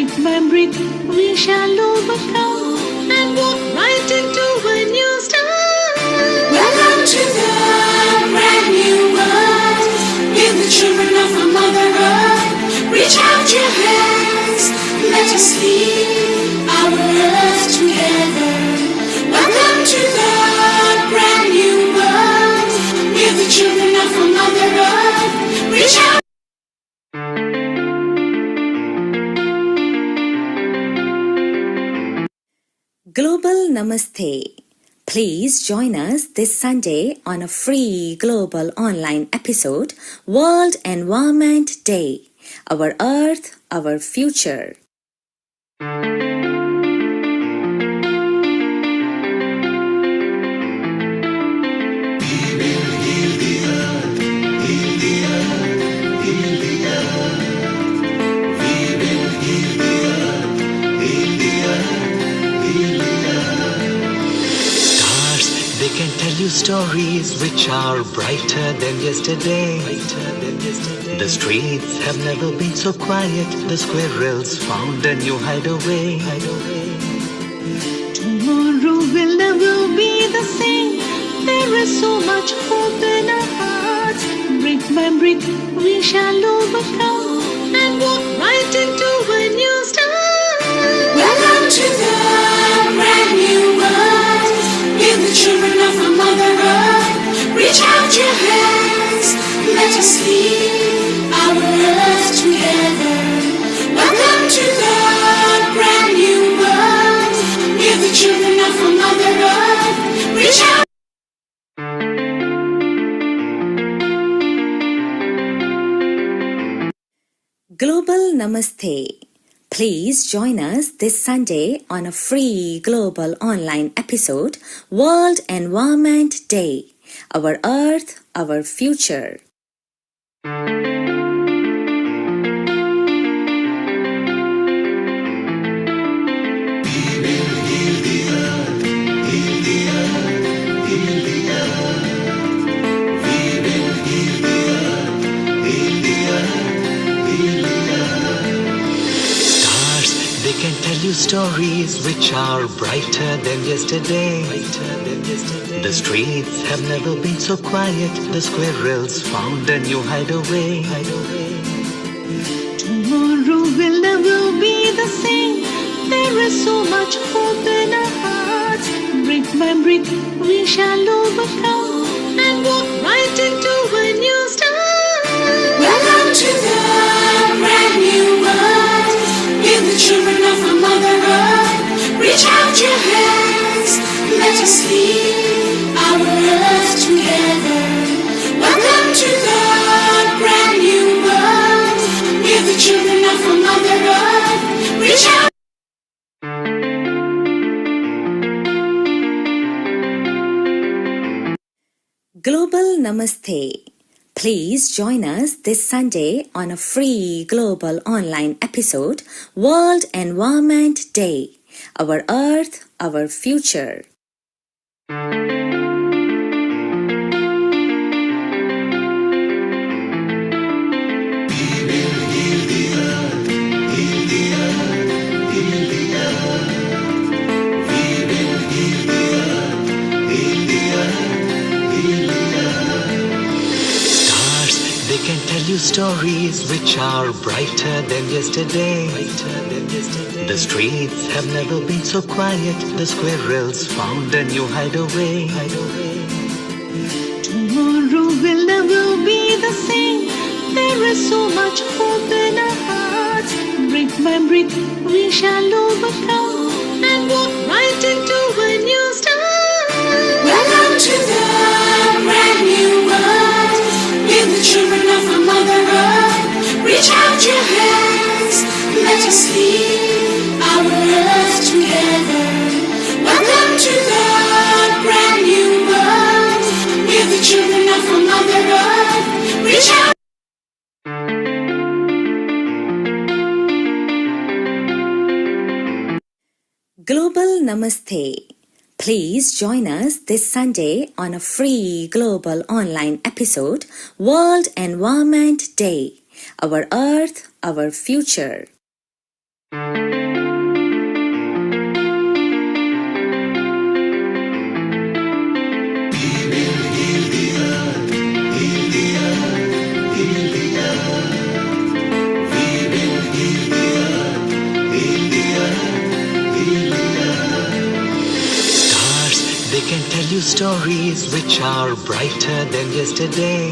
Remembering we shall overcome and walk right into a new start. Welcome to the brand new world. We're the children of a Mother Earth. Reach out your hands, let us lead our earth together. Welcome to the brand new world. We're the children of a Mother Earth. Reach out. Global Namaste. Please join us this Sunday on a free global online episode, World Environment Day. Our Earth, our future. They can tell you stories which are brighter than yesterday. The streets have never been so quiet. The squirrels found a new hideaway. Tomorrow will never be the same. There is so much hope in our hearts. Remembering we shall overcome and walk right into a new start. Welcome to the brand new world. We're the children of a Mother Earth. Reach out your hands, let us lead our earth together. Welcome to the brand new world. We're the children of a Mother Earth. Reach out. Global Namaste. Please join us this Sunday on a free global online episode, World Environment Day. Our Earth, our future. They can tell you stories which are brighter than yesterday. The streets have never been so quiet. The squirrels found a new hideaway. Tomorrow will never be the same. There is so much hope in our hearts. Remembering we shall overcome and walk right into a new start. Welcome to the brand new world. We're the children of a Mother Earth. Reach out your hands, let us lead our earth together. Welcome to the brand new world. We're the children of a Mother Earth. Reach out. Global Namaste. Please join us this Sunday on a free global online episode, World Environment Day. Our Earth, our future. They can tell you stories which are brighter than yesterday. The streets have never been so quiet. The squirrels found a new hideaway. Tomorrow will never be the same. There is so much hope in our hearts. Remembering we shall overcome and walk right into a new start. Welcome to the brand new world. We're the children of a Mother Earth. Reach out your hands, let us lead our earth together. Welcome to the brand new world. We're the children of a Mother Earth. Reach out. Global Namaste. Please join us this Sunday on a free global online episode, World Environment Day. Our Earth, our future. stories which are brighter than yesterday.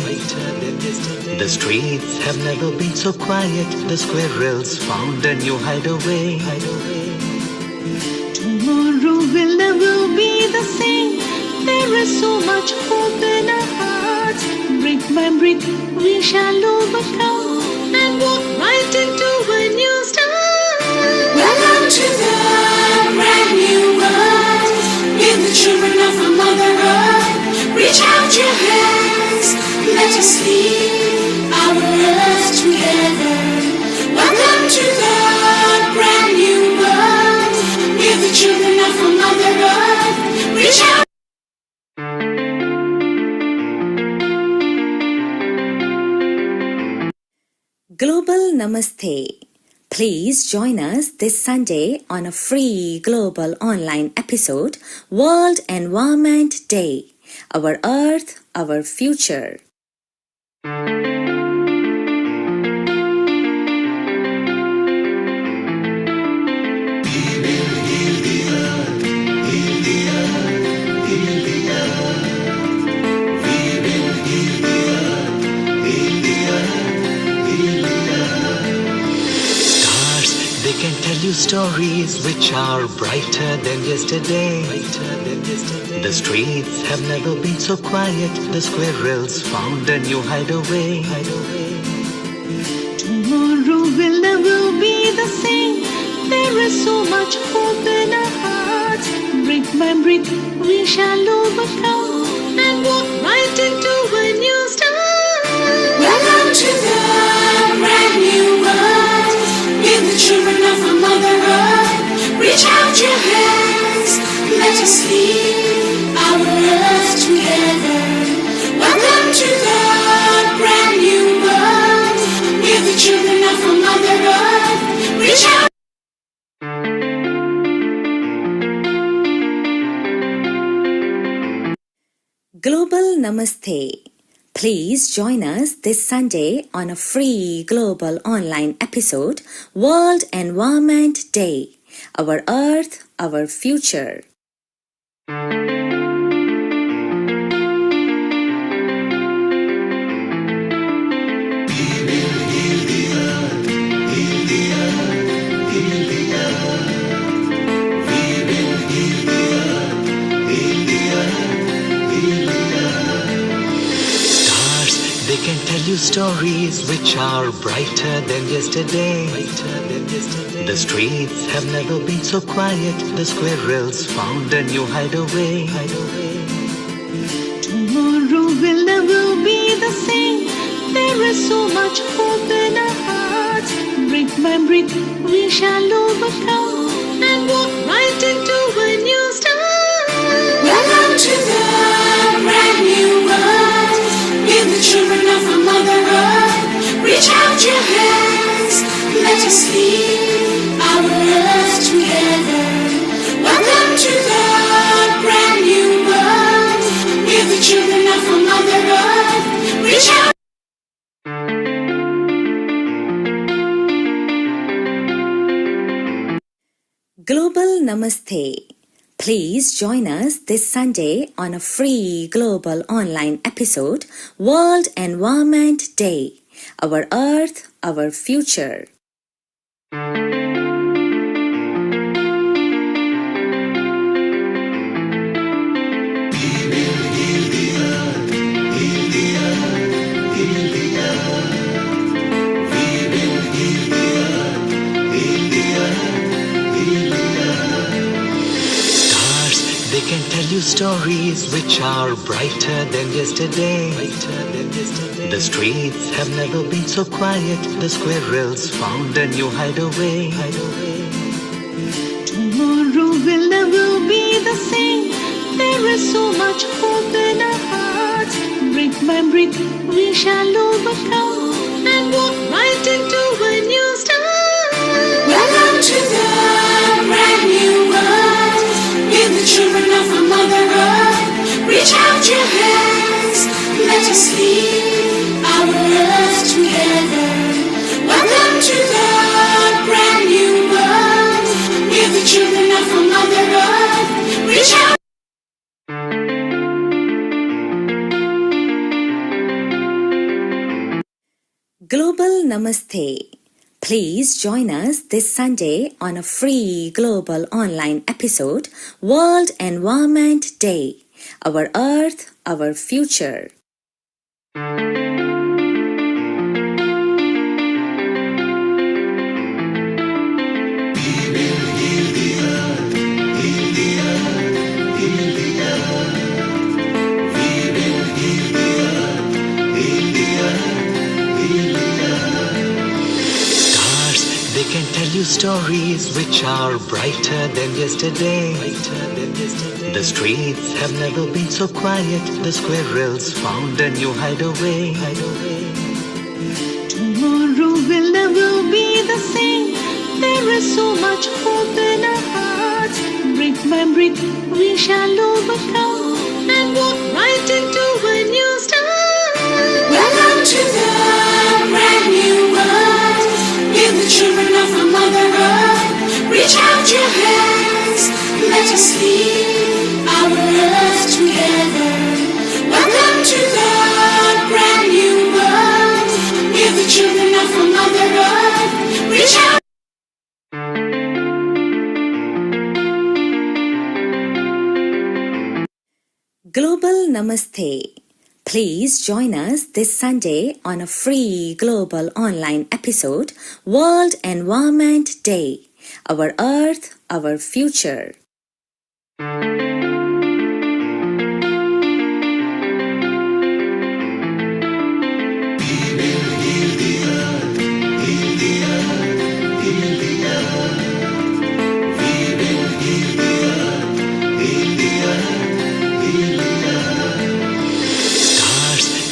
The streets have never been so quiet. The squirrels found a new hideaway. Tomorrow will never be the same. There is so much hope in our hearts. Brick by brick, we shall overcome and walk right into a new start. Welcome to the brand new world. With the children of our Mother Earth, reach out your hands. Let us lead our earth together. Welcome to the brand new world. With the children of our Mother Earth, reach out. Global Namaste. Please join us this Sunday on a free global online episode, World Environment Day. Our Earth, our future. They can tell you stories which are brighter than yesterday. The streets have never been so quiet. The squirrels found a new hideaway. Tomorrow will never be the same. There is so much hope in our hearts. Brick by brick, we shall overcome and walk right into a new start. Welcome to the brand new world. With the children of our Mother Earth, reach out your hands. Let us lead our earth together. Welcome to the brand new world. With the children of our Mother Earth, reach out. Global Namaste. Please join us this Sunday on a free global online episode, World Environment Day. Our Earth, our future. They can tell you stories which are brighter than yesterday. The streets have never been so quiet. The squirrels found a new hideaway. Tomorrow will never be the same. There is so much hope in our hearts. Brick by brick, we shall overcome and walk right into a new start. Welcome to the brand new world. With the children of our Mother Earth, reach out your hands. Let us lead our earth together. Welcome to the brand new world. With the children of our Mother Earth, reach out. Global Namaste. Please join us this Sunday on a free global online episode, World Environment Day. Our Earth, our future. They can tell you stories which are brighter than yesterday. The streets have never been so quiet. The squirrels found a new hideaway. Tomorrow will never be the same. There is so much hope in our hearts. Brick by brick, we shall overcome and walk right into a new start. Welcome to the brand new world. With the children of our Mother Earth, reach out your hands. Let us lead our earth together. Welcome to the brand new world. With the children of our Mother Earth, reach out. Namaste. Please join us this Sunday on a free global online episode, World Environment Day. Our Earth, Our Future. They can tell you stories which are brighter than yesterday. The streets have never been so quiet. The squirrels found a new hideaway. Tomorrow will never be the same. There is so much hope in our hearts. Brick by brick, we shall overcome and walk right into a new start. Welcome to the brand new world. We're the children of our Mother Earth. Reach out your hands. Let us lead our earth together. Welcome to the brand new world. We're the children of our Mother Earth. Reach out. Global Namaste. Please join us this Sunday on a free global online episode, World Environment Day. Our Earth, Our Future.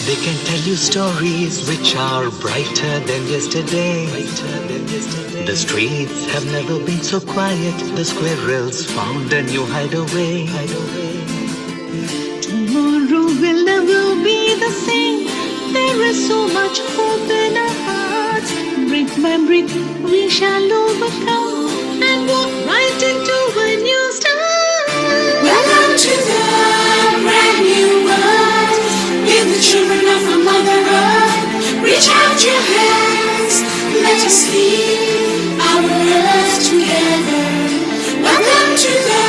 They can tell you stories which are brighter than yesterday. The streets have never been so quiet. The squirrels found a new hideaway. Tomorrow will never be the same. There is so much hope in our hearts. Brick by brick, we shall overcome and walk right into a new start. Welcome to the brand new world. We're the children of our Mother Earth. Reach out your hands. Let us lead our earth together. Welcome to the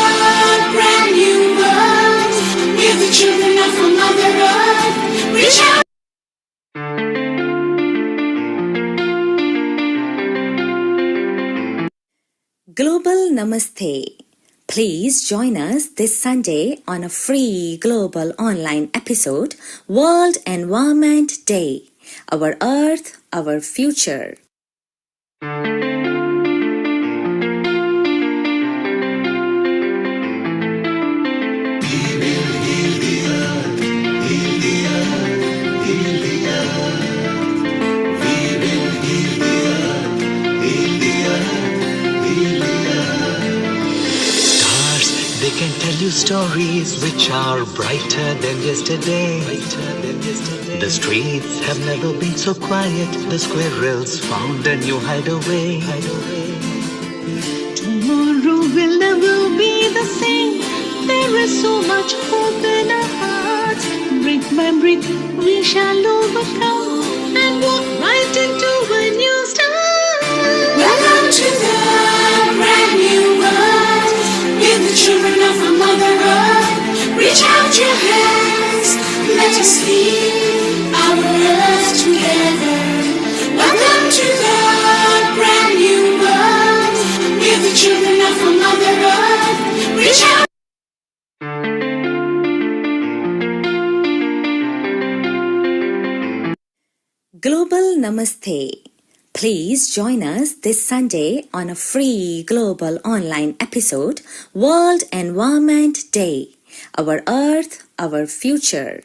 brand new world. We're the children of our Mother Earth. Reach out. Global Namaste. Please join us this Sunday on a free global online episode, World Environment Day. Our Earth, Our Future. They can tell you stories which are brighter than yesterday. The streets have never been so quiet. The squirrels found a new hideaway. Tomorrow will never be the same. There is so much hope in our hearts. Brick by brick, we shall overcome and walk right into a new start. Welcome to the brand new world. We're the children of our Mother Earth. Reach out your hands. Let us lead our earth together. Welcome to the brand new world. We're the children of our Mother Earth. Reach out. Global Namaste. Please join us this Sunday on a free global online episode, World Environment Day. Our Earth, Our Future.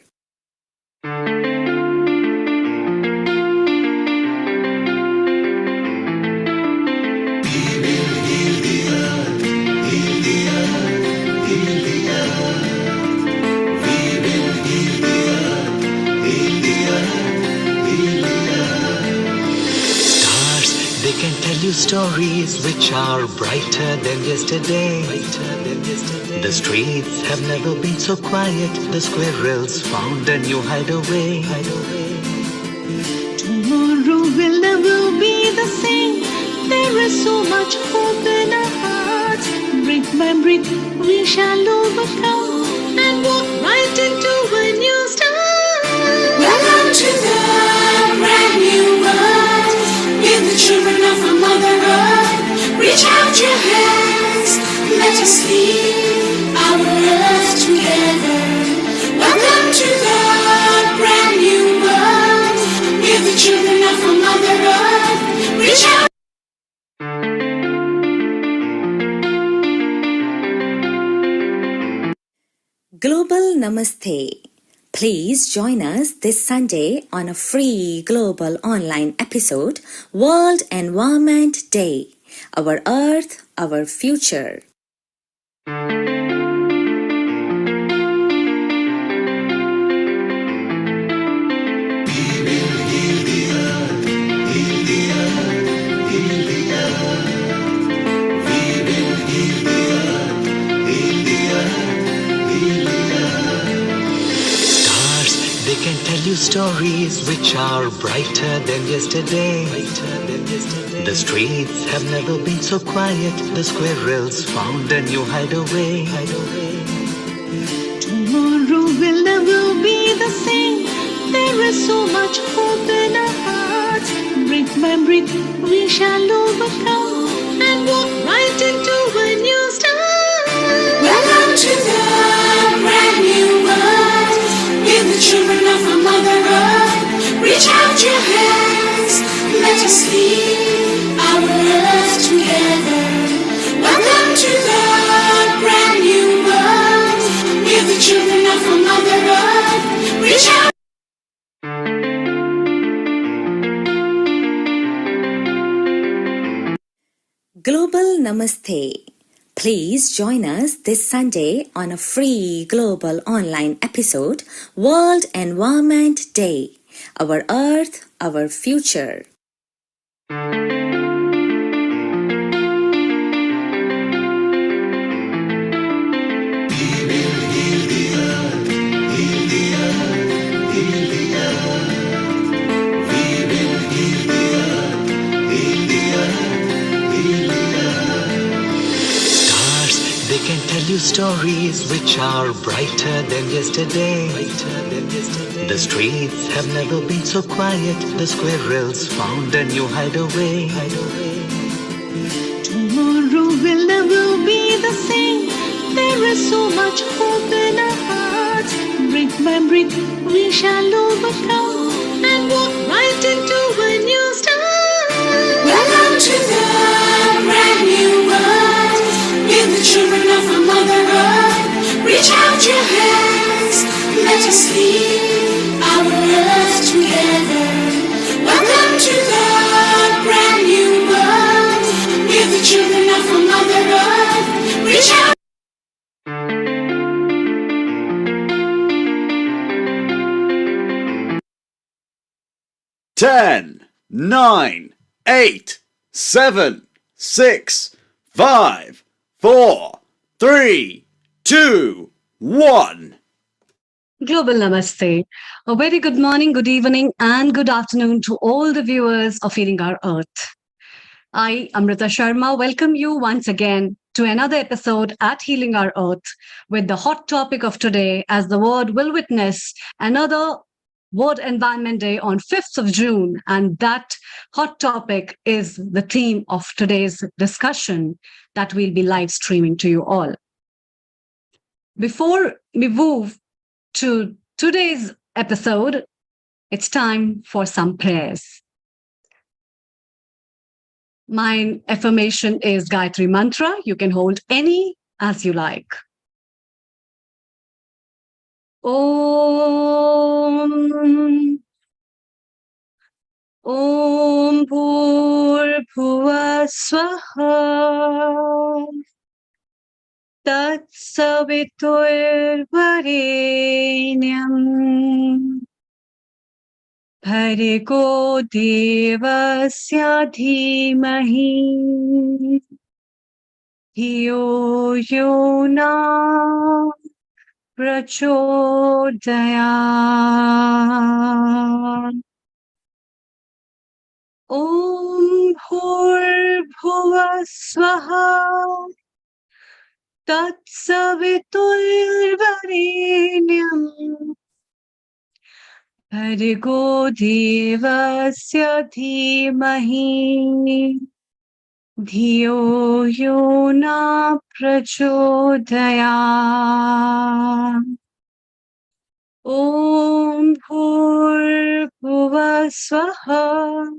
They can tell you stories which are brighter than yesterday. The streets have never been so quiet. The squirrels found a new hideaway. Tomorrow Tomorrow will never be the same. There is so much hope in our hearts. Brick by brick, we shall overcome and walk right into a new start. Welcome to the brand new world. With the children of our Mother Earth, reach out your hands. Let us heal our earth together. Welcome to the brand new world. With the children of our Mother Earth, reach out. Global Namaste. Please join us this Sunday on a free global online episode, World Environment Day. Our Earth, our future. They can tell you stories which are brighter than yesterday. The streets have never been so quiet. The squirrels found a new hideaway. Tomorrow will never be the same. There is so much hope in our hearts. Brick by brick, we shall overcome and walk right into a new start. Welcome to the brand new world. With the children of our Mother Earth, reach out your hands. Let us heal our earth together. Welcome to the brand new world. With the children of our Mother Earth, reach out. Global Namaste. Please join us this Sunday on a free global online episode, World Environment Day. Our Earth, our future. They can tell you stories which are brighter than yesterday. The streets have never been so quiet. The squirrels found a new hideaway. Tomorrow will never be the same. There is so much hope in our hearts. Brick by brick, we shall overcome and walk right into a new start. Welcome to the brand new world. With the children of our Mother Earth, reach out your hands. Let us heal our earth together. Welcome to the brand new world. With the children of our Mother Earth, reach out. 10, 9, 8, 7, 6, 5, 4, 3, 2, 1. Global Namaste. A very good morning, good evening, and good afternoon to all the viewers of Healing Our Earth. I, Amrita Sharma, welcome you once again to another episode at Healing Our Earth with the hot topic of today, as the world will witness another World Environment Day on 5th of June. And that hot topic is the theme of today's discussion that we'll be live streaming to you all. Before we move to today's episode, it's time for some prayers. My affirmation is Gayatri Mantra. You can hold any as you like. Om Bhur Swaha Tat Savitur Varenyam Bhargo Devasya Dhimahi Dhiyo Yona Prachodaya. Om Bhurbhuva Swaha Tatsaviturvarenyam Bhargo Devasya Dhimahi Dhiyo Yo Na Prachodaya. Om Bhurbhuva Swaha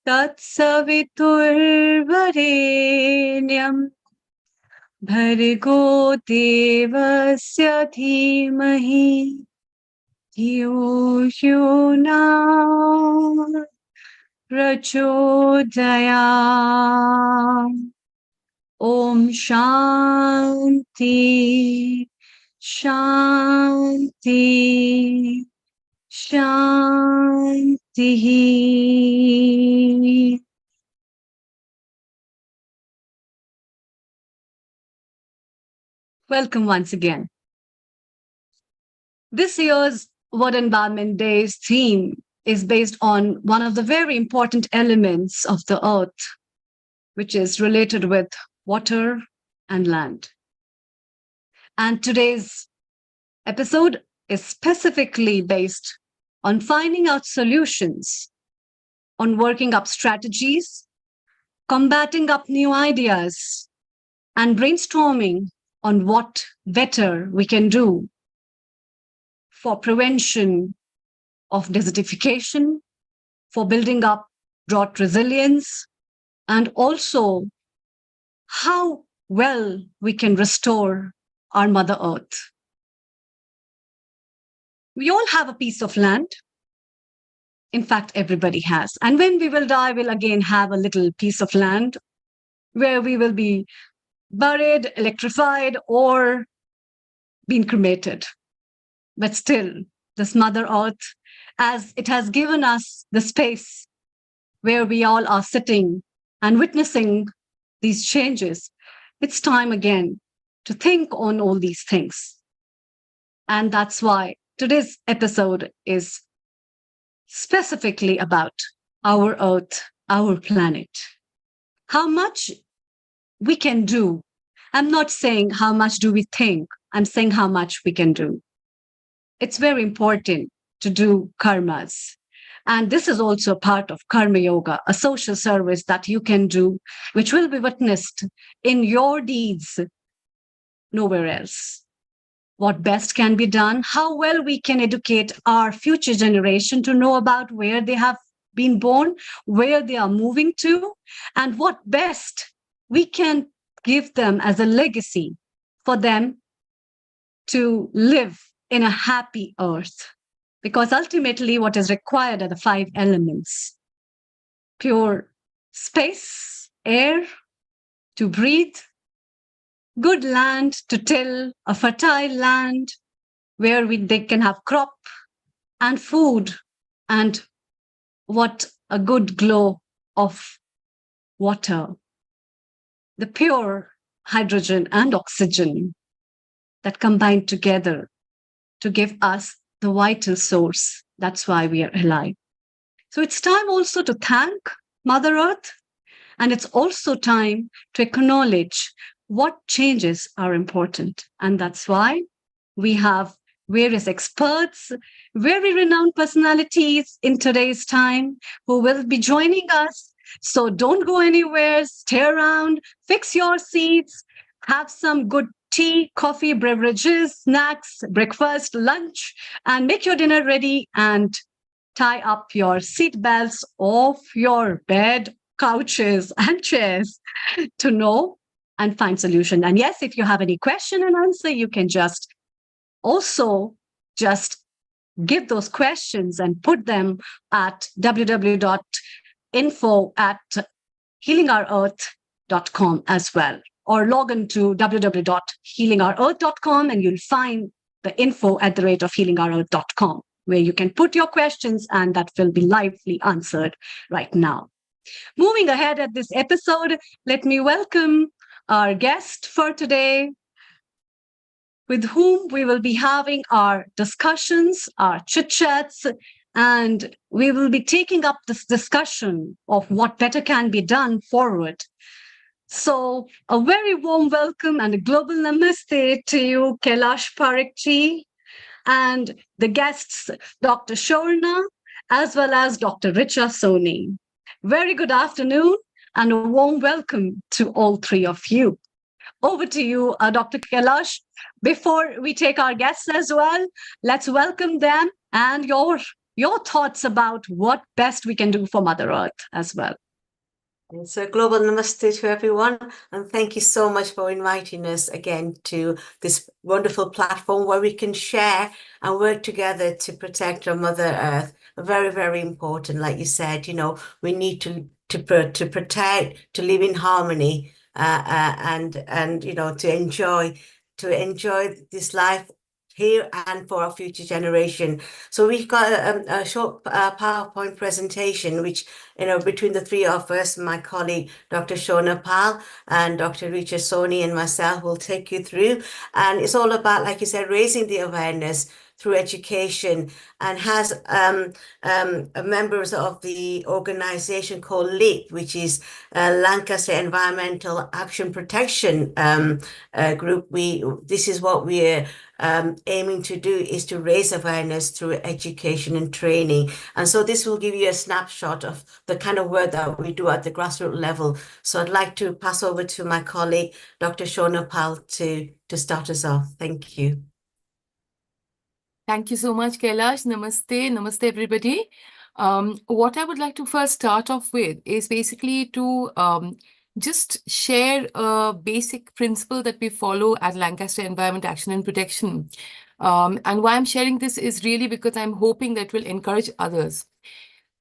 Tatsaviturvarenyam Bhargo Devasya Dhimahi Dhiyo Yo Na Prachodaya. Om Shanti Shanti Shanti. Welcome once again. This year's World Environment Day's theme is based on one of the very important elements of the earth, which is related with water and land. And today's episode is specifically based on finding out solutions, on working up strategies, combating up new ideas, and brainstorming on what better we can do for prevention of desertification, for building up drought resilience, and also how well we can restore our Mother Earth. We all have a piece of land. In fact, everybody has. And when we will die, we'll again have a little piece of land where we will be buried, electrified, or being cremated. But still, this Mother Earth, as it has given us the space where we all are sitting and witnessing these changes, it's time again to think on all these things. And that's why today's episode is specifically about our Earth, our planet. How much we can do. I'm not saying how much do we think. I'm saying how much we can do. It's very important to do karmas. And this is also part of Karma Yoga, a social service that you can do, which will be witnessed in your deeds, nowhere else. What best can be done, how well we can educate our future generation to know about where they have been born, where they are moving to, and what best we can give them as a legacy for them to live in a happy earth. Because ultimately what is required are the 5 elements: pure space, air to breathe, good land to till, a fertile land where they can have crop and food, and what a good glow of water, the pure hydrogen and oxygen that combine together to give us the vital source. That's why we are alive. So it's time also to thank Mother Earth, and it's also time to acknowledge what changes are important. And that's why we have various experts, very renowned personalities in today's time who will be joining us. So don't go anywhere, stay around, fix your seats, have some good tea, coffee, beverages, snacks, breakfast, lunch, and make your dinner ready and tie up your seat belts off your bed, couches, and chairs to know and find solution. And yes, if you have any question and answer, you can just give those questions and put them at www.info@healingourearth.com as well, or log into www.healingourearth.com and you'll find the info@healingourearth.com, where you can put your questions and that will be lively answered right now. Moving ahead at this episode, let me welcome our guest for today, with whom we will be having our discussions, our chit-chats, and we will be taking up this discussion of what better can be done forward. So, a very warm welcome and a global namaste to you, Kailash Parekh, and the guests, Dr. Shorna, as well as Dr. Richa Soni. Very good afternoon and a warm welcome to all three of you. Over to you, Dr. Kailash. Before we take our guests as well, let's welcome them and your thoughts about what best we can do for Mother Earth as well. So global namaste to everyone, and thank you so much for inviting us again to this wonderful platform where we can share and work together to protect our Mother Earth. Very, very important. Like you said, we need to protect, to live in harmony, and to enjoy this life here and for our future generation. So we've got a short PowerPoint presentation, which, between the three of us, my colleague, Dr. Shona Pal and Dr. Richa Soni and myself will take you through. And it's all about, like you said, raising the awareness through education, and has members of the organization called LEAP, which is Lancaster Environmental Action Protection Group. This is what we're aiming to do, is to raise awareness through education and training. And so this will give you a snapshot of the kind of work that we do at the grassroots level. So I'd like to pass over to my colleague, Dr. Shona Pal, to start us off. Thank you. Thank you so much, Kailash. Namaste. Namaste, everybody. What I would like to first start off with is basically to just share a basic principle that we follow at Lancaster Environment Action and Protection. And why I'm sharing this is really because I'm hoping that will encourage others.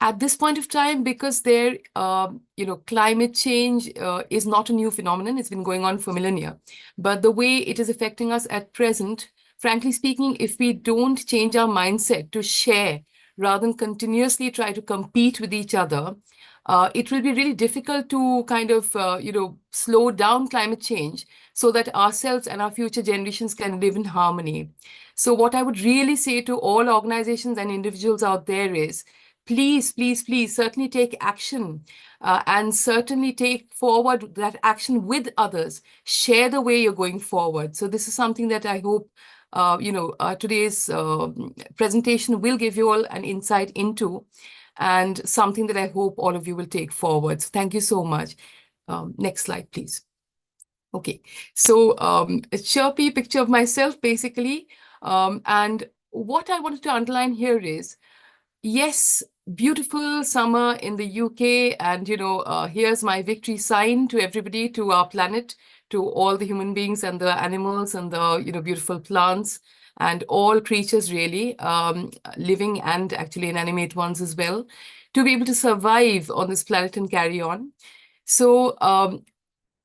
At this point of time, because climate change is not a new phenomenon. It's been going on for millennia. But the way it is affecting us at present, frankly speaking, if we don't change our mindset to share rather than continuously try to compete with each other, it will be really difficult to kind of, slow down climate change so that ourselves and our future generations can live in harmony. So what I would really say to all organizations and individuals out there is, please, please, please certainly take action and certainly take forward that action with others. Share the way you're going forward. So this is something that I hope today's presentation will give you all an insight into, and something that I hope all of you will take forward. So thank you so much. Next slide, please. Okay, so a chirpy picture of myself, basically. And what I wanted to underline here is, yes, beautiful summer in the UK, and here's my victory sign to everybody, to our planet, to all the human beings and the animals and the beautiful plants and all creatures, really, living and actually inanimate ones as well, to be able to survive on this planet and carry on. So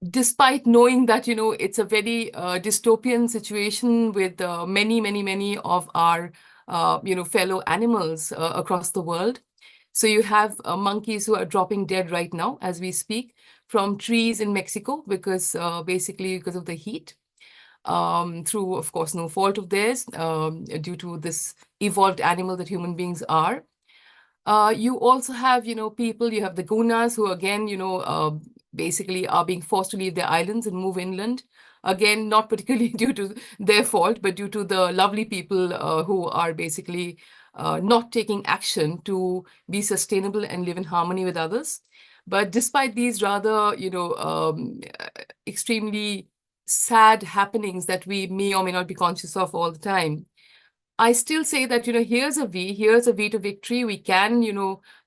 despite knowing that it's a very dystopian situation with many of our fellow animals across the world. So you have monkeys who are dropping dead right now as we speak from trees in Mexico because basically because of the heat, through, of course, no fault of theirs, due to this evolved animal that human beings are. You also have, people, you have the gunas who again, basically are being forced to leave their islands and move inland. Again, not particularly due to their fault, but due to the lovely people who are basically not taking action to be sustainable and live in harmony with others. But despite these rather, extremely sad happenings that we may or may not be conscious of all the time, I still say that, here's a V to victory. We can,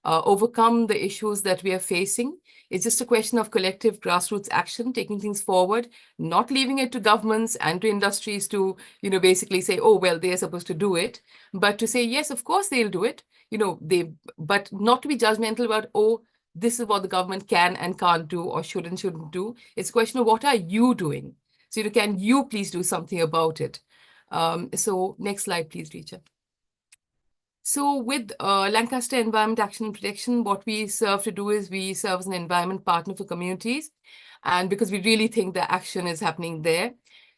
overcome the issues that we are facing. It's just a question of collective grassroots action, taking things forward, not leaving it to governments and to industries to, basically say, oh, well, they're supposed to do it, but to say, yes, of course they'll do it, but not to be judgmental about, oh, this is what the government can and can't do or should and shouldn't do. It's a question of what are you doing? So, can you please do something about it? So next slide, please, Richa. So with Lancaster Environment Action and Protection, what we serve to do is we serve as an environment partner for communities. And because we really think the action is happening there.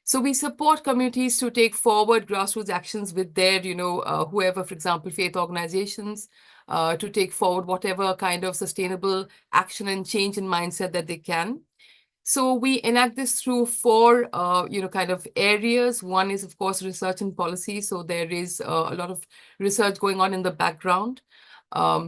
So we support communities to take forward grassroots actions with their, whoever, for example, faith organizations, to take forward whatever kind of sustainable action and change in mindset that they can. So we enact this through four, kind of areas. One is, of course, research and policy. So there is a lot of research going on in the background.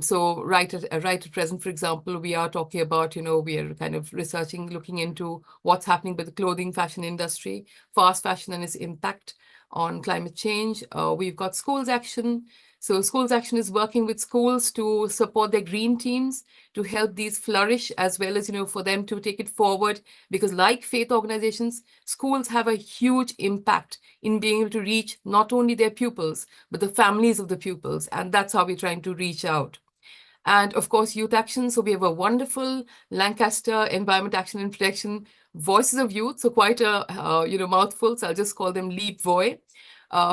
So right at present, for example, we are talking about, we are kind of researching, looking into what's happening with the clothing fashion industry, fast fashion and its impact on climate change. We've got schools action. So schools action is working with schools to support their green teams, to help these flourish, as well as, for them to take it forward. Because like faith organizations, schools have a huge impact in being able to reach not only their pupils, but the families of the pupils. And that's how we're trying to reach out. And of course, youth action. So we have a wonderful Lancaster Environment Action and Protection Voices of Youth. So quite a, mouthful. So I'll just call them LEAP VOI,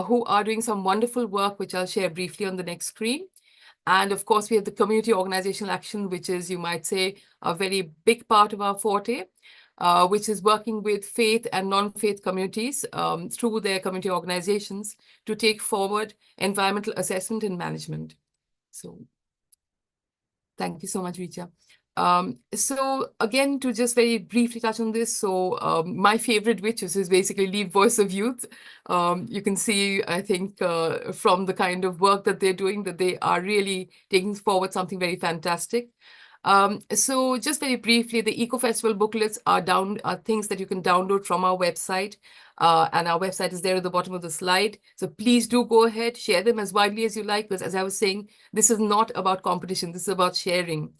who are doing some wonderful work, which I'll share briefly on the next screen. And of course, we have the community organizational action, which is, you might say, a very big part of our forte, which is working with faith and non-faith communities through their community organizations to take forward environmental assessment and management. So thank you so much, Richa. So again, to just very briefly touch on this, so my favorite, which is basically Lead Voice of Youth. You can see, I think, from the kind of work that they're doing, that they are really taking forward something very fantastic. So just very briefly, the Eco Festival booklets are things that you can download from our website. And our website is there at the bottom of the slide. So please do go ahead, share them as widely as you like, because as I was saying, this is not about competition, this is about sharing.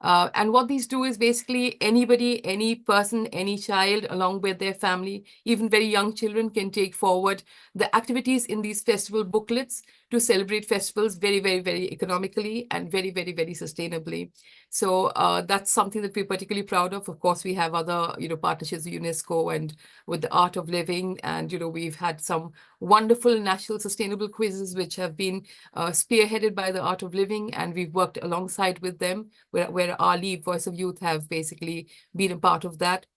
And what these do is basically anybody, any person, any child, along with their family, even very young children, can take forward the activities in these festival booklets to celebrate festivals very, very, very economically and very, very, very sustainably. So that's something that we're particularly proud of. Of course, we have other, partnerships with UNESCO and with the Art of Living. And, we've had some wonderful national sustainable quizzes, which have been spearheaded by the Art of Living. And we've worked alongside with them, where our Lead Voice of Youth have basically been a part of that.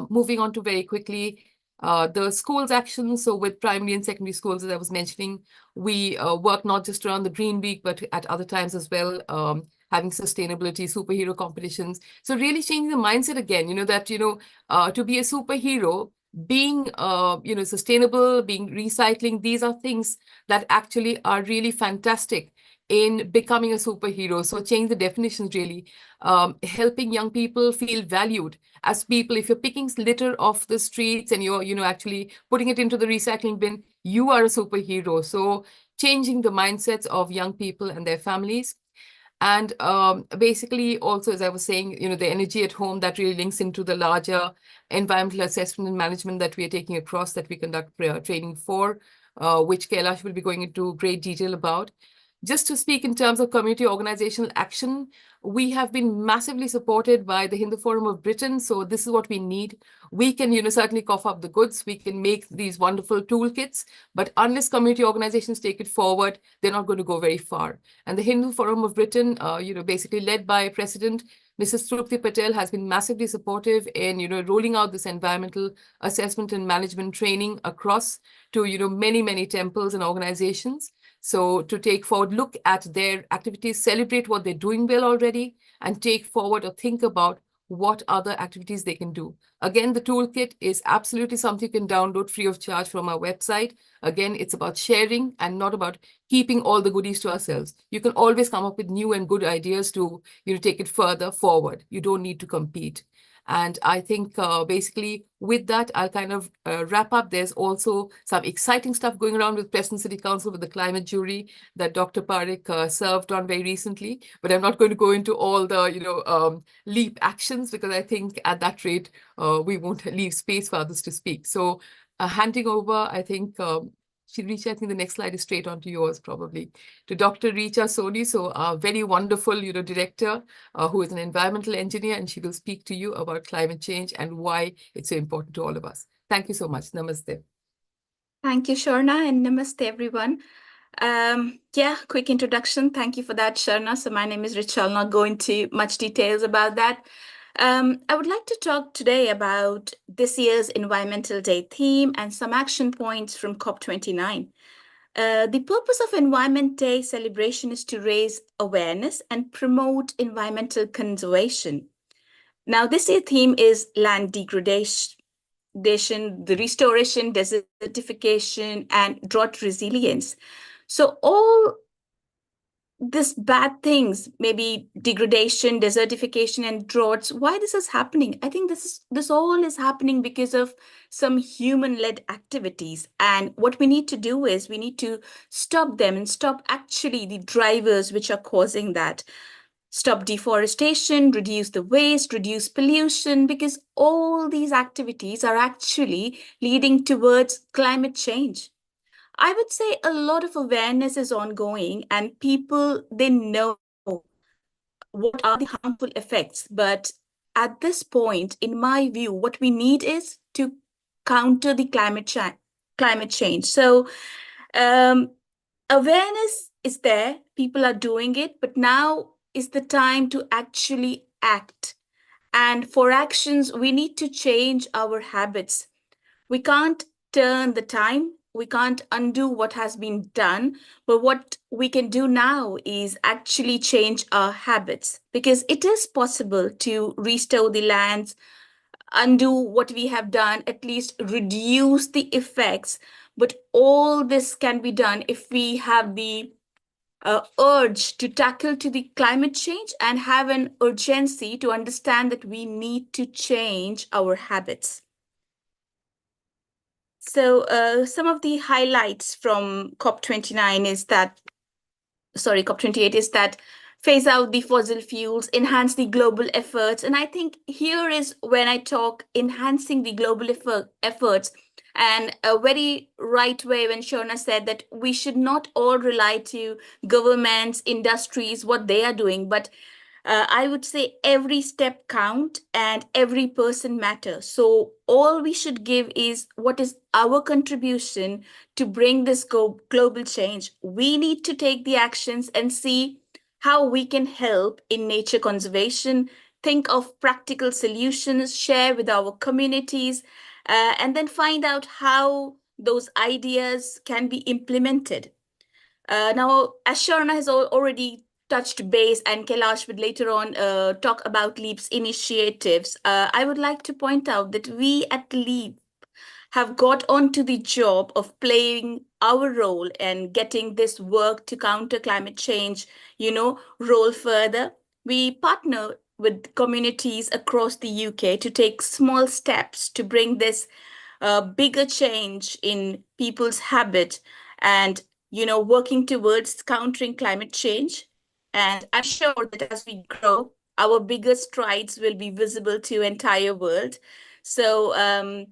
Moving on to very quickly, the schools action. So with primary and secondary schools, as I was mentioning, we work not just around the Green Week, but at other times as well, having sustainability, superhero competitions. So really changing the mindset again, that, to be a superhero, being, sustainable, being recycling, these are things that actually are really fantastic in becoming a superhero. So change the definitions really, helping young people feel valued as people. If you're picking litter off the streets and you're, actually putting it into the recycling bin, you are a superhero. So changing the mindsets of young people and their families. And basically also, as I was saying, the energy at home, that really links into the larger environmental assessment and management that we are taking across, that we conduct training for, which Kailash will be going into great detail about. Just to speak in terms of community organizational action, we have been massively supported by the Hindu Forum of Britain. So this is what we need. We can, certainly cough up the goods. We can make these wonderful toolkits, but unless community organizations take it forward, they're not going to go very far. And the Hindu Forum of Britain, basically led by President Mrs. Trupti Patel, has been massively supportive in, rolling out this environmental assessment and management training across to, many, many temples and organizations. So to take forward, look at their activities, celebrate what they're doing well already, and take forward or think about what other activities they can do. Again, the toolkit is absolutely something you can download free of charge from our website. Again, it's about sharing and not about keeping all the goodies to ourselves. You can always come up with new and good ideas to, take it further forward. You don't need to compete. And I think basically with that, I'll kind of wrap up. There's also some exciting stuff going around with Preston City Council with the climate jury that Dr. Parekh served on very recently. But I'm not going to go into all the, LEAP actions, because I think at that rate, we won't leave space for others to speak. So handing over, I think, Richa, I think the next slide is straight onto yours, probably, to Dr. Richa Soni. So a very wonderful, director who is an environmental engineer, and she will speak to you about climate change and why it's so important to all of us. Thank you so much. Namaste. Thank you, Sharna, and namaste, everyone. Quick introduction. Thank you for that, Sharna. So my name is Richa. I'll not go into much details about that. I would like to talk today about this year's Environmental Day theme and some action points from COP29. The purpose of Environment Day celebration is to raise awareness and promote environmental conservation. Now, this year's theme is land degradation, the restoration, desertification, and drought resilience. So all this bad things, maybe degradation, desertification, and droughts, why this is happening? I think this all is happening because of some human-led activities. And what we need to do is we need to stop them and stop actually the drivers which are causing that. Stop deforestation, reduce the waste, reduce pollution, because all these activities are actually leading towards climate change. I would say a lot of awareness is ongoing and people, they know what are the harmful effects. But at this point, in my view, what we need is to counter the climate change. So awareness is there, people are doing it, but now is the time to actually act. And for actions, we need to change our habits. We can't turn the time, we can't undo what has been done, but what we can do now is actually change our habits, because it is possible to restore the lands, undo what we have done, at least reduce the effects. But all this can be done if we have the urge to tackle to the climate change and have an urgency to understand that we need to change our habits. So some of the highlights from COP29 is that, COP28 is that phase out the fossil fuels, enhance the global efforts. And I think here is when I talk enhancing the global efforts, and a very right way when Shona said that we should not all rely to governments, industries, what they are doing, but I would say every step count and every person matters. So all we should give is what is our contribution to bring this global change. We need to take the actions and see how we can help in nature conservation, think of practical solutions, share with our communities, and then find out how those ideas can be implemented. Now, as Sharna has already touched base, and Kailash would later on talk about LEAP's initiatives, I would like to point out that we at LEAP have got onto the job of playing our role and getting this work to counter climate change, roll further. We partner with communities across the UK to take small steps to bring this bigger change in people's habit and working towards countering climate change. And I'm sure that as we grow, our bigger strides will be visible to entire world. So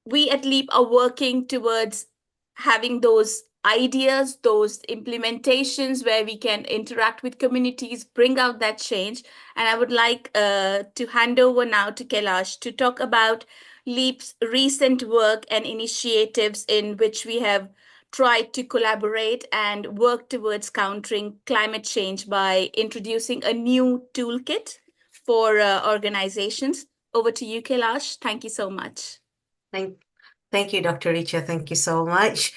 we at LEAP are working towards having those ideas, those implementations where we can interact with communities, bring out that change. And I would like to hand over now to Kailash to talk about LEAP's recent work and initiatives in which we have tried to collaborate and work towards countering climate change by introducing a new toolkit for organizations. Over to you, Kailash. Thank you so much. Thank you, Dr. Richa. Thank you so much.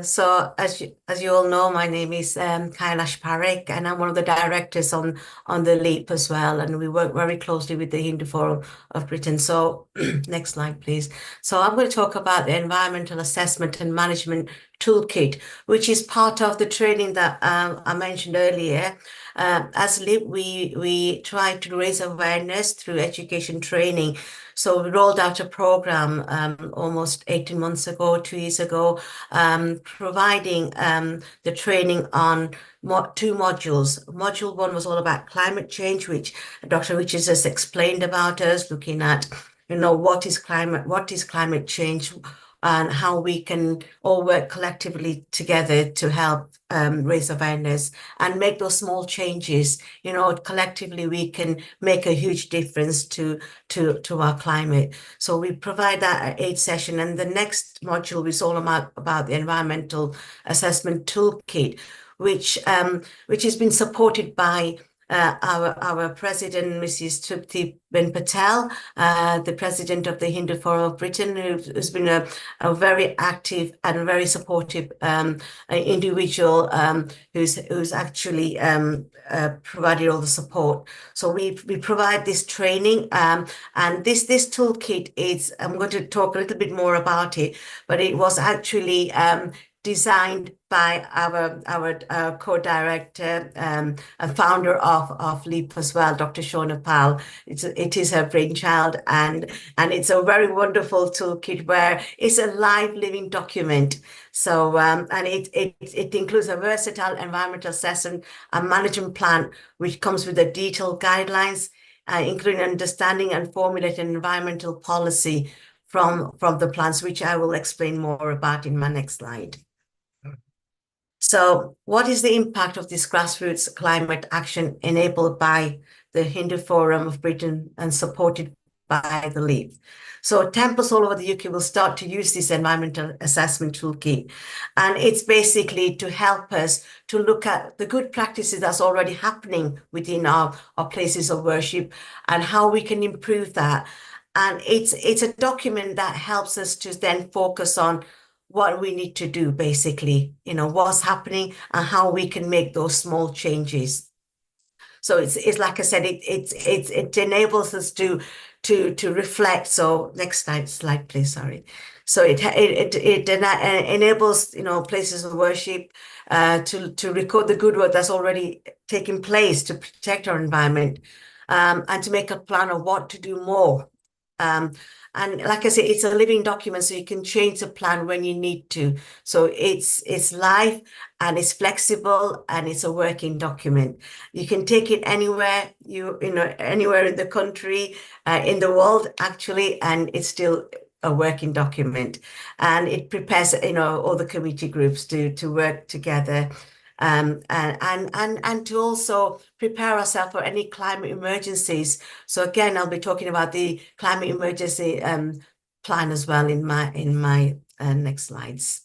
So as you all know, my name is Kailash Parekh, and I'm one of the directors on the LEAP as well. And we work very closely with the Hindu Forum of Britain. So next slide, please. So I'm going to talk about the Environmental Assessment and Management Toolkit, which is part of the training that I mentioned earlier. As LEAP, we try to raise awareness through education training. So we rolled out a program almost 18 months ago, 2 years ago, providing the training on two modules. Module 1 was all about climate change, which Dr. Richards has explained about us, looking at, what is climate change, and how we can all work collectively together to help raise awareness and make those small changes. Collectively we can make a huge difference to our climate. So we provide that at 8th session, and the next module is all about the Environmental Assessment Toolkit, which has been supported by our president, Mrs. Tripti Ben Patel, the president of the Hindu Forum of Britain, who's been a very active and very supportive individual who's actually provided all the support. So we provide this training, and this toolkit is, I'm going to talk a little bit more about it, but it was actually designed by our co-director and founder of LEAP as well, Dr. Shona Pal. It is her brainchild, and it's a very wonderful toolkit where it's a live living document. So and it includes a versatile environmental assessment and management plan, which comes with the detailed guidelines, including understanding and formulating environmental policy from the plans, which I will explain more about in my next slide. So what is the impact of this grassroots climate action enabled by the Hindu Forum of Britain and supported by the LEAP? So temples all over the UK will start to use this environmental assessment toolkit. And it's basically to help us to look at the good practices that's already happening within our places of worship and how we can improve that. And it's a document that helps us to then focus on what we need to do, basically, what's happening and how we can make those small changes. So it's like I said, it enables us to reflect. So next slide, please. Sorry. So it enables places of worship to record the good work that's already taking place to protect our environment, and to make a plan of what to do more. And like I said, it's a living document, so you can change the plan when you need to. So it's live and it's flexible and it's a working document. You can take it anywhere, anywhere in the country, in the world, actually, and it's still a working document. And it prepares, all the committee groups to work together. And to also prepare ourselves for any climate emergencies. So again, I'll be talking about the climate emergency plan as well in my next slides.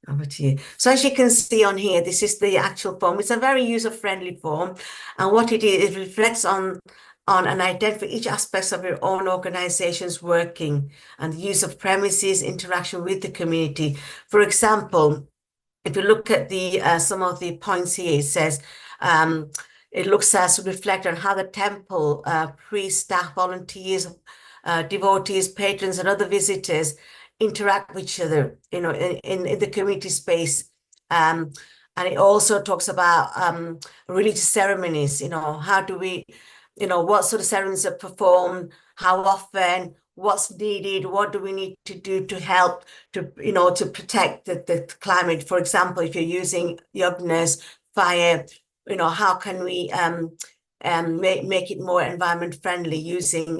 Over to you. So as you can see on here, this is the actual form. It's a very user-friendly form, and what it is, it reflects on and identify each aspect of your own organization's working and the use of premises, interaction with the community. For example, if you look at some of the points here, it says it looks as to reflect on how the temple, priests, staff, volunteers, devotees, patrons, and other visitors interact with each other, in the community space. And it also talks about religious ceremonies. How do we, what sort of ceremonies are performed, how often, what's needed, what do we need to do to help to protect the climate. For example, if you're using yagnas, fire, how can we make it more environment friendly using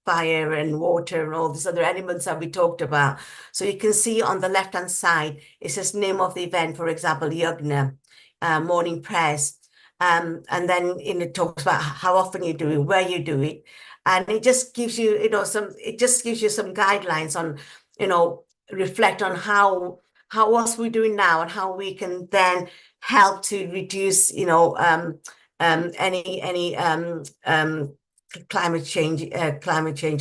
fire and water and all these other elements that we talked about. So you can see on the left hand side it says name of the event, for example, yagna, morning prayers, and then it talks about how often you do it, where you do it. And it just gives you, some guidelines on, reflect on how what we're doing now and how we can then help to reduce, any climate change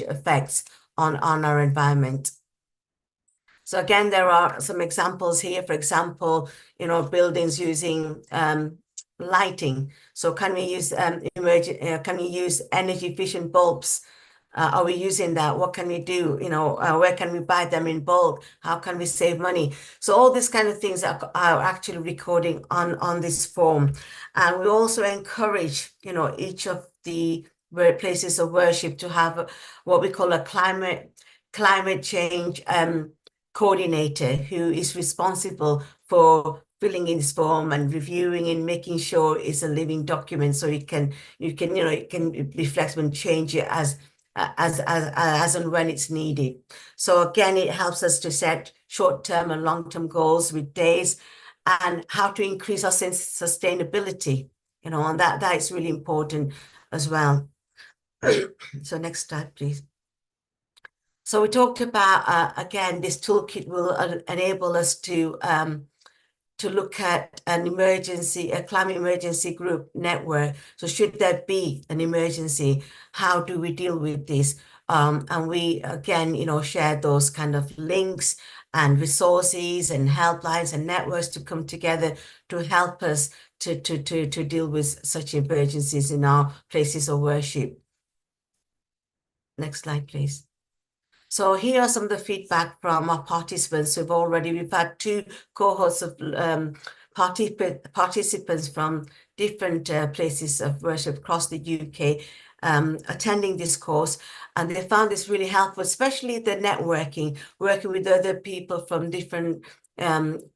effects on our environment. So again, there are some examples here. For example, buildings using lighting. So can we use energy efficient bulbs? Are we using that? What can we do? Where can we buy them in bulk? How can we save money? So all these kind of things are actually recording on this form. And we also encourage, each of the places of worship to have what we call a climate change coordinator, who is responsible for filling in this form and reviewing and making sure it's a living document, so it can be flexible and change it as and when it's needed. So again, it helps us to set short-term and long-term goals with days and how to increase our sustainability, and that is really important as well. So next slide, please. So we talked about, again, this toolkit will enable us to to look at a climate emergency group network. So should there be an emergency, how do we deal with this? And we, again, share those kind of links and resources and helplines and networks to come together to help us to deal with such emergencies in our places of worship. Next slide, please. So here are some of the feedback from our participants we've had 2 cohorts of participants from different places of worship across the UK attending this course, and they found this really helpful, especially the networking, working with other people from different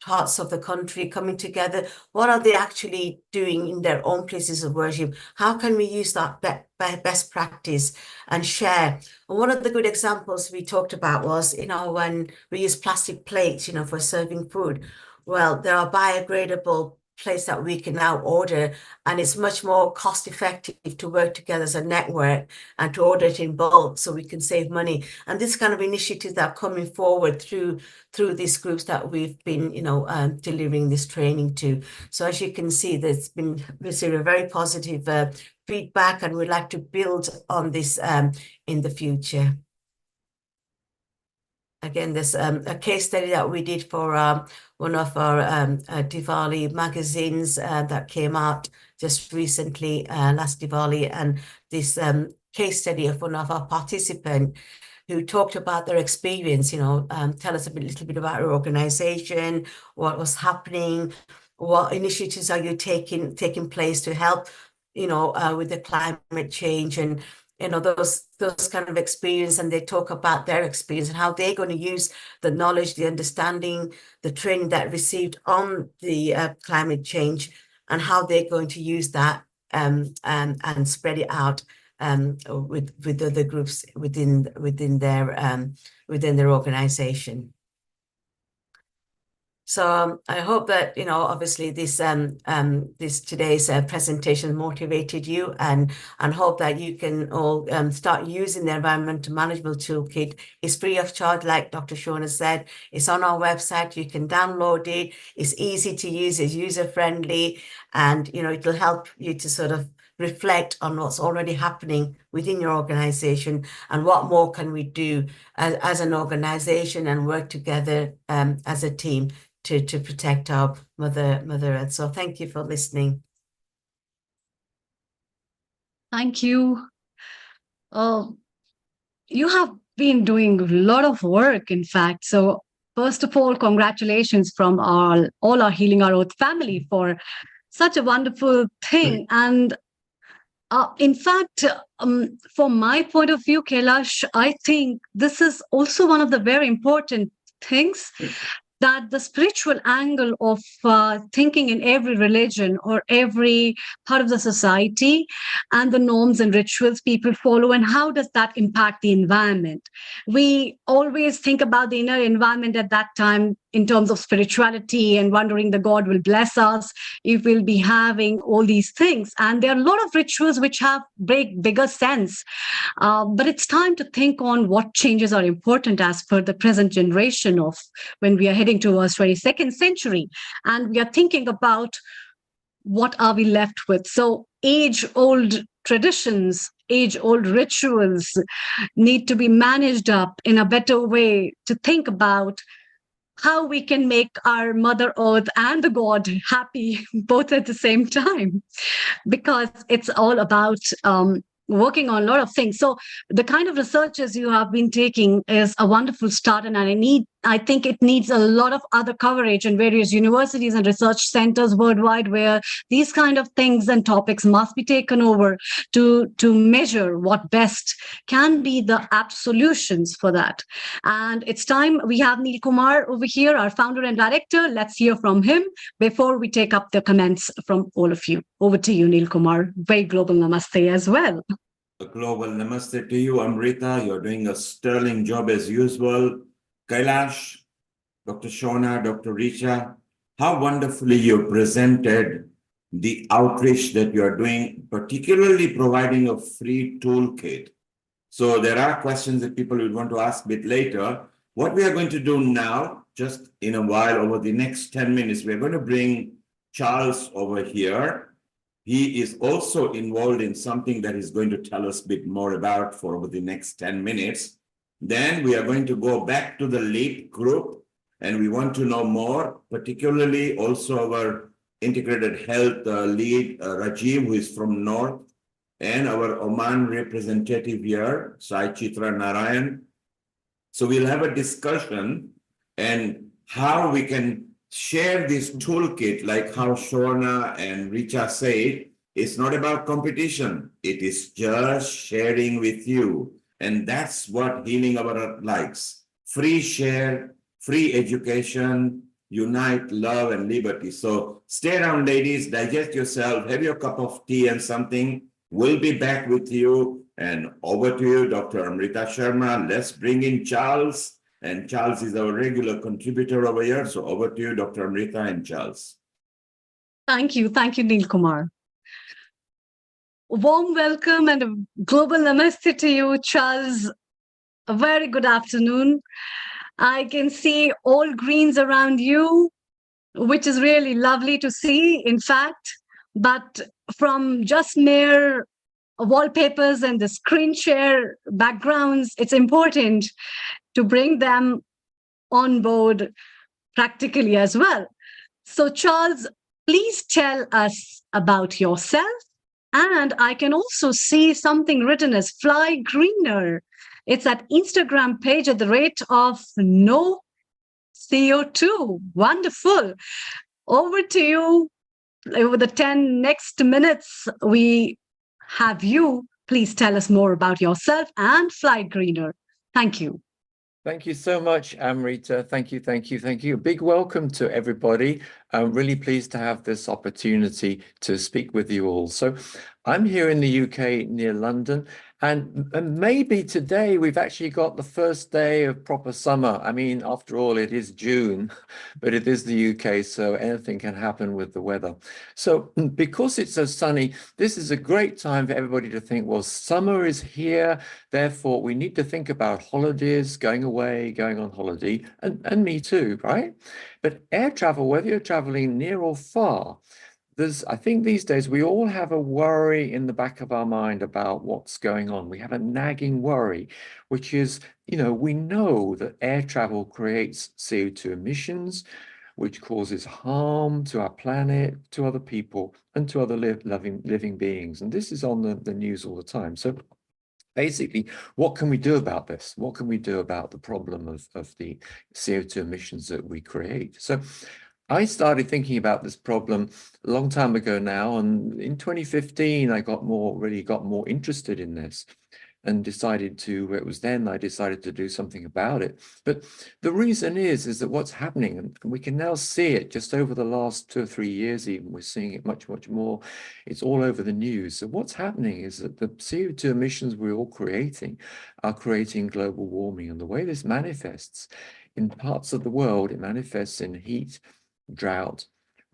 parts of the country, coming together. What are they actually doing in their own places of worship? How can we use that best practice and share? And one of the good examples we talked about was, when we use plastic plates, for serving food. Well, there are biodegradable plates that we can now order, and it's much more cost effective to work together as a network and to order it in bulk so we can save money. And this kind of initiatives that are coming forward through these groups that we've been delivering this training to. So as you can see, there's been received a very positive feedback, and we'd like to build on this in the future. Again, there's a case study that we did for one of our Diwali magazines that came out just recently, last Diwali, and this case study of one of our participants who talked about their experience, tell us a little bit about your organization, what was happening, what initiatives are you taking place to help, with the climate change, and those kind of experience. And they talk about their experience and how they're going to use the knowledge, the understanding, the training that received on the climate change, and how they're going to use that and spread it out with other groups within their organization. So I hope that, obviously this today's presentation motivated you, and hope that you can all start using the environmental management toolkit. It's free of charge, like Dr. Shona said. It's on our website. You can download it. It's easy to use. It's user-friendly, and it'll help you to sort of reflect on what's already happening within your organization and what more can we do as an organization and work together as a team to protect our Mother Earth. So thank you for listening. Thank you. You have been doing a lot of work, in fact. So first of all, congratulations from all our Healing Our Earth family for such a wonderful thing. And in fact, from my point of view, Kailash, I think this is also one of the very important things, that the spiritual angle of thinking in every religion or every part of the society, and the norms and rituals people follow, and how does that impact the environment. We always think about the inner environment at that time in terms of spirituality, and wondering the God will bless us if we'll be having all these things. And there are a lot of rituals which have bigger sense. But it's time to think on what changes are important as per the present generation of when we are heading towards 22nd century. And we are thinking about what are we left with. So age-old traditions, age-old rituals need to be managed up in a better way to think about how we can make our Mother Earth and the God happy both at the same time, because it's all about working on a lot of things. So the kind of researches you have been taking is a wonderful start, and I think it needs a lot of other coverage in various universities and research centers worldwide, where these kind of things and topics must be taken over to measure what best can be the apt solutions for that. And it's time. We have Neil Kumar over here, our founder and director. Let's hear from him before we take up the comments from all of you. Over to you, Neil Kumar. Very global namaste as well. A global namaste to you, Amrita. You're doing a sterling job as usual. Kailash, Dr. Shona, Dr. Richa, how wonderfully you presented the outreach that you're doing, particularly providing a free toolkit. So there are questions that people will want to ask a bit later. What we are going to do now, just in a while, over the next 10 minutes, we're going to bring Charles over here. He is also involved in something that he's going to tell us a bit more about for over the next 10 minutes. Then we are going to go back to the LEAP group, and we want to know more, particularly also our integrated health lead, Rajiv, who is from North, and our Oman representative here, Sai Chitra Narayan. So we'll have a discussion and how we can share this toolkit, like how Shona and Richa said. It's not about competition. It is just sharing with you. And that's what Healing Our Earth likes. Free share, free education, unite, love, and liberty. So stay around, ladies, digest yourself, have your cup of tea and something. We'll be back with you. And over to you, Dr. Amrita Sharma. Let's bring in Charles. And Charles is our regular contributor over here. So over to you, Dr. Amrita and Charles. Thank you, Neil Kumar. Warm welcome and a global namaste to you, Charles. A very good afternoon. I can see all greens around you, which is really lovely to see, in fact. But from just mere wallpapers and the screen share backgrounds, it's important to bring them on board practically as well. So, Charles, please tell us about yourself. And I can also see something written as Fly Greener. It's that Instagram page at the rate of no CO2. Wonderful. Over to you. Over the 10 next minutes, we have you. Please tell us more about yourself and Fly Greener. Thank you. Thank you so much, Amrita. Thank you, thank you, thank you. A big welcome to everybody. I'm really pleased to have this opportunity to speak with you all. So I'm here in the UK near London, and maybe today we've actually got the first day of proper summer. I mean, after all, it is June, but it is the UK, so anything can happen with the weather. So because it's so sunny, this is a great time for everybody to think, well, summer is here, therefore we need to think about holidays, going away, going on holiday, and me too, right? But air travel, whether you're traveling near or far, I think these days we all have a worry in the back of our mind about what's going on. We have a nagging worry, which is, we know that air travel creates CO2 emissions, which causes harm to our planet, to other people, and to other living beings. And this is on the news all the time. So basically, what can we do about this? What can we do about the problem of the CO2 emissions that we create? So I started thinking about this problem a long time ago now, and in 2015, I really got more interested in this and decided to do something about it. But the reason is that what's happening, and we can now see it just over the last 2 or 3 years even, we're seeing it much, much more. It's all over the news. So what's happening is that the CO2 emissions we're all creating are creating global warming. And the way this manifests in parts of the world, it manifests in heat, drought,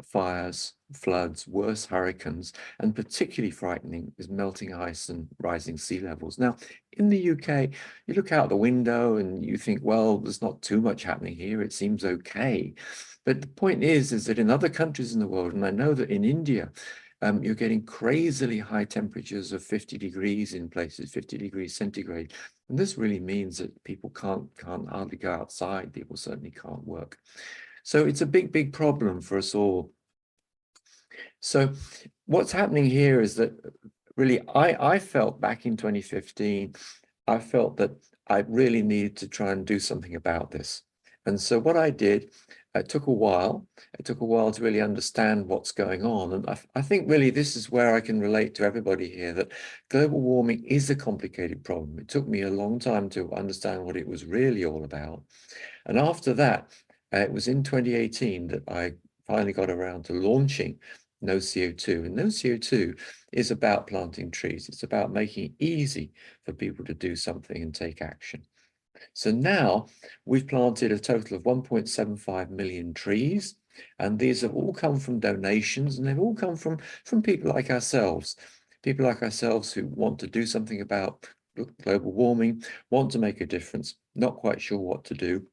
fires, floods, worse hurricanes, and particularly frightening is melting ice and rising sea levels. Now, in the UK, you look out the window and you think, well, there's not too much happening here. It seems okay. But the point is that in other countries in the world, and I know that in India, you're getting crazily high temperatures of 50 degrees in places, 50 degrees centigrade. And this really means that people can't hardly go outside. People certainly can't work. So it's a big, big problem for us all. So what's happening here is that really I felt back in 2015, I felt that I really needed to try and do something about this. And so what I did, it took a while. It took a while to really understand what's going on. And I think really this is where I can relate to everybody here, that global warming is a complicated problem. It took me a long time to understand what it was really all about. And after that, it was in 2018 that I finally got around to launching No CO2. And No CO2 is about planting trees. It's about making it easy for people to do something and take action. So now we've planted a total of 1.75 million trees, and these have all come from donations, and they've all come from people like ourselves who want to do something about global warming, want to make a difference, not quite sure what to do.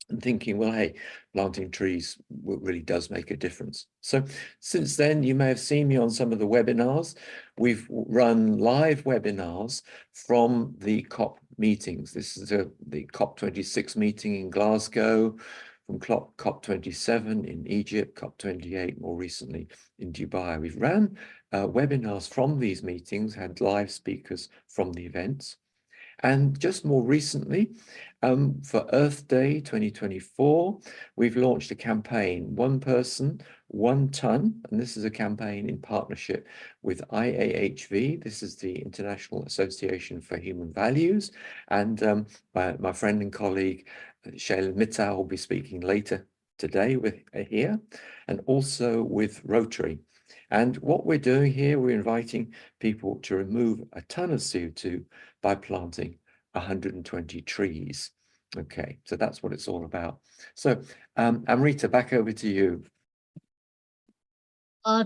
and thinking, well, hey, planting trees really does make a difference. So since then, you may have seen me on some of the webinars. We've run live webinars from the COP meetings. This is the COP26 meeting in Glasgow, from COP27 in Egypt, COP28 more recently in Dubai. We've ran webinars from these meetings, had live speakers from the events. And just more recently, for Earth Day 2024, we've launched a campaign, One Person, 1 Ton, and this is a campaign in partnership with IAHV. This is the International Association for Human Values, and my friend and colleague, Shailin Mittal, will be speaking later today with here, and also with Rotary. And what we're doing here, we're inviting people to remove a ton of CO2 by planting 120 trees. Okay, so that's what it's all about. So Amrita, back over to you.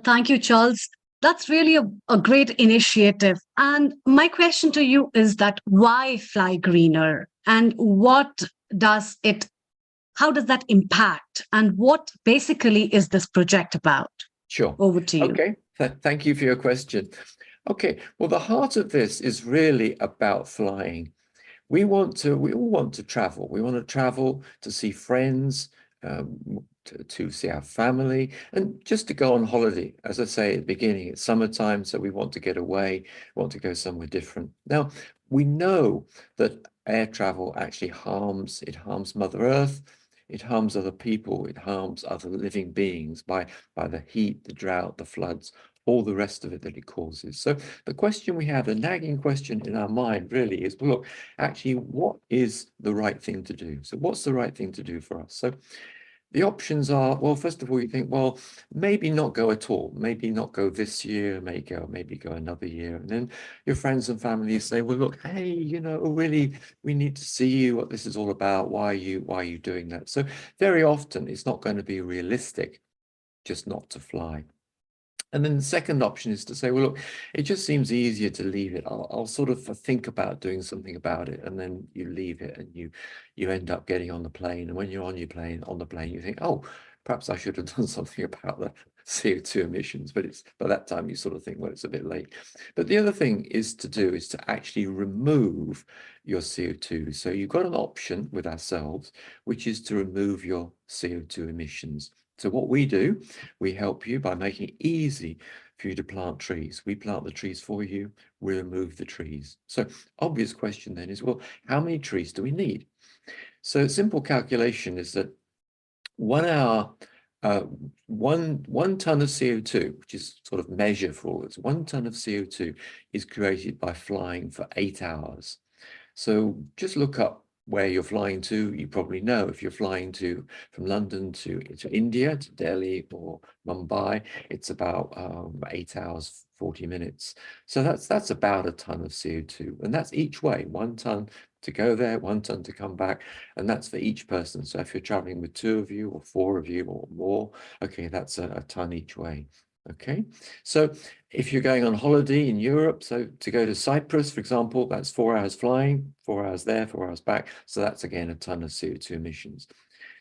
Thank you, Charles. That's really a great initiative. And my question to you is that why fly greener? And what does it, how does that impact? And what basically is this project about? Sure. Over to you. Okay, thank you for your question. Okay, well, the heart of this is really about flying. We all want to travel. We want to travel to see friends, to see our family, and just to go on holiday. As I say at the beginning, it's summertime, so we want to get away, want to go somewhere different. Now, we know that air travel actually harms Mother Earth, it harms other people, it harms other living beings by the heat, the drought, the floods, all the rest of it that it causes. So the question we have, the nagging question in our mind really is, well, look, actually, what is the right thing to do? So what's the right thing to do for us? So the options are, well, first of all, you think, well, maybe not go at all, maybe not go this year, maybe go another year. And then your friends and family say, well, look, hey, you know, really, we need to see you, what this is all about. Why are you doing that? So very often it's not going to be realistic just not to fly. And then the second option is to say, well, look, it just seems easier to leave it. I'll sort of think about doing something about it. And then you leave it and you end up getting on the plane. And when you're on the plane, you think, oh, perhaps I should have done something about the CO2 emissions. But by that time you sort of think, well, it's a bit late. But the other thing is to actually remove your CO2. So you've got an option with ourselves, which is to remove your CO2 emissions. So what we do, we help you by making it easy for you to plant trees. We plant the trees for you, we remove the trees. So obvious question then is, well, how many trees do we need? So simple calculation is that 1 hour, one ton of CO2, which is sort of measure for all this, 1 ton of CO2 is created by flying for 8 hours. So just look up where you're flying to. You probably know if you're flying from London to India, to Delhi or Mumbai, it's about 8 hours, 40 minutes. So that's about a ton of CO2, and that's each way, 1 ton to go there, 1 ton to come back, and that's for each person. So if you're traveling with 2 of you or 4 of you or more, okay, that's a ton each way. Okay, so if you're going on holiday in Europe, so to go to Cyprus, for example, that's 4 hours flying, 4 hours there, 4 hours back. So that's again a ton of CO2 emissions.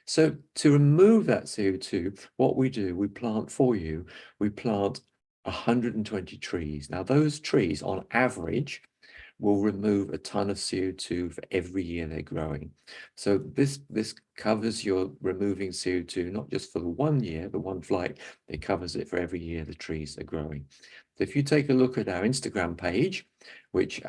So to remove that CO2, what we do, we plant for you, we plant 120 trees. Now those trees on average will remove a ton of CO2 for every year they're growing. So this covers your removing CO2, not just for the 1 year, the one flight, it covers it for every year the trees are growing. So if you take a look at our Instagram page, which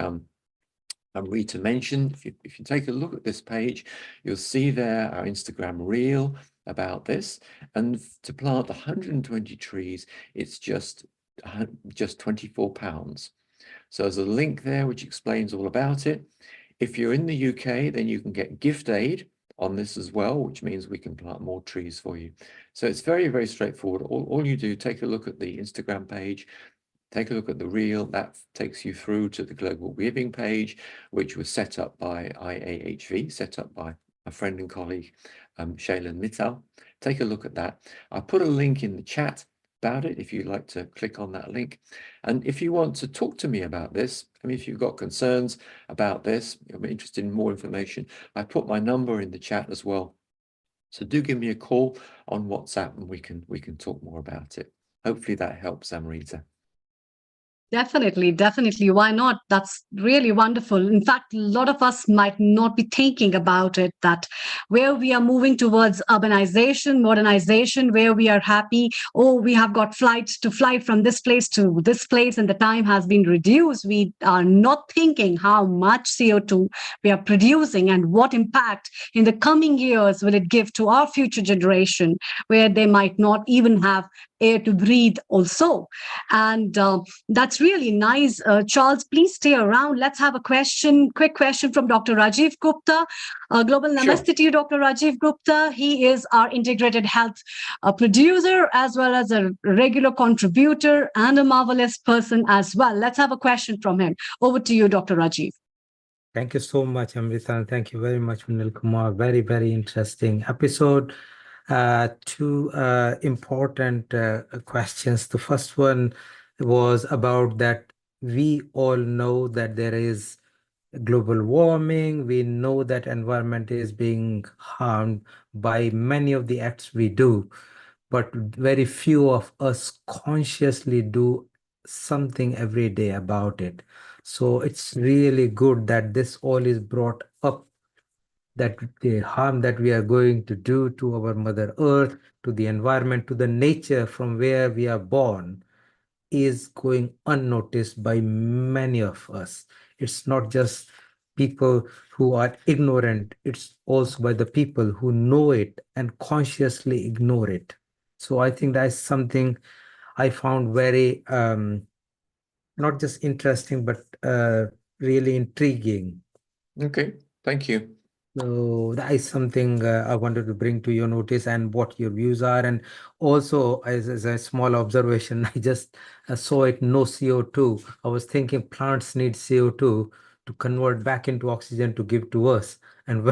Rita mentioned, if you take a look at this page, you'll see there our Instagram reel about this. And to plant 120 trees, it's just £24. So there's a link there which explains all about it. If you're in the UK, then you can get gift aid on this as well, which means we can plant more trees for you. So it's very, very straightforward. All you do, take a look at the Instagram page, take a look at the reel, that takes you through to the Global Giving page, which was set up by IAHV, set up by a friend and colleague, Shailin Mittal. Take a look at that. I'll put a link in the chat about it if you'd like to click on that link. And if you want to talk to me about this, I mean, if you've got concerns about this, you're interested in more information, I put my number in the chat as well. So do give me a call on WhatsApp and we can talk more about it. Hopefully that helps, Amrita. Definitely, definitely. Why not? That's really wonderful. In fact, a lot of us might not be thinking about it, that where we are moving towards urbanization, modernization, where we are happy, oh, we have got flights to fly from this place to this place, and the time has been reduced. We are not thinking how much CO2 we are producing and what impact in the coming years will it give to our future generation, where they might not even have air to breathe also. And that's really nice. Charles, please stay around. Let's have a quick question from Dr. Rajiv Gupta. Global Namaste to you, Dr. Rajiv Gupta. He is our integrated health producer, as well as a regular contributor and a marvelous person as well. Let's have a question from him. Over to you, Dr. Rajiv. Thank you so much, Amrita, and thank you very much, Vinil Kumar. Very, very interesting episode. Two important questions. The first one was about that we all know that there is global warming. We know that environment is being harmed by many of the acts we do, but very few of us consciously do something every day about it. So it's really good that this all is brought up, that the harm that we are going to do to our Mother Earth, to the environment, to the nature from where we are born, is going unnoticed by many of us. It's not just people who are ignorant, it's also by the people who know it and consciously ignore it. So I think that's something I found very not just interesting, but really intriguing. Okay, thank you. So that is something I wanted to bring to your notice and what your views are. And also, as a small observation, I just saw it, no CO2. I was thinking plants need CO2 to convert back into oxygen to give to us, and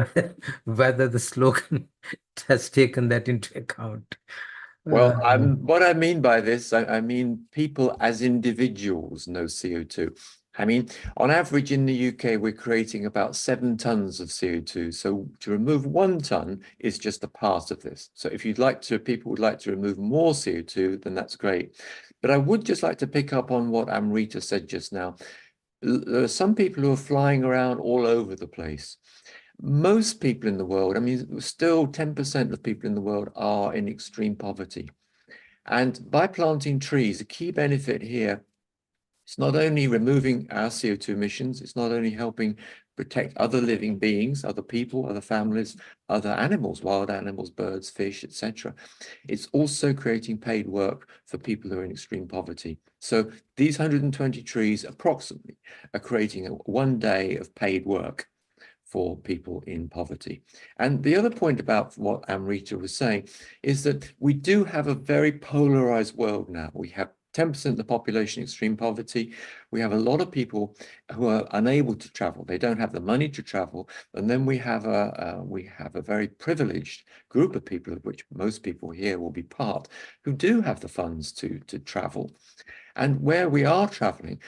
whether the slogan has taken that into account. Well, what I mean by this, I mean people as individuals know CO2. I mean, on average in the UK, we're creating about 7 tons of CO2. So to remove 1 ton is just a part of this. So if people would like to remove more CO2, then that's great. But I would just like to pick up on what Amrita said just now. There are some people who are flying around all over the place. Most people in the world, I mean, still 10% of people in the world are in extreme poverty. And by planting trees, a key benefit here, it's not only removing our CO2 emissions, it's not only helping protect other living beings, other people, other families, other animals, wild animals, birds, fish, etc. It's also creating paid work for people who are in extreme poverty. So these 120 trees approximately are creating 1 day of paid work for people in poverty. And the other point about what Amrita was saying is that we do have a very polarized world now. We have 10% of the population in extreme poverty. We have a lot of people who are unable to travel. They don't have the money to travel. And then we have a very privileged group of people, of which most people here will be part, who do have the funds to travel. And where we are traveling,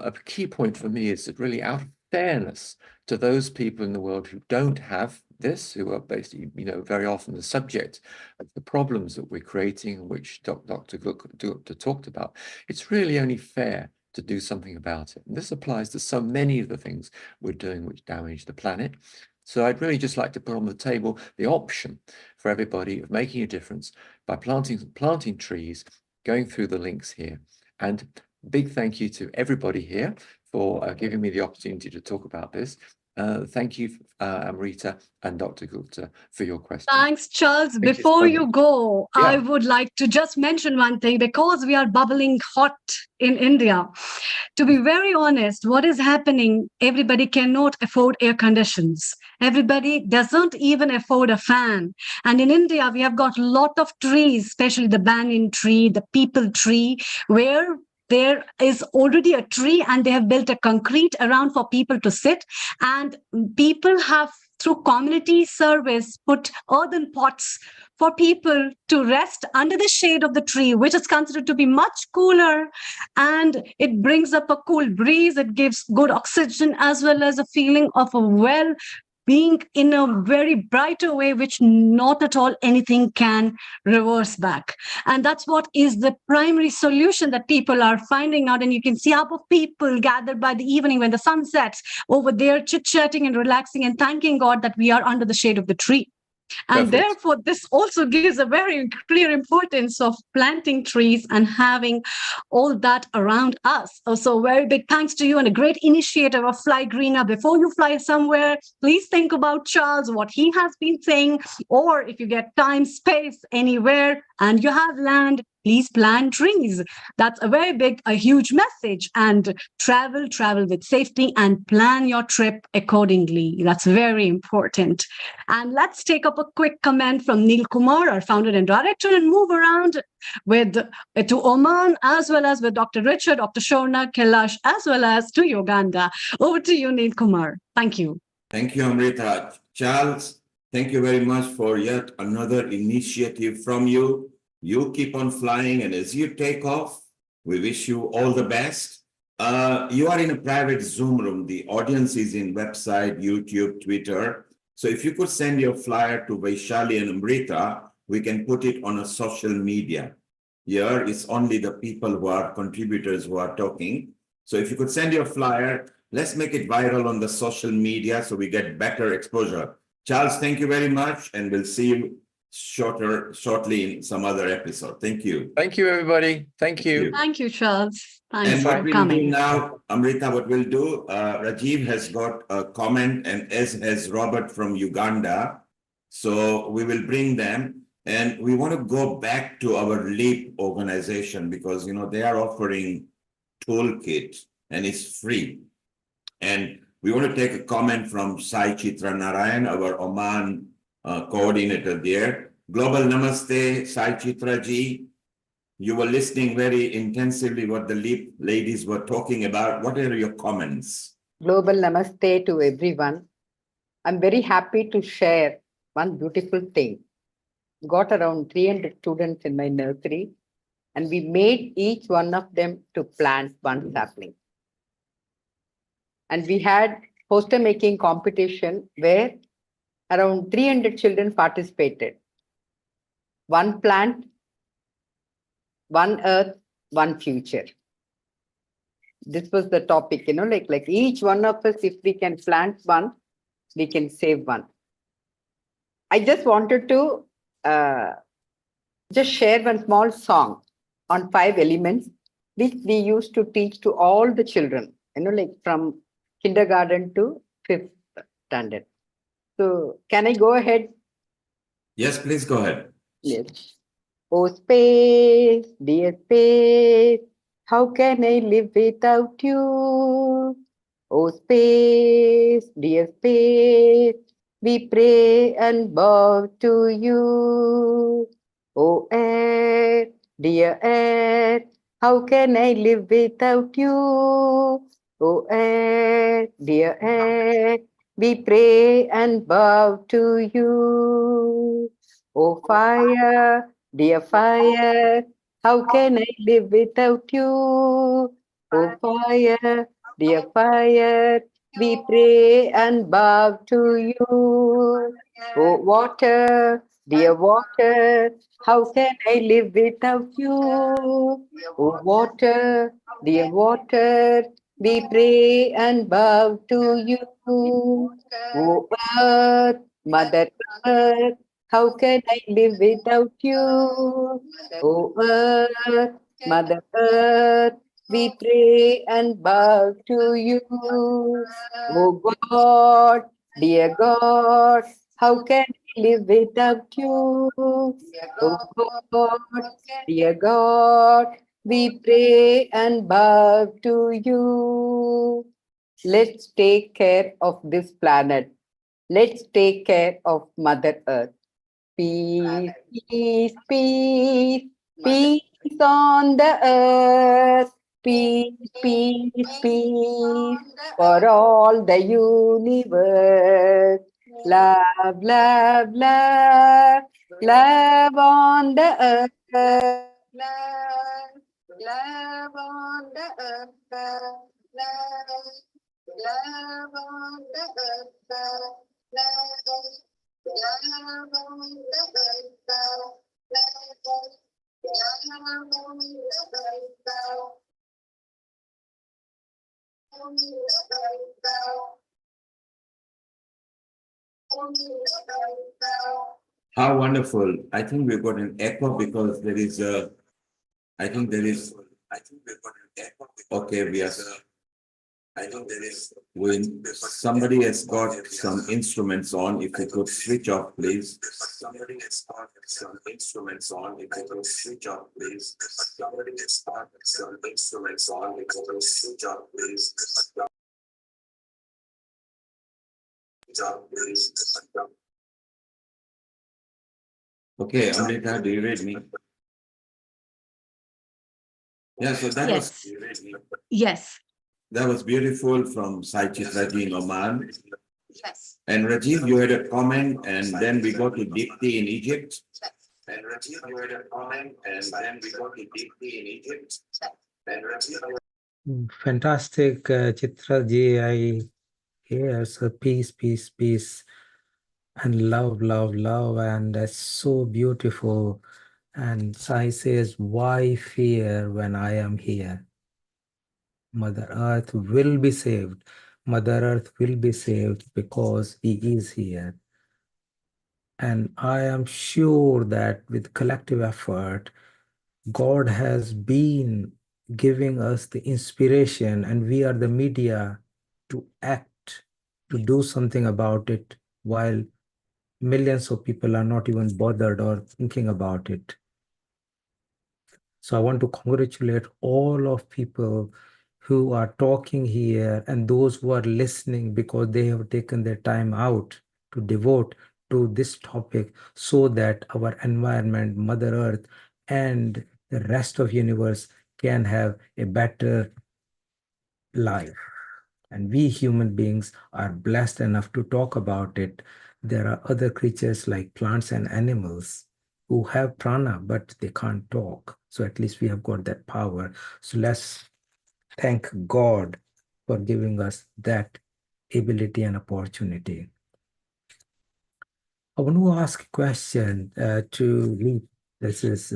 a key point for me is that really out of fairness to those people in the world who don't have this, who are basically, very often the subject of the problems that we're creating, which Dr. Gupta talked about, it's really only fair to do something about it. And this applies to so many of the things we're doing which damage the planet. So I'd really just like to put on the table the option for everybody of making a difference by planting trees, going through the links here. And big thank you to everybody here for giving me the opportunity to talk about this. Thank you, Amrita and Dr. Gupta, for your questions. Thanks, Charles. Before you go, I would like to just mention one thing, because we are bubbling hot in India. To be very honest, what is happening, everybody cannot afford air conditions. Everybody doesn't even afford a fan. And in India, we have got a lot of trees, especially the banyan tree, the peepal tree, where there is already a tree and they have built a concrete around for people to sit. And people have, through community service, put earthen pots for people to rest under the shade of the tree, which is considered to be much cooler. And it brings up a cool breeze. It gives good oxygen as well as a feeling of a being in a very brighter way, which not at all anything can reverse back. And that's what is the primary solution that people are finding out. And you can see half of people gathered by the evening when the sun sets over there, chit-chatting and relaxing and thanking God that we are under the shade of the tree. And Perfect. therefore, this also gives a very clear importance of planting trees and having all that around us. Also, very big thanks to you and a great initiative of Fly Greener. Before you fly somewhere, please think about Charles, what he has been saying, or if you get time, space, anywhere, and you have land, please plant trees. That's a very big, a huge message. And travel with safety and plan your trip accordingly. That's very important. And let's take up a quick comment from Neil Kumar, our founder and director, and move around with to Oman, as well as with Dr. Richard, Dr. Shona, Kailash, as well as to Uganda. Over to you, Neil Kumar. Thank you. Thank you, Amrita. Charles, thank you very much for yet another initiative from you. You keep on flying, and as you take off, we wish you all the best. You are in a private Zoom room. The audience is in website, YouTube, Twitter. So if you could send your flyer to Vaishali and Amrita, we can put it on a social media. Here it's only the people who are contributors who are talking. So if you could send your flyer, let's make it viral on the social media so we get better exposure. Charles, thank you very much, and we'll see you shortly in some other episode. Thank you. Thank you, everybody. Thank you. Thank you, Charles. Thanks And for what we'll coming. do now, Amrita, what we'll do, Rajiv has got a comment, and as has Robert from Uganda. So we will bring them, and we want to go back to our LEAP organization because, you know, they are offering toolkit and it's free. And we want to take a comment from Sai Chitra Narayan, our Oman coordinator there. Global Namaste, Sai Chitra ji. You were listening very intensively what the LEAP ladies were talking about. What are your comments? Global Namaste to everyone. I'm very happy to share one beautiful thing. Got around 300 students in my nursery, and we made each one of them to plant one sapling. And we had poster making competition where around 300 children participated. One plant, one earth, one future. This was the topic, you know, like each one of us, if we can plant one, we can save one. I just wanted to just share one small song on 5 elements, which we used to teach to all the children, you know, like from kindergarten to 5th standard. So can I go ahead? Yes, please go ahead. Yes. Oh, space, dear space, how can I live without you? Oh, space, dear space, we pray and bow to you. Oh, air, dear air, how can I live without you? Oh, air, dear air, we pray and bow to you. Oh, fire, dear fire, how can I live without you? Oh, fire, dear fire, we pray and bow to you. Oh, water, dear water, how can I live without you? Oh, water, dear water, we pray and bow to you. Oh, earth, Mother Earth, how can I live without you? Oh, earth, Mother Earth, we pray and bow to you. Oh, God, dear God, how can I live without you? Oh, God, dear God, we pray and bow to you. Let's take care of this planet. Let's take care of Mother Earth. Peace, peace, peace, peace on the earth. Peace, peace, peace for all the universe. Love, love, love, love on the earth. Love, love on the earth. Love, love on the earth. How wonderful. I think we've got an echo because there is a, I think there is, okay, we are, I think there is, when somebody has got some instruments on, if they could switch off, please. Somebody has got some instruments on, if they could switch off, please. Somebody has got some instruments on, if they could switch off, please. Okay, Amrita, do you read me? Yeah, so that Yes. was Yes. that was beautiful from Saichit Raji in Oman. Yes. And Rajiv, you had a comment, and then we got to Dipti in Egypt. And Rajiv, you had a comment, and then we got to Dipti in Egypt. And Rajiv, Fantastic, Chitra ji. I hear so peace, peace, peace, and love, love, love, and that's so beautiful. And Sai says, "Why fear when I am here? Mother Earth will be saved. Mother Earth will be saved because He is here." And I am sure that with collective effort, God has been giving us the inspiration, and we are the media to act, to do something about it, while millions of people are not even bothered or thinking about it. So I want to congratulate all of people who are talking here and those who are listening, because they have taken their time out to devote to this topic so that our environment, Mother Earth, and the rest of universe can have a better life. And we human beings are blessed enough to talk about it. There are other creatures like plants and animals who have prana, but they can't talk. So at least we have got that power. So let's thank God for giving us that ability and opportunity. I want to ask a question to Lee. This is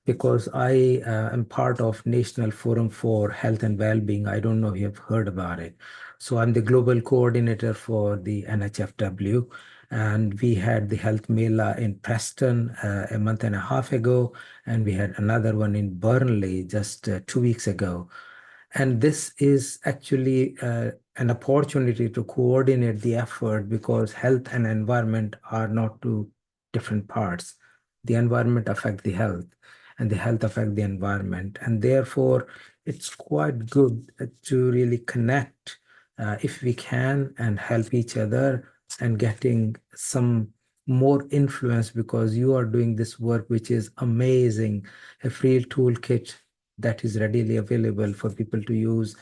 because I am part of National Forum for Health and Wellbeing. I don't know if you have heard about it. So I'm the global coordinator for the NHFW, and we had the Health Mela in Preston a month and a half ago, and we had another one in Burnley just 2 weeks ago. And this is actually an opportunity to coordinate the effort, because health and environment are not two different parts. The environment affects the health, and the health affects the environment. And therefore, it's quite good to really connect if we can and help each other and getting some more influence, because you are doing this work, which is amazing. A free toolkit that is readily available for people to use.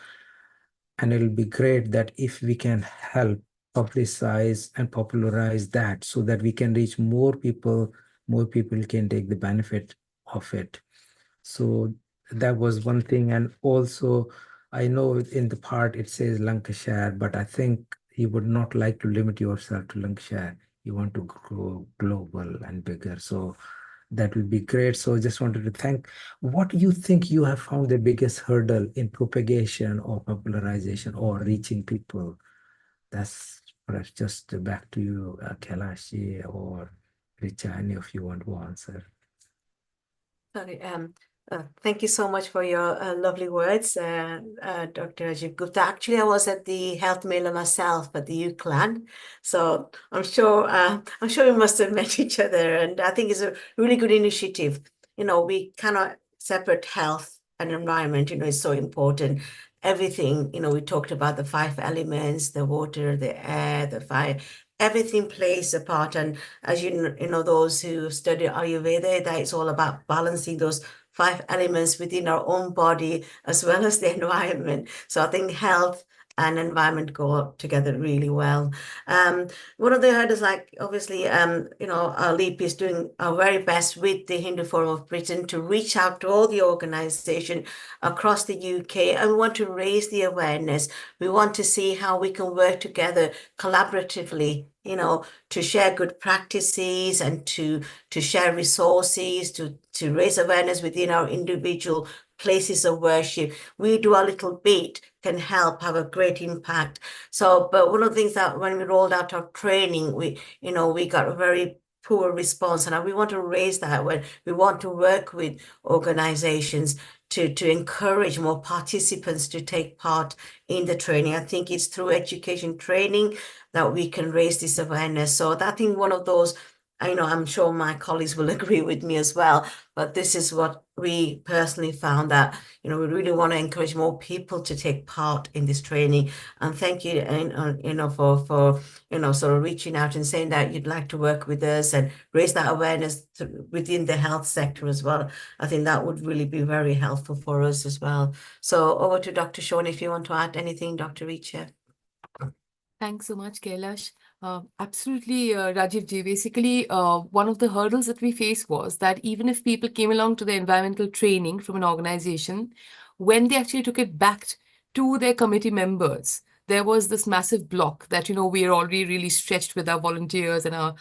And it'll be great that if we can help publicize and popularize that so that we can reach more people can take the benefit of it. So that was one thing. And also, I know in the part it says Lancashire, but I think you would not like to limit yourself to Lancashire. You want to go global and bigger. So that would be great. So just wanted to thank. What do you think you have found the biggest hurdle in propagation or popularization or reaching people? That's perhaps just back to you, Kailashi or Richa, any of you want to answer. Sorry, thank you so much for your lovely words, Dr. Rajiv Gupta. Actually, I was at the Health Mela myself at the UCLan, so I'm sure we must have met each other, and I think it's a really good initiative. You know, we cannot separate health and environment. You know, it's so important. Everything, you know, we talked about the 5 elements: the water, the air, the fire. Everything plays a part, and as you know, those who study Ayurveda, that it's all about balancing those 5 elements within our own body as well as the environment. So I think health and environment go together really well. One of the hurdles, like obviously, you know, our LEAP is doing our very best with the Hindu Forum of Britain to reach out to all the organization across the UK, and we want to raise the awareness. We want to see how we can work together collaboratively to share good practices and to share resources, to raise awareness within our individual places of worship. We do our little bit can help have a great impact. So, but one of the things that when we rolled out our training, we got a very poor response, and we want to raise that when we want to work with organizations to encourage more participants to take part in the training. I think it's through education training that we can raise this awareness. So I think one of those, I'm sure my colleagues will agree with me as well, but this is what we personally found, that, we really want to encourage more people to take part in this training. And thank you, for sort of reaching out and saying that you'd like to work with us and raise that awareness within the health sector as well. I think that would really be very helpful for us as well. So over to Dr. Sean, if you want to add anything, Dr. Richa. Thanks so much, Kailash. Absolutely, Rajiv ji. Basically, one of the hurdles that we faced was that even if people came along to the environmental training from an organization, when they actually took it back to their committee members, there was this massive block that, we are already really stretched with our volunteers and our,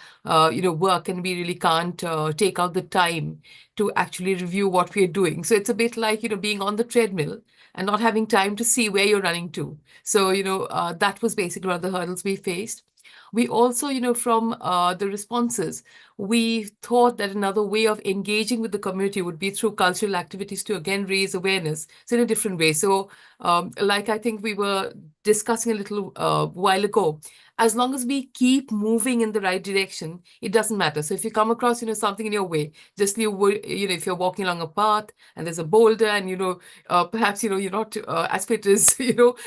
work, and we really can't take out the time to actually review what we are doing. So it's a bit like, being on the treadmill and not having time to see where you're running to. So, that was basically one of the hurdles we faced. We also, from the responses, we thought that another way of engaging with the community would be through cultural activities to again raise awareness. So in a different way. So like I think we were discussing a little while ago, as long as we keep moving in the right direction, it doesn't matter. So if you come across, something in your way, just if you're walking along a path and there's a boulder and, perhaps, you're not as fit as,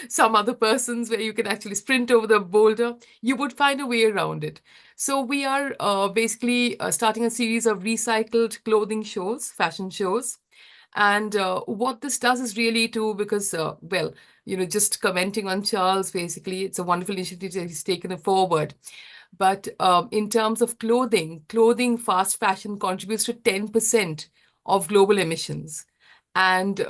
some other persons where you can actually sprint over the boulder, you would find a way around it. So we are basically starting a series of recycled clothing shows, fashion shows. And what this does is really because, just commenting on Charles, basically, it's a wonderful initiative that he's taken it forward. But in terms of clothing, fast fashion contributes to 10% of global emissions. And,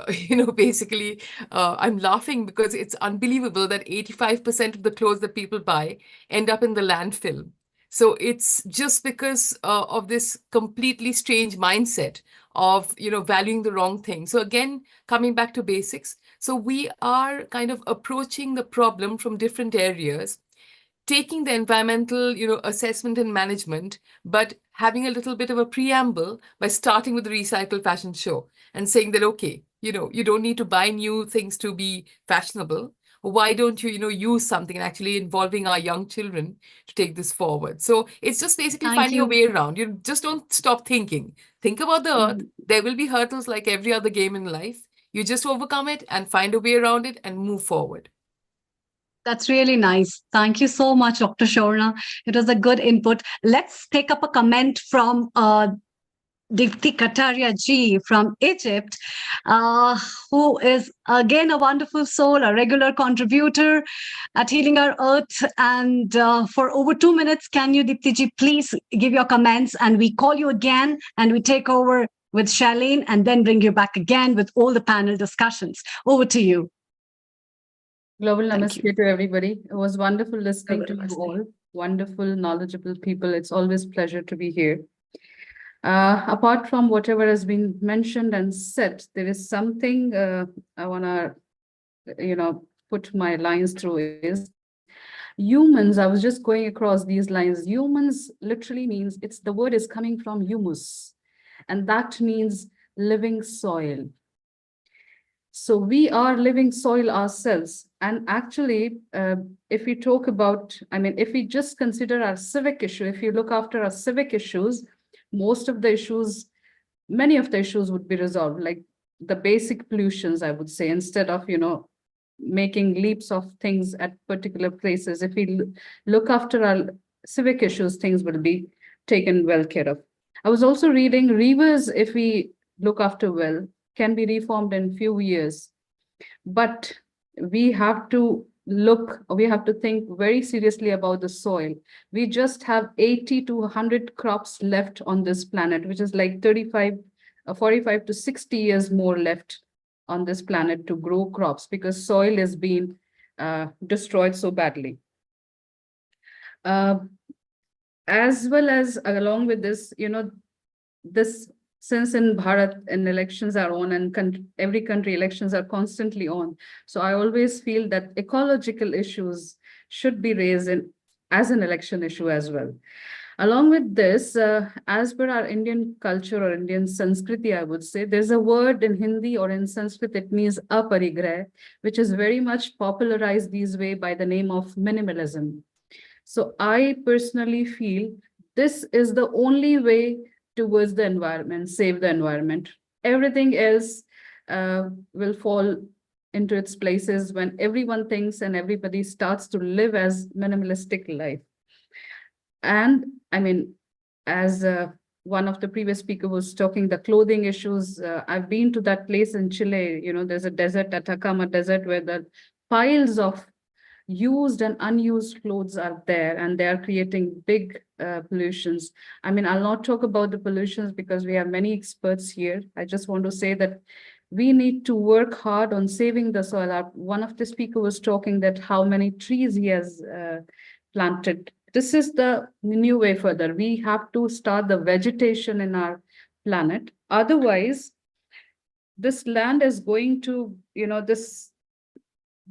basically, I'm laughing because it's unbelievable that 85% of the clothes that people buy end up in the landfill. So it's just because of this completely strange mindset of, valuing the wrong thing. So again, coming back to basics. So we are kind of approaching the problem from different areas, taking the environmental, assessment and management, but having a little bit of a preamble by starting with the recycled fashion show and saying that, okay, you don't need to buy new things to be fashionable. Why don't you, use something, and actually involving our young children to take this forward? So it's just basically Thank finding a you. way around. You just don't stop thinking. Think about the earth. There will be hurdles like every other game in life. You just overcome it and find a way around it and move forward. That's really nice. Thank you so much, Dr. Shorna. It was a good input. Let's take up a comment from Dipti Kataria ji from Egypt, who is again a wonderful soul, a regular contributor at Healing Our Earth. And for over 2 minutes, can you, Dipti ji, please give your comments, and we call you again and we take over with Charlene and then bring you back again with all the panel discussions. Over to you. Global Namaste to everybody. It was wonderful listening to you all. Wonderful, knowledgeable people. It's always a pleasure to be here. Apart from whatever has been mentioned and said, there is something I want to, put my lines through is humans. I was just going across these lines. Humans literally means the word is coming from humus, and that means living soil. So we are living soil ourselves. And actually, if we talk about, if we just consider our civic issue, if you look after our civic issues, most of the issues, many of the issues would be resolved, like the basic pollutions, I would say, instead of, making leaps of things at particular places. If we look after our civic issues, things will be taken well care of. I was also reading rivers, if we look after well, can be reformed in few years, but we have to think very seriously about the soil. We just have 80 to 100 crops left on this planet, which is like 45 to 60 years more left on this planet to grow crops, because soil is being destroyed so badly. as well as along with this, this, since in Bharat and elections are on and every country elections are constantly on. So I always feel that ecological issues should be raised as an election issue as well. Along with this, as per our Indian culture or Indian Sanskriti, I would say, there's a word in Hindi or in Sanskrit, it means aparigrah, which is very much popularized these way by the name of minimalism. So I personally feel this is the only way towards the environment, save the environment. Everything else will fall into its places when everyone thinks and everybody starts to live as minimalistic life. And I mean, as one of the previous speaker was talking, the clothing issues, I've been to that place in Chile, there's a desert, Atacama Desert, where the piles of used and unused clothes are there, and they are creating big pollutions. I mean, I'll not talk about the pollutions because we have many experts here. I just want to say that we need to work hard on saving the soil. One of the speakers was talking that how many trees he has planted. This is the new way further. We have to start the vegetation in our planet. Otherwise, this land is going to, the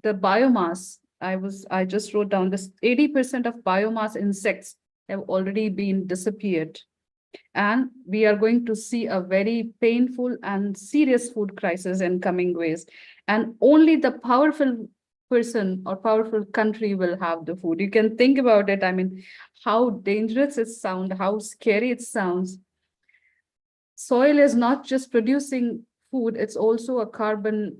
biomass, I just wrote down this 80% of biomass insects have already been disappeared. And we are going to see a very painful and serious food crisis in coming ways. And only the powerful person or powerful country will have the food. You can think about it. I mean, how dangerous it sounds, how scary it sounds. Soil is not just producing food, it's also a carbon,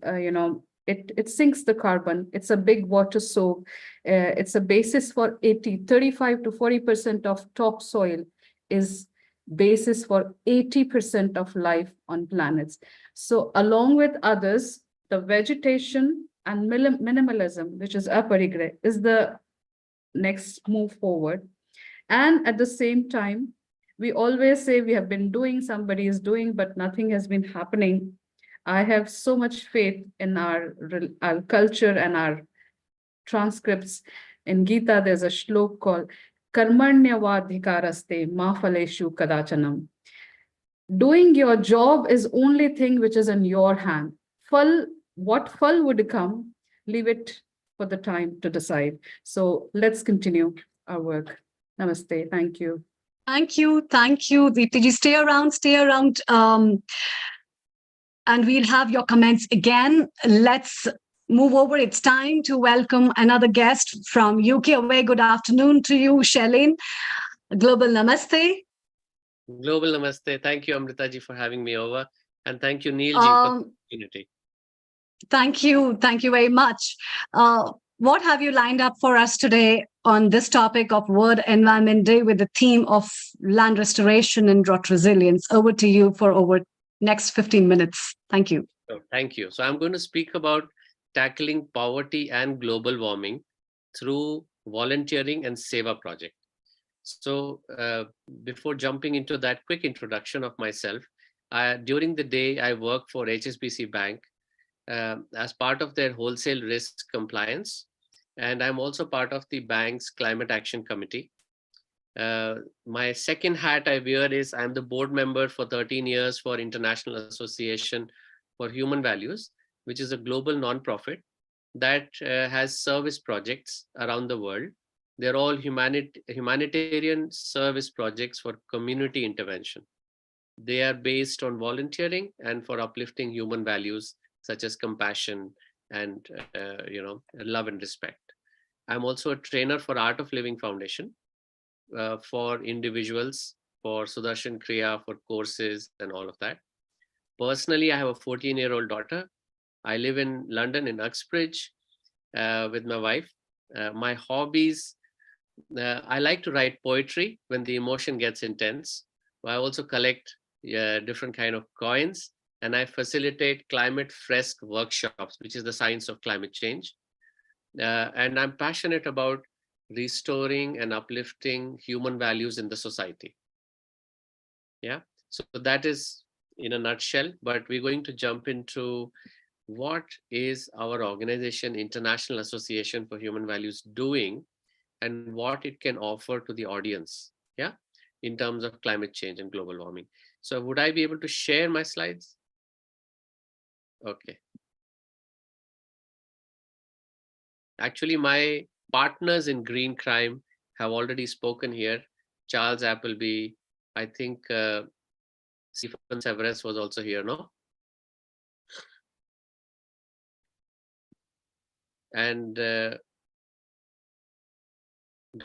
it sinks the carbon. It's a big water soak. It's a basis for 35 to 40% of topsoil is basis for 80% of life on planets. So along with others, the vegetation and minimalism, which is aparigrah, is the next move forward. And at the same time, we always say we have been doing, somebody is doing, but nothing has been happening. I have so much faith in our culture and our transcripts. In Gita, there's a shlok called Karmanyavadhikaraste ma phaleshu kadachanam. Doing your job is only thing which is in your hand. What phal would come, leave it for the time to decide. So let's continue our work. Namaste. Thank you. Thank you. Deepti ji, stay around. And we'll have your comments again. Let's move over. It's time to welcome another guest from UK. A very good afternoon to you, Shailene. Global Namaste. Global Namaste. Thank you, Amrita ji, for having me over. And thank you, Neil ji, for the opportunity. Thank you. Thank you very much. What have you lined up for us today on this topic of World Environment Day with the theme of land restoration and drought resilience? Over to you for over next 15 minutes. Thank you. Thank you. So I'm going to speak about tackling poverty and global warming through volunteering and Seva project. So before jumping into that quick introduction of myself, during the day, I work for HSBC Bank as part of their wholesale risk compliance. And I'm also part of the bank's climate action committee. My second hat I wear is I'm the board member for 13 years for International Association for Human Values, which is a global nonprofit that has service projects around the world. They're all humanitarian service projects for community intervention. They are based on volunteering and for uplifting human values such as compassion and love and respect. I'm also a trainer for Art of Living Foundation for individuals, for Sudarshan Kriya, for courses and all of that. Personally, I have a 14-year-old daughter. I live in London in Uxbridge with my wife. My hobbies, I like to write poetry when the emotion gets intense. I also collect different kind of coins, and I facilitate climate fresque workshops, which is the science of climate change. And I'm passionate about restoring and uplifting human values in the society. Yeah, so that is in a nutshell, but we're going to jump into what is our organization, International Association for Human Values, doing and what it can offer to the audience. yeah, in terms of climate change and global warming. So would I be able to share my slides? Okay. Actually, my partners in green crime have already spoken here. Charles Appleby, I think Stephen Severus was also here, no? And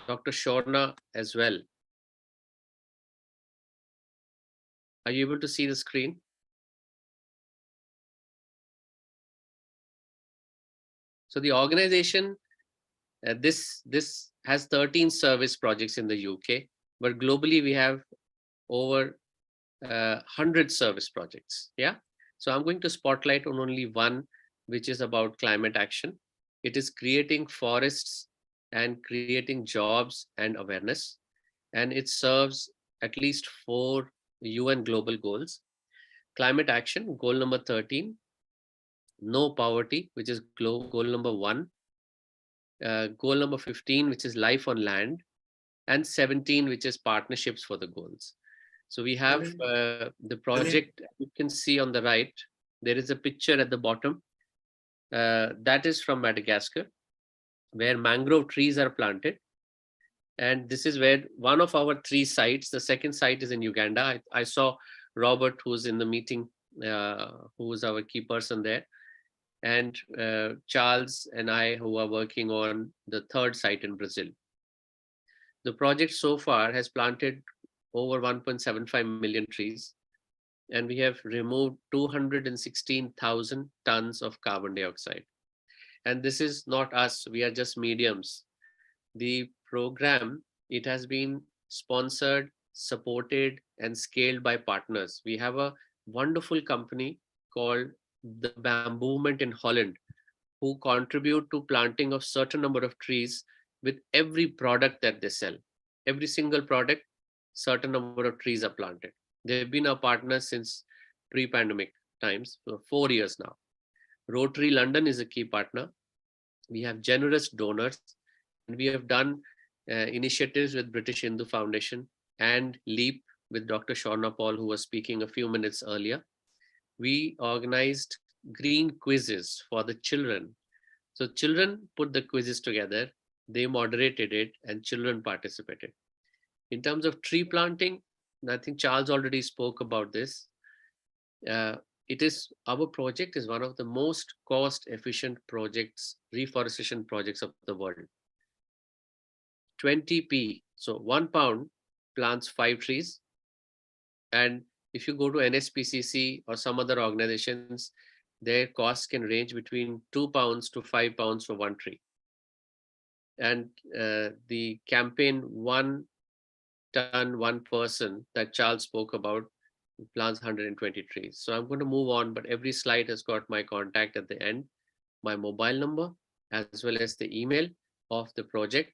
Dr. Shorna as well. Are you able to see the screen? So the organization, this has 13 service projects in the UK, but globally we have over 100 service projects. Yeah. So I'm going to spotlight on only one, which is about climate action. It is creating forests and creating jobs and awareness. And it serves at least 4 UN global goals. Climate action, goal number 13, no poverty, which is goal number 1. Goal number 15, which is life on land, and 17, which is partnerships for the goals. So we have the project you can see on the right. There is a picture at the bottom. That is from Madagascar, where mangrove trees are planted. And this is where one of our 3 sites, the second site is in Uganda. I saw Robert, who's in the meeting, who is our key person there. And Charles and I, who are working on the 3rd site in Brazil. The project so far has planted over 1.75 million trees, and we have removed 216,000 tons of carbon dioxide. And this is not us, we are just mediums. The program, it has been sponsored, supported, and scaled by partners. We have a wonderful company called the Bamboement in Holland, who contribute to planting of certain number of trees with every product that they sell. Every single product, certain number of trees are planted. They've been our partners since pre-pandemic times, for 4 years now. Rotary London is a key partner. We have generous donors, and we have done initiatives with British Hindu Foundation and LEAP with Dr. Shorna Paul, who was speaking a few minutes earlier. We organized green quizzes for the children. So children put the quizzes together, they moderated it, and children participated. In terms of tree planting, I think Charles already spoke about this. Our project is one of the most cost-efficient projects, reforestation projects of the world. 20p, so £1 plants 5 trees. And if you go to NSPCC or some other organizations, their costs can range between £2 to £5 for 1 tree. And the campaign 1 ton, 1 person that Charles spoke about plants 120 trees. So I'm going to move on, but every slide has got my contact at the end, my mobile number, as well as the email of the project.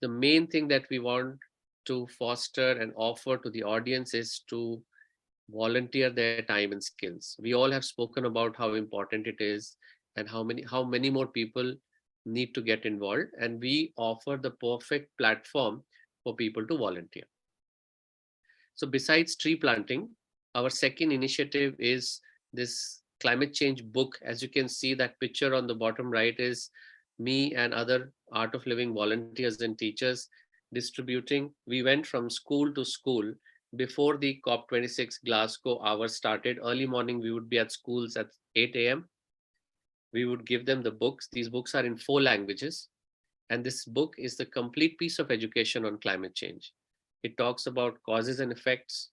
The main thing that we want to foster and offer to the audience is to volunteer their time and skills. We all have spoken about how important it is and how many more people need to get involved, and we offer the perfect platform for people to volunteer. So besides tree planting, our second initiative is this climate change book. As you can see, that picture on the bottom right is me and other Art of Living volunteers and teachers distributing. We went from school to school before the COP26 Glasgow hour started. Early morning, we would be at schools at 8 a.m. We would give them the books. These books are in 4 languages. And this book is the complete piece of education on climate change. It talks about causes and effects,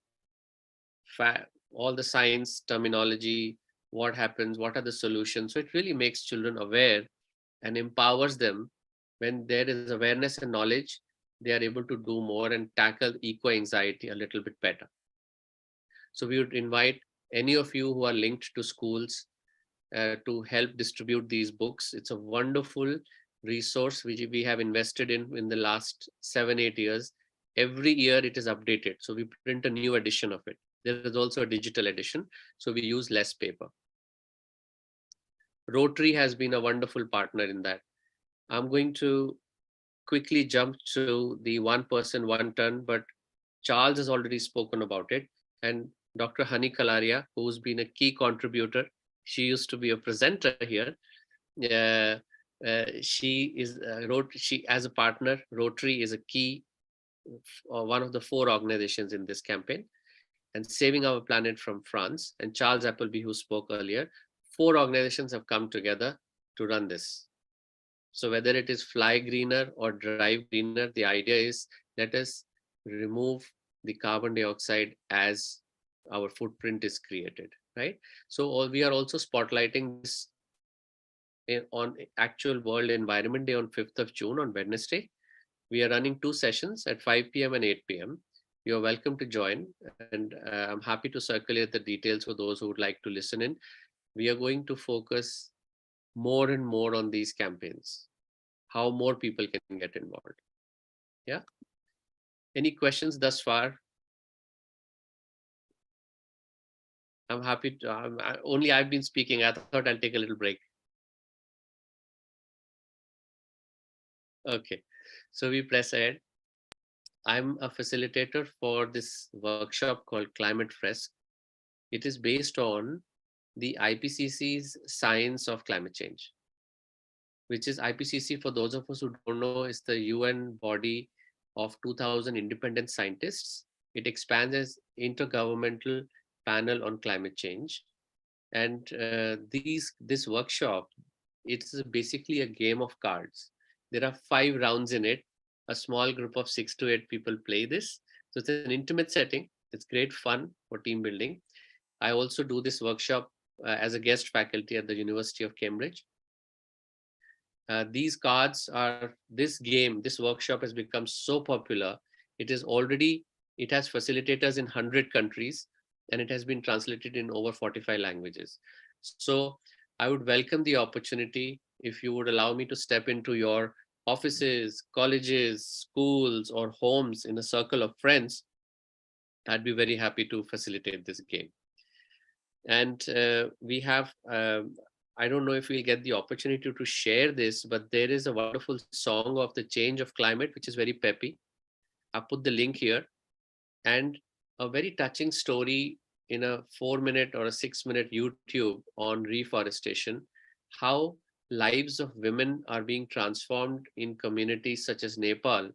all the science terminology, what happens, what are the solutions. So it really makes children aware and empowers them. When there is awareness and knowledge, they are able to do more and tackle eco-anxiety a little bit better. So we would invite any of you who are linked to schools to help distribute these books. It's a wonderful resource which we have invested in the last 7-8 years. Every year it is updated. So we print a new edition of it. There is also a digital edition, so we use less paper. Rotary has been a wonderful partner in that. I'm going to quickly jump to the 1 person, 1 ton, but Charles has already spoken about it. And Dr. Hani Kalaria, who's been a key contributor, she used to be a presenter here. She is she as a partner. Rotary is a key, one of the 4 organizations in this campaign, and Saving Our Planet from France, and Charles Appleby, who spoke earlier. 4 organizations have come together to run this. So whether it is Fly Greener or Drive Greener, the idea is let us remove the carbon dioxide as our footprint is created, right? So we are also spotlighting this on actual World Environment Day on 5th of June on Wednesday. We are running 2 sessions at 5 p.m. and 8 p.m. You're welcome to join, and I'm happy to circulate the details for those who would like to listen in. We are going to focus more and more on these campaigns, how more people can get involved. Yeah. Any questions thus far? I'm happy to, only I've been speaking. I thought I'll take a little break. Okay, so we press ahead. I'm a facilitator for this workshop called Climate Fresk. It is based on the IPCC's Science of Climate Change, which is IPCC, for those of us who don't know, is the UN body of 2000 independent scientists. It expands as Intergovernmental Panel on Climate Change. And this workshop, it's basically a game of cards. There are 5 rounds in it. A small group of 6 to 8 people play this. So it's an intimate setting. It's great fun for team building. I also do this workshop as a guest faculty at the University of Cambridge. These cards are, this workshop has become so popular. It has facilitators in 100 countries, and it has been translated in over 45 languages. So I would welcome the opportunity if you would allow me to step into your offices, colleges, schools, or homes in a circle of friends. I'd be very happy to facilitate this game. And we have, I don't know if we'll get the opportunity to share this, but there is a wonderful song of the change of climate, which is very peppy. I put the link here, and a very touching story in a 4-minute or a 6-minute YouTube on reforestation, how lives of women are being transformed in communities such as Nepal,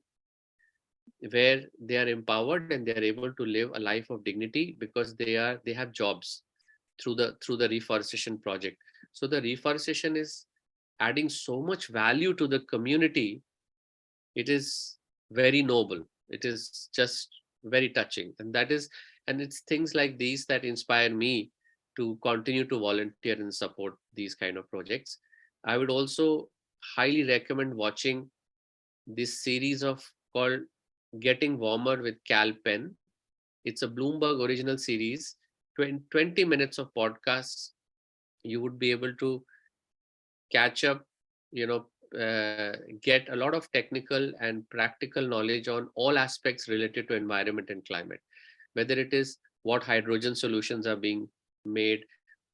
where they are empowered and they are able to live a life of dignity because they have jobs through the reforestation project. So the reforestation is adding so much value to the community. It is very noble. It is just very touching, and it's things like these that inspire me to continue to volunteer and support these kind of projects. I would also highly recommend watching this series called Getting Warmer with Cal Penn. It's a Bloomberg original series, 20 minutes of podcasts. You would be able to catch up, get a lot of technical and practical knowledge on all aspects related to environment and climate, whether it is what hydrogen solutions are being made,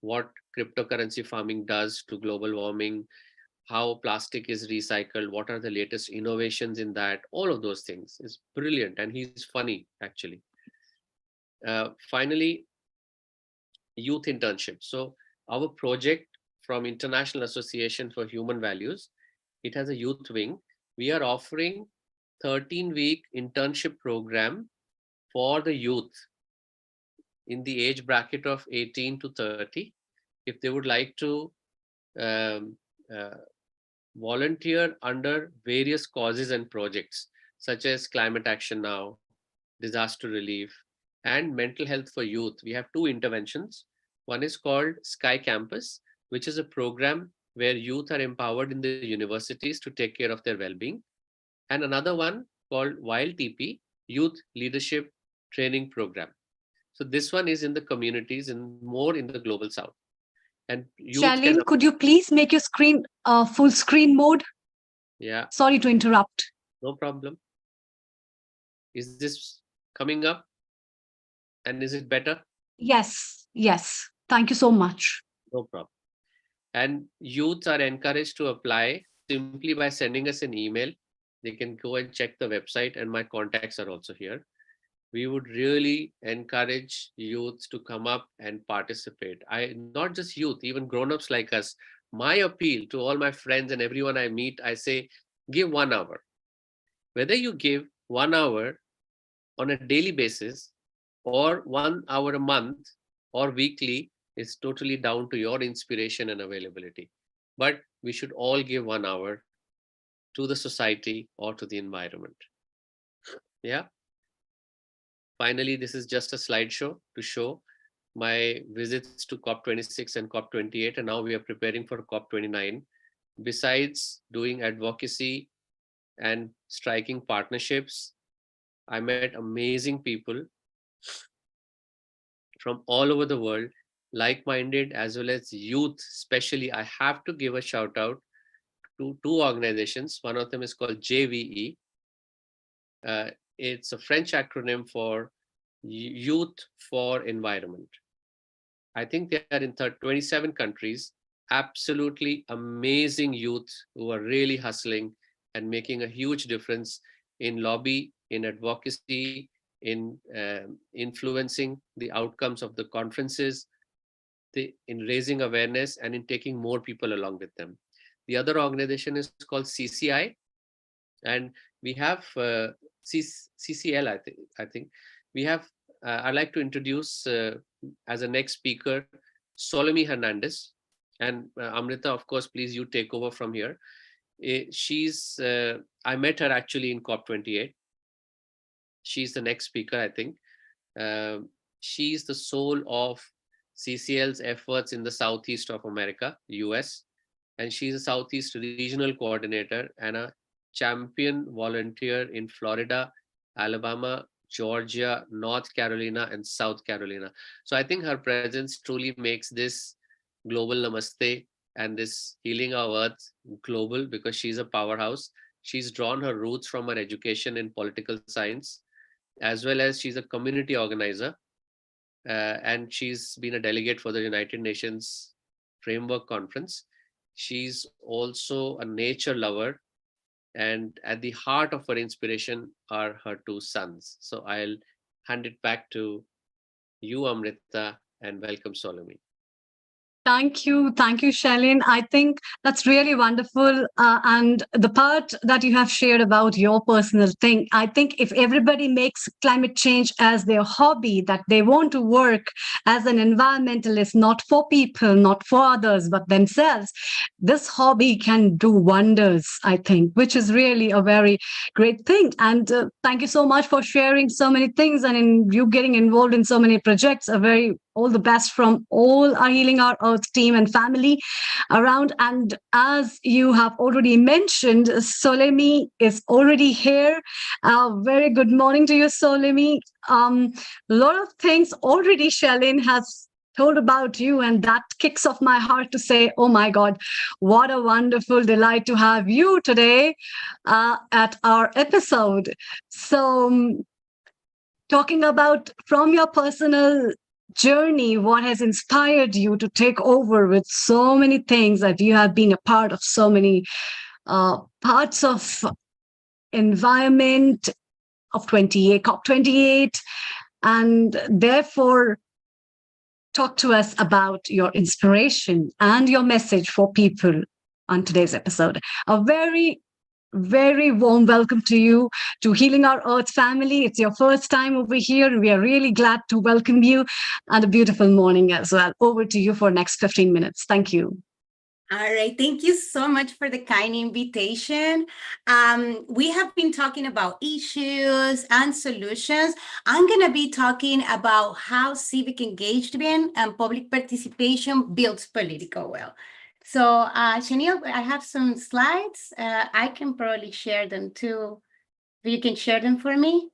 what cryptocurrency farming does to global warming, how plastic is recycled, what are the latest innovations in that. All of those things is brilliant, and he's funny actually. Finally, youth internship. So our project from International Association for Human Values, it has a youth wing. We are offering 13-week internship program for the youth in the age bracket of 18 to 30. If they would like to volunteer under various causes and projects, such as Climate Action Now, disaster relief, and mental health for youth, we have 2 interventions. One is called Sky Campus, which is a program where youth are empowered in the universities to take care of their well-being. And another one called Wild TP, Youth Leadership Training Program. So this one is in the communities and more in the global south. And Shalin, could you please make your screen full screen mode? Yeah. Sorry to interrupt. No problem. Is this coming up? And is it better? Yes. Thank you so much. No problem. And youths are encouraged to apply simply by sending us an email. They can go and check the website, and my contacts are also here. We would really encourage youth to come up and participate. Not just youth, even grown-ups like us. My appeal to all my friends and everyone I meet, I say, give 1 hour. Whether you give 1 hour on a daily basis or 1 hour a month or weekly is totally down to your inspiration and availability. But we should all give 1 hour to the society or to the environment. Yeah. Finally, this is just a slideshow to show my visits to COP26 and COP28, and now we are preparing for COP29. Besides doing advocacy and striking partnerships, I met amazing people from all over the world, like-minded as well as youth. Especially, I have to give a shout out to 2 organizations. One of them is called JVE. It's a French acronym for Youth for Environment. I think they are in 27 countries. Absolutely amazing youth who are really hustling and making a huge difference in lobby, in advocacy, in influencing the outcomes of the conferences, in raising awareness, and in taking more people along with them. The other organization is called CCI, and we have CCL, I think. We have, I'd like to introduce as a next speaker, Solomie Hernandez. And Amrita, of course, please you take over from here. I met her actually in COP28. She's the next speaker, I think. She's the soul of CCL's efforts in the Southeast of America, US. And she's a Southeast regional coordinator and a champion volunteer in Florida, Alabama, Georgia, North Carolina, and South Carolina. So I think her presence truly makes this global namaste and this healing our earth global, because she's a powerhouse. She's drawn her roots from her education in political science, as well as she's a community organizer. And she's been a delegate for the United Nations Framework Conference. She's also a nature lover, and at the heart of her inspiration are her 2 sons. So I'll hand it back to you, Amrita, and welcome, Solomie. Thank you, Shailene. I think that's really wonderful. And the part that you have shared about your personal thing, I think if everybody makes climate change as their hobby, that they want to work as an environmentalist, not for people, not for others, but themselves, this hobby can do wonders, I think, which is really a very great thing. And thank you so much for sharing so many things and in you getting involved in so many projects. All the best from all our Healing Our Earth team and family around. And as you have already mentioned, Solomie is already here. Very good morning to you, Solomie. A lot of things already Shailene has told about you, and that kicks off my heart to say, oh my God, what a wonderful delight to have you today at our episode. So talking about from your personal journey, what has inspired you to take over with so many things, that you have been a part of so many parts of environment of COP28, and therefore talk to us about your inspiration and your message for people on today's episode. A very warm welcome to you, to Healing Our Earth family. It's your first time over here. We are really glad to welcome you, and a beautiful morning as well. Over to you for next 15 minutes. Thank you. All right. Thank you so much for the kind invitation. We have been talking about issues and solutions. I'm going to be talking about how civic engagement and public participation builds political will. So, Chanel, I have some slides. I can probably share them too. You can share them for me.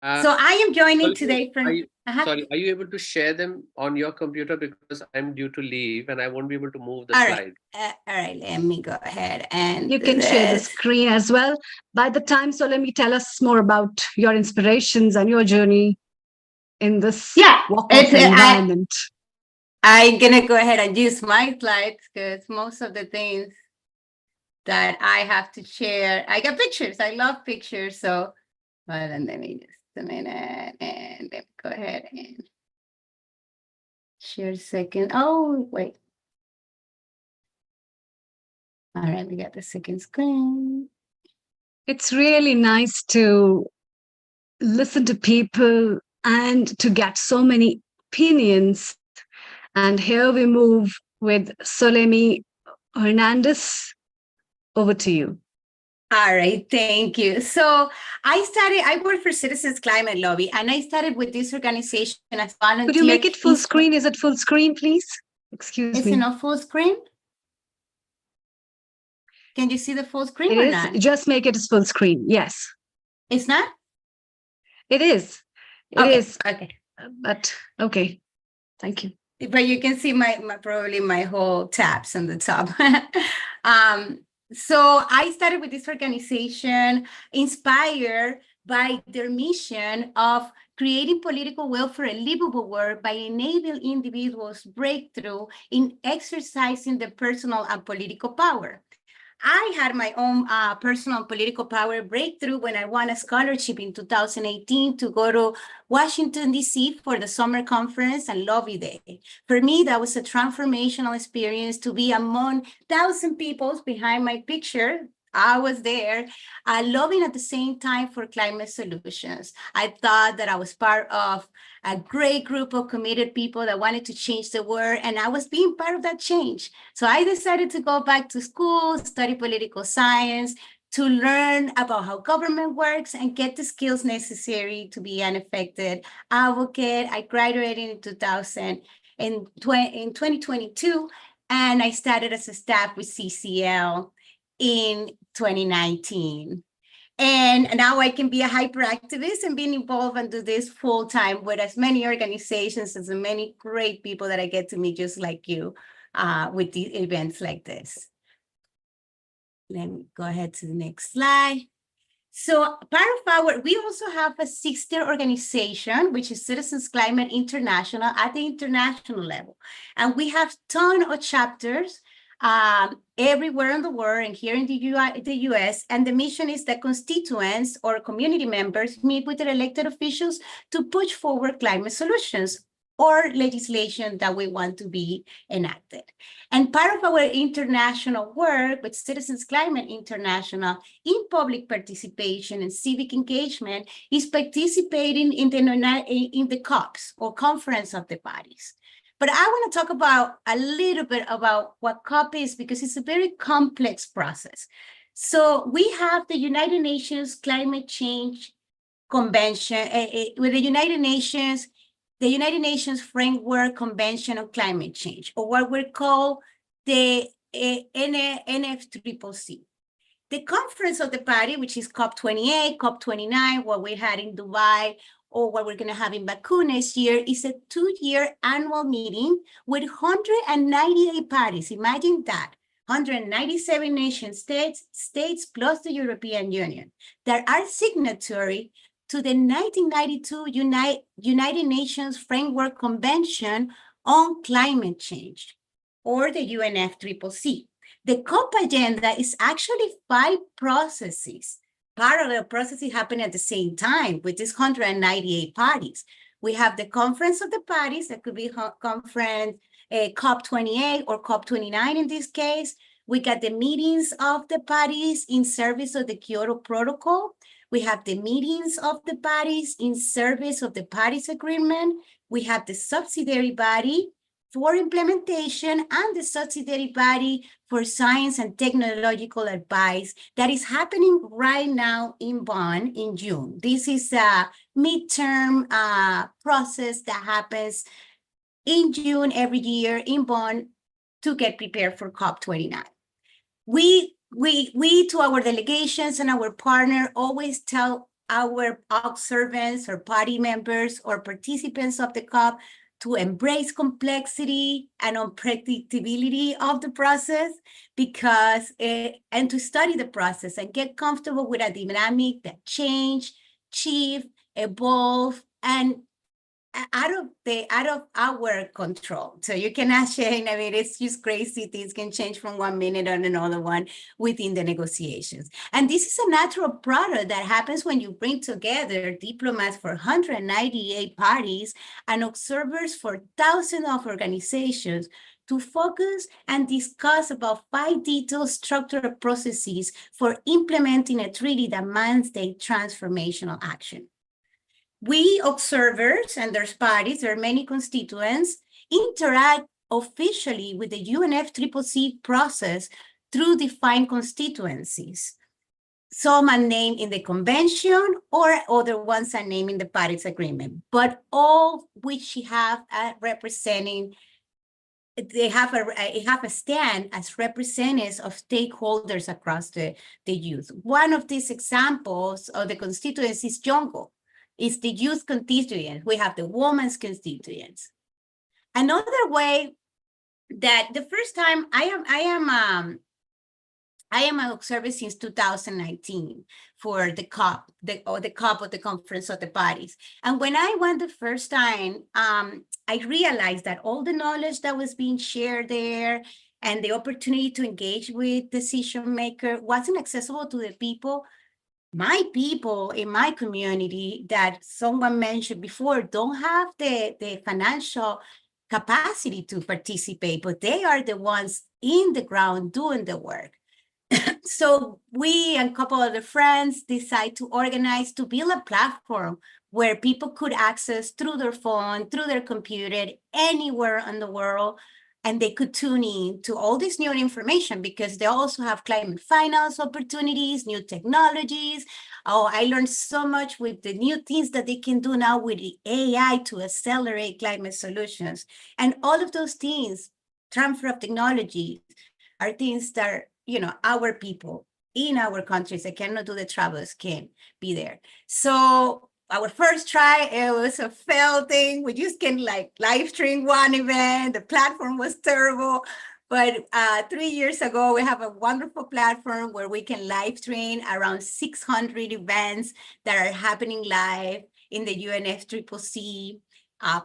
So I am joining today from... Sorry, are you able to share them on your computer, because I'm due to leave and I won't be able to move the slides. All right, let me go ahead and... You can share the screen as well. By the time, so let me tell us more about your inspirations and your journey in this walk of environment. I'm going to go ahead and use my slides, because most of the things that I have to share. I got pictures. I love pictures. So hold on, let me just a minute and let me go ahead and share a second. Oh, wait. All right, we got the second screen. It's really nice to listen to people and to get so many opinions. And here we move with Solemi Hernandez. Over to you. All right, thank you. So I work for Citizens Climate Lobby, and I started with this organization as volunteer. Could you make it full screen? Is it full screen, please? Excuse Is me. it not full screen? Can you see the full screen It or is. not? Just make it as full screen. Yes. It's not? It is. It Okay, is. okay. But okay. Thank you. But you can see probably my whole tabs on the top. So I started with this organization inspired by their mission of creating political will for a livable world by enabling individuals breakthrough in exercising their personal and political power. I had my own personal political power breakthrough when I won a scholarship in 2018 to go to Washington, D.C. for the summer conference and lobby day. For me, that was a transformational experience to be among 1,000 people behind my picture. I was there lobbying at the same time for climate solutions. I thought that I was part of a great group of committed people that wanted to change the world, and I was being part of that change. So I decided to go back to school, study political science, to learn about how government works and get the skills necessary to be an effective advocate. I graduated in 2022, and I started as a staff with CCL in 2019. And now I can be a hyperactivist and being involved and do this full time with as many organizations, as many great people that I get to meet just like you with these events like this. Let me go ahead to the next slide. So we also have a sister organization, which is Citizens Climate International at the international level. And we have a ton of chapters everywhere in the world and here in the US. And the mission is that constituents or community members meet with their elected officials to push forward climate solutions or legislation that we want to be enacted. And part of our international work with Citizens Climate International in public participation and civic engagement is participating in the COPs or Conference of the Parties. But I want to talk about a little bit about what COP is because it's a very complex process. So we have the United Nations Climate Change Convention with the United Nations Framework Convention on Climate Change, or what we call the NFCCC. The Conference of the Party, which is COP28, COP29, what we had in Dubai, or what we're going to have in Baku next year, is a 2-year annual meeting with 198 parties. Imagine that. 197 nation states plus the European Union that are signatory to the 1992 United Nations Framework Convention on Climate Change, or the UNFCCC. The COP agenda is actually 5 processes. Parallel processes happen at the same time with these 198 parties. We have the Conference of the Parties, that could be conference COP28 or COP29 in this case. We got the meetings of the parties in service of the Kyoto Protocol. We have the meetings of the parties in service of the Paris Agreement. We have the subsidiary body for implementation and the subsidiary body for science and technological advice that is happening right now in Bonn in June. This is a midterm process that happens in June every year in Bonn to get prepared for COP29. We to our delegations and our partner always tell our observants or party members or participants of the COP to embrace complexity and unpredictability of the process because and to study the process and get comfortable with a dynamic that change, shift, evolve, and out of our control. So you cannot change. I mean, it's just crazy. Things can change from 1 minute on another one within the negotiations. And this is a natural product that happens when you bring together diplomats for 198 parties and observers for thousands of organizations to focus and discuss about 5 detailed structural processes for implementing a treaty that mandates transformational action. We observers and their parties, there are many constituents, interact officially with the UNFCCC process through defined constituencies. Some are named in the convention or other ones are named in the Paris Agreement, but all which have representing, they have a stand as representatives of stakeholders across the youth. One of these examples of the constituency is Jongo. It's the youth constituent. We have the women's constituents. Another way that the first time I am an observer since 2019 for the COP, the COP of the Conference of the Parties. And when I went the first time, I realized that all the knowledge that was being shared there and the opportunity to engage with decision maker wasn't accessible to the people. My people in my community that someone mentioned before don't have the financial capacity to participate, but they are the ones in the ground doing the work. So we and a couple of the friends decide to organize to build a platform where people could access through their phone, through their computer, anywhere in the world, and they could tune in to all this new information because they also have climate finance opportunities, new technologies. Oh, I learned so much with the new things that they can do now with the AI to accelerate climate solutions. And all of those things, transfer of technology, are things that, you know, our people in our countries that cannot do the travels can be there. So our first try, it was a failed thing. We just can like live stream one event. The platform was terrible. But 3 years ago, we have a wonderful platform where we can live stream around 600 events that are happening live in the UNFCCC,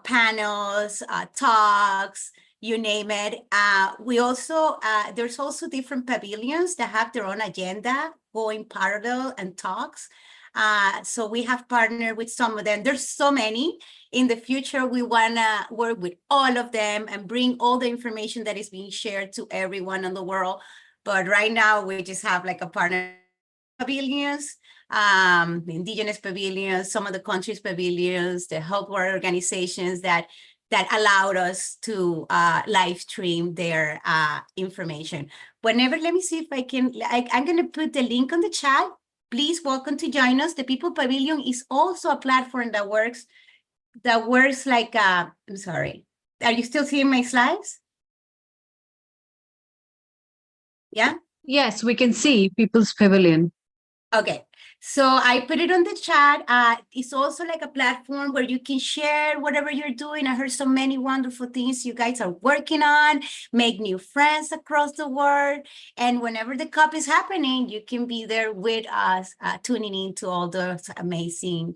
panels, talks, you name it. We also, there's also different pavilions that have their own agenda going parallel and talks. So we have partnered with some of them. There's so many. In the future, we wanna work with all of them and bring all the information that is being shared to everyone in the world. But right now, we just have like a partner pavilions, indigenous pavilions, some of the countries' pavilions, the health organizations that allowed us to live stream their information. Whenever, let me see if I can, I'm gonna put the link on the chat. Please welcome to join us. The People Pavilion is also a platform that works like, I'm sorry. Are you still seeing my slides? Yeah? Yes, we can see People's Pavilion. Okay, so I put it on the chat. It's also like a platform where you can share whatever you're doing. I heard so many wonderful things you guys are working on, make new friends across the world. And whenever the COP is happening, you can be there with us, tuning into all those amazing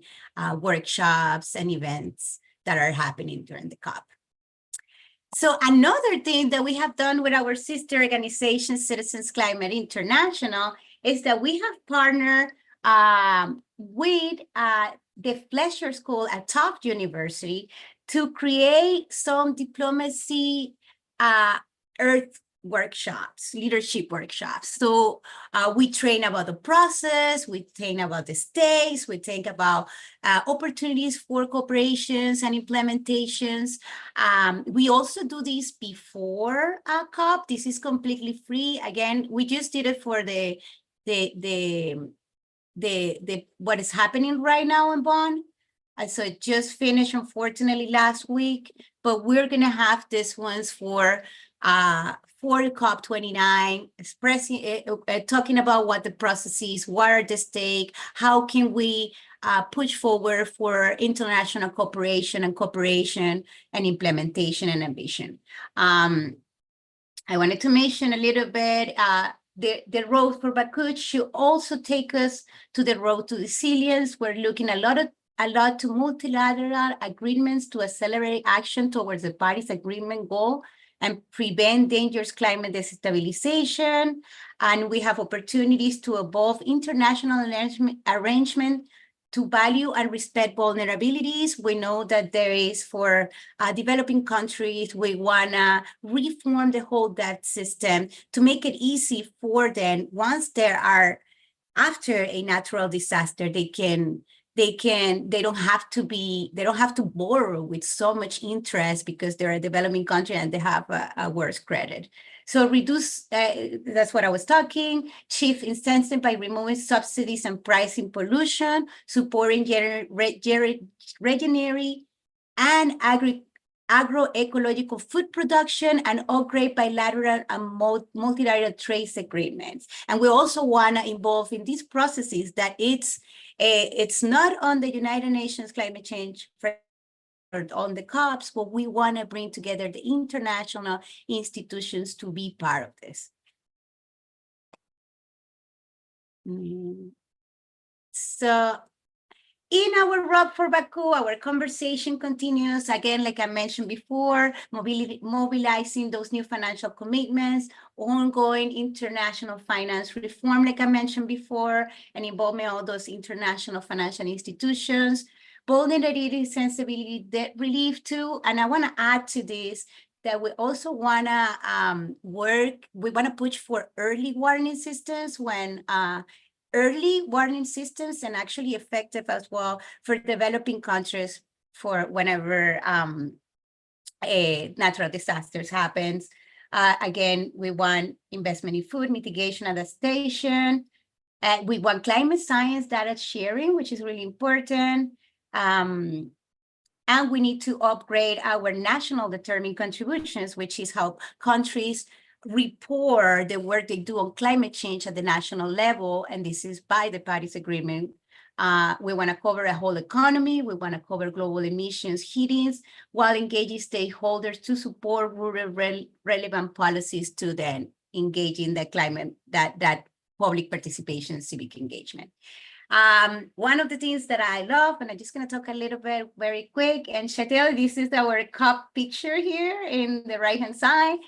workshops and events that are happening during the COP. So another thing that we have done with our sister organization, Citizens Climate International, is that we have partnered with the Fletcher School at Tufts University to create some diplomacy earth workshops, leadership workshops. So we train about the process, we train about the stakes, we think about opportunities for cooperations and implementations. We also do this before COP. This is completely free. Again, we just did it for the what is happening right now in Bonn. So it just finished, unfortunately, last week, but we're gonna have this ones for COP29, expressing, talking about what the process is, what are the stake, how can we push forward for international cooperation and implementation and ambition. I wanted to mention a little bit, the road for Baku should also take us to the road to resilience. We're looking a lot of a lot to multilateral agreements to accelerate action towards the Paris Agreement goal and prevent dangerous climate destabilization. And we have opportunities to evolve international arrangement to value and respect vulnerabilities. We know that there is for developing countries, we wanna reform the whole debt system to make it easy for them once there are, after a natural disaster, they don't have to borrow with so much interest because they're a developing country and they have a worse credit. So reduce, that's what I was talking, shift incentive by removing subsidies and pricing pollution, supporting regenerative and agroecological food production, and upgrade bilateral and multilateral trade agreements. And we also want to involve in these processes that it's not on the United Nations climate change framework on the COPs, but we want to bring together the international institutions to be part of this. So in our Rock for Baku, our conversation continues. Again, like I mentioned before, mobilizing those new financial commitments, ongoing international finance reform, like I mentioned before, and involving all those international financial institutions, vulnerability, sensibility, debt relief too. And I want to add to this that we also want to we want to push for early warning systems when early warning systems and actually effective as well for developing countries for whenever a natural disasters happens. Again, we want investment in food mitigation, adaptation. We want climate science data sharing, which is really important. And we need to upgrade our national determined contributions, which is how countries report the work they do on climate change at the national level. And this is by the Paris Agreement. We want to cover a whole economy. We want to cover global emissions, heatings, while engaging stakeholders to support rural relevant policies to then engage in the climate, that public participation, civic engagement. One of the things that I love, and I'm just going to talk a little bit very quick, and Chatel, this is our COP picture here in the right-hand side.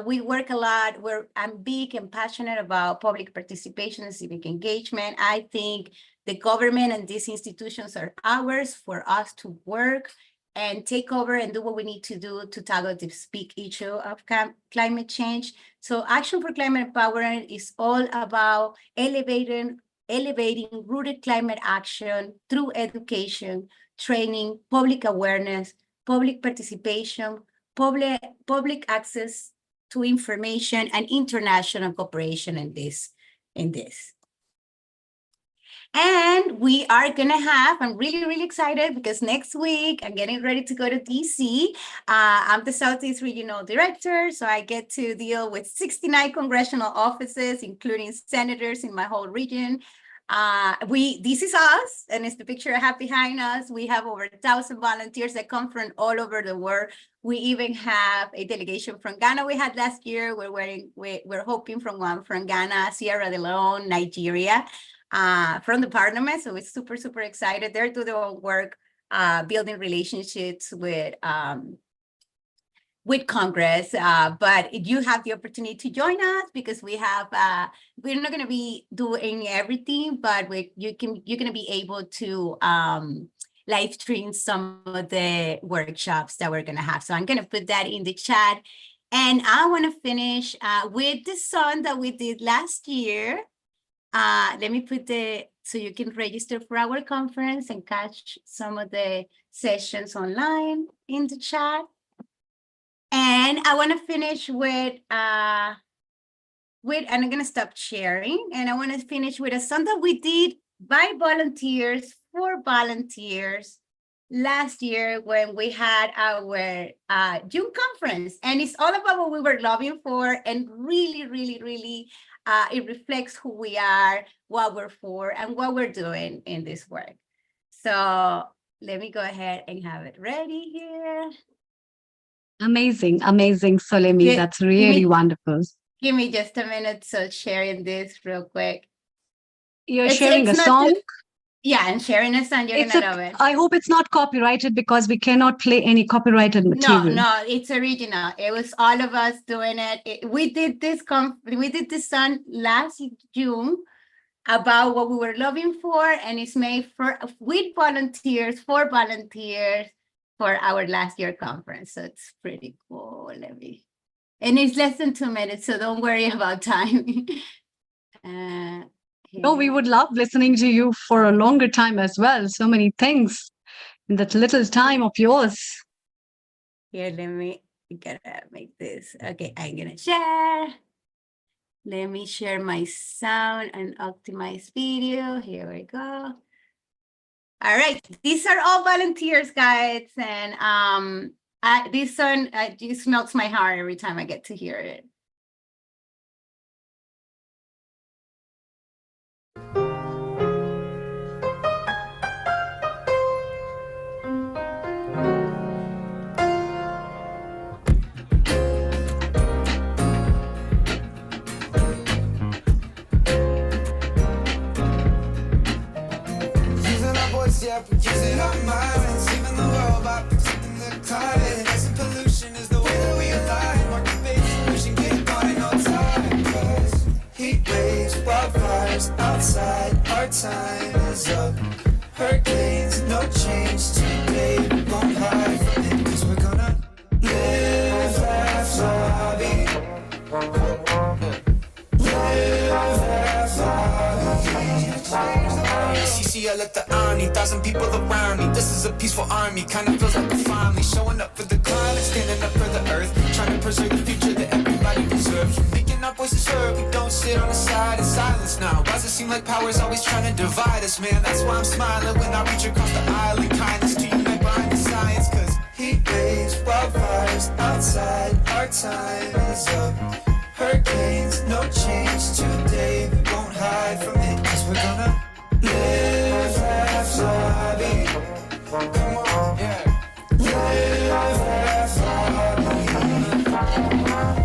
We work a lot. I'm big and passionate about public participation and civic engagement. I think the government and these institutions are ours for us to work and take over and do what we need to do to tackle this big issue of climate change. So Action for Climate Empowerment is all about elevating rooted climate action through education, training, public awareness, public participation, public access to information, and international cooperation in this. And we are going to have, I'm really, really excited because next week I'm getting ready to go to DC. I'm the Southeast Regional Director, so I get to deal with 69 congressional offices, including senators in my whole region. This is us, and it's the picture I have behind us. We have over 1,000 volunteers that come from all over the world. We even have a delegation from Ghana we had last year. We're hoping from one from Ghana, Sierra Leone, Nigeria, from the parliament. So we're super, super excited. They're doing their own work, building relationships with Congress, but you have the opportunity to join us because we have, we're not going to be doing everything, but you're going to be able to live stream some of the workshops that we're going to have. So I'm going to put that in the chat. And I want to finish with the song that we did last year. Let me put so you can register for our conference and catch some of the sessions online in the chat. And I want to finish with, and I'm going to stop sharing. And I want to finish with a song that we did by volunteers, for volunteers, last year when we had our June conference. And it's all about what we were lobbying for, and really, really, really, it reflects who we are, what we're for, and what we're doing in this work. So let me go ahead and have it ready here. Amazing, amazing, Solemi. That's really wonderful. Give me just a minute, so sharing this real quick. You're sharing a song? Yeah, and sharing a song, you're gonna love it. I hope it's not copyrighted because we cannot play any copyrighted material. No, it's original. It was all of us doing it. We did this song last June about what we were looking for, and it's made with volunteers, for volunteers for our last year conference. So it's pretty cool. And it's less than 2 minutes, so don't worry about time. No, we would love listening to you for a longer time as well. So many things in that little time of yours. Here, gotta make this. Okay, I'm gonna share. Let me share my sound and optimize video. Here we go. All right, these are all volunteers, guys, and this song just melts my heart every time I get to hear it. Using our minds, saving the world by protecting the climate. Rising pollution is the way that we align. Market-based solution, get it going in no time. 'Cause heat waves, wildfires outside, our time is up. Hurricanes, no change today. We won't hide from it, 'cause we're gonna live, laugh, lobby. Live, laugh, lobby. CCL at the Army, 1,000 people around me. This is a peaceful army, kind of feels like a family. Showing up for the climate, standing up for the earth. Trying to preserve the future that everybody deserves. Making our voices heard, we don't sit on the side in silence now. Why does it seem like power's always trying to divide us, man? That's why I'm smiling when I reach across the aisle in kindness to you, like behind the science. 'Cause heat waves, wildfires outside, our time is up. Hurricanes, no change today. We won't hide from it, 'cause we're gonna live, laugh, lobby. Come on, yeah. Live, laugh, lobby.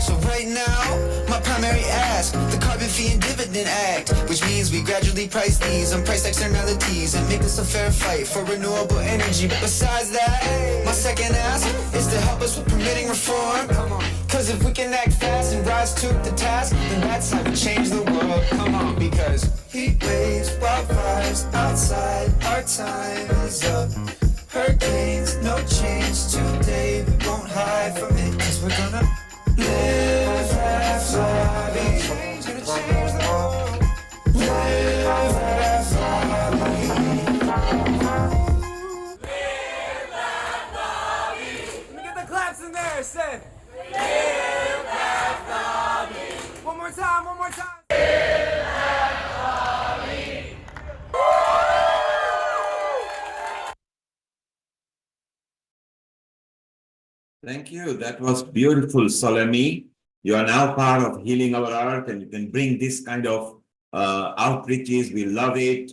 So right now, my primary ask, the Carbon Fee and Dividend Act, which means we gradually price these on price externalities and make this a fair fight for renewable energy. But besides that, my second ask is to help us with permitting reform. Come on. 'Cause if we can act fast and rise to the task, then that's how we change the world. Come on, because heat waves, wildfires outside, our time is up. Hurricanes, no change today. We won't hide from it, 'cause we're gonna live, laugh, lobby. Gonna change the world. Live, laugh, lobby. Live, laugh, lobby. Let me get the claps in there, say. Live, laugh, lobby. One more time, one more time. Live, laugh, lobby. Thank you. That was beautiful, Salami. You are now part of Healing Our Earth, and you can bring this kind of outreaches. We love it.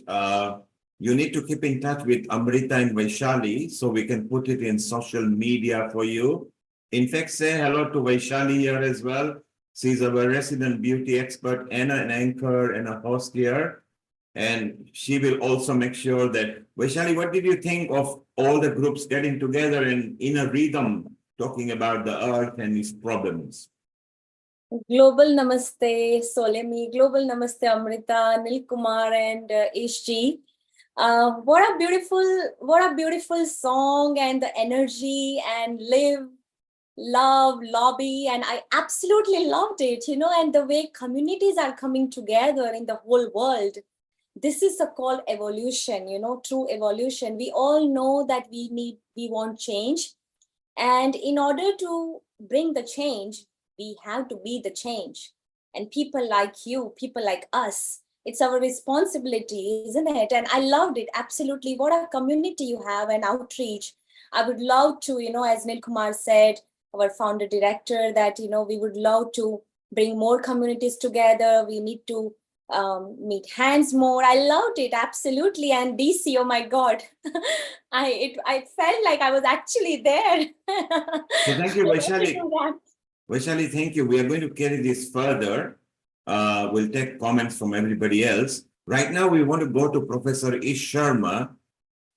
You need to keep in touch with Amrita and Vaishali so we can put it in social media for you. In fact, say hello to Vaishali here as well. She's our resident beauty expert and an anchor and a host here. And she will also make sure that, Vaishali, what did you think of all the groups getting together and in a rhythm talking about the earth and its problems? Global Namaste, Solemi, Global Namaste, Amrita, Nil Kumar, and Ishji. What a beautiful song, and the energy, and live, love, lobby, and I absolutely loved it, and the way communities are coming together in the whole world. This is a called evolution, true evolution. We all know that we want change, and in order to bring the change, we have to be the change. And people like you, people like us, it's our responsibility, isn't it? And I loved it, absolutely. What a community you have, and outreach. I would love to, as Nil Kumar said, our founder director, that, we would love to bring more communities together. We need to meet hands more. I loved it, absolutely. And DC, oh my God, I felt like I was actually there. So thank you, Vaishali. Vaishali, thank you. We are going to carry this further. We'll take comments from everybody else. Right now, we want to go to Professor Ish Sharma.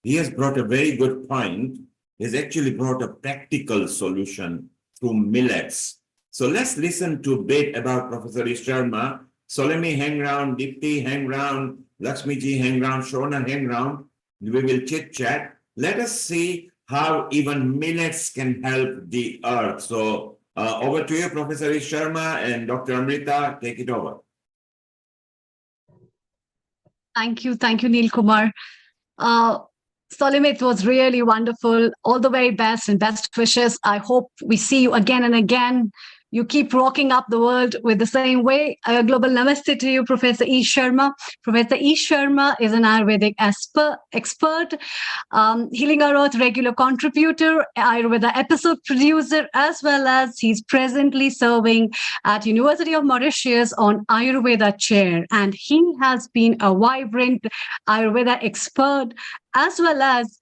He has brought a very good point. He's actually brought a practical solution through millets. So let's listen to a bit about Professor Ish Sharma. Solemi, hang round. Dipti, hang round. Lakshmiji, hang round. Shona, hang round. We will chit chat. Let us see how even millets can help the earth. So over to you, Professor Ish Sharma and Dr. Amrita. Take it over. Thank you, Neil Kumar. Solim, it was really wonderful. All the very best and best wishes. I hope we see you again and again. You keep rocking up the world with the same way. A global namaste to you, Professor E. Sharma. Professor E. Sharma is an Ayurvedic expert, Healing Our Earth regular contributor, Ayurveda episode producer, as well as he's presently serving at University of Mauritius on Ayurveda chair. And he has been a vibrant Ayurveda expert, as well as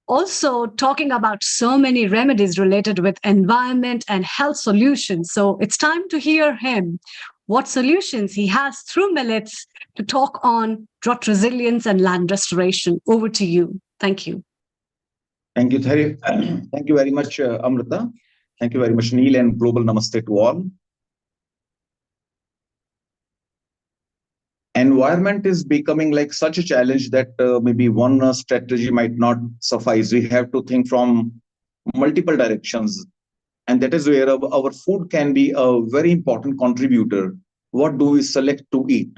also talking about so many remedies related with environment and health solutions. So it's time to hear him, what solutions he has through millets to talk on drought resilience and land restoration. Over to you. Thank you. Thank you, Thari. Thank you very much, Amrita. Thank you very much, Neil, and global namaste to all. Environment is becoming like such a challenge that maybe one strategy might not suffice. We have to think from multiple directions. And that is where our food can be a very important contributor. What do we select to eat?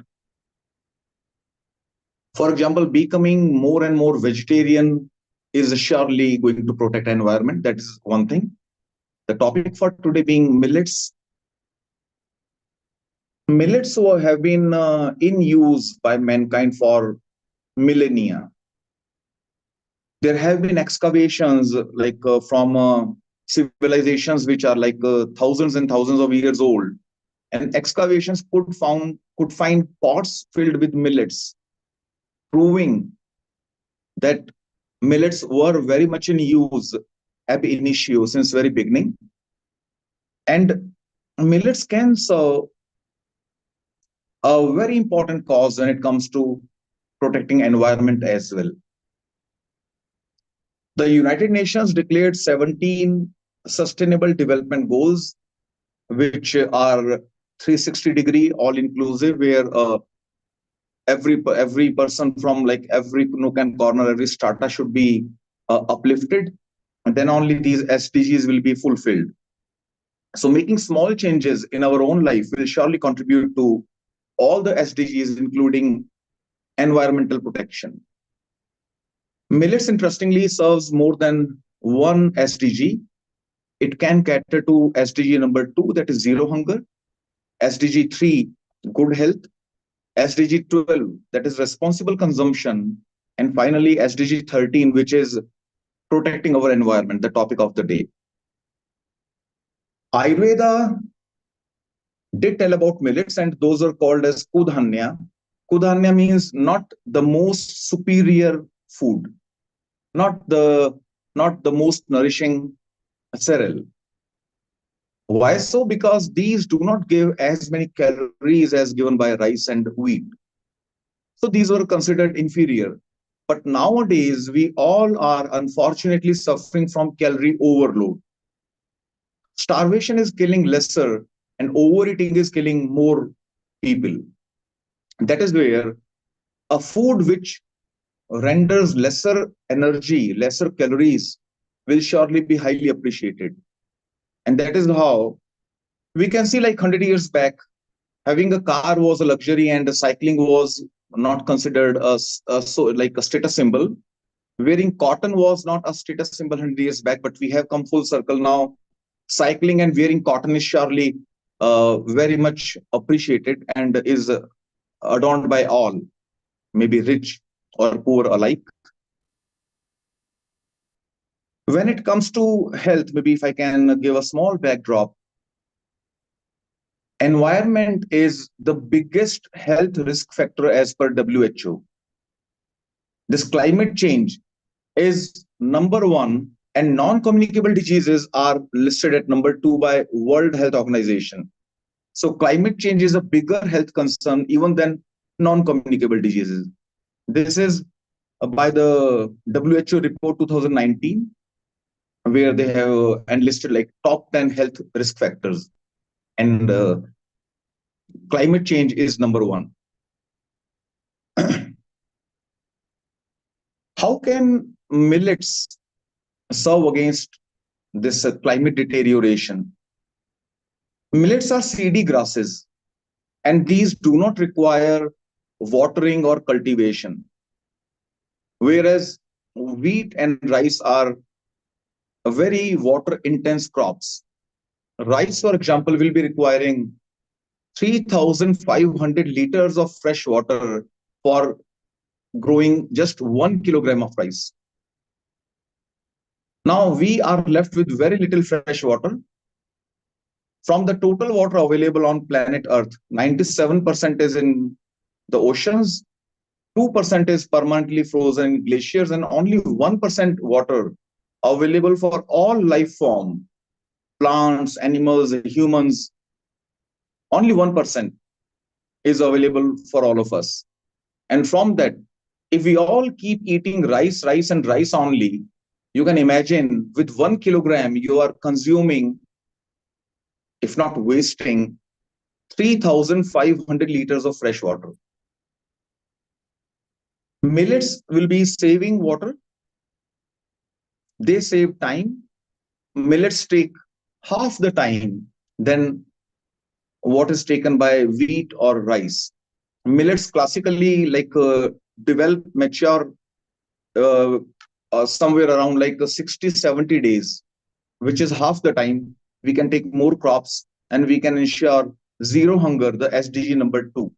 For example, becoming more and more vegetarian is surely going to protect environment. That is one thing. The topic for today being millets. Millets have been in use by mankind for millennia. There have been excavations like from civilizations which are like thousands and thousands of years old, and excavations could find pots filled with millets, proving that millets were very much in use ab initio, since very beginning. And millets can serve a very important cause when it comes to protecting environment as well. The United Nations declared 17 sustainable development goals, which are 360-degree all-inclusive, where every person from like every nook and corner, every strata should be uplifted, and then only these SDGs will be fulfilled. So making small changes in our own life will surely contribute to all the SDGs, including environmental protection. Millets, interestingly, serves more than one SDG. It can cater to SDG number 2, that is zero hunger, SDG 3, good health, SDG 12, that is responsible consumption, and finally SDG 13, which is protecting our environment, the topic of the day. Ayurveda did tell about millets, and those are called as kudhanya. Kudhanya means not the most superior food, not the most nourishing cereal. Why so? Because these do not give as many calories as given by rice and wheat. So these were considered inferior. But nowadays, we all are unfortunately suffering from calorie overload. Starvation is killing lesser, and overeating is killing more people. That is where a food which renders lesser energy, lesser calories, will surely be highly appreciated. And that is how we can see, like 100 years back, having a car was a luxury and cycling was not considered a status symbol. Wearing cotton was not a status symbol 100 years back, but we have come full circle now. Cycling and wearing cotton is surely very much appreciated and is adorned by all, maybe rich or poor alike. When it comes to health, maybe if I can give a small backdrop, environment is the biggest health risk factor as per WHO. This climate change is number 1, and non-communicable diseases are listed at number 2 by World Health Organization. So climate change is a bigger health concern even than non-communicable diseases. This is by the WHO report 2019, where they have enlisted like top 10 health risk factors, and climate change is number one. How can millets serve against this climate deterioration? Millets are seedy grasses, and these do not require watering or cultivation, whereas wheat and rice are very water intense crops. Rice, for example, will be requiring 3,500 liters of fresh water for growing just 1 kilogram of rice. Now we are left with very little fresh water. From the total water available on planet Earth, 97% is in the oceans, 2% is permanently frozen in glaciers, and only 1% water available for all life form, plants, animals, humans. Only 1% is available for all of us. And from that, if we all keep eating rice, rice, and rice only, you can imagine with 1 kilogram, you are consuming, if not wasting, 3,500 liters of fresh water. Millets will be saving water. They save time. Millets take half the time than what is taken by wheat or rice. Millets classically develop, mature somewhere around 60-70 days, which is half the time. We can take more crops and we can ensure zero hunger, the SDG number 2.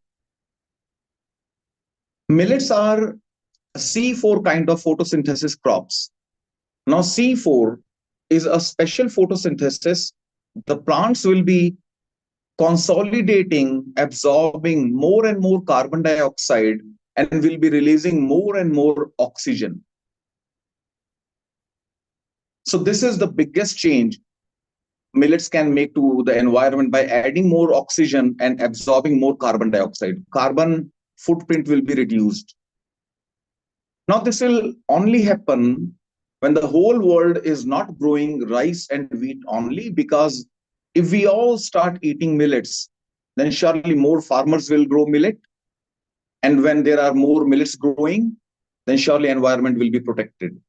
Millets are C4 kind of photosynthesis crops. Now C4 is a special photosynthesis. The plants will be consolidating, absorbing more and more carbon dioxide, and will be releasing more and more oxygen. So this is the biggest change millets can make to the environment by adding more oxygen and absorbing more carbon dioxide. Carbon footprint will be reduced. Now this will only happen when the whole world is not growing rice and wheat only, because if we all start eating millets, then surely more farmers will grow millet. And when there are more millets growing, then surely environment will be protected.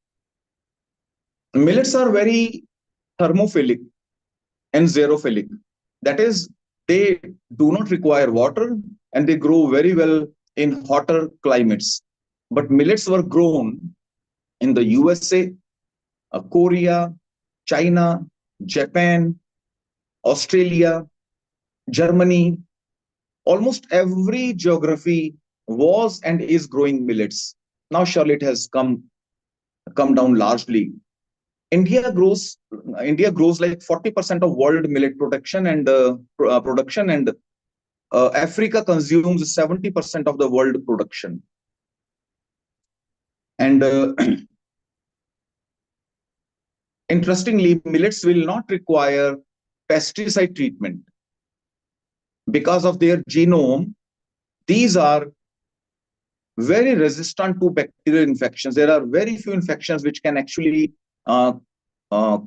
Millets are very thermophilic and xerophilic. That is, they do not require water and they grow very well in hotter climates. But millets were grown in the USA, Korea, China, Japan, Australia, Germany. Almost every geography was and is growing millets. Now surely it has come down largely. India grows like 40% of world millet production, and Africa consumes 70% of the world production. And interestingly, millets will not require pesticide treatment. Because of their genome, these are very resistant to bacterial infections. There are very few infections which can actually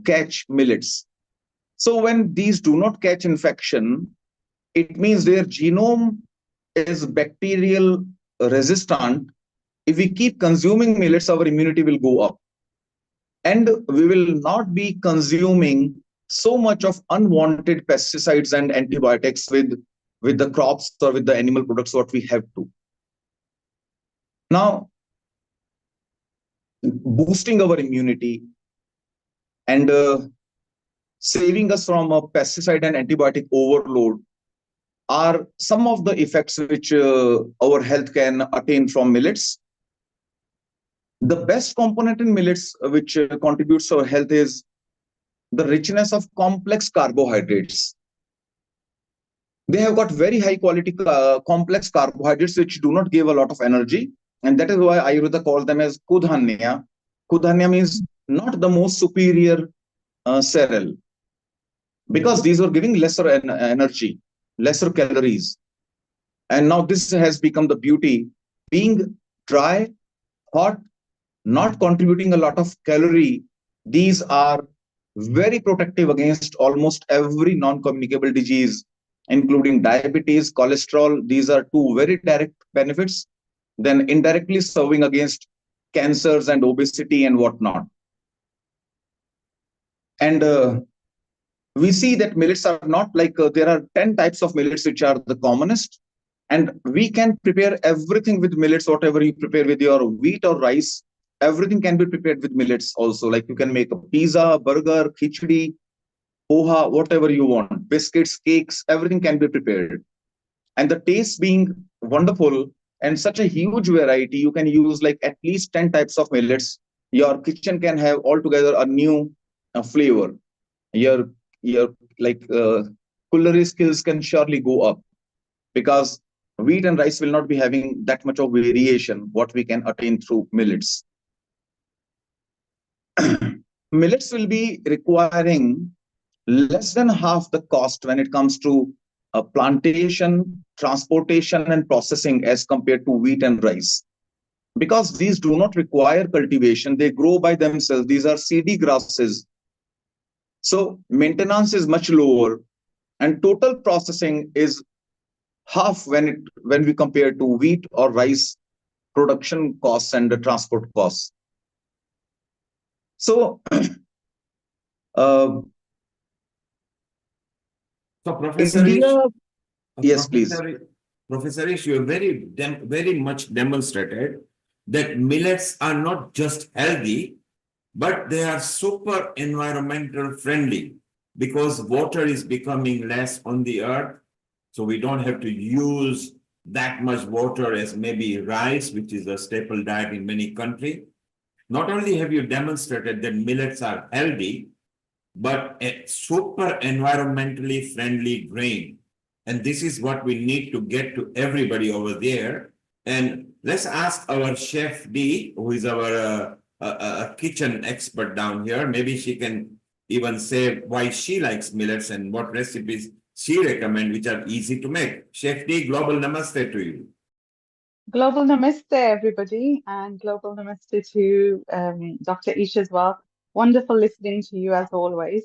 catch millets. So when these do not catch infection, it means their genome is bacterial resistant. If we keep consuming millets, our immunity will go up. And we will not be consuming so much of unwanted pesticides and antibiotics with the crops or with the animal products what we have to. Now, boosting our immunity and saving us from a pesticide and antibiotic overload are some of the effects which our health can attain from millets. The best component in millets which contributes to our health is the richness of complex carbohydrates. They have got very high quality complex carbohydrates which do not give a lot of energy, and that is why Ayurveda calls them as kudhanya. Kudhanya means not the most superior cereal, because these are giving lesser energy, lesser calories. And now this has become the beauty. Being dry, hot, not contributing a lot of calorie, these are very protective against almost every non-communicable disease, including diabetes, cholesterol. These are two very direct benefits, then indirectly serving against cancers and obesity and whatnot. And we see that millets are not like, there are 10 types of millets which are the commonest. And we can prepare everything with millets, whatever you prepare with your wheat or rice, everything can be prepared with millets also. Like you can make a pizza, burger, khichdi, poha, whatever you want, biscuits, cakes, everything can be prepared. And the taste being wonderful and such a huge variety, you can use like at least 10 types of millets. Your kitchen can have altogether a new flavor. Your like culinary skills can surely go up, because wheat and rice will not be having that much of variation what we can attain through millets. Millets will be requiring less than half the cost when it comes to plantation, transportation, and processing as compared to wheat and rice. Because these do not require cultivation, they grow by themselves. These are seedy grasses. So maintenance is much lower, and total processing is half when we compare to wheat or rice production costs and the transport costs. So, So, Professor India, Ish, yes, please. Professor Ish, you have very much demonstrated that millets are not just healthy, but they are super environmental friendly, because water is becoming less on the earth. So we don't have to use that much water as maybe rice, which is a staple diet in many countries. Not only have you demonstrated that millets are healthy, but a super environmentally friendly grain. And this is what we need to get to everybody over there. And let's ask our Chef D, who is our kitchen expert down here. Maybe she can even say why she likes millets and what recipes she recommends, which are easy to make. Chef D, global namaste to you. Global namaste, everybody, and global namaste to Dr. Ish as well. Wonderful listening to you as always.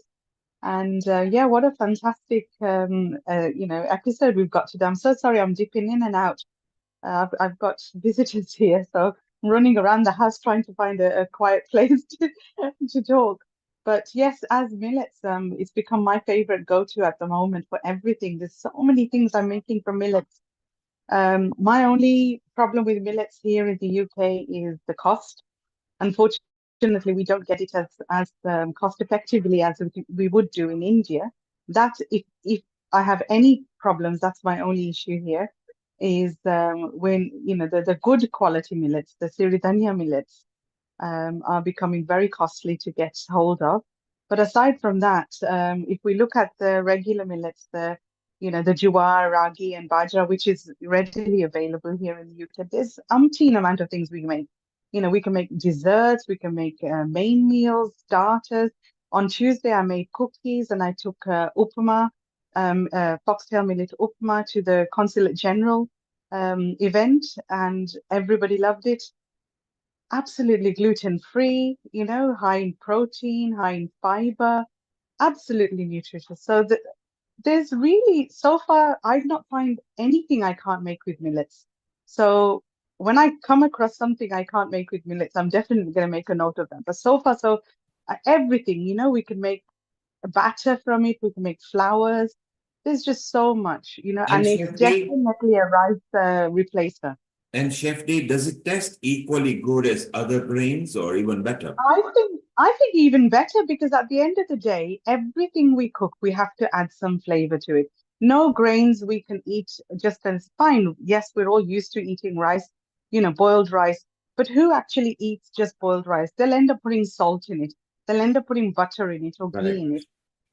And yeah, what a fantastic episode we've got today. I'm so sorry I'm dipping in and out. I've got visitors here, so I'm running around the house trying to find a quiet place to talk. But yes, as millets, it's become my favorite go-to at the moment for everything. There's so many things I'm making from millets. My only problem with millets here in the UK is the cost. Unfortunately, we don't get it as cost effectively as we would do in India. That if I have any problems, that's my only issue here. Is when the good quality millets, the Siridhanya millets, are becoming very costly to get hold of. But aside from that, if we look at the regular millets, the jowar, ragi, and bajra, which is readily available here in the UK, there's umpteen amount of things we make. We can make desserts, we can make main meals, starters. On Tuesday, I made cookies and I took upama, foxtail millet upama to the Consulate General event, and everybody loved it. Absolutely gluten-free, high in protein, high in fiber, absolutely nutritious. So there's really, so far, I've not found anything I can't make with millets. So when I come across something I can't make with millets, I'm definitely going to make a note of that. But so far, everything, we can make a batter from it, we can make flours. There's just so much, and it's definitely a rice replacer. And Chef D, does it taste equally good as other grains or even better? I think even better, because at the end of the day, everything we cook, we have to add some flavor to it. No grains we can eat just as fine. Yes, we're all used to eating rice, boiled rice, but who actually eats just boiled rice? They'll end up putting salt in it. They'll end up putting butter in it or ghee in it.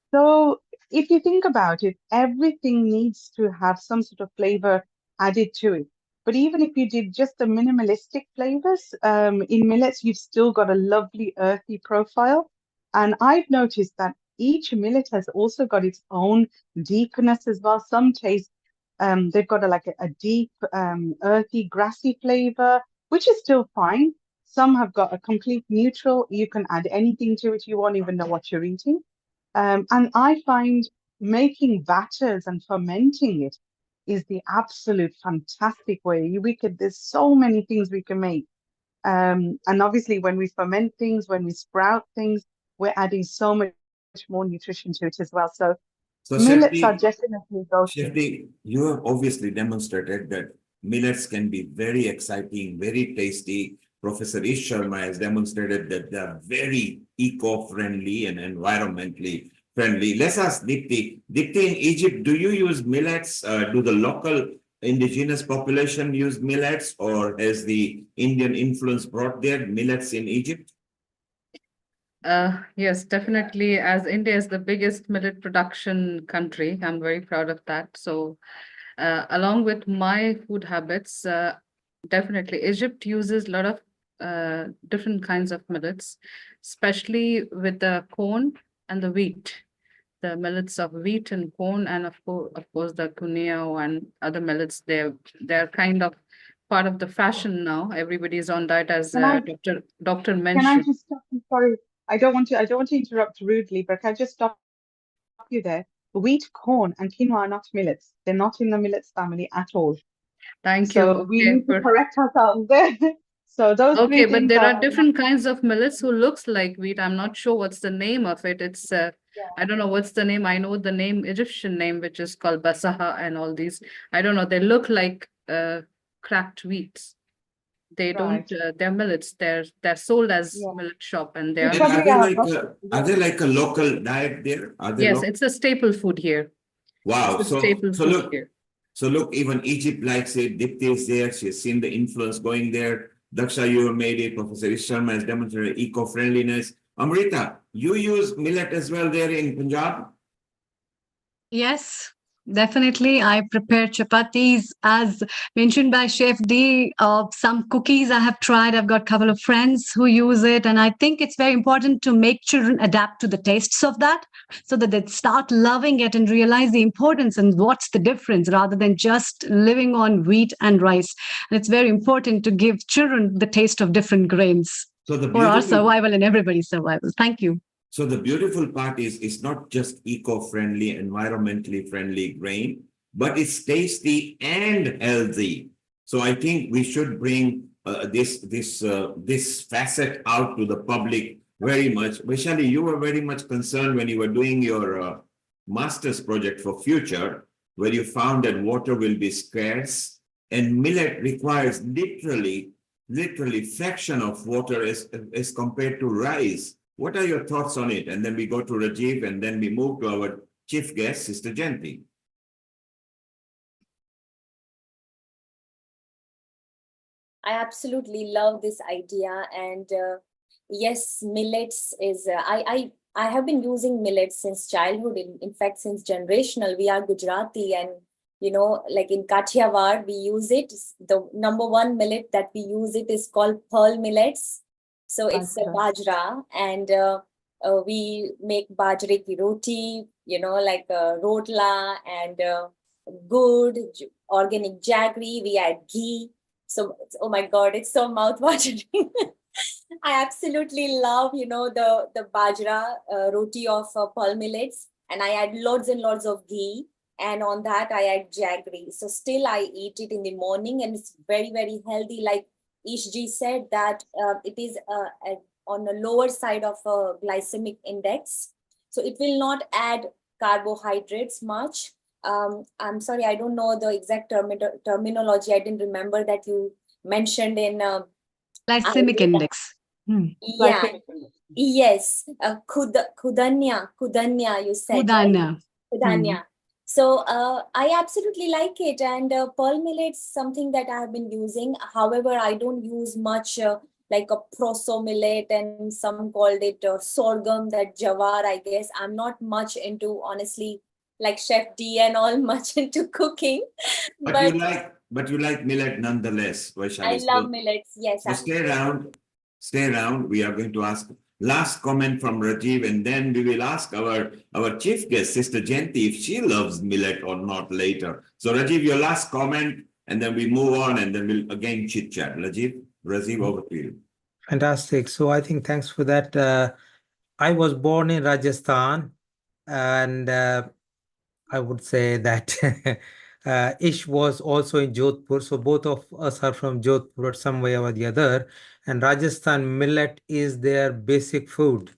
So if you think about it, everything needs to have some sort of flavor added to it. But even if you did just the minimalistic flavors, in millets, you've still got a lovely earthy profile. And I've noticed that each millet has also got its own deepness as well. Some taste They've got a deep, earthy, grassy flavor, which is still fine. Some have got a complete neutral. You can add anything to it. You won't even know what you're eating. And I find making batters and fermenting it is the absolute fantastic way. There's so many things we can make. And obviously, when we ferment things, when we sprout things, we're adding so much more nutrition to it as well. So millets are definitely those. Shefti, you have obviously demonstrated that millets can be very exciting, very tasty. Professor Ish Sharma has demonstrated that they are very eco-friendly and environmentally friendly. Let's ask Dipti. Dipti, in Egypt, do you use millets? Do the local indigenous population use millets, or has the Indian influence brought their millets in Egypt? Yes, definitely. As India is the biggest millet production country, I'm very proud of that. So, along with my food habits, definitely Egypt uses a lot of different kinds of millets, especially with the corn and the wheat. The millets of wheat and corn, and of course, the cuneo and other millets. They're kind of part of the fashion now. Everybody is on diet, as Doctor Can I mentioned. just stop you? Sorry, I don't want to interrupt rudely, but can I just stop you there? Wheat, corn, and quinoa are not millets. They're not in the millets family at all. Thank you. So we Okay, need to correct ourselves there. So those okay, three but things there are are different kinds of millets who looks like wheat. I'm not sure what's the name of it. It's I don't know what's the name. I know the name, Egyptian name, which is called basaha and all these. I don't know. They look like cracked wheats. They don't. They're millets. They're sold as millet shop, and they are. Are they like a local diet there? Are they Yes, it's a staple food here. Wow. It's a staple So food look, here. so look, even Egypt likes it. Dipti is there. She has seen the influence going there. Daksha, you have made it. Professor Ish Sharma has demonstrated eco-friendliness. Amrita, you use millet as well there in Punjab? Yes, definitely. I prepare chapatis as mentioned by Chef D. Some cookies I have tried. I've got a couple of friends who use it. And I think it's very important to make children adapt to the tastes of that so that they start loving it and realize the importance and what's the difference rather than just living on wheat and rice. And it's very important to give children the taste of different grains for our survival and everybody's survival. Thank you. So the beautiful part is it's not just eco-friendly, environmentally friendly grain, but it's tasty and healthy. So I think we should bring this facet out to the public very much. Vaishali, you were very much concerned when you were doing your master's project for future, where you found that water will be scarce and millet requires literally fraction of water as compared to rice. What are your thoughts on it? And then we go to Rajiv, and then we move to our chief guest, Sister Jayanti. I absolutely love this idea, and yes, millets is. I have been using millets since childhood. In fact, since generational, we are Gujarati, and like in Kathiawar, we use it. The number one millet that we use it is called pearl millets. So it's a bajra, and we make bajre ki roti, like rotla and good organic jaggery. We add ghee. So, oh my God, it's so mouth-watering. I absolutely love, the bajra roti of pearl millets, and I add loads and loads of ghee. And on that, I add jaggery. So still I eat it in the morning, and it's very, very healthy. Like Ishji said that it is on the lower side of a glycemic index. So it will not add carbohydrates much. I'm sorry, I don't know the exact terminology. I didn't remember that you mentioned in glycemic index. Yeah. Yes. Kudanya, you said. Kudanya. Kudanya. So I absolutely like it, and pearl millet's something that I have been using. However, I don't use much like a proso millet, and some called it sorghum, that jawar, I guess. I'm not much into, honestly, like Chef D and all, much into cooking. But you like millet nonetheless, Vaishali. I love millets, yes. So stay around. We are going to ask last comment from Rajiv, and then we will ask our chief guest, Sister Jayanti, if she loves millet or not later. So Rajiv, your last comment, and then we move on, and then we'll again chit chat. Rajiv, over to you. Fantastic. So I think thanks for that. I was born in Rajasthan, and I would say that Ish was also in Jodhpur. So both of us are from Jodhpur some way or the other. And Rajasthan millet is their basic food.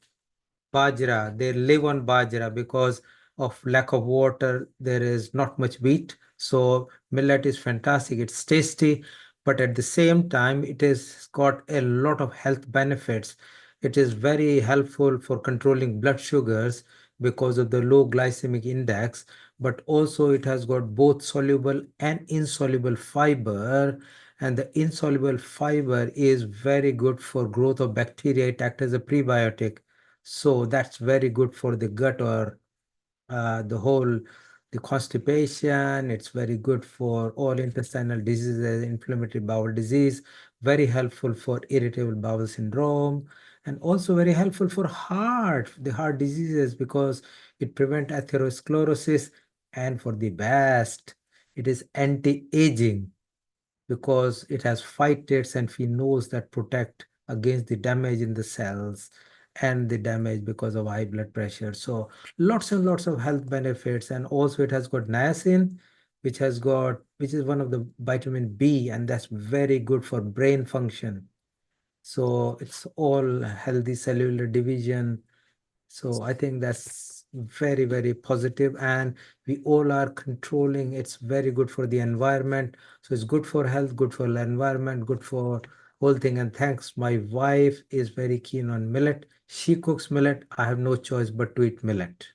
Bajra, they live on bajra because of lack of water. There is not much wheat. So millet is fantastic. It's tasty, but at the same time, it has got a lot of health benefits. It is very helpful for controlling blood sugars because of the low glycemic index, but also it has got both soluble and insoluble fiber. And the insoluble fiber is very good for growth of bacteria. It acts as a prebiotic. So that's very good for the gut or the constipation. It's very good for all intestinal diseases, inflammatory bowel disease, very helpful for irritable bowel syndrome, and also very helpful for the heart diseases because it prevents atherosclerosis, and for the best, it is anti-aging because it has phytates and phenols that protect against the damage in the cells and the damage because of high blood pressure. So lots and lots of health benefits. And also it has got niacin, which is one of the vitamin B, and that's very good for brain function. So it's all healthy cellular division. So I think that's very, very positive, and we all are controlling. It's very good for the environment. So it's good for health, good for the environment, good for whole thing. And thanks, my wife is very keen on millet. She cooks millet. I have no choice but to eat millet.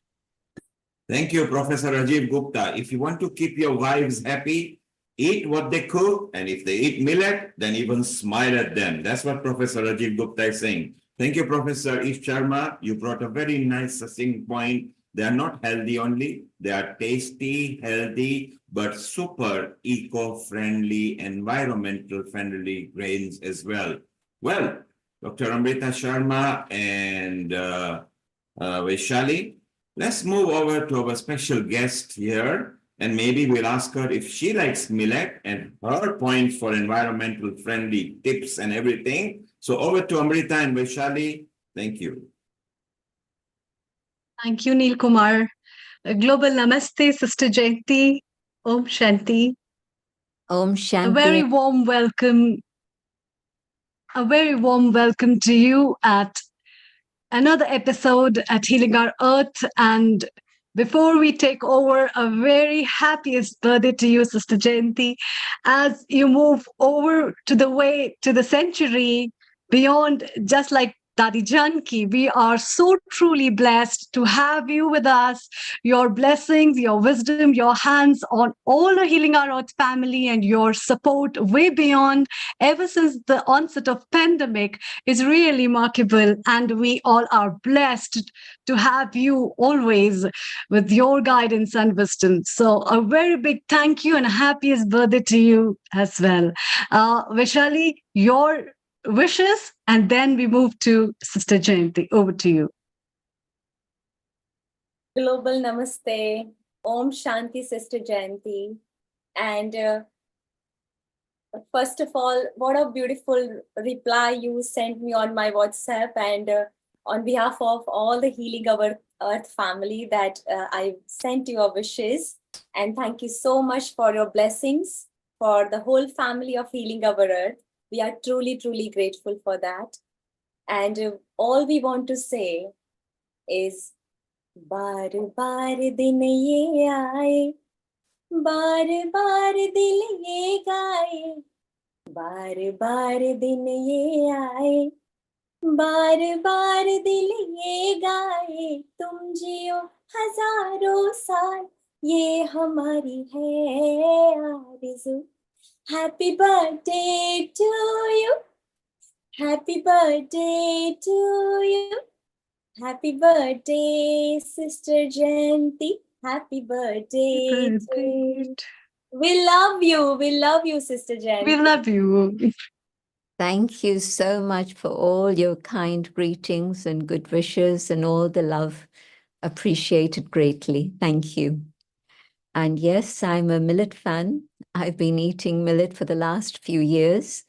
Thank you, Professor Rajiv Gupta. If you want to keep your wives happy, eat what they cook, and if they eat millet, then even smile at them. That's what Professor Rajiv Gupta is saying. Thank you, Professor Ish Sharma. You brought a very nice, succinct point. They are not healthy only, they are tasty, healthy, but super eco-friendly, environmental-friendly grains as well. Well, Dr. Amrita Sharma and Vaishali, let's move over to our special guest here, and maybe we'll ask her if she likes millet and her points for environmental friendly tips and everything. So over to Amrita and Vaishali. Thank you. Thank you, Neil Kumar. Global Namaste, Sister Jayanti. Om Shanti. Om Shanti. A very warm welcome to you at another episode at Healing Our Earth. And before we take over, a very happiest birthday to you, Sister Jayanti, as you move over to the century beyond, just like Dadi Janki. We are so truly blessed to have you with us. Your blessings, your wisdom, your hands on all the Healing Our Earth family, and your support way beyond ever since the onset of pandemic is really remarkable. And we all are blessed to have you always with your guidance and wisdom. So a very big thank you and happiest birthday to you as well. Vaishali, your wishes, and then we move to Sister Jayanti. Over to you. Global Namaste. Om Shanti, Sister Jayanti. And first of all, what a beautiful reply you sent me on my WhatsApp, and on behalf of all the Healing Our Earth family, that I sent your wishes. And thank you so much for your blessings for the whole family of Healing Our Earth. We are truly, truly grateful for that. And all we want to say is, बार बार दिन ये आए, बार बार दिल ये गाए, बार बार दिन ये आए, बार बार दिल ये गाए, तुम जियो हजारों साल, ये हमारी है आरज़ू. Happy birthday to you. Happy birthday to you. Happy birthday, Sister Jayanti. Happy birthday to you. We love you. We love you, Sister Jayanti. We love you. Thank you so much for all your kind greetings and good wishes and all the love. Appreciated greatly. Thank you. And yes, I'm a millet fan. I've been eating millet for the last few years.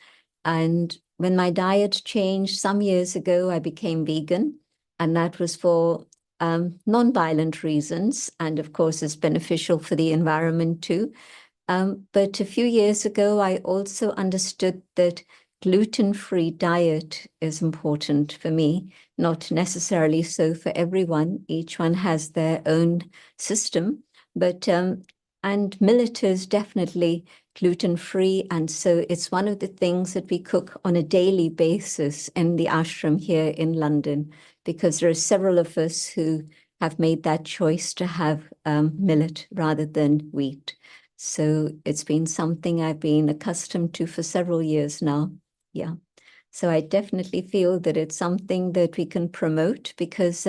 And when my diet changed some years ago, I became vegan. And that was for non-violent reasons. And of course, it's beneficial for the environment too. But a few years ago, I also understood that gluten-free diet is important for me, not necessarily so for everyone. Each one has their own system, but and millet is definitely gluten-free, and so it's one of the things that we cook on a daily basis in the ashram here in London, because there are several of us who have made that choice to have millet rather than wheat. So it's been something I've been accustomed to for several years now. Yeah. So I definitely feel that it's something that we can promote because,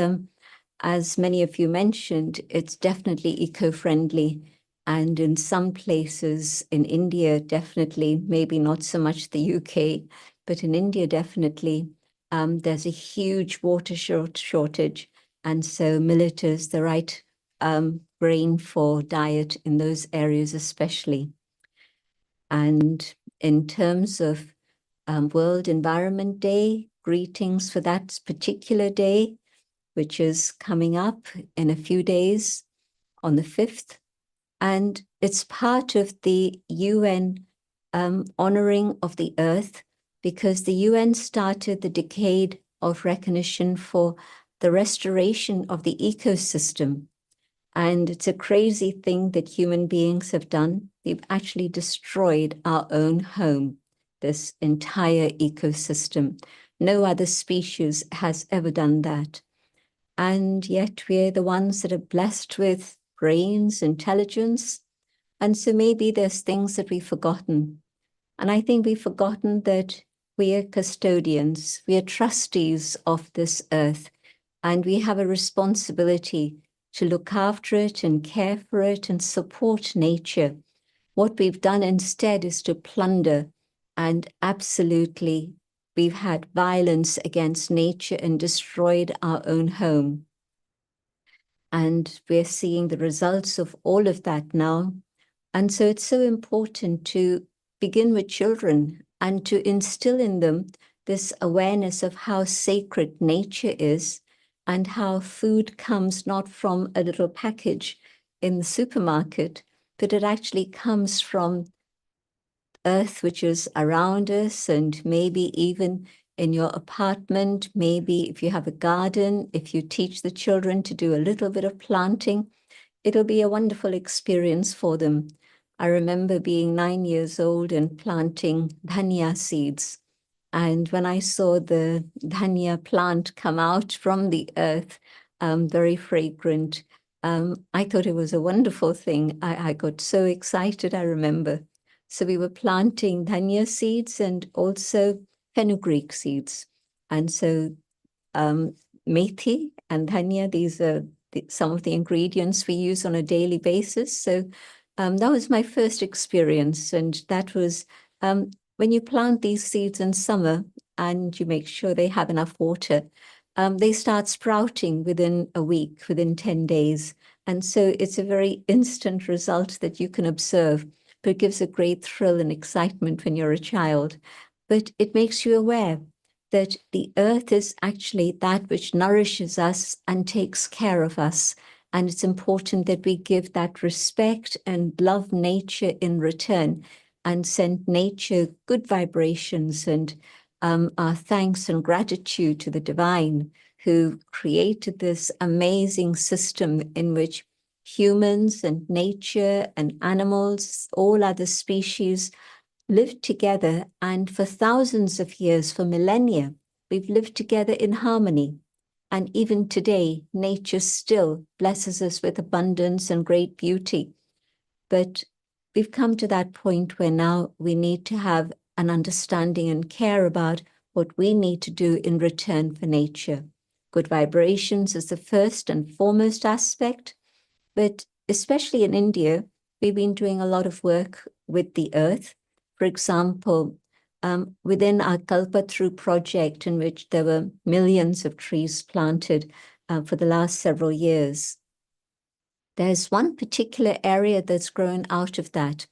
as many of you mentioned, it's definitely eco-friendly. And in some places in India, definitely, maybe not so much the UK, but in India, definitely, there's a huge water shortage. And so millet is the right grain for diet in those areas especially. And in terms of World Environment Day, greetings for that particular day, which is coming up in a few days on the 5th. And it's part of the UN honoring of the earth, because the UN started the decade of recognition for the restoration of the ecosystem. And it's a crazy thing that human beings have done. We've actually destroyed our own home, this entire ecosystem. No other species has ever done that. And yet we're the ones that are blessed with brains, intelligence. And so maybe there's things that we've forgotten. And I think we've forgotten that we are custodians, we are trustees of this earth, and we have a responsibility to look after it and care for it and support nature. What we've done instead is to plunder, and absolutely we've had violence against nature and destroyed our own home. And we're seeing the results of all of that now. And so it's so important to begin with children and to instill in them this awareness of how sacred nature is and how food comes not from a little package in the supermarket, but it actually comes from earth which is around us, and maybe even in your apartment, maybe if you have a garden, if you teach the children to do a little bit of planting, it'll be a wonderful experience for them. I remember being 9 years old and planting dhania seeds. And when I saw the dhania plant come out from the earth, very fragrant, I thought it was a wonderful thing. I got so excited, I remember. So we were planting dhania seeds and also fenugreek seeds. And so methi and dhania, these are some of the ingredients we use on a daily basis. So that was my first experience. And that was when you plant these seeds in summer and you make sure they have enough water, they start sprouting within a week, within 10 days. And so it's a very instant result that you can observe, but it gives a great thrill and excitement when you're a child. But it makes you aware that the earth is actually that which nourishes us and takes care of us. And it's important that we give that respect and love nature in return and send nature good vibrations and our thanks and gratitude to the divine who created this amazing system in which humans and nature and animals, all other species, lived together, and for thousands of years, for millennia, we've lived together in harmony. And even today, nature still blesses us with abundance and great beauty. But we've come to that point where now we need to have an understanding and care about what we need to do in return for nature. Good vibrations is the first and foremost aspect, but especially in India, we've been doing a lot of work with the earth. For example, within our Kalpataru project, in which there were millions of trees planted for the last several years. There's one particular area that's grown out of that.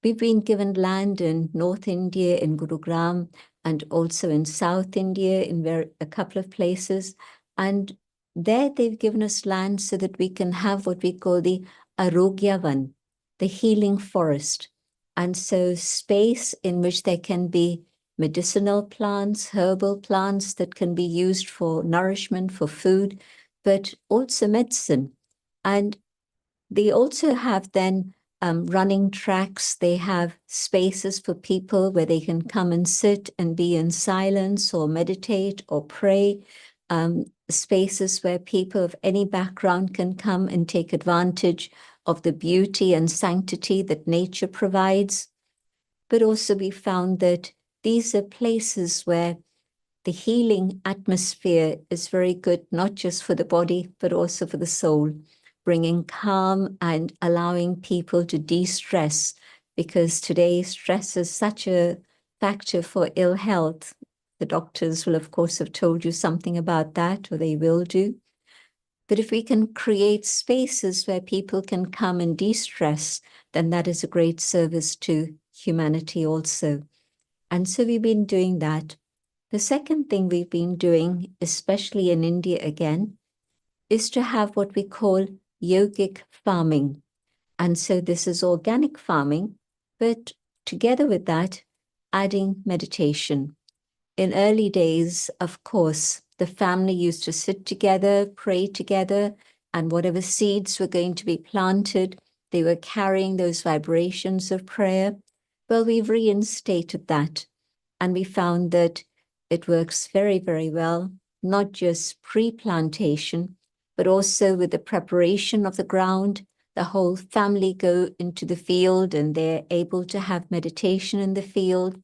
We've been given land in North India, in Gurugram, and also in South India, in a couple of places. And there they've given us land so that we can have what we call the Arogyavan, the healing forest. And so space in which there can be medicinal plants, herbal plants that can be used for nourishment, for food, but also medicine. And they also have then running tracks. They have spaces for people where they can come and sit and be in silence or meditate or pray. Spaces where people of any background can come and take advantage of the beauty and sanctity that nature provides. But also we found that these are places where the healing atmosphere is very good, not just for the body, but also for the soul, bringing calm and allowing people to de-stress, because today stress is such a factor for ill health. The doctors will, of course, have told you something about that, or they will do. But if we can create spaces where people can come and de-stress, then that is a great service to humanity also. And so we've been doing that. The second thing we've been doing, especially in India again, is to have what we call yogic farming. And so this is organic farming, but together with that, adding meditation. In early days, of course, the family used to sit together, pray together, and whatever seeds were going to be planted, they were carrying those vibrations of prayer. Well, we've reinstated that, and we found that it works very, very well, not just pre-plantation, but also with the preparation of the ground. The whole family go into the field and they're able to have meditation in the field.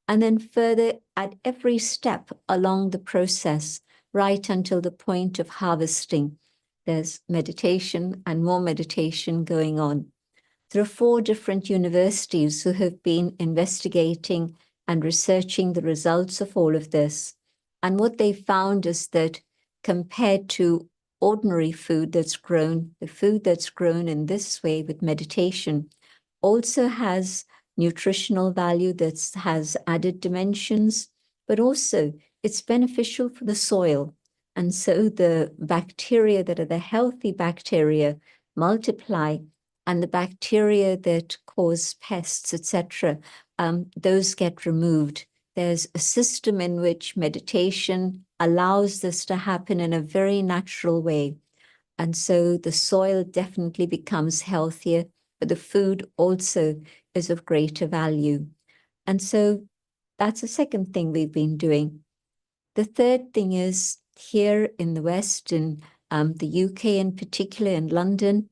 And then further, at every step along the process, right until the point of harvesting, there's meditation and more meditation going on. There are 4 different universities who have been investigating and researching the results of all of this. And what they found is that compared to ordinary food that's grown, the food that's grown in this way with meditation also has nutritional value that has added dimensions, but also it's beneficial for the soil. And so the bacteria that are the healthy bacteria multiply, and the bacteria that cause pests, etc., those get removed. There's a system in which meditation allows this to happen in a very natural way. And so the soil definitely becomes healthier, but the food also is of greater value. And so that's the second thing we've been doing. The third thing is here in the West, in the UK in particular, in London,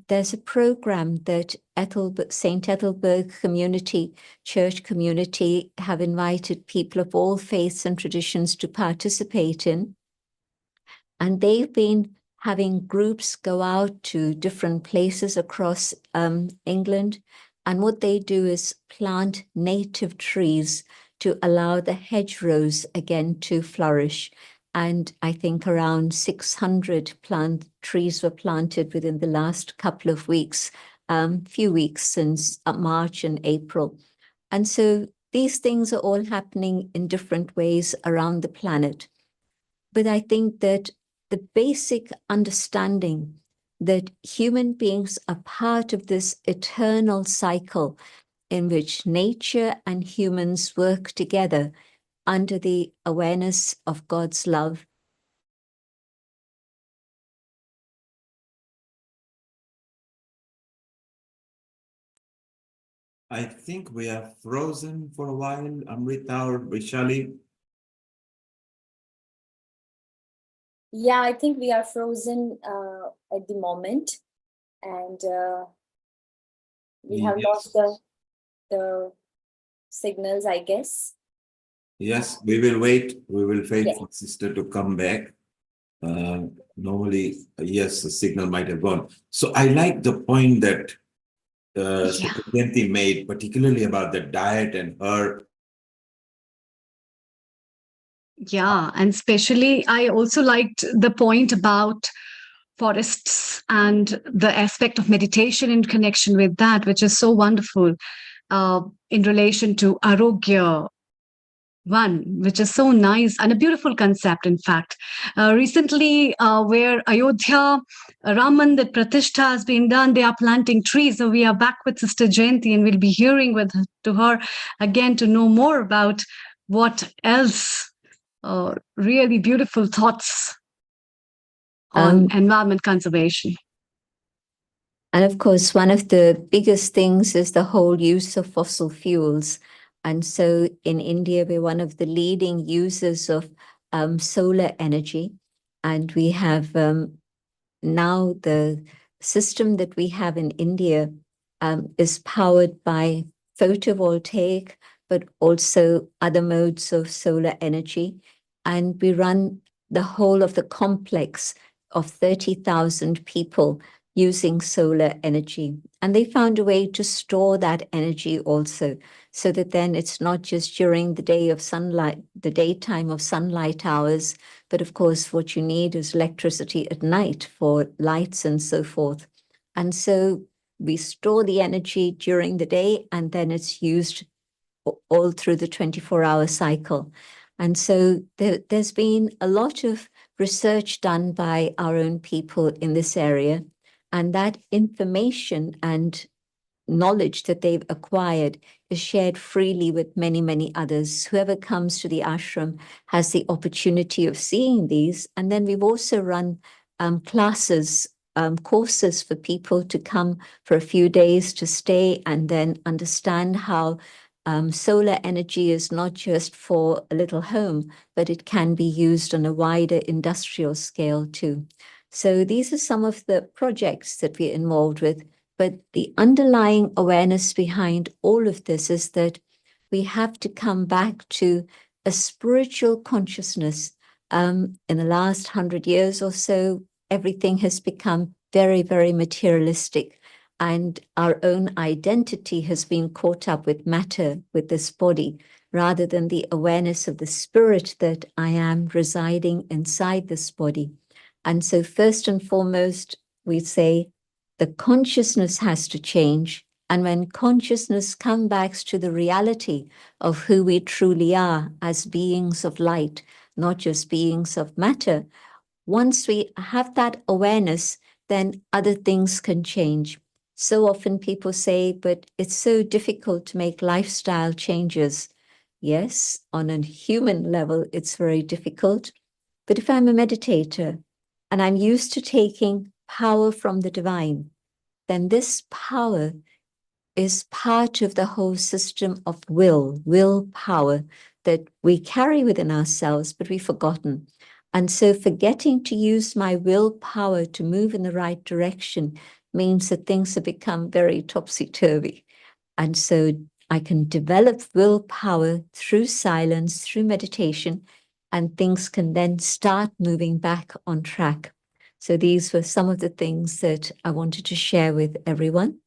there's a program that St. Ethelberg Church community have invited people of all faiths and traditions to participate in. And they've been having groups go out to different places across England. And what they do is plant native trees to allow the hedgerows again to flourish. And I think around 600 trees were planted within the last couple of weeks, few weeks since March and April. And so these things are all happening in different ways around the planet. But I think that the basic understanding that human beings are part of this eternal cycle in which nature and humans work together under the awareness of God's love. I think we are frozen for a while, Amrita or Vishali. Yeah, I think we are frozen at the moment, and we have lost the signals, I guess. Yes, we will wait. We will wait for sister to come back. Normally, yes, the signal might have gone. So I like the point that Sister Jayati made, particularly about the diet and her Yeah, and especially I also liked the point about forests and the aspect of meditation in connection with that, which is so wonderful in relation to Arogya one, which is so nice and a beautiful concept, in fact. Recently, where Ayodhya Raman, that Pratishtha has been done, they are planting trees. So we are back with Sister Jayanti, and we'll be hearing to her again to know more about what else really beautiful thoughts on environment conservation. And of course, one of the biggest things is the whole use of fossil fuels. And so in India, we're one of the leading users of solar energy. And we have now the system that we have in India is powered by photovoltaic, but also other modes of solar energy. And we run the whole of the complex of 30,000 people using solar energy. And they found a way to store that energy also, so that then it's not just during the day of sunlight, the daytime of sunlight hours, but of course what you need is electricity at night for lights and so forth. And so we store the energy during the day, and then it's used all through the 24-hour cycle. And so there's been a lot of research done by our own people in this area, and that information and knowledge that they've acquired is shared freely with many, many others. Whoever comes to the ashram has the opportunity of seeing these. And then we've also run classes, courses for people to come for a few days to stay and then understand how solar energy is not just for a little home, but it can be used on a wider industrial scale too. So these are some of the projects that we're involved with. But the underlying awareness behind all of this is that we have to come back to a spiritual consciousness. In the last 100 years or so, everything has become very, very materialistic. And our own identity has been caught up with matter, with this body, rather than the awareness of the spirit that I am residing inside this body. And so first and foremost, we say the consciousness has to change. And when consciousness comes back to the reality of who we truly are as beings of light, not just beings of matter, once we have that awareness, then other things can change. So often people say, but it's so difficult to make lifestyle changes. Yes, on a human level, it's very difficult. But if I'm a meditator and I'm used to taking power from the divine, then this power is part of the whole system of willpower that we carry within ourselves, but we've forgotten. And so forgetting to use my willpower to move in the right direction means that things have become very topsy-turvy. And so I can develop willpower through silence, through meditation, and things can then start moving back on track. So these were some of the things that I wanted to share with everyone.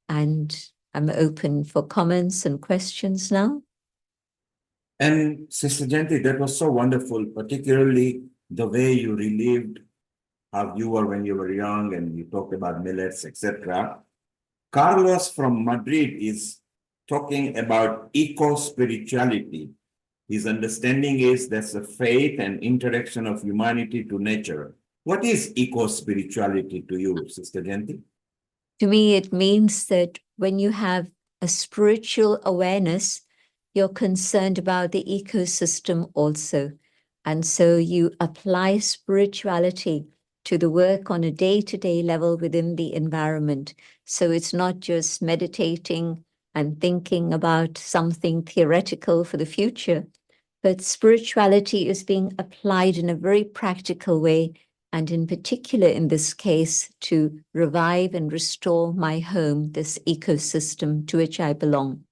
And I'm open for comments and questions now. And Sister Jayanti, that was so wonderful, particularly the way you relived how you were when you were young and you talked about millets, etc. Carlos from Madrid is talking about eco-spirituality. His understanding is that's a faith and interaction of humanity to nature. What is eco-spirituality to you, Sister Jayanti? To me, it means that when you have a spiritual awareness, you're concerned about the ecosystem also. And so you apply spirituality to the work on a day-to-day level within the environment. So it's not just meditating and thinking about something theoretical for the future, but spirituality is being applied in a very practical way, and in particular in this case, to revive and restore my home, this ecosystem to which I belong.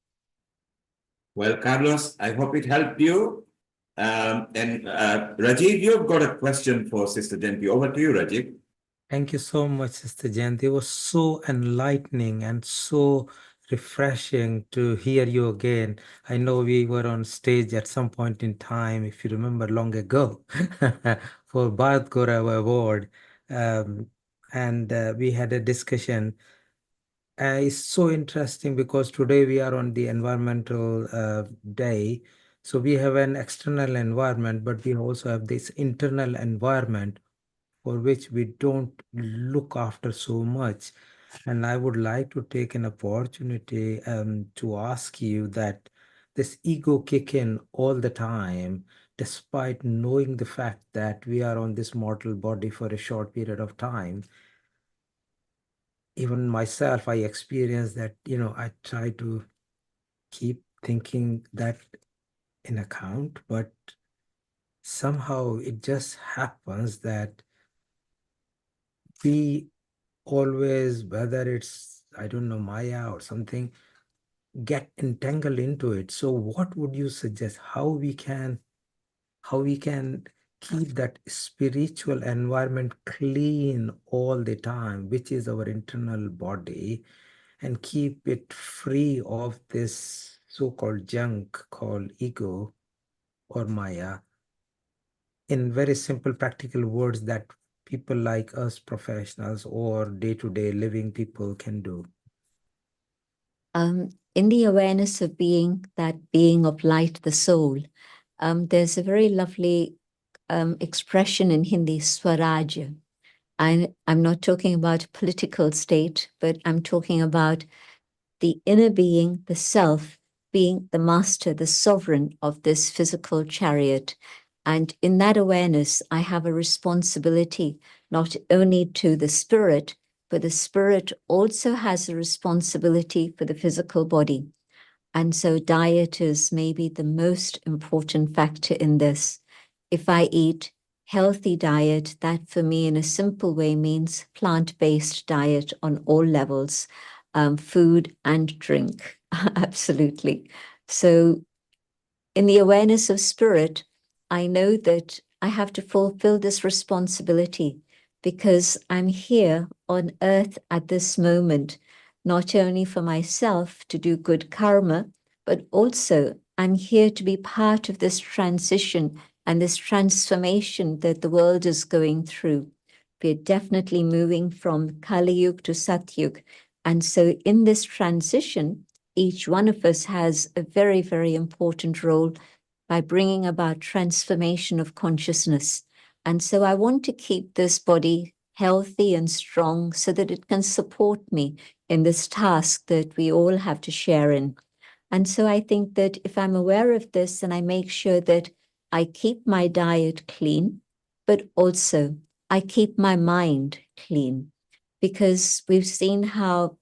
Well, Carlos, I hope it helped you. Rajiv, you've got a question for Sister Jayanti. Over to you, Rajiv. Thank you so much, Sister Jayanti. It was so enlightening and so refreshing to hear you again. I know we were on stage at some point in time, if you remember long ago, for Bharat Gaurav Award. And we had a discussion. It's so interesting because today we are on the environmental day. So we have an external environment, but we also have this internal environment for which we don't look after so much. And I would like to take an opportunity to ask you that this ego kick in all the time, despite knowing the fact that we are on this mortal body for a short period of time. Even myself, I experience that, I try to keep thinking that in account, but somehow it just happens that we always, whether it's, I don't know, Maya or something, get entangled into it. So what would you suggest how we can keep that spiritual environment clean all the time, which is our internal body, and keep it free of this so-called junk called ego or Maya, in very simple practical words that people like us professionals or day-to-day living people can do? In the awareness of being that being of light, the soul, there's a very lovely expression in Hindi, Swaraj. I'm not talking about political state, but I'm talking about the inner being, the self, being the master, the sovereign of this physical chariot. And in that awareness, I have a responsibility not only to the spirit, but the spirit also has a responsibility for the physical body. And so diet is maybe the most important factor in this. If I eat healthy diet, that for me in a simple way means plant-based diet on all levels, food and drink, absolutely. So in the awareness of spirit, I know that I have to fulfill this responsibility because I'm here on earth at this moment, not only for myself to do good karma, but also I'm here to be part of this transition and this transformation that the world is going through. We're definitely moving from Kali Yuga to Satyug. And so in this transition, each one of us has a very, very important role by bringing about transformation of consciousness. And so I want to keep this body healthy and strong so that it can support me in this task that we all have to share in. And so I think that if I'm aware of this and I make sure that I keep my diet clean, but also I keep my mind clean, because we've seen how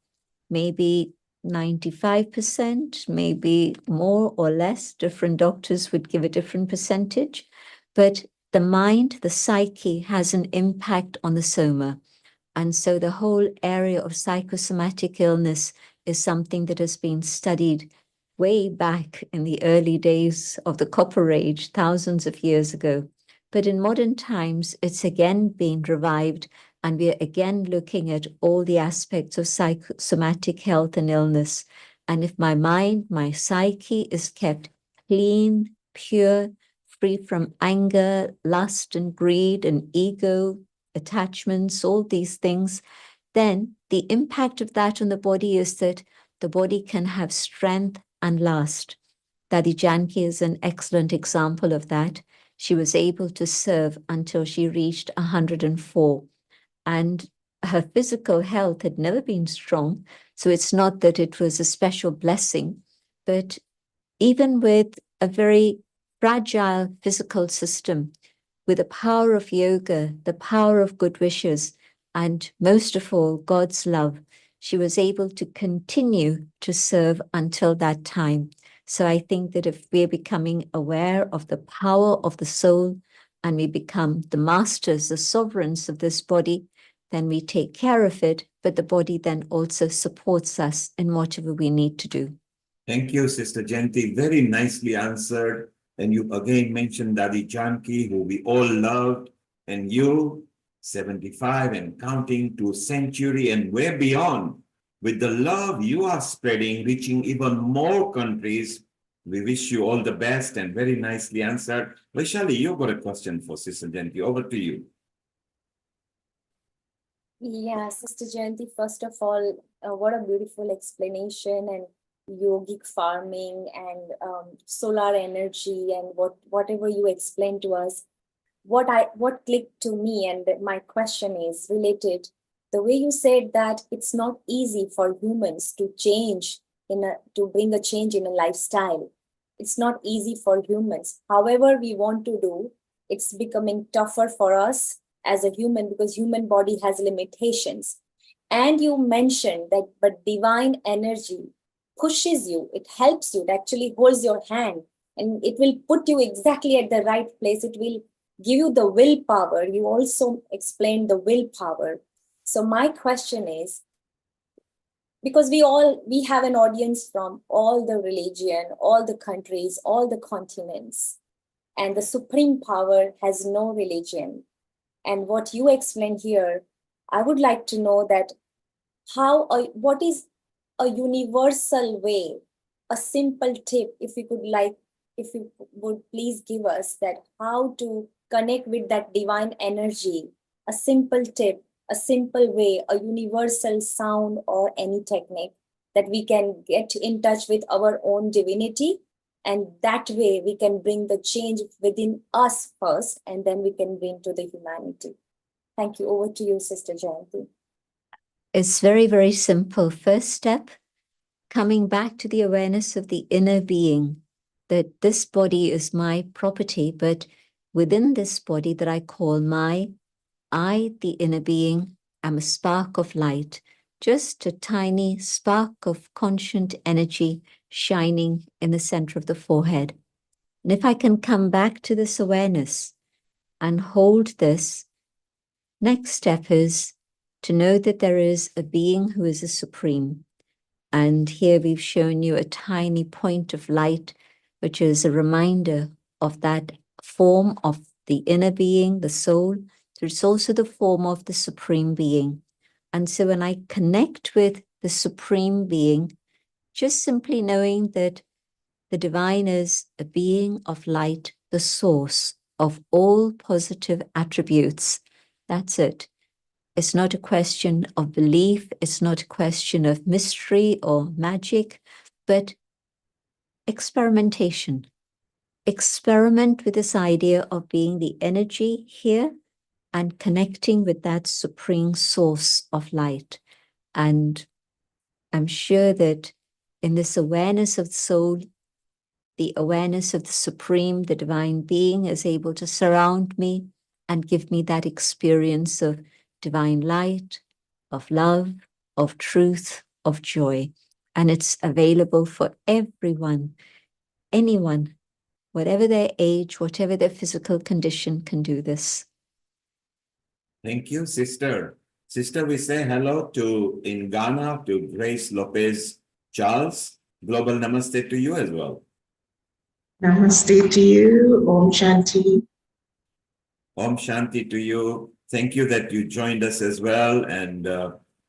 maybe 95%, maybe more or less, different doctors would give a different percentage, but the mind, the psyche has an impact on the soma. And so the whole area of psychosomatic illness is something that has been studied way back in the early days of the Copper Age, thousands of years ago. But in modern times, it's again been revived, and we're again looking at all the aspects of psychosomatic health and illness. And if my mind, my psyche is kept clean, pure, free from anger, lust and greed and ego, attachments, all these things, then the impact of that on the body is that the body can have strength and last. Dadi Janki is an excellent example of that. She was able to serve until she reached 104. And her physical health had never been strong. So it's not that it was a special blessing, but even with a very fragile physical system, with the power of yoga, the power of good wishes, and most of all, God's love, she was able to continue to serve until that time. So I think that if we're becoming aware of the power of the soul and we become the masters, the sovereigns of this body, then we take care of it, but the body then also supports us in whatever we need to do. Thank you, Sister Jayanti. Very nicely answered. And you again mentioned Dadi Janki, who we all loved, and you, 75 and counting to century and way beyond. with the love you are spreading, reaching even more countries. We wish you all the best and very nicely answered. Vaishali, you've got a question for Sister Jayanti. Over to you. Yeah, Sister Jayanti, first of all, what a beautiful explanation, and yogic farming and solar energy and whatever you explained to us. What clicked to me, and my question is related, the way you said that it's not easy for humans to to bring a change in a lifestyle. It's not easy for humans. However we want to do, it's becoming tougher for us as a human because human body has limitations. And you mentioned that, but divine energy pushes you, it helps you, it actually holds your hand, and it will put you exactly at the right place. It will give you the willpower. You also explained the willpower. So my question is, because we have an audience from all the religion, all the countries, all the continents, and the supreme power has no religion. And what you explained here, I would like to know that what is a universal way, a simple tip, if you would please give us that, how to connect with that divine energy, a simple tip, a simple way, a universal sound or any technique that we can get in touch with our own divinity. And that way we can bring the change within us first, and then we can bring to the humanity. Thank you. Over to you, Sister Jayanti. It's very, very simple. First step, coming back to the awareness of the inner being, that this body is my property, but within this body that I call I, the inner being, am a spark of light, just a tiny spark of conscient energy shining in the center of the forehead. And if I can come back to this awareness and hold this, next step is to know that there is a being who is a supreme. And here we've shown you a tiny point of light, which is a reminder of that form of the inner being, the soul. It's also the form of the supreme being. And so when I connect with the supreme being, just simply knowing that the divine is a being of light, the source of all positive attributes. That's it. It's not a question of belief. It's not a question of mystery or magic, but experimentation. Experiment with this idea of being the energy here and connecting with that supreme source of light. And I'm sure that in this awareness of the soul, the awareness of the supreme, the divine being is able to surround me and give me that experience of divine light, of love, of truth, of joy. And it's available for everyone, anyone, whatever their age, whatever their physical condition, can do this. Thank you, Sister. Sister, we say hello in Ghana to Grace Lopez Charles. Global Namaste to you as well. Namaste to you. Om Shanti. Om Shanti to you. Thank you that you joined us as well. And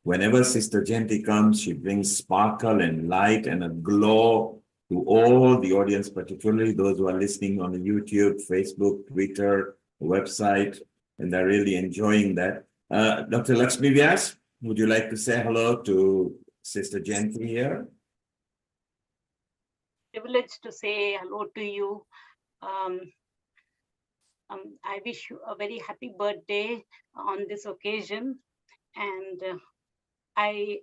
whenever Sister Jayanti comes, she brings sparkle and light and a glow to all the audience, particularly those who are listening on the YouTube, Facebook, Twitter, website, and they're really enjoying that. Dr. Lakshmi Vyas, would you like to say hello to Sister Jayanti here? Privileged to say hello to you. I wish you a very happy birthday on this occasion. And I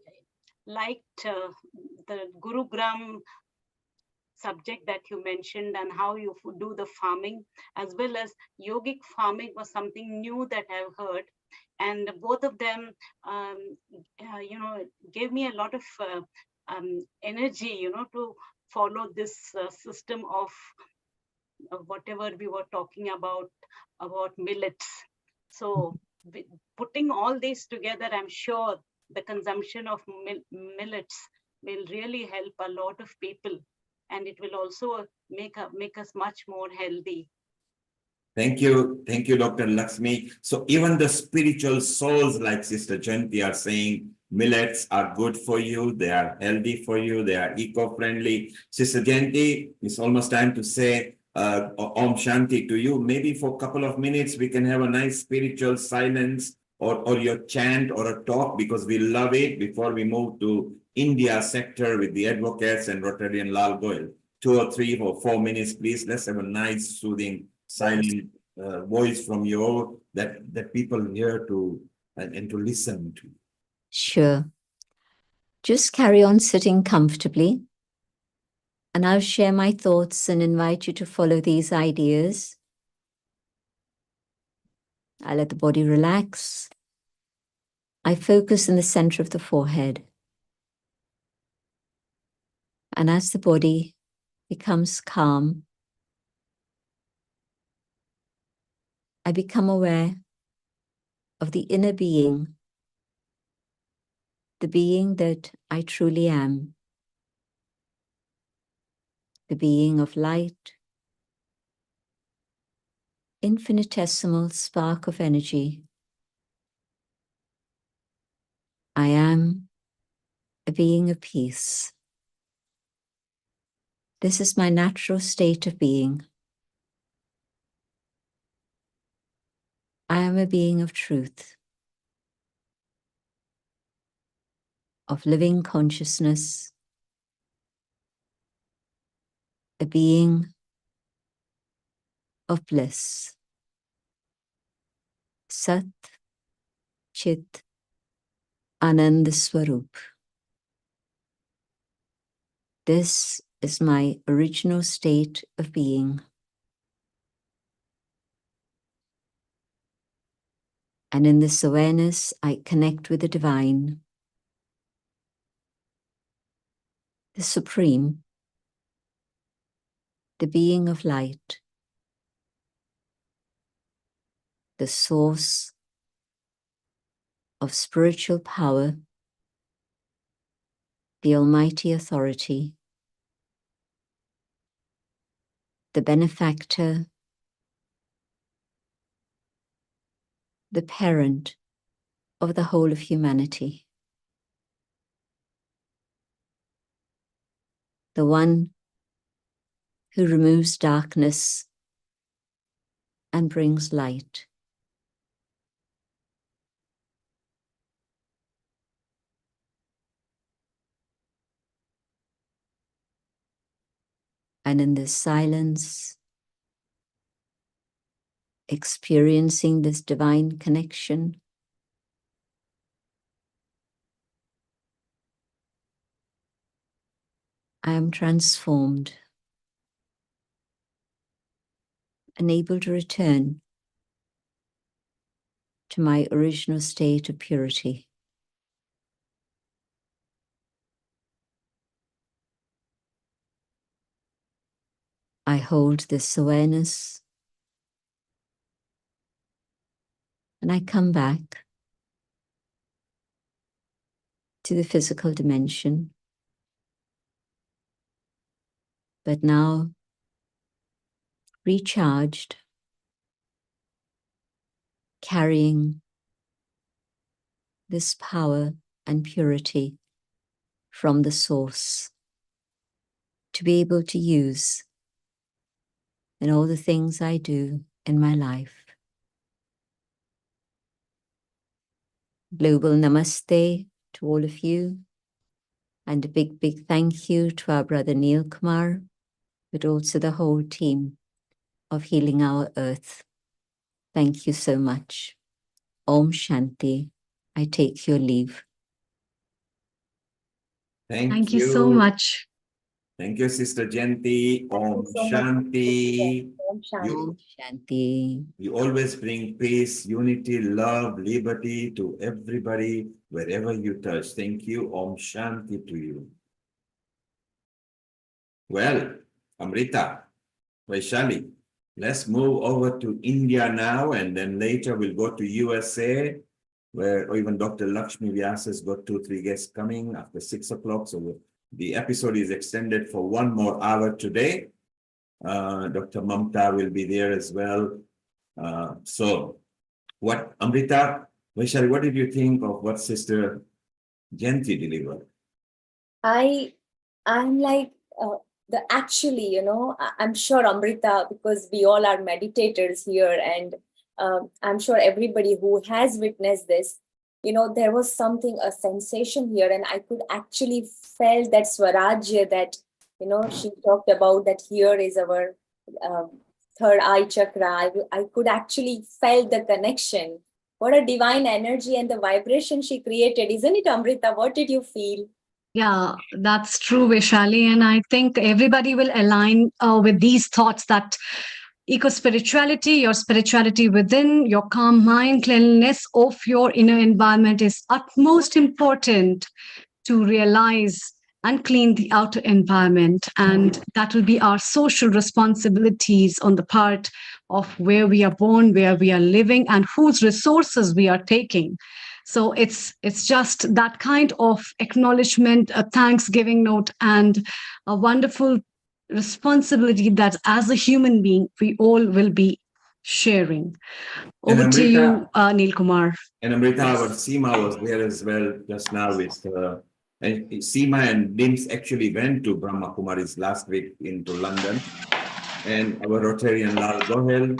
liked the Gurugram subject that you mentioned and how you do the farming, as well as yogic farming was something new that I've heard. And both of them, gave me a lot of energy, to follow this system of whatever we were talking about millets. So putting all this together, I'm sure the consumption of millets will really help a lot of people, and it will also make us much more healthy. Thank you, Dr. Lakshmi. So even the spiritual souls like Sister Jayanti are saying millets are good for you, they are healthy for you, they are eco-friendly. Sister Jayanti, it's almost time to say Om Shanti to you. Maybe for a couple of minutes, we can have a nice spiritual silence or your chant or a talk, because we love it, before we move to India sector with the advocates and Rotarian Lal Goyal. 2 or 3 or 4 minutes, please. Let's have a nice, soothing, silent voice from you that people hear to and to listen to. Sure. Just carry on sitting comfortably, and I'll share my thoughts and invite you to follow these ideas. I let the body relax. I focus in the center of the forehead. And as the body becomes calm, I become aware of the inner being, the being that I truly am, the being of light, infinitesimal spark of energy. I am a being of peace. This is my natural state of being. I am a being of truth, of living consciousness, a being of bliss. Sat, Chit, Anand Swarup. This is my original state of being. And in this awareness, I connect with the divine, the supreme, the being of light, the source of spiritual power, the almighty authority, the benefactor, the parent of the whole of humanity, the one who removes darkness and brings light. And in this silence, experiencing this divine connection, I am transformed and able to return to my original state of purity. I hold this awareness and I come back to the physical dimension, but now recharged, carrying this power and purity from the source to be able to use in all the things I do in my life. Global namaste to all of you, and a big, big thank you to our brother Neil Kumar, but also the whole team of Healing Our Earth. Thank you so much. Om Shanti. I take your leave. Thank you so you. much. Thank you, Sister Jayanti. Om so much. Shanti. Om Shanti. You, Shanti. you always bring peace, unity, love, liberty to everybody wherever you touch. Thank you. Om Shanti to you. Well, Amrita, Vaishali, let's move over to India now, and then later we'll go to USA, where even Dr. Lakshmi Vyas has got 2-3 guests coming after 6 o'clock. So the episode is extended for 1 more hour today. Dr. Mamta will be there as well. So what, Amrita, Vaishali, what did you think of what Sister Jayanti deliver? I'm like actually, I'm sure Amrita, because we all are meditators here, and I'm sure everybody who has witnessed this, there was a sensation here, and I could actually felt that Swarajya that, she talked about, that here is our third eye chakra. I could actually felt the connection. What a divine energy and the vibration she created, isn't it, Amrita? What did you feel? Yeah, that's true, Vishali. And I think everybody will align with these thoughts that eco-spirituality, your spirituality within, your calm mind, cleanliness of your inner environment is utmost important to realize and clean the outer environment. And that will be our social responsibilities on the part of where we are born, where we are living, and whose resources we are taking. So it's just that kind of acknowledgement, a thanksgiving note, and a wonderful responsibility that as a human being, we all will be sharing. Over to you, Neil Kumar. And Amrita, our Seema was there as well just now with and Seema and Dims actually went to Brahma Kumari's last week into London. And our Rotarian Lal Gohel,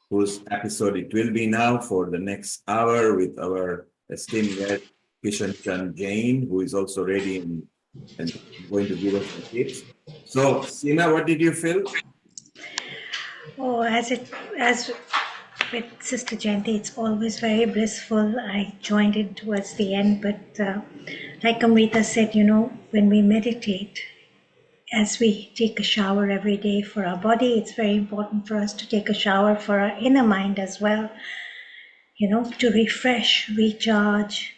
whose episode it will be now for the next hour with our esteemed guest Kishan Chand Jain, who is also ready and going to give us the tips. So, Seema, what did you feel? Oh, as with Sister Jayanti, it's always very blissful. I joined it towards the end, but like Amrita said, when we meditate, as we take a shower every day for our body, it's very important for us to take a shower for our inner mind as well, to refresh, recharge,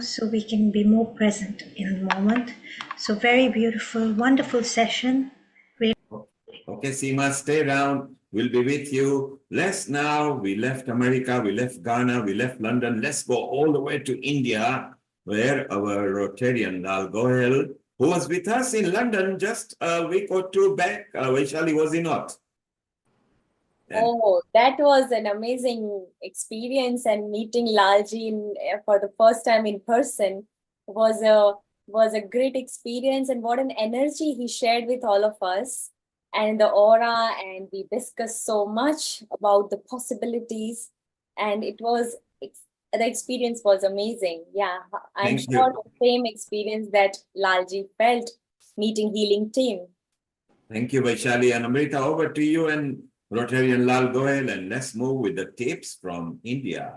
so we can be more present in the moment. So very beautiful, wonderful session. Okay, Seema, stay around. We'll be with you. We left America, we left Ghana, we left London. Let's go all the way to India, where our Rotarian Lal Gohel, who was with us in London just a week or two back, Vaishali, was he not? Oh, that was an amazing experience, and meeting Lalji for the first time in person was a great experience, and what an energy he shared with all of us, and the aura, and we discussed so much about the possibilities, and the experience was amazing. Yeah, I'm sure the same experience that Lalji felt meeting Healing Team. Thank you, Vaishali. And Amrita, over to you and Rotarian Lal Gohel, and let's move with the tips from India.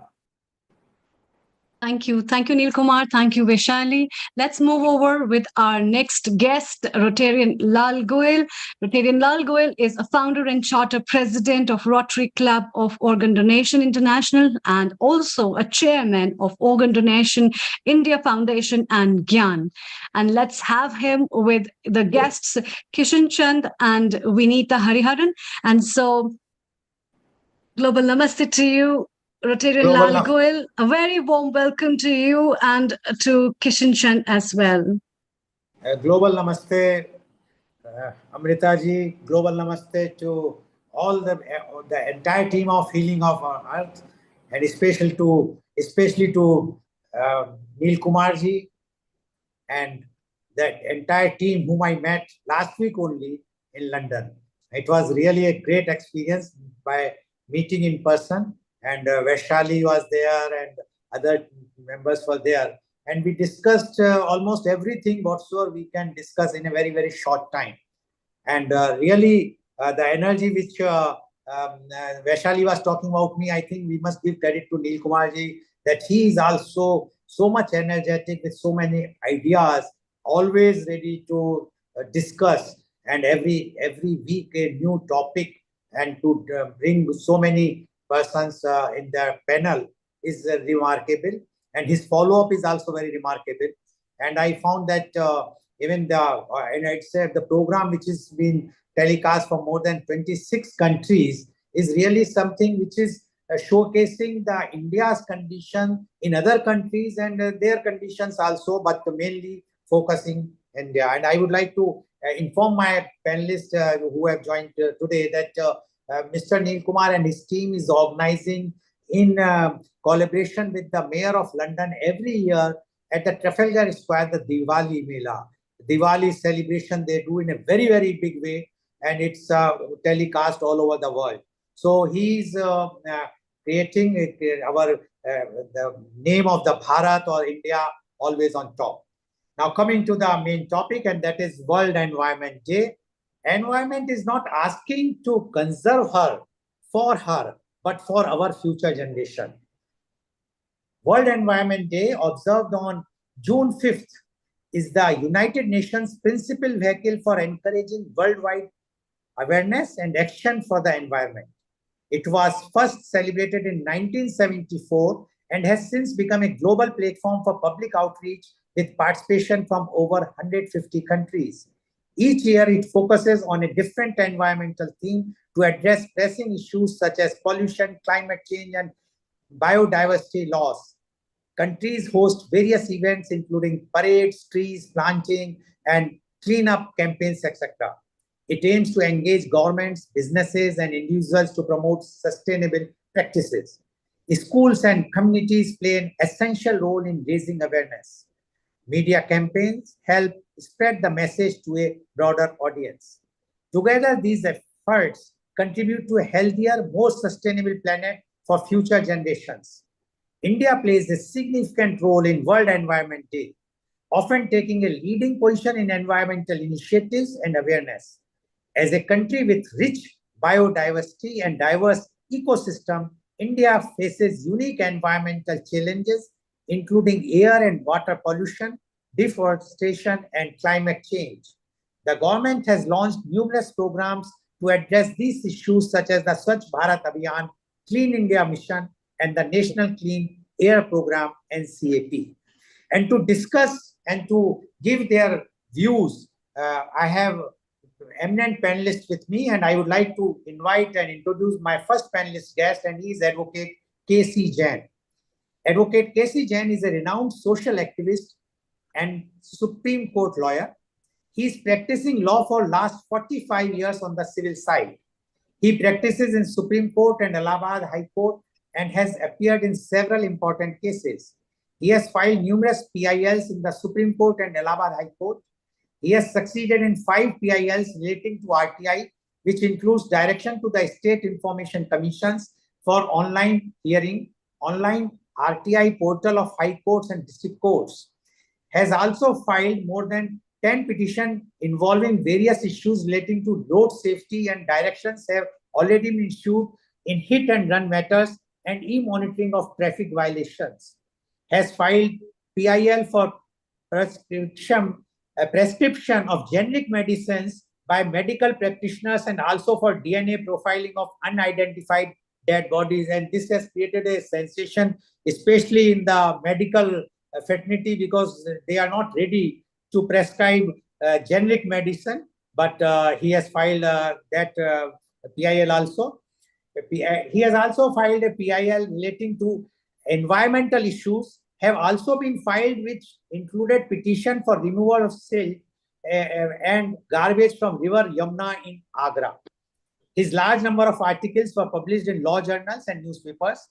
Thank you, Neil Kumar. Thank you, Vaishali. Let's move over with our next guest, Rotarian Lal Gohel. Rotarian Lal Gohel is a founder and charter president of Rotary Club of Organ Donation International, and also a chairman of Organ Donation India Foundation and Gyan. And let's have him with the guests, Kishan Chand and Vinita Hariharan. And so, Global Namaste to you, Rotarian Lal Gohel. A very warm welcome to you and to Kishan Chand as well. Global Namaste, Amrita ji. Global Namaste to all the entire team of Healing of our Earth, and especially to Neil Kumar ji and that entire team whom I met last week only in London. It was really a great experience by meeting in person, and Vaishali was there and other members were there, and we discussed almost everything whatsoever we can discuss in a very, very short time. And really the energy which Vaishali was talking about me, I think we must give credit to Neil Kumar ji, that he is also so much energetic with so many ideas, always ready to discuss, and every week a new topic, and to bring so many persons in the panel is remarkable, and his follow-up is also very remarkable. And I found that even the program which has been telecast for more than 26 countries is really something which is showcasing the India's condition in other countries and their conditions also, but mainly focusing India. And I would like to inform my panelists who have joined today that Mr. Neil Kumar and his team is organizing in collaboration with the Mayor of London every year at the Trafalgar Square, the Diwali Mela. Diwali celebration they do in a very, very big way, and it's telecast all over the world. So he's creating the name of the Bharat or India always on top. Now coming to the main topic, and that is World Environment Day. Environment is not asking to conserve her, for her, but for our future generation. World Environment Day, observed on June 5th, is the United Nations principal vehicle for encouraging worldwide awareness and action for the environment. It was first celebrated in 1974 and has since become a global platform for public outreach with participation from over 150 countries. Each year, it focuses on a different environmental theme to address pressing issues such as pollution, climate change, and biodiversity loss. Countries host various events including parades, trees planting, and cleanup campaigns, etc. It aims to engage governments, businesses, and individuals to promote sustainable practices. Schools and communities play an essential role in raising awareness. Media campaigns help spread the message to a broader audience. Together, these efforts contribute to a healthier, more sustainable planet for future generations. India plays a significant role in World Environment Day, often taking a leading position in environmental initiatives and awareness. As a country with rich biodiversity and diverse ecosystem, India faces unique environmental challenges, including air and water pollution, deforestation, and climate change. The government has launched numerous programs to address these issues, such as the Swachh Bharat Abhiyan, Clean India Mission, and the National Clean Air Program, NCAP. And to discuss and to give their views, I have eminent panelists with me, and I would like to invite and introduce my first panelist guest, and he is Advocate K.C. Jain. Advocate K.C. Jain is a renowned social activist and Supreme Court lawyer. He is practicing law for last 45 years on the civil side. He practices in Supreme Court and Allahabad High Court and has appeared in several important cases. He has filed numerous PILs in the Supreme Court and Allahabad High Court. He has succeeded in 5 PILs relating to RTI, which includes direction to the State Information Commissions for online hearing, online RTI portal of High Courts and District Courts. Has also filed more than 10 petitions involving various issues relating to road safety, and directions have already been issued in hit and run matters and e-monitoring of traffic violations. Has filed PIL for prescription of generic medicines by medical practitioners and also for DNA profiling of unidentified dead bodies. And this has created a sensation, especially in the medical fraternity, because they are not ready to prescribe generic medicine, but he has filed that PIL also. He has also filed a PIL relating to environmental issues, have also been filed, which included petition for removal of silt and garbage from river Yamuna in Agra. His large number of articles were published in law journals and newspapers.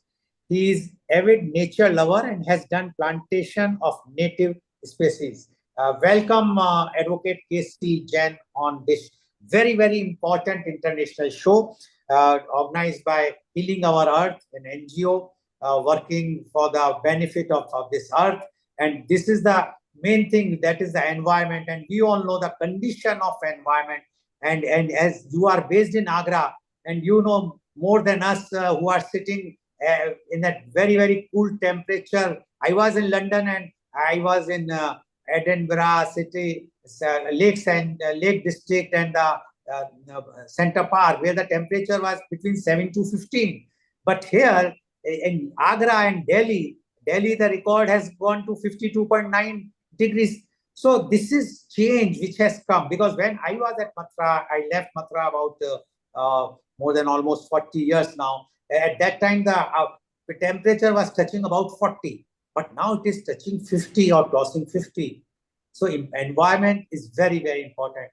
He is avid nature lover and has done plantation of native species. Welcome, Advocate K.C. Jain, on this very, very important international show organized by Healing Our Earth, an NGO working for the benefit of this earth. And this is the main thing, that is the environment. And we all know the condition of environment. And as you are based in Agra, and you know more than us who are sitting in that very, very cool temperature. I was in London and I was in Edinburgh City, Lakes and Lake District, and Center Park, where the temperature was between 7 to 15. But here in Agra and Delhi, the record has gone to 52.9 degrees. So this is change which has come, because when I was at Mathura, I left Mathura about more than almost 40 years now. At that time, the temperature was touching about 40, but now it is touching 50 or crossing 50. So environment is very, very important.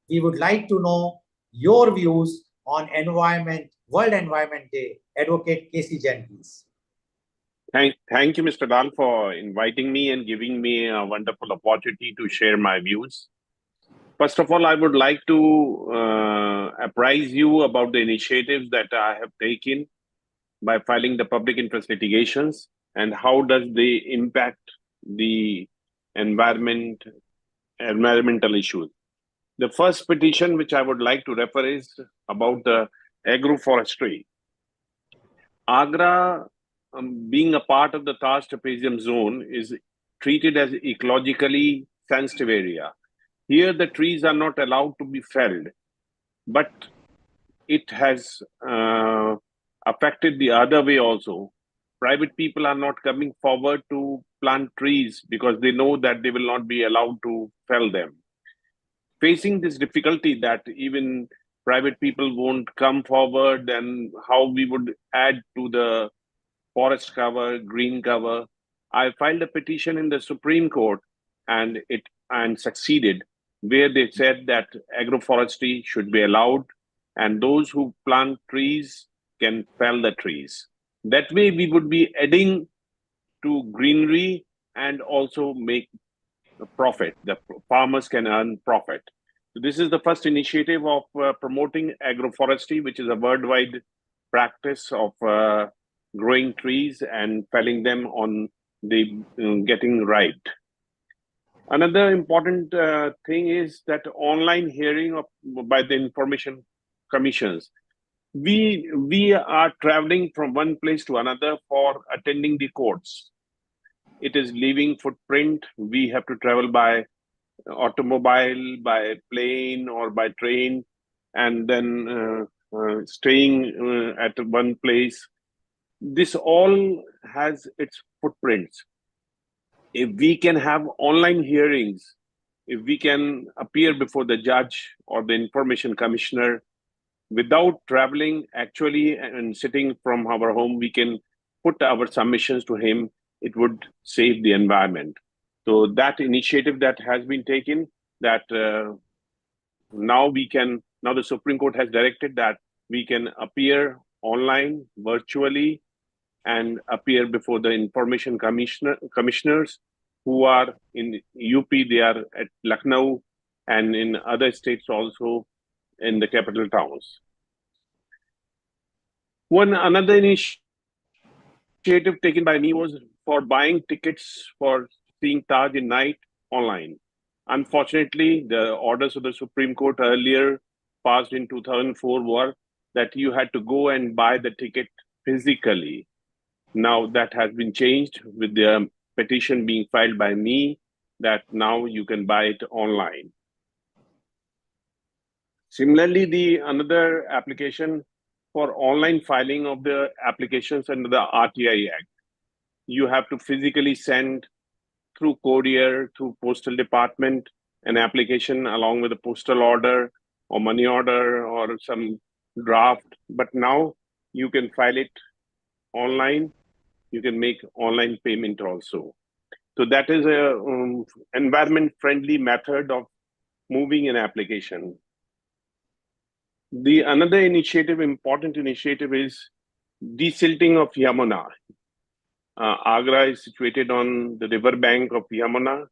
We would like to know your views on environment, World Environment Day. Advocate K.C. Jain, please. Thank you, Mr. Dal, for inviting me and giving me a wonderful opportunity to share my views. First of all, I would like to apprise you about the initiatives that I have taken by filing the public interest litigations and how does they impact the environmental issues. The first petition which I would like to refer is about the agroforestry. Agra, being a part of the Taj trapezium zone, is treated as ecologically sensitive area. Here, the trees are not allowed to be felled, but it has affected the other way also. Private people are not coming forward to plant trees because they know that they will not be allowed to fell them. Facing this difficulty that even private people won't come forward, and how we would add to the forest cover, green cover, I filed a petition in the Supreme Court and succeeded, where they said that agroforestry should be allowed and those who plant trees can fell the trees. That way we would be adding to greenery and also make a profit. The farmers can earn profit. So this is the first initiative of promoting agroforestry, which is a worldwide practice of growing trees and felling them on the getting ripe. Another important thing is that online hearing by the information commissions. We are traveling from one place to another for attending the courts. It is leaving footprint. We have to travel by automobile, by plane, or by train, and then staying at one place. This all has its footprints. If we can have online hearings, if we can appear before the judge or the information commissioner without traveling actually and sitting from our home, we can put our submissions to him. It would save the environment. So that initiative that has been taken, that now the Supreme Court has directed that we can appear online, virtually, and appear before the information commissioners who are in UP, they are at Lucknow, and in other states also in the capital towns. Another initiative taken by me was for buying tickets for seeing Taj in night online. Unfortunately, the orders of the Supreme Court earlier passed in 2004 were that you had to go and buy the ticket physically. Now that has been changed with the petition being filed by me, that now you can buy it online. Similarly, another application for online filing of the applications under the RTI Act. You have to physically send through courier, through postal department, an application along with a postal order or money order or some draft. But now you can file it online. You can make online payment also. So that is a environment-friendly method of moving an application. Another important initiative is desilting of Yamuna. Agra is situated on the river bank of Yamuna.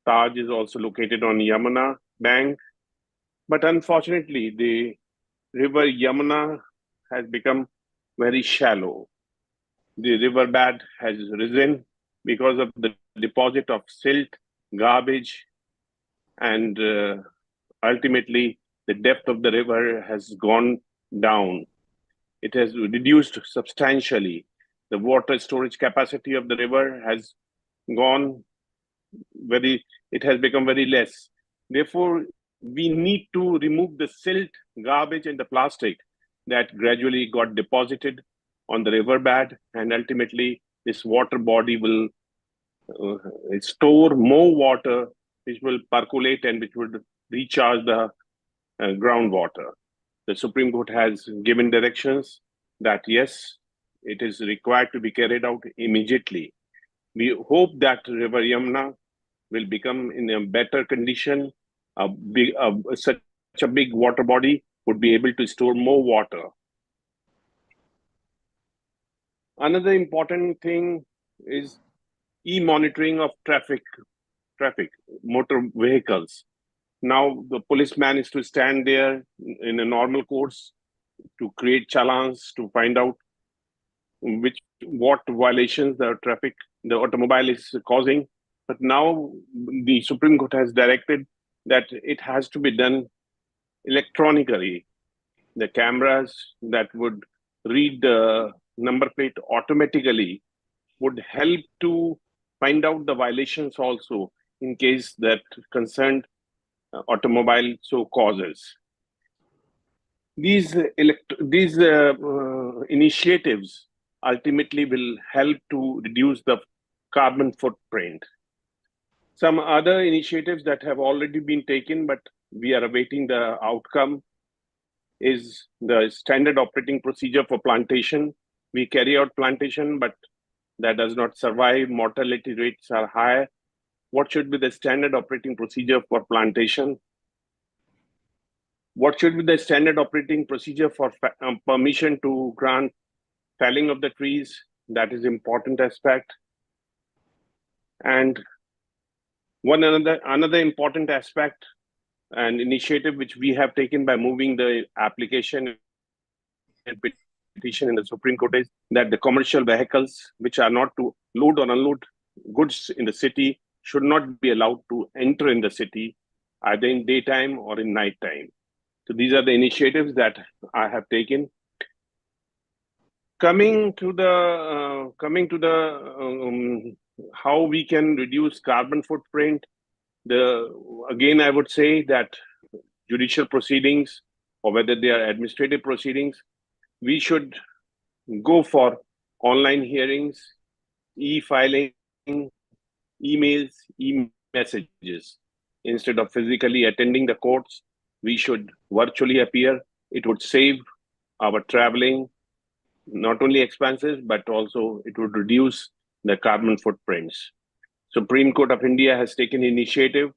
Taj is also located on Yamuna bank. But unfortunately, the river Yamuna has become very shallow. The riverbed has risen because of the deposit of silt, garbage, and ultimately the depth of the river has gone down. It has reduced substantially. The water storage capacity of the river has become very less. Therefore, we need to remove the silt, garbage, and the plastic that gradually got deposited on the riverbed, and ultimately this water body will store more water, which will percolate and which would recharge the groundwater. The Supreme Court has given directions that yes, it is required to be carried out immediately. We hope that River Yamuna will become in a better condition. Such a big water body would be able to store more water. Another important thing is e-monitoring of traffic, motor vehicles. Now the policeman is to stand there in a normal course to create challans, to find out what violations the automobile is causing. But now the Supreme Court has directed that it has to be done electronically. The cameras that would read the number plate automatically would help to find out the violations also in case that concerned automobile so causes. These initiatives ultimately will help to reduce the carbon footprint. Some other initiatives that have already been taken, but we are awaiting the outcome, is the standard operating procedure for plantation. We carry out plantation, but that does not survive. Mortality rates are high. What should be the standard operating procedure for plantation? What should be the standard operating procedure for permission to grant felling of the trees? That is important aspect. And another important aspect and initiative which we have taken by moving the application and petition in the Supreme Court is that the commercial vehicles which are not to load or unload goods in the city should not be allowed to enter in the city either in daytime or in nighttime. So these are the initiatives that I have taken. Coming to the how we can reduce carbon footprint. Again, I would say that judicial proceedings, or whether they are administrative proceedings, we should go for online hearings, e-filing, emails, e-messages. Instead of physically attending the courts, we should virtually appear. It would save our traveling, not only expenses, but also it would reduce the carbon footprints. Supreme Court of India has taken initiative.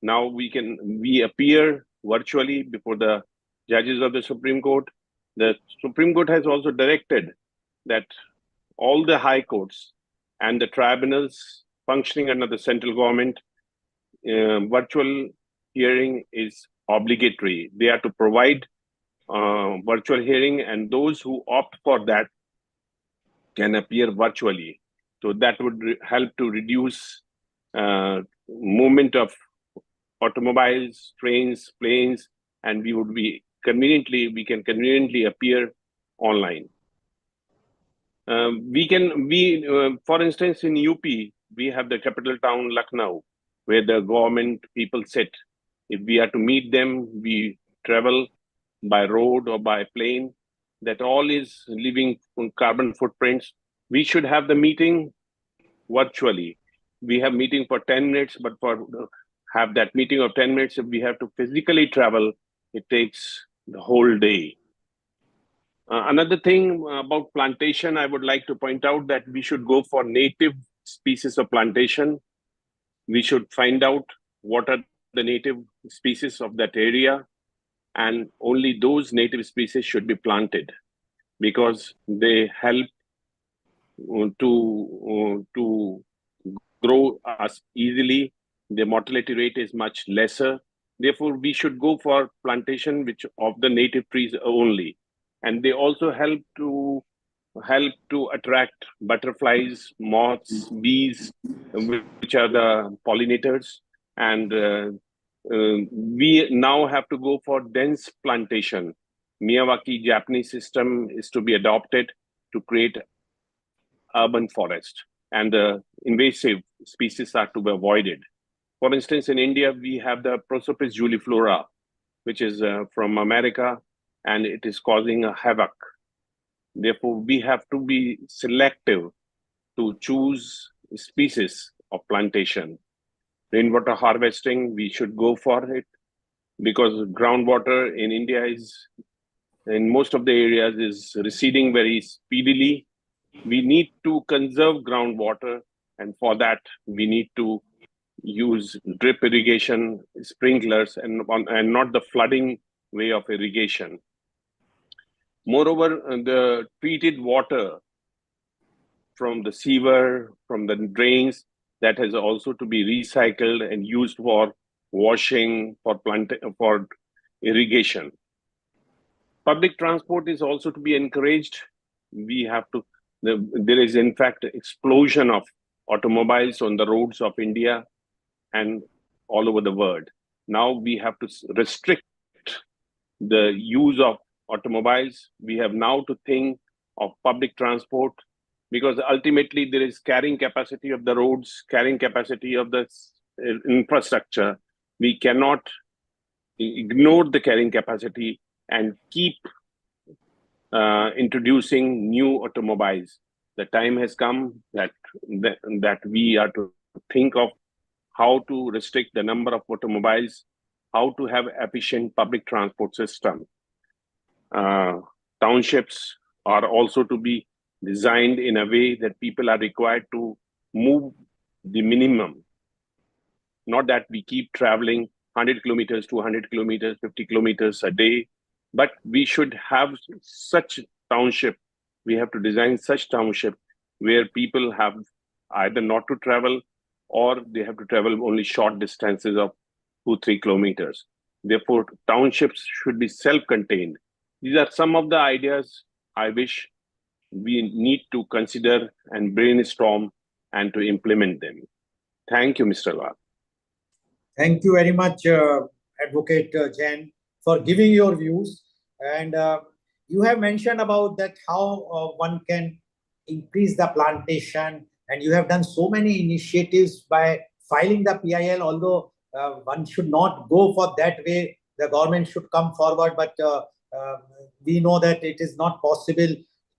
Now we appear virtually before the judges of the Supreme Court. The Supreme Court has also directed that all the high courts and the tribunals functioning under the central government, virtual hearing is obligatory. They are to provide virtual hearing, and those who opt for that can appear virtually. So that would help to reduce movement of automobiles, trains, planes, and we can conveniently appear online. For instance, in UP, we have the capital town Lucknow, where the government people sit. If we are to meet them, we travel by road or by plane. That all is leaving carbon footprints. We should have the meeting virtually. We have meeting for 10 minutes, but for have that meeting of 10 minutes, if we have to physically travel, it takes the whole day. Another thing about plantation, I would like to point out that we should go for native species of plantation. We should find out what are the native species of that area, and only those native species should be planted because they help to grow us easily. The mortality rate is much lesser. Therefore, we should go for plantation which of the native trees only. And they also help to attract butterflies, moths, bees, which are the pollinators. And we now have to go for dense plantation. Miyawaki Japanese system is to be adopted to create urban forest, and the invasive species are to be avoided. For instance, in India, we have the Prosopis juliflora, which is from America, and it is causing a havoc. Therefore, we have to be selective to choose species of plantation. Rainwater harvesting, we should go for it because groundwater in India in most of the areas is receding very speedily. We need to conserve groundwater, and for that, we need to use drip irrigation, sprinklers, and not the flooding way of irrigation. Moreover, the treated water from the sewer, from the drains, that has also to be recycled and used for washing, for irrigation. Public transport is also to be encouraged. We have to, there is in fact explosion of automobiles on the roads of India and all over the world. Now we have to restrict the use of automobiles. We have now to think of public transport, because ultimately there is carrying capacity of the roads, carrying capacity of the infrastructure. We cannot ignore the carrying capacity and keep introducing new automobiles. The time has come that we are to think of how to restrict the number of automobiles, how to have efficient public transport system. Townships are also to be designed in a way that people are required to move the minimum. Not that we keep traveling 100 kilometers, 200 kilometers, 50 kilometers a day, but we should have such township. We have to design such township where people have either not to travel or they have to travel only short distances of 2-3 kilometers. Therefore, townships should be self-contained. These are some of the ideas I wish we need to consider and brainstorm and to implement them. Thank you, Mr. Lal. Thank you very much, Advocate Jain, for giving your views. And you have mentioned about that how one can increase the plantation, and you have done so many initiatives by filing the PIL, although one should not go for that way. The government should come forward, but we know that it is not possible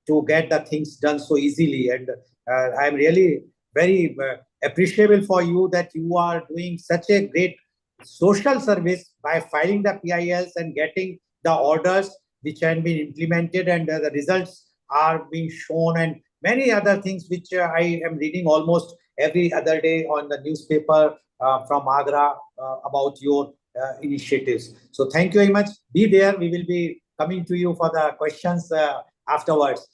to get the things done so easily. And I'm really very appreciable for you that you are doing such a great social service by filing the PILs and getting the orders which have been implemented, and the results are being shown, and many other things which I am reading almost every other day on the newspaper from Agra about your initiatives. So thank you very much. Be there. We will be coming to you for the questions afterwards.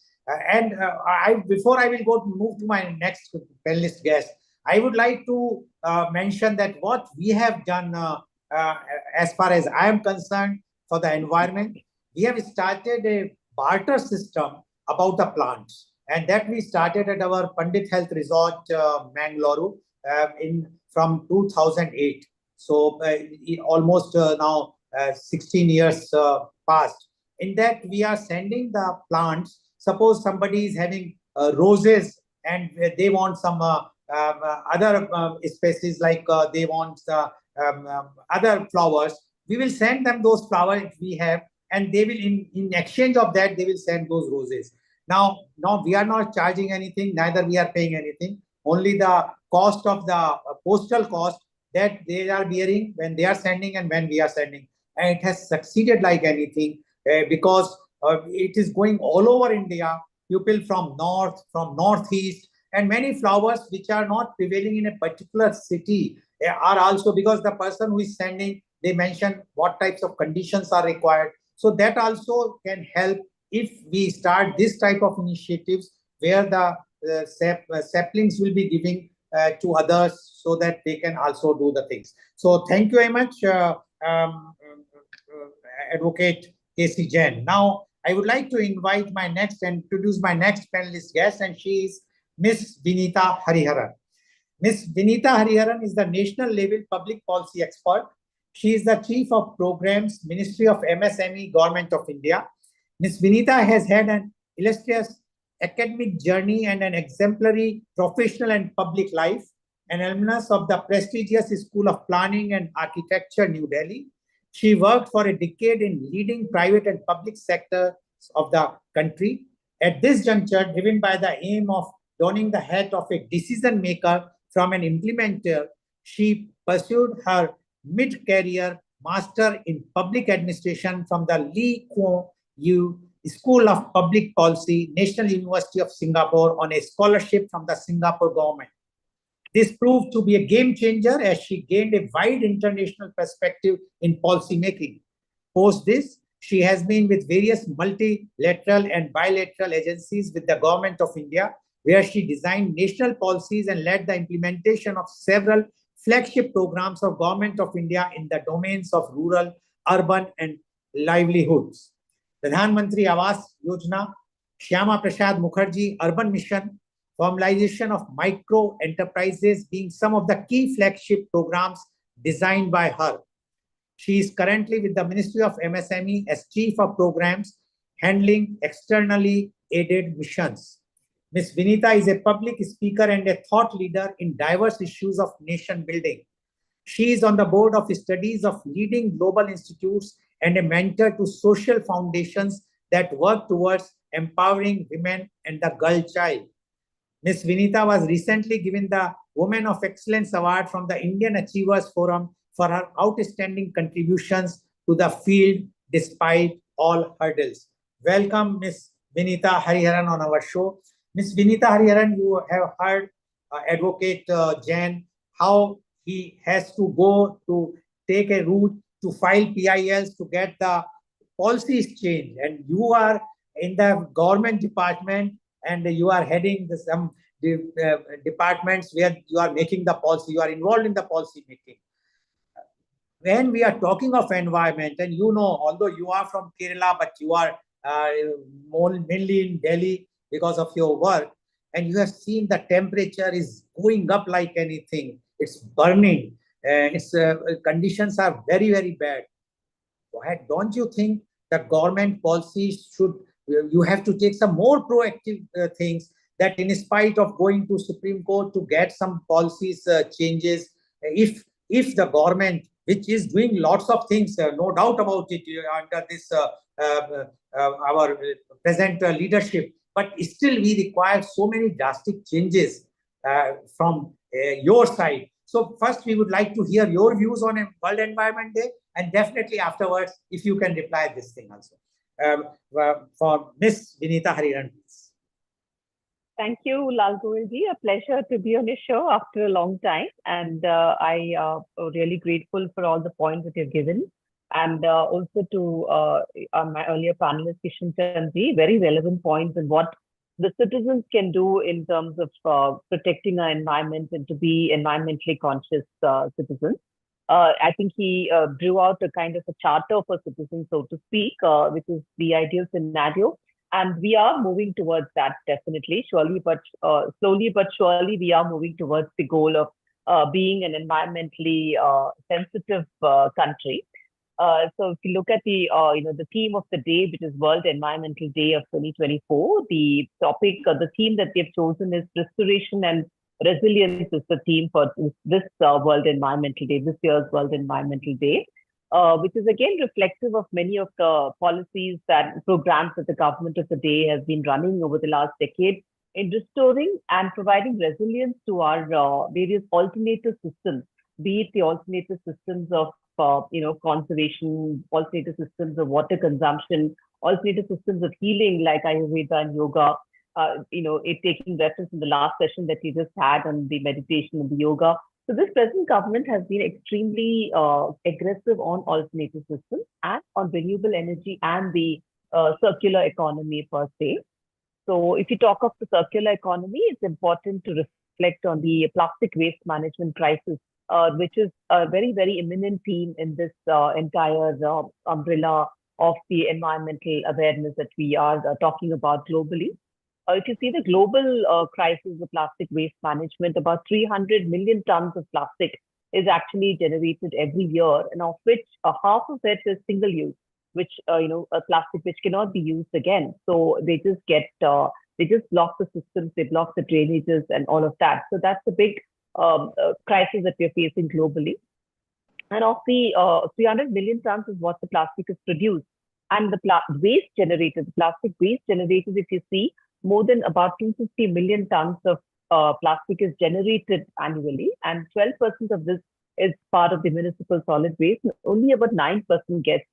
Before I will move to my next panelist guest, I would like to mention that what we have done as far as I am concerned for the environment, we have started a barter system about the plants, and that we started at our Pandit Health Resort, Mangalore, from 2008. So almost now 16 years passed. In that, we are sending the plants. Suppose somebody is having roses and they want some other species, like they want other flowers. We will send them those flowers we have, and they will, in exchange of that, they will send those roses. Now we are not charging anything, neither we are paying anything. Only the cost of the postal cost that they are bearing when they are sending and when we are sending. And it has succeeded like anything because it is going all over India. People from north, from northeast, and many flowers which are not prevailing in a particular city are also, because the person who is sending, they mention what types of conditions are required. So that also can help if we start this type of initiatives where the saplings will be giving to others so that they can also do the things. So thank you very much, Advocate K.C. Jain. Now, I would like to invite my next and introduce my next panelist guest, and she is Ms. Vinita Hariharan. Ms. Vinita Hariharan is the national level public policy expert. She is the Chief of Programs, Ministry of MSME, Government of India. Ms. Vinita has had an illustrious academic journey and an exemplary professional and public life, an alumnus of the prestigious School of Planning and Architecture, New Delhi. She worked for a decade in leading private and public sectors of the country. At this juncture, driven by the aim of donning the hat of a decision maker from an implementer, she pursued her mid-career Master in Public Administration from the Lee Kuan Yew School of Public Policy, National University of Singapore, on a scholarship from the Singapore government. This proved to be a game changer as she gained a wide international perspective in policy making. Post this, she has been with various multilateral and bilateral agencies with the Government of India, where she designed national policies and led the implementation of several flagship programs of Government of India in the domains of rural, urban, and livelihoods. Pradhan Mantri Awas Yojana, Shyama Prasad Mukherjee Urban Mission, formalization of micro enterprises being some of the key flagship programs designed by her. She is currently with the Ministry of MSME as Chief of Programs, handling externally aided missions. Ms. Vinita is a public speaker and a thought leader in diverse issues of nation building. She is on the board of studies of leading global institutes and a mentor to social foundations that work towards empowering women and the girl child. Ms. Vinita was recently given the Women of Excellence Award from the Indian Achievers Forum for her outstanding contributions to the field despite all hurdles. Welcome, Ms. Vinita Hariharan on our show. Ms. Vinita Hariharan, you have heard Advocate Jain, how he has to go to take a route to file PILs to get the policies changed. And you are in the government department and you are heading some departments where you are making the policy, you are involved in the policy making. When we are talking of environment, and you know, although you are from Kerala, but you are mainly in Delhi because of your work, and you have seen the temperature is going up like anything. It's burning. Its conditions are very, very bad. Don't you think the government policies should, you have to take some more proactive things that in spite of going to Supreme Court to get some policies changes, if the government, which is doing lots of things, no doubt about it, under this our present leadership, but still we require so many drastic changes from your side. So first we would like to hear your views on World Environment Day, and definitely afterwards, if you can reply this thing also. For Ms. Vinita Hariharan, please. Thank you, Lal Goyalji. A pleasure to be on your show after a long time. And I am really grateful for all the points that you've given. And also to my earlier panelist, Kishan Chandji, very relevant points and what the citizens can do in terms of protecting our environment and to be environmentally conscious citizens. I think he drew out a kind of a charter for citizens, so to speak, which is the ideal scenario. And we are moving towards that definitely, surely, but slowly but surely, we are moving towards the goal of being an environmentally sensitive country. So if you look at the the theme of the day, which is World Environmental Day of 2024, the topic, the theme that they've chosen is restoration and resilience is the theme for this World Environmental Day, this year's World Environmental Day. Which is again reflective of many of the policies and programs that the government of the day has been running over the last decade in restoring and providing resilience to our various alternative systems, be it the alternative systems of conservation, alternative systems of water consumption, alternative systems of healing like Ayurveda and yoga. It taking reference in the last session that we just had on the meditation and the yoga. So this present government has been extremely aggressive on alternative systems and on renewable energy and the circular economy per se. So if you talk of the circular economy, it's important to reflect on the plastic waste management crisis, which is a very, very imminent theme in this entire umbrella of the environmental awareness that we are talking about globally. If you see the global crisis of plastic waste management, about 300 million tons of plastic is actually generated every year, and of which half of it is single use, which a plastic which cannot be used again. So they just block the systems, they block the drainages and all of that. So that's a big crisis that we're facing globally. And of the 300 million tons is what the plastic is produced, and the waste generated, the plastic waste generated, if you see, more than about 250 million tons of plastic is generated annually, and 12% of this is part of the municipal solid waste. Only about 9% gets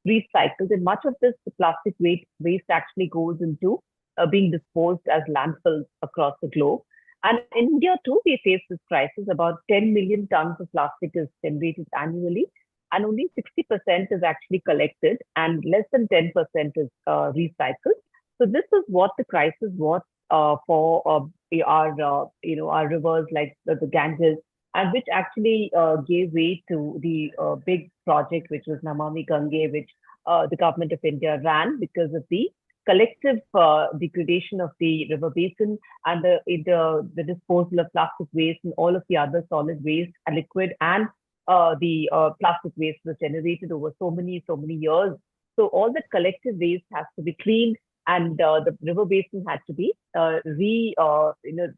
recycled, and much of this plastic waste actually goes into being disposed as landfills across the globe. And in India too, we face this crisis. About 10 million tons of plastic is generated annually, and only 60% is actually collected, and less than 10% is recycled. So this is what the crisis, what for our rivers like the Ganges, and which actually gave way to the big project, which was Namami Gange, which the government of India ran because of the collective degradation of the river basin and the disposal of plastic waste and all of the other solid waste and liquid and the plastic waste was generated over so many years. So all that collective waste has to be cleaned, and the river basin had to be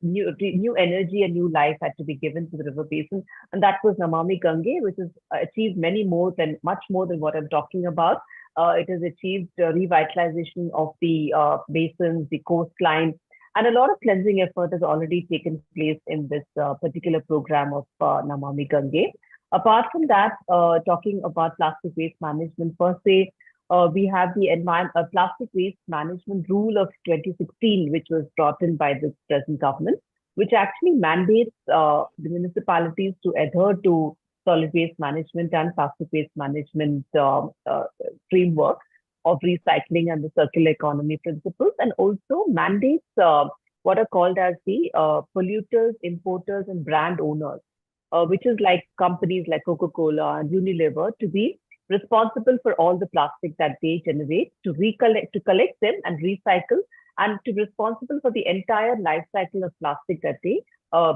new energy and new life had to be given to the river basin, and that was Namami Gange, which has achieved much more than what I'm talking about. It has achieved revitalization of the basins, the coastline, and a lot of cleansing effort has already taken place in this particular program of Namami Gange. Apart from that, talking about plastic waste management per se, we have the plastic waste management rule of 2016, which was brought in by this present government, which actually mandates the municipalities to adhere to solid waste management and plastic waste management framework of recycling and the circular economy principles, and also mandates what are called as the polluters, importers, and brand owners, which is like companies like Coca-Cola and Unilever, to be responsible for all the plastic that they generate, to collect them and recycle, and to be responsible for the entire life cycle of plastic that they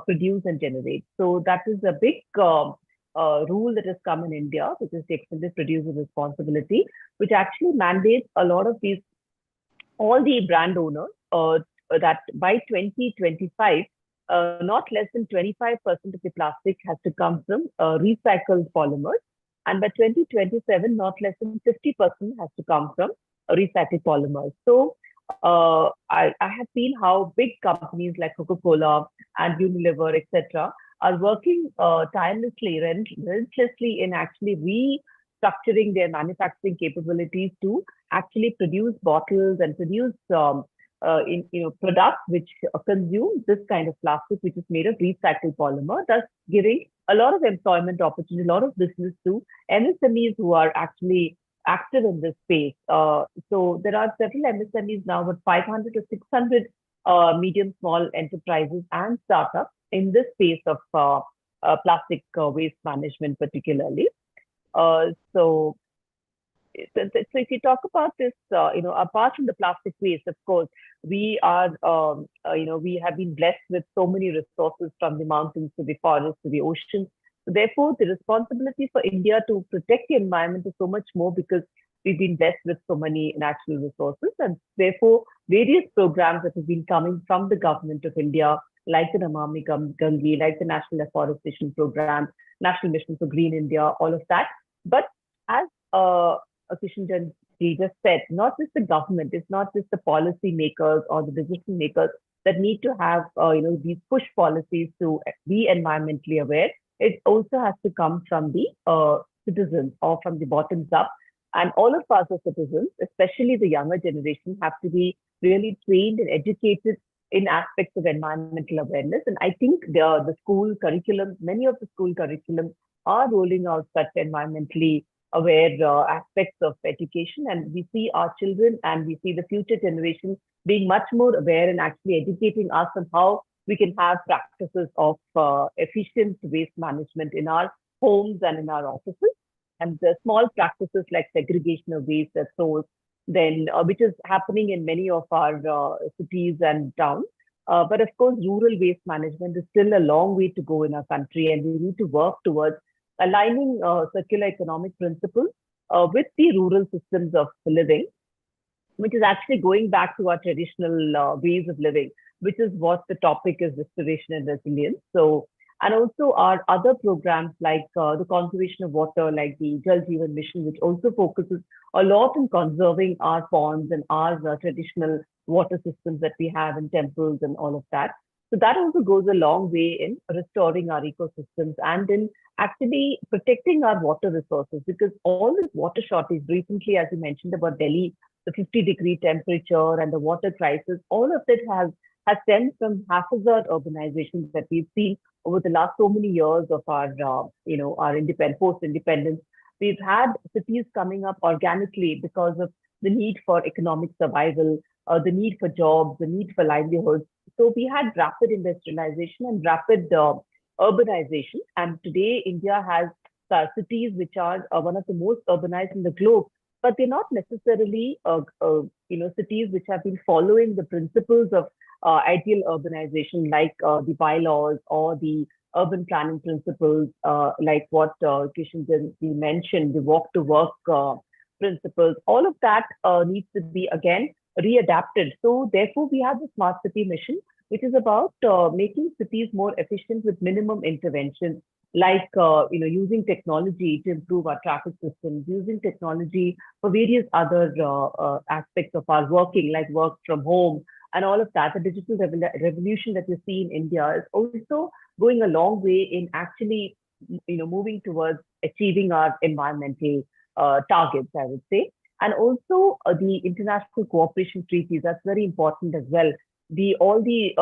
produce and generate. So that is a big rule that has come in India, which is the extended producer responsibility, which actually mandates a lot of these, all the brand owners, that by 2025, not less than 25% of the plastic has to come from recycled polymers. And by 2027, not less than 50% has to come from recycled polymers. So I have seen how big companies like Coca-Cola and Unilever, etc., are working tirelessly, relentlessly in actually restructuring their manufacturing capabilities to actually produce bottles and produce products which consume this kind of plastic, which is made of recycled polymer, thus giving a lot of employment opportunity, a lot of business to MSMEs who are actually active in this space. So there are several MSMEs now, with 500 to 600 medium, small enterprises and startups in this space of plastic waste management, particularly. So if you talk about this, apart from the plastic waste, of course, we are, we have been blessed with so many resources, from the mountains to the forests to the oceans. So therefore, the responsibility for India to protect the environment is so much more, because we've been blessed with so many natural resources. And therefore, various programs that have been coming from the government of India, like the Namami Gange, like the National Afforestation Program, National Mission for Green India, all of that. But as Kishan Ji just said, not just the government, it's not just the policy makers or the decision makers that need to have these push policies to be environmentally aware. It also has to come from the citizens, or from the bottoms up. And all of us as citizens, especially the younger generation, have to be really trained and educated in aspects of environmental awareness. And I think the school curriculum, many of the school curriculums are rolling out such environmentally aware aspects of education, and we see our children and we see the future generation being much more aware and actually educating us on how we can have practices of efficient waste management in our homes and in our offices, and the small practices like segregation of waste at source, then which is happening in many of our cities and towns. But of course, rural waste management is still a long way to go in our country, and we need to work towards aligning circular economic principles with the rural systems of living, which is actually going back to our traditional ways of living, which is what the topic is, restoration and resilience. So, and also our other programs like the conservation of water, like the Jal Jeevan Mission, which also focuses a lot on conserving our ponds and our traditional water systems that we have in temples and all of that. So that also goes a long way in restoring our ecosystems and in actually protecting our water resources, because all this water shortage recently, as you mentioned about Delhi, the 50-degree temperature and the water crisis, all of it has stemmed from haphazard urbanization that we've seen over the last so many years of our, our post-independence. We've had cities coming up organically because of the need for economic survival, the need for jobs, the need for livelihoods. So we had rapid industrialization and rapid urbanization. And today, India has cities which are one of the most urbanized in the globe, but they're not necessarily cities which have been following the principles of ideal urbanization, like the bylaws or the urban planning principles, like what Kishan mentioned, the walk to work principles. All of that needs to be again readapted. So therefore, we have the smart city mission, which is about making cities more efficient with minimum intervention, like using technology to improve our traffic systems, using technology for various other aspects of our working, like work from home and all of that. The digital revolution that we see in India is also going a long way in actually moving towards achieving our environmental targets, I would say. And also the international cooperation treaties, that's very important as well. All the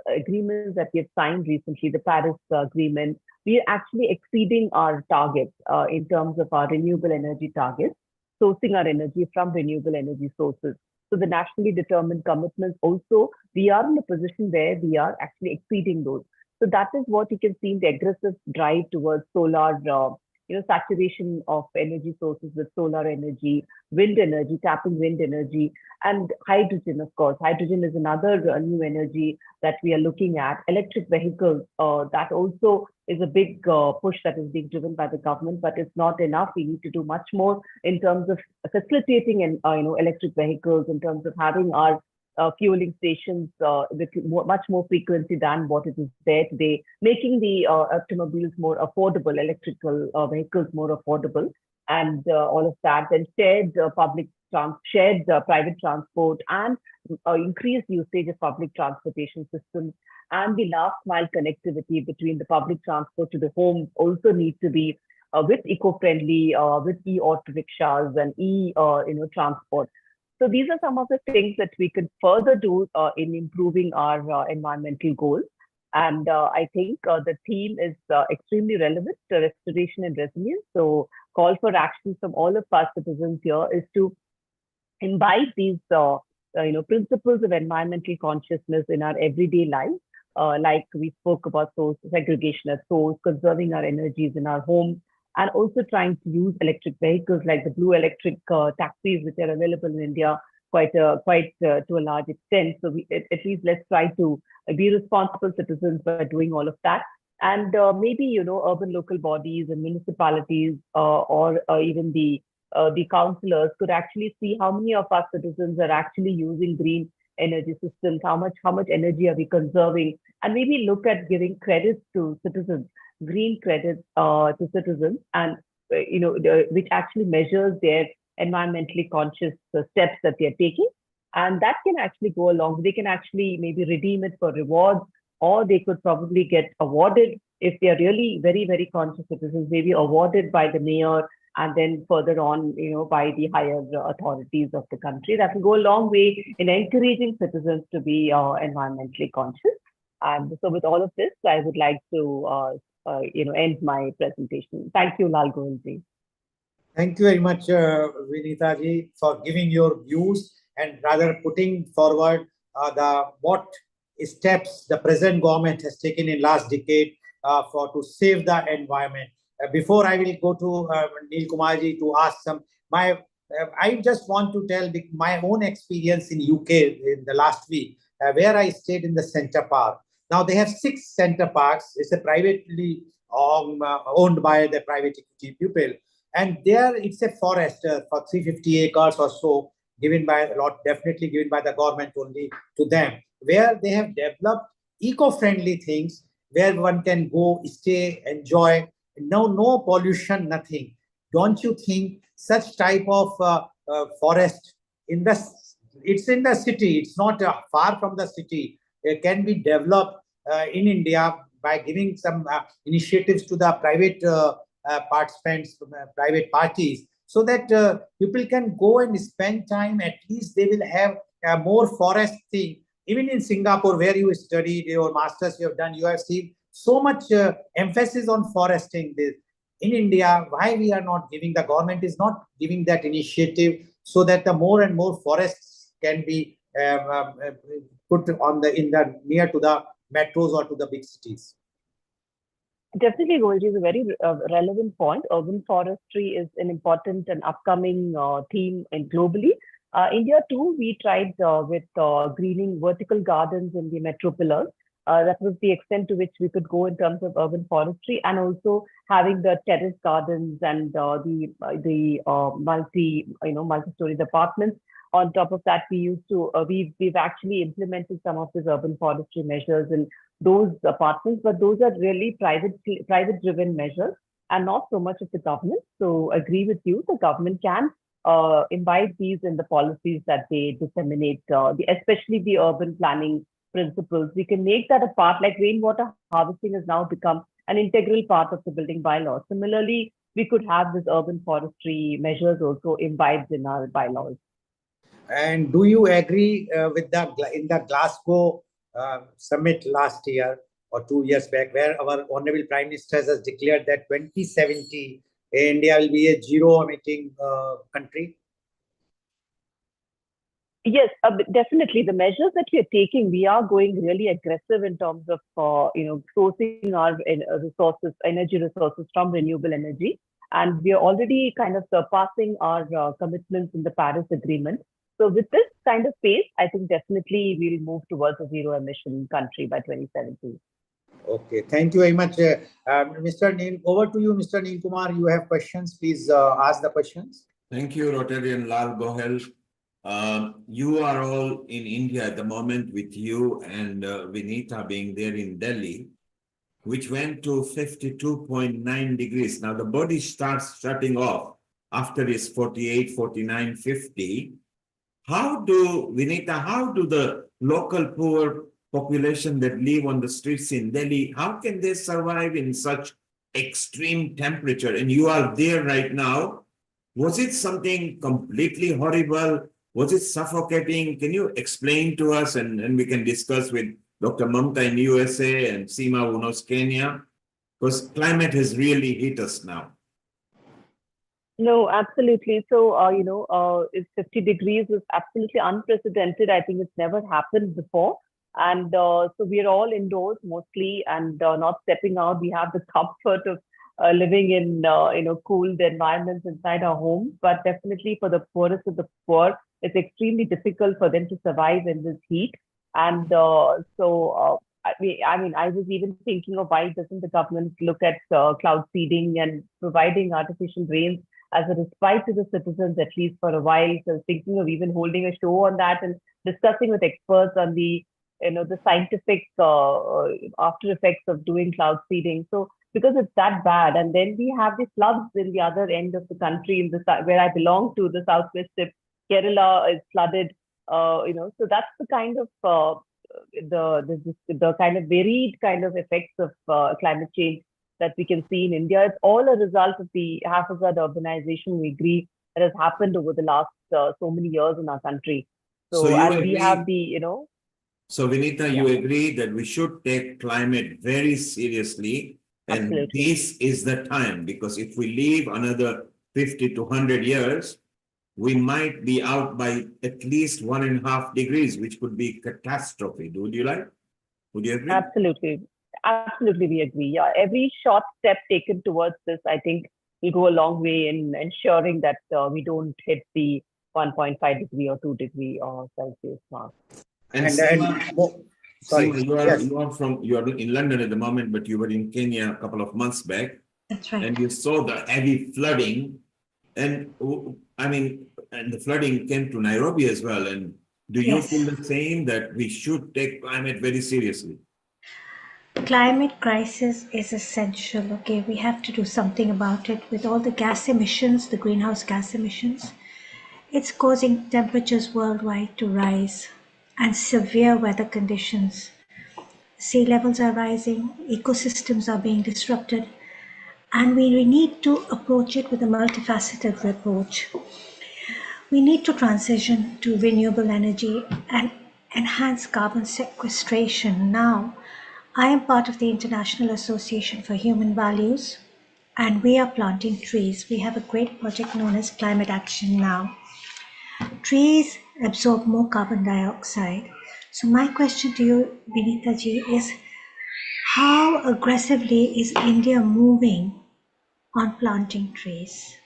agreements that we have signed recently, the Paris Agreement, we are actually exceeding our targets in terms of our renewable energy targets, sourcing our energy from renewable energy sources. So the nationally determined commitments also, we are in a position where we are actually exceeding those. So that is what you can see in the aggressive drive towards solar, saturation of energy sources with solar energy, wind energy, tapping wind energy, and hydrogen, of course. Hydrogen is another new energy that we are looking at. Electric vehicles, that also is a big push that is being driven by the government, but it's not enough. We need to do much more in terms of facilitating electric vehicles, in terms of having our fueling stations with much more frequency than what it is there today, making the automobiles more affordable, electrical vehicles more affordable, and all of that. And shared private transport, and increased usage of public transportation systems, and the last mile connectivity between the public transport to the homes also need to be with eco-friendly, with e-auto rickshaws and transport. So these are some of the things that we could further do in improving our environmental goals. And I think the theme is extremely relevant, restoration and resilience. So call for action from all of us citizens here is to imbibe these principles of environmental consciousness in our everyday life. Like we spoke about source segregation at source, conserving our energies in our homes, and also trying to use electric vehicles like the blue electric taxis, which are available in India quite to a large extent. So at least let's try to be responsible citizens by doing all of that. And maybe, urban local bodies and municipalities or even the councillors could actually see how many of our citizens are actually using green energy systems, how much energy are we conserving, and maybe look at giving credits to citizens, green credits to citizens, and which actually measures their environmentally conscious steps that they are taking. And that can actually go along. They can actually maybe redeem it for rewards, or they could probably get awarded if they are really very, very conscious citizens, maybe awarded by the mayor, and then further on, by the higher authorities of the country. That will go a long way in encouraging citizens to be environmentally conscious. And so with all of this, I would like to end my presentation. Thank you, Lal Goelji. Thank you very much, Vinita ji, for giving your views and rather putting forward what steps the present government has taken in last decade to save the environment. Before I will go to Neel Kumar ji to ask I just want to tell my own experience in UK in the last week, where I stayed in the Centre Park. Now they have 6 Centre Parks. It's a privately owned by the private equity people. And there it's a forest for 350 acres or so, definitely given by the government only to them, where they have developed eco-friendly things where one can go, stay, enjoy. No pollution, nothing. Don't you think such type of forest it's in the city, it's not far from the city, it can be developed in India by giving some initiatives to the private participants, private parties, so that people can go and spend time. At least they will have more forest thing. Even in Singapore, where you studied your masters, you have done, you have seen so much emphasis on foresting. This in India, why we are not giving, the government is not giving that initiative, so that the more and more forests can be put on in the near to the metros or to the big cities? Definitely, Golji, is a very relevant point. Urban forestry is an important and upcoming theme globally. India too, we tried with greening vertical gardens in the metro pillars. That was the extent to which we could go in terms of urban forestry, and also having the terrace gardens and the multi-story apartments. On top of that, we used to we've actually implemented some of these urban forestry measures in those apartments, but those are really private driven measures and not so much of the government. So agree with you, the government can imbibe these in the policies that they disseminate, especially the urban planning principles. We can make that a part, like rainwater harvesting has now become an integral part of the building bylaws. Similarly, we could have this urban forestry measures also imbibed in our bylaws. And do you agree with in the Glasgow summit last year or 2 years back, where our Honorable Prime Minister has declared that 2070 India will be a zero emitting country? Yes, definitely. The measures that we are taking, we are going really aggressive in terms of sourcing our resources, energy resources from renewable energy, and we are already kind of surpassing our commitments in the Paris Agreement. So with this kind of pace, I think definitely we'll move towards a zero emission country by 2070. Okay, thank you very much. Mr. Neil, over to you, Mr. Neil Kumar. You have questions, please ask the questions. Thank you, Rotarian Lal Gohel. You are all in India at the moment, with you and Vinita being there in Delhi, which went to 52.9 degrees. Now the body starts shutting off after it's 48, 49, 50. Vinita, how do the local poor population that live on the streets in Delhi, how can they survive in such extreme temperature? And you are there right now. Was it something completely horrible? Was it suffocating? Can you explain to us, and we can discuss with Dr. Mamta in USA and Seema Unos, Kenya, because climate has really hit us now. No, absolutely. So, it's 50 degrees is absolutely unprecedented. I think it's never happened before. And so we are all indoors mostly and not stepping out. We have the comfort of living in, cooled environments inside our homes. But definitely for the poorest of the poor, it's extremely difficult for them to survive in this heat. And I was even thinking of why doesn't the government look at cloud seeding and providing artificial rains as a respite to the citizens, at least for a while. So thinking of even holding a show on that and discussing with experts on the scientific after effects of doing cloud seeding. So because it's that bad, and then we have the floods in the other end of the country, in the where I belong to, the southwest tip, Kerala is flooded. So that's the kind of the kind of varied kind of effects of climate change that we can see in India. It's all a result of the haphazard urbanization, we agree, that has happened over the last so many years in our country. So and we have the, So Vinita, you agree that we should take climate very seriously, and absolutely. This is the time, because if we leave another 50 to 100 years, we might be out by at least 1.5 degrees, which could be catastrophe. Would you agree? Absolutely. Absolutely, we agree. Yeah, every short step taken towards this, I think, will go a long way in ensuring that we don't hit the 1.5 degree or 2 degree Celsius mark. And Seema, you are in London at the moment, but you were in Kenya a couple of months back. That's right. And you saw the heavy flooding, and and the flooding came to Nairobi as well. And do you feel the same, that we should take climate very seriously? Climate crisis is essential. Okay, we have to do something about it. With all the gas emissions, the greenhouse gas emissions, it's causing temperatures worldwide to rise and severe weather conditions. Sea levels are rising, ecosystems are being disrupted, and we need to approach it with a multifaceted approach. We need to transition to renewable energy and enhance carbon sequestration now. I am part of the International Association for Human Values, and we are planting trees. We have a great project known as Climate Action Now. Trees absorb more carbon dioxide. So my question to you, Vinita ji, is how aggressively is India moving on planting trees?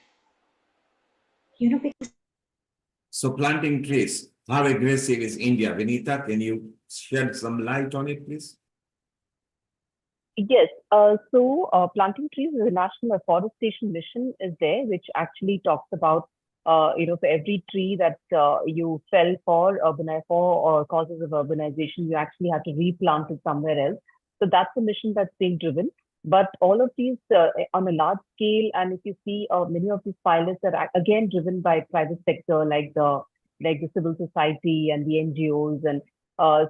Because So planting trees, how aggressive is India? Vinita, can you shed some light on it, please? Yes. Planting trees is a national afforestation mission is there, which actually talks about, for every tree that you fell for or causes of urbanization, you actually have to replant it somewhere else. So that's the mission that's being driven. But all of these on a large scale, and if you see many of these pilots are again driven by private sector, like the civil society and the NGOs and as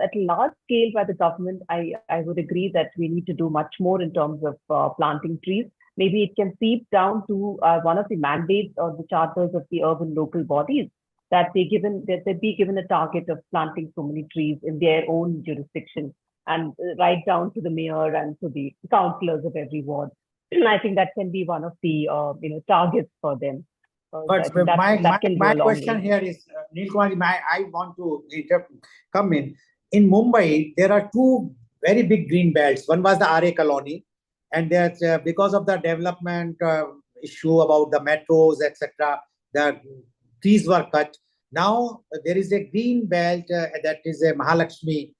at large scale by the government, I would agree that we need to do much more in terms of planting trees. Maybe it can seep down to one of the mandates or the charters of the urban local bodies that they be given a target of planting so many trees in their own jurisdiction and right down to the mayor and to the councillors of every ward. I think that can be one of the targets for them. But my question here is, Neil Kumar, I want to come in. In Mumbai, there are two very big green belts. One was the RA colony, and that's because of the development issue about the metros, etc. The trees were cut. Now there is a green belt that is a Mahalakshmi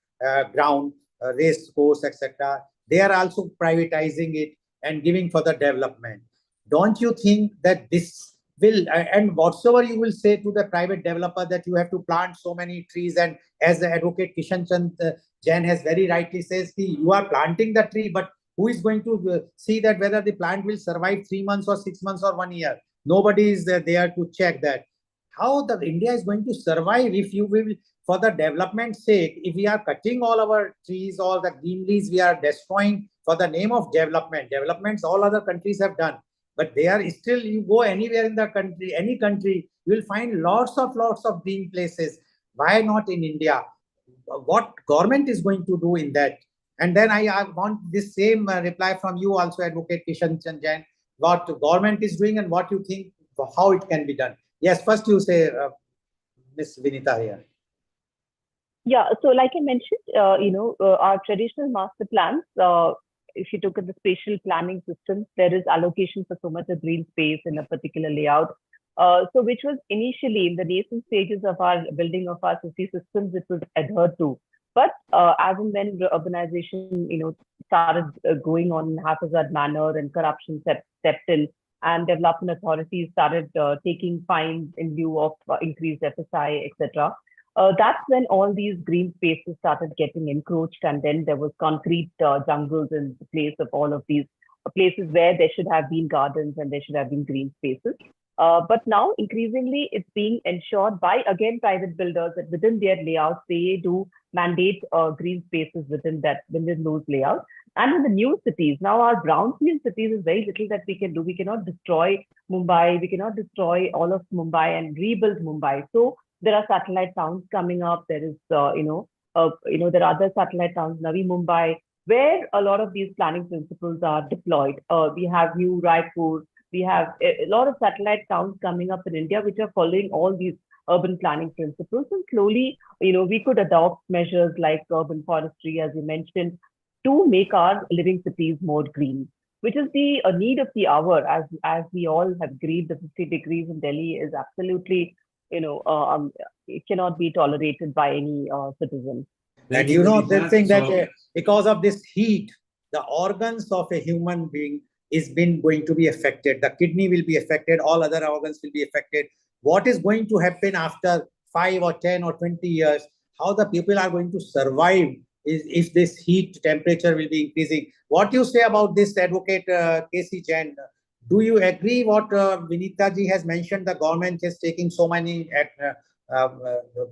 ground, race course, etc. They are also privatizing it and giving for the development. Don't you think that this will, and whatsoever you will say to the private developer that you have to plant so many trees, and as the advocate Kishan Chand Jain has very rightly says, you are planting the tree, but who is going to see that whether the plant will survive 3 months or 6 months or 1 year? Nobody is there to check that. How the India is going to survive if you will, for the development's sake, if we are cutting all our trees, all the greeneries we are destroying for the name of development. Developments all other countries have done. But they are still, you go anywhere in the country, any country, you will find lots of green places. Why not in India? What government is going to do in that? And then I want this same reply from you also, Advocate Kishan Chand Jain, what the government is doing and what you think, how it can be done. Yes, first you say, Ms. Vinita here. Yeah, so like I mentioned, our traditional master plans, if you look at the spatial planning systems, there is allocation for so much of green space in a particular layout. Which was initially in the nascent stages of our building of our city systems, it was adhered to. But as and when the urbanization, started going on in haphazard manner and corruption stepped in, and development authorities started taking fines in lieu of increased FSI, etc. That's when all these green spaces started getting encroached, and then there was concrete jungles in the place of all of these places where there should have been gardens and there should have been green spaces. But now increasingly it's being ensured by, again, private builders that within their layouts, they do mandate green spaces within those layouts. And in the new cities, now our brownfield cities is very little that we can do. We cannot destroy Mumbai. We cannot destroy all of Mumbai and rebuild Mumbai. So there are satellite towns coming up. There is, there are other satellite towns, Navi Mumbai, where a lot of these planning principles are deployed. We have New Raipur. We have a lot of satellite towns coming up in India, which are following all these urban planning principles. And slowly, we could adopt measures like urban forestry, as you mentioned, to make our living cities more green, which is the need of the hour. As we all have agreed, the 50 degrees in Delhi is absolutely, it cannot be tolerated by any citizen. And the thing that because of this heat, the organs of a human being is going to be affected. The kidney will be affected. All other organs will be affected. What is going to happen after 5 or 10 or 20 years? How the people are going to survive if this heat temperature will be increasing? What do you say about this, Advocate KC Jain? Do you agree what Vinita ji has mentioned? The government is taking so many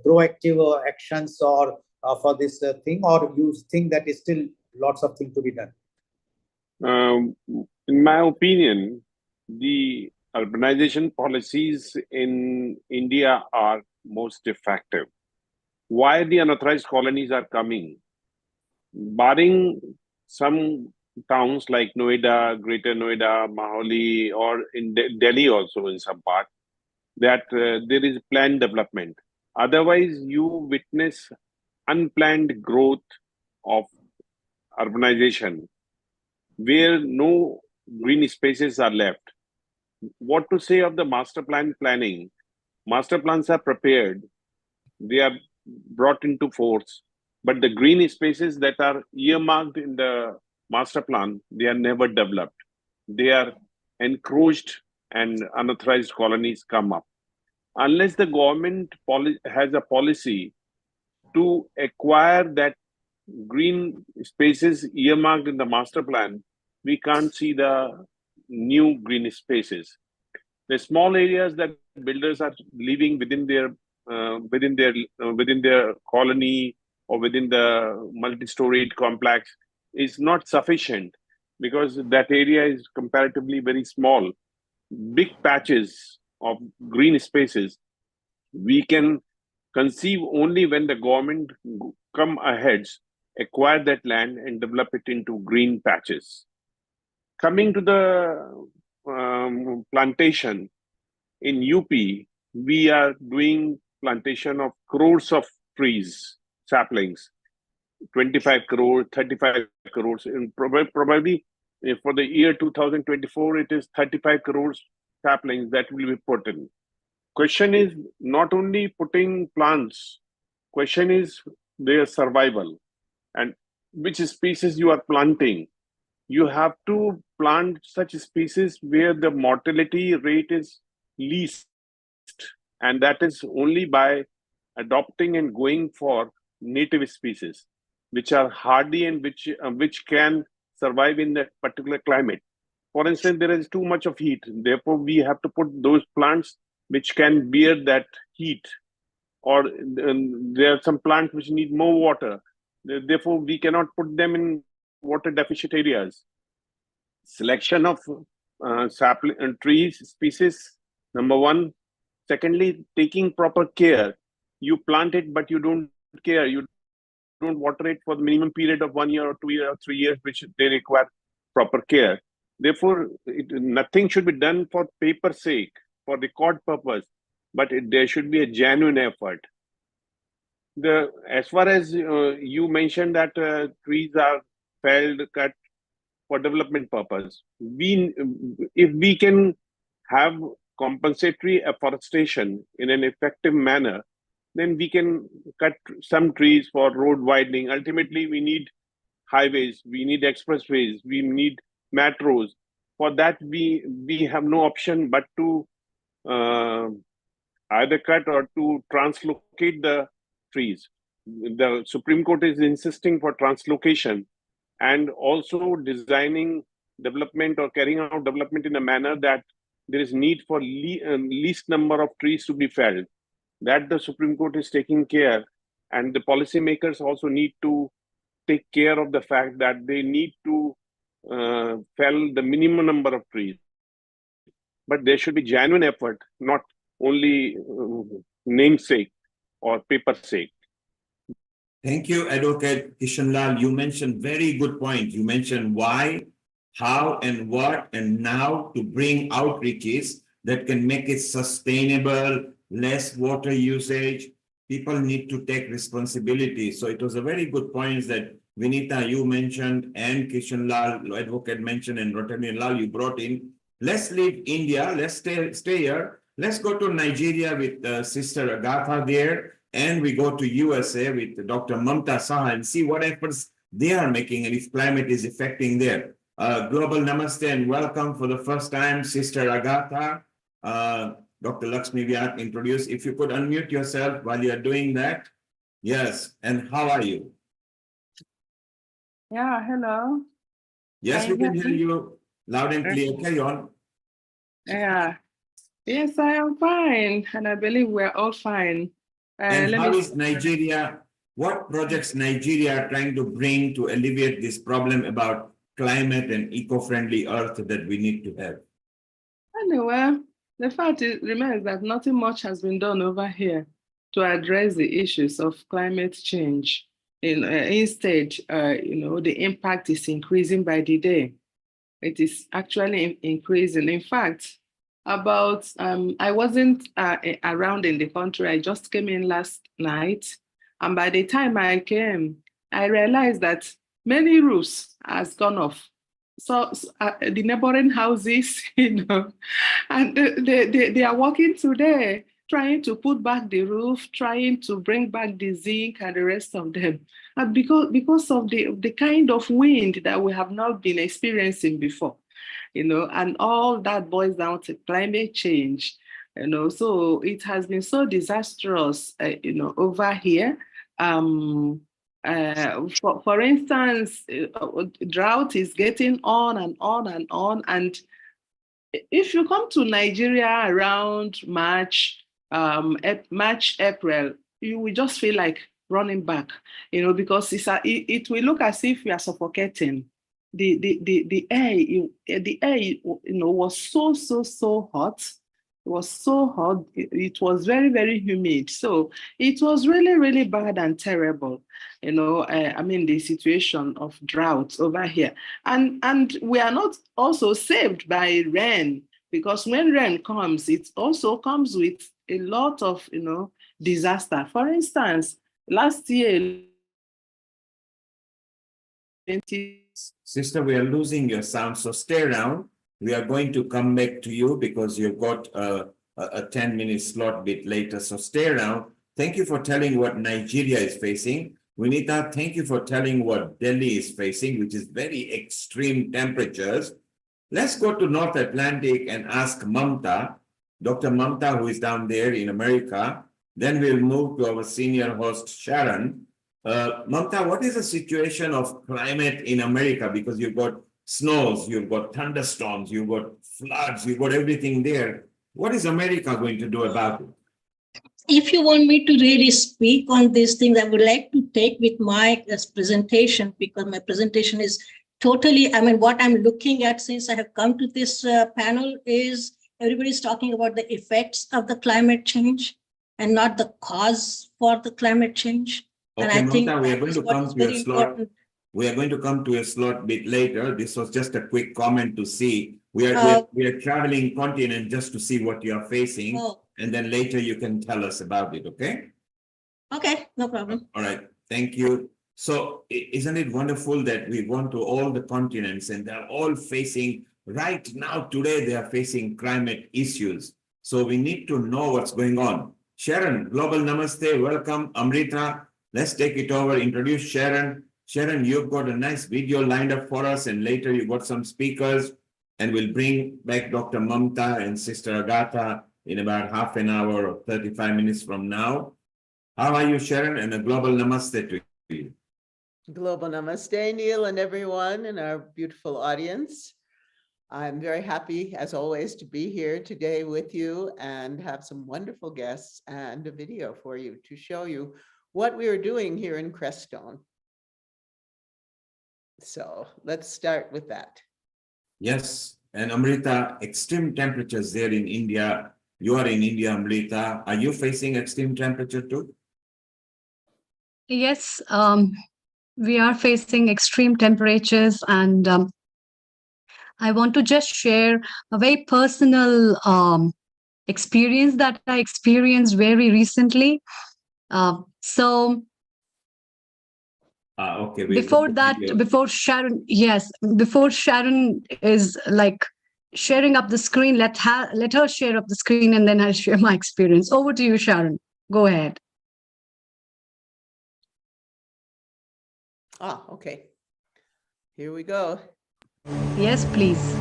proactive actions or for this thing, or you think that is still lots of things to be done? In my opinion, the urbanization policies in India are most effective. Why the unauthorized colonies are coming? Barring some towns like Noida, Greater Noida, Maholi, or in Delhi also in some part, that there is planned development. Otherwise, you witness unplanned growth of urbanization, where no green spaces are left. What to say of the master plan planning? Master plans are prepared, they are brought into force, but the green spaces that are earmarked in the master plan, they are never developed. They are encroached and unauthorized colonies come up. Unless the government has a policy to acquire that green spaces earmarked in the master plan, we can't see the new green spaces. The small areas that builders are living within their colony or within the multi-storied complex is not sufficient, because that area is comparatively very small. Big patches of green spaces we can conceive only when the government come ahead, acquire that land and develop it into green patches. Coming to the plantation, in UP, we are doing plantation of crores of trees, saplings, 25 crores, 35 crores, and probably for the year 2024, it is 35 crores saplings that will be put in. Question is not only putting plants, question is their survival and which species you are planting. You have to plant such species where the mortality rate is least, and that is only by adopting and going for native species which are hardy and which can survive in that particular climate. For instance, there is too much of heat, therefore we have to put those plants which can bear that heat, or there are some plants which need more water, therefore we cannot put them in water deficient areas. Selection of sapling trees species, number one. Secondly, taking proper care. You plant it, but you don't care. You don't water it for the minimum period of 1 year or 2 years or 3 years, which they require proper care. Therefore, nothing should be done for paper's sake, for record purpose, but there should be a genuine effort. As far as you mentioned that trees are felled, cut for development purpose, if we can have compensatory afforestation in an effective manner, then we can cut some trees for road widening. Ultimately, we need highways, we need expressways, we need metros. For that, we have no option but to either cut or to translocate the trees. The Supreme Court is insisting for translocation and also designing development or carrying out development in a manner that there is need for least number of trees to be felled. That the Supreme Court is taking care, and the policymakers also need to take care of the fact that they need to fell the minimum number of trees. But there should be genuine effort, not only namesake or paper sake. Thank you, Advocate Kishanlal. You mentioned very good point. You mentioned why, how, and what, and now to bring outreaches that can make it sustainable, less water usage. People need to take responsibility. So it was a very good point that Vinita, you mentioned, and Kishanlal, Advocate mentioned, and Rotary Lal, you brought in. Let's leave India. Let's stay here. Let's go to Nigeria with Sister Agatha there. And we go to USA with Dr. Mamta Saha and see what efforts they are making and if climate is affecting there. Global Namaste and welcome for the first time, Sister Agatha. Dr. Lakshmi Vyat introduce. If you could unmute yourself while you're doing that. Yes, and how are you? Yeah, hello. Yes, we can hear you loud and clear. Carry on. Yeah. Yes, I am fine, and I believe we're all fine. And how is Nigeria? What projects Nigeria are trying to bring to alleviate this problem about climate and eco-friendly earth that we need to have? Anyway, the fact remains that nothing much has been done over here to address the issues of climate change. Instead, the impact is increasing by the day. It is actually increasing. In fact, about I wasn't around in the country. I just came in last night, and by the time I came, I realized that many roofs has gone off. So the neighboring houses, and they are working today, trying to put back the roof, trying to bring back the zinc and the rest of them. And because of the kind of wind that we have not been experiencing before, and all that boils down to climate change, so it has been so disastrous, over here. For instance, drought is getting on and on and on. And if you come to Nigeria around March, April, you will just feel like running back, because it will look as if you are suffocating. The air, was so hot. It was so hot. It was very, very humid. So it was really, really bad and terrible. The situation of droughts over here. And we are not also saved by rain, because when rain comes, it also comes with a lot of, disaster. For instance, last year, Sister, we are losing your sound, so stay around. We are going to come back to you because you've got a 10-minute slot bit later, so stay around. Thank you for telling what Nigeria is facing. Vinita, thank you for telling what Delhi is facing, which is very extreme temperatures. Let's go to North Atlantic and ask Mamta, Dr. Mamta, who is down there in America. Then we'll move to our senior host, Sharon. Mamta, what is the situation of climate in America? Because you've got snows, you've got thunderstorms, you've got floods, you've got everything there. What is America going to do about it? If you want me to really speak on these things, I would like to take with my presentation, because my presentation is totally, what I'm looking at since I have come to this panel is everybody's talking about the effects of the climate change and not the cause for the climate change. Okay, and I think Mamta, we are going to come to a slot. Important. We are going to come to a slot a bit later. This was just a quick comment to see. We are traveling continent just to see what you are facing. And then later you can tell us about it, okay? Okay, no problem. All right, thank you. So isn't it wonderful that we've gone to all the continents and they're all facing, right now, today, they are facing climate issues. So we need to know what's going on. Sharon, Global Namaste, welcome. Amrita, let's take it over, introduce Sharon. Sharon, you've got a nice video lined up for us, and later you've got some speakers, and we'll bring back Dr. Mamta and Sister Agatha in about half an hour or 35 minutes from now. How are you, Sharon? And a global namaste to you. Global namaste, Neil, and everyone in our beautiful audience. I'm very happy, as always, to be here today with you and have some wonderful guests and a video for you to show you what we are doing here in Crestone. So let's start with that. Yes, and Amrita, extreme temperatures there in India. You are in India, Amrita. Are you facing extreme temperature too? Yes, we are facing extreme temperatures, and I want to just share a very personal experience that I experienced very recently. Okay. Before that, before Sharon is like sharing up the screen, let her share up the screen, and then I'll share my experience. Over to you, Sharon. Go ahead. Okay. Here we go. Yes, please.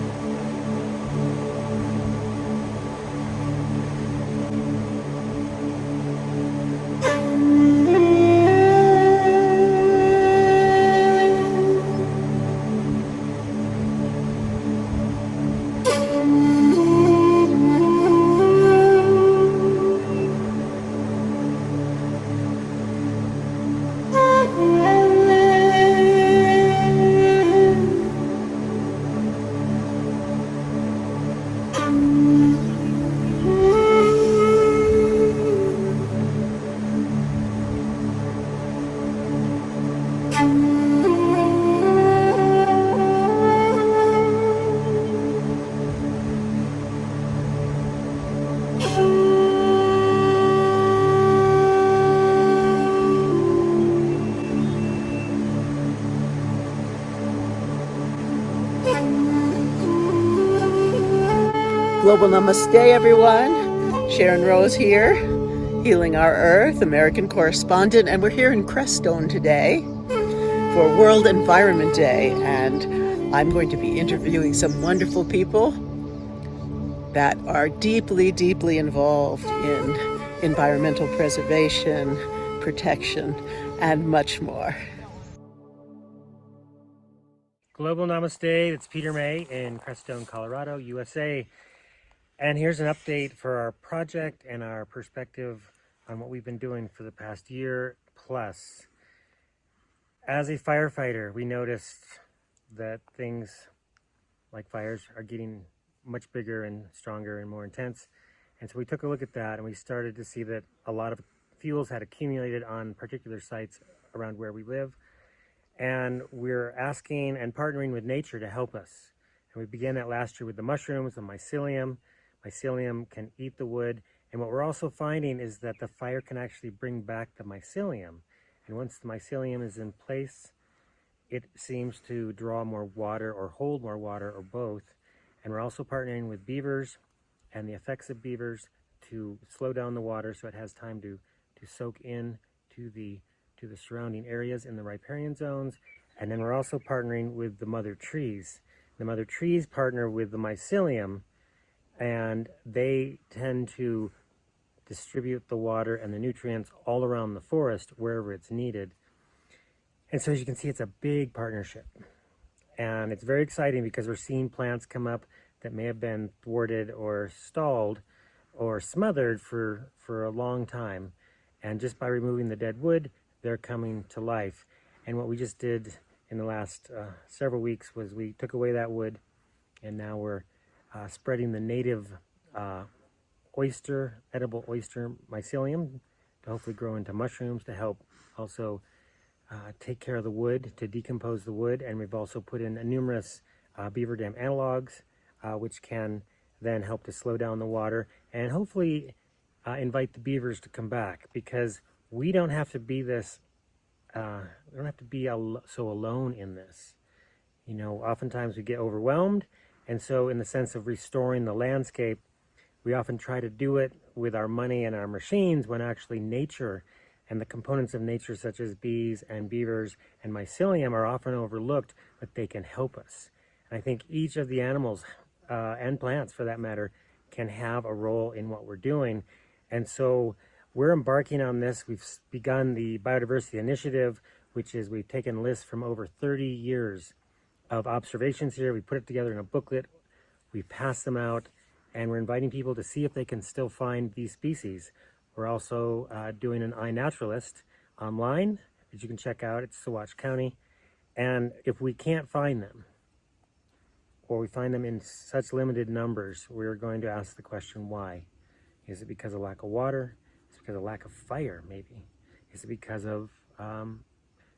Global Namaste, everyone. Sharon Rose here, Healing Our Earth, American correspondent, and we're here in Crestone today for World Environment Day, and I'm going to be interviewing some wonderful people that are deeply, deeply involved in environmental preservation, protection, and much more. Global Namaste, it's Peter May in Crestone, Colorado, USA. And here's an update for our project and our perspective on what we've been doing for the past year plus. As a firefighter, we noticed that things like fires are getting much bigger and stronger and more intense. And so we took a look at that and we started to see that a lot of fuels had accumulated on particular sites around where we live. And we're asking and partnering with nature to help us. And we began that last year with the mushrooms, the mycelium. Mycelium can eat the wood. And what we're also finding is that the fire can actually bring back the mycelium. And once the mycelium is in place, it seems to draw more water or hold more water or both. And we're also partnering with beavers and the effects of beavers to slow down the water so it has time to soak in to the surrounding areas in the riparian zones. And then we're also partnering with the mother trees. The mother trees partner with the mycelium, and they tend to distribute the water and the nutrients all around the forest wherever it's needed. And so as you can see, it's a big partnership. And it's very exciting because we're seeing plants come up that may have been thwarted or stalled or smothered for a long time. And just by removing the dead wood, they're coming to life. And what we just did in the last several weeks was we took away that wood, and now we're spreading the native edible oyster mycelium to hopefully grow into mushrooms to help also take care of the wood, to decompose the wood. And we've also put in numerous beaver dam analogs, which can then help to slow down the water and hopefully invite the beavers to come back, because we don't have to be this, we don't have to be so alone in this. You know, oftentimes we get overwhelmed. And so in the sense of restoring the landscape, we often try to do it with our money and our machines, when actually nature and the components of nature such as bees and beavers and mycelium are often overlooked, but they can help us. And I think each of the animals and plants for that matter can have a role in what we're doing. And so we're embarking on this. We've begun the Biodiversity Initiative, which is we've taken lists from over 30 years of observations here. We put it together in a booklet. We pass them out, and we're inviting people to see if they can still find these species. We're also doing an iNaturalist online that you can check out. It's Saguache County. And if we can't find them, or we find them in such limited numbers, we're going to ask the question, why? Is it because of lack of water? Is it because of lack of fire, maybe? Is it because of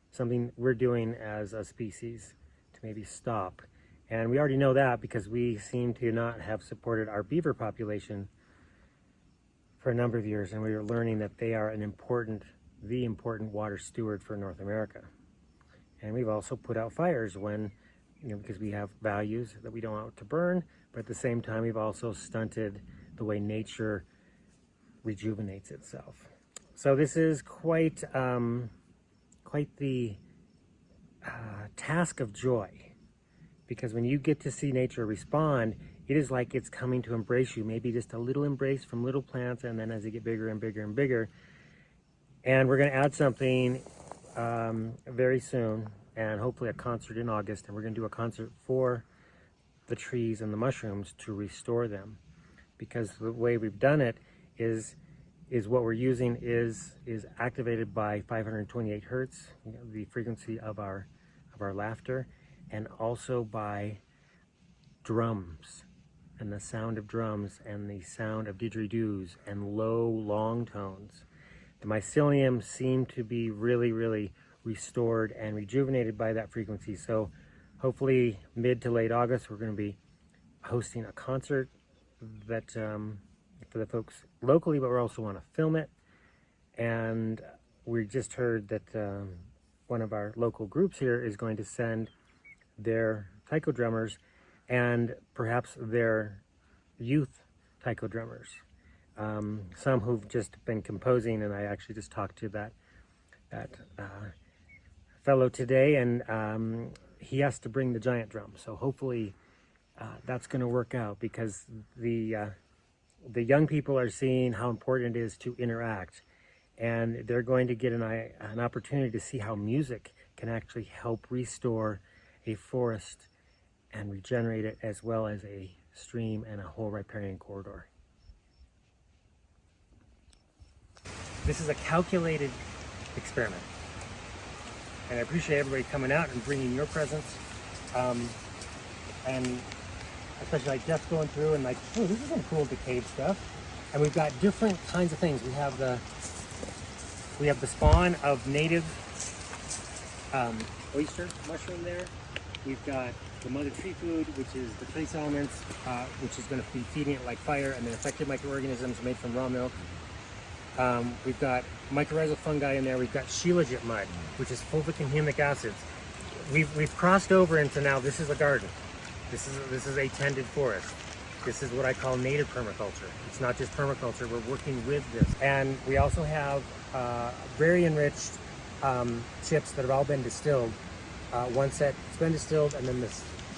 something we're doing as a species to maybe stop? And we already know that because we seem to not have supported our beaver population for a number of years, and we are learning that they are the important water steward for North America. And we've also put out fires when, because we have values that we don't want to burn, but at the same time, we've also stunted the way nature rejuvenates itself. So this is quite the task of joy, because when you get to see nature respond, it is like it's coming to embrace you, maybe just a little embrace from little plants, and then as they get bigger and bigger and bigger. And we're going to add something very soon, and hopefully a concert in August, and we're going to do a concert for the trees and the mushrooms to restore them, because the way we've done it is what we're using is activated by 528 hertz, the frequency of our laughter, and also by drums and the sound of drums and the sound of didgeridoos and low long tones. The mycelium seemed to be really, really restored and rejuvenated by that frequency. So hopefully mid to late August, we're going to be hosting a concert that for the folks locally, but we also want to film it. And we just heard that one of our local groups here is going to send their taiko drummers and perhaps their youth taiko drummers. Some who've just been composing, and I actually just talked to that fellow today, and he has to bring the giant drum. So hopefully that's going to work out, because the young people are seeing how important it is to interact, and they're going to get an opportunity to see how music can actually help restore a forest and regenerate it, as well as a stream and a whole riparian corridor. This is a calculated experiment, and I appreciate everybody coming out and bringing your presence, and especially like Jeff's going through and like, oh, this is some cool decayed stuff. And we've got different kinds of things. We have the spawn of native oyster mushroom there. We've got the mother tree food, which is the trace elements, which is going to be feeding it like fire, and then affected microorganisms made from raw milk. We've got mycorrhizal fungi in there. We've got shilajit mud, which is fulvic and humic acids. We've crossed over into now this is a garden. This is a tended forest. This is what I call native permaculture. It's not just permaculture. We're working with this, and we also have very enriched chips that have all been distilled. One set has been distilled, and then the